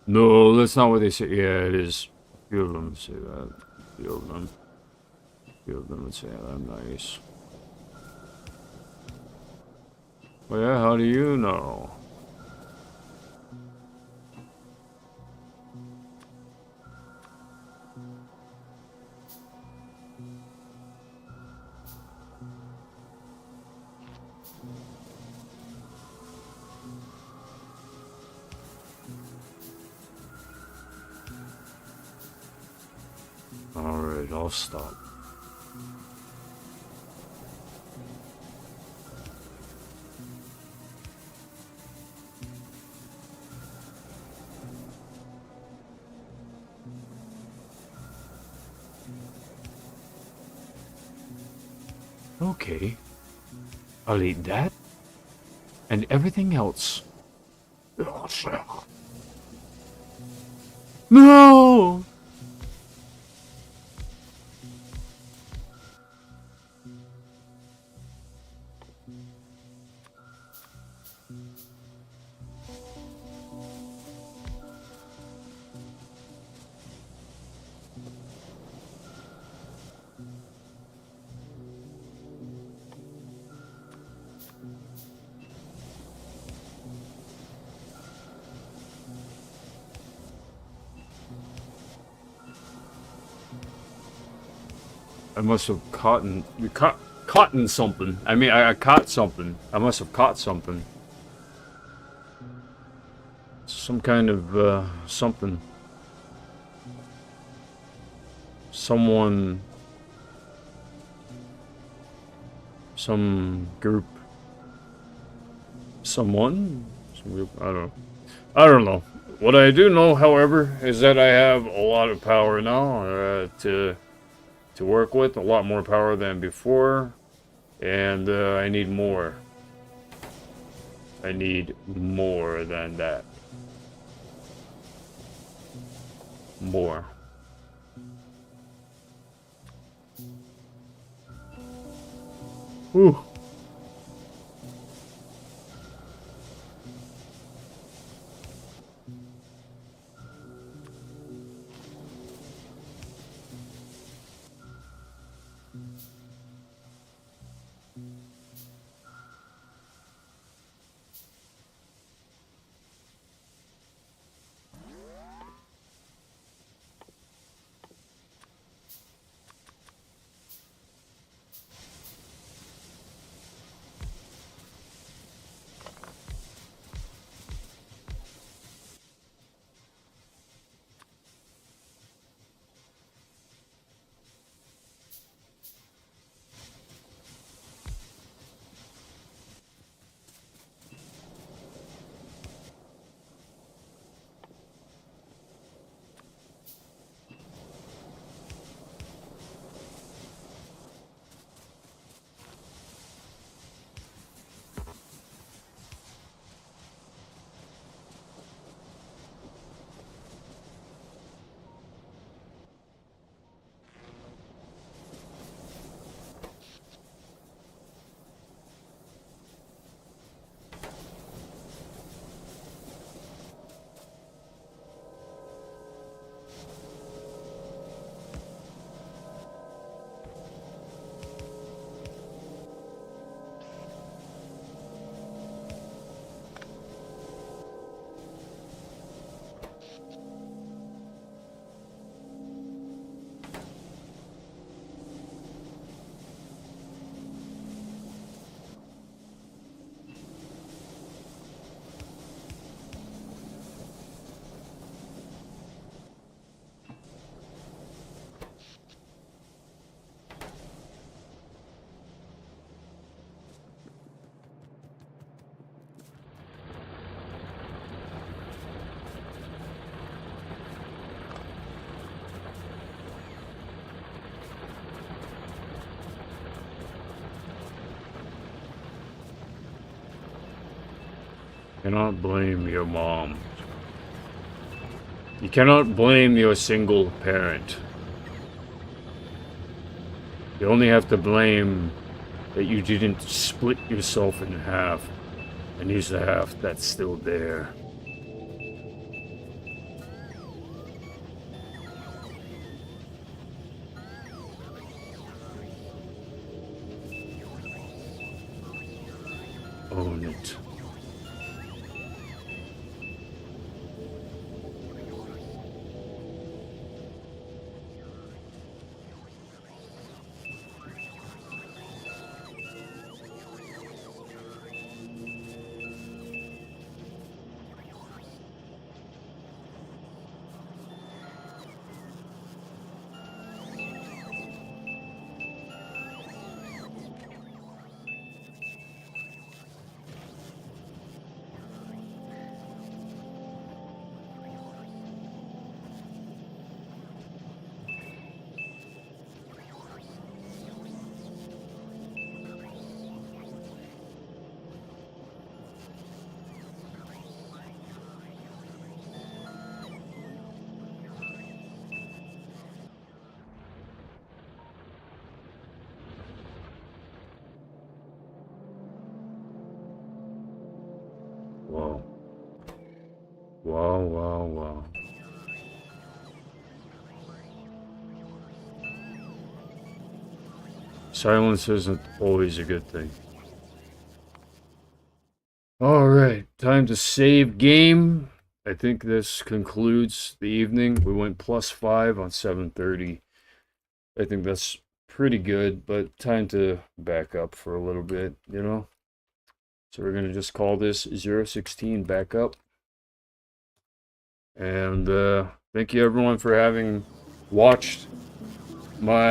No, that's not what they say. Yeah, it is. A few of them say that. A few of them. A few of them would say that I'm nice. Well, yeah, how do you know? Alright, I'll stop. Okay. I'll eat that. And everything else. No! I must have caught something. I mean, I caught something. I must have caught something. Some kind of, something. Someone. Some group. Someone? Some group? I don't know. I don't know. What I do know, however, is that I have a lot of power now, to work with, a lot more power than before, and I need more. I need more than that. More. Whew. Cannot blame your mom. You cannot blame your single parent. You only have to blame that you didn't split yourself in half and use the half that's still there. Own it. Wow. Wow, wow, wow. Silence isn't always a good thing. Alright, time to save game. I think this concludes the evening. We went +5 on 7:30. I think that's pretty good, but time to back up for a little bit, you know? So we're going to just call this 016 backup. And thank you everyone for having watched my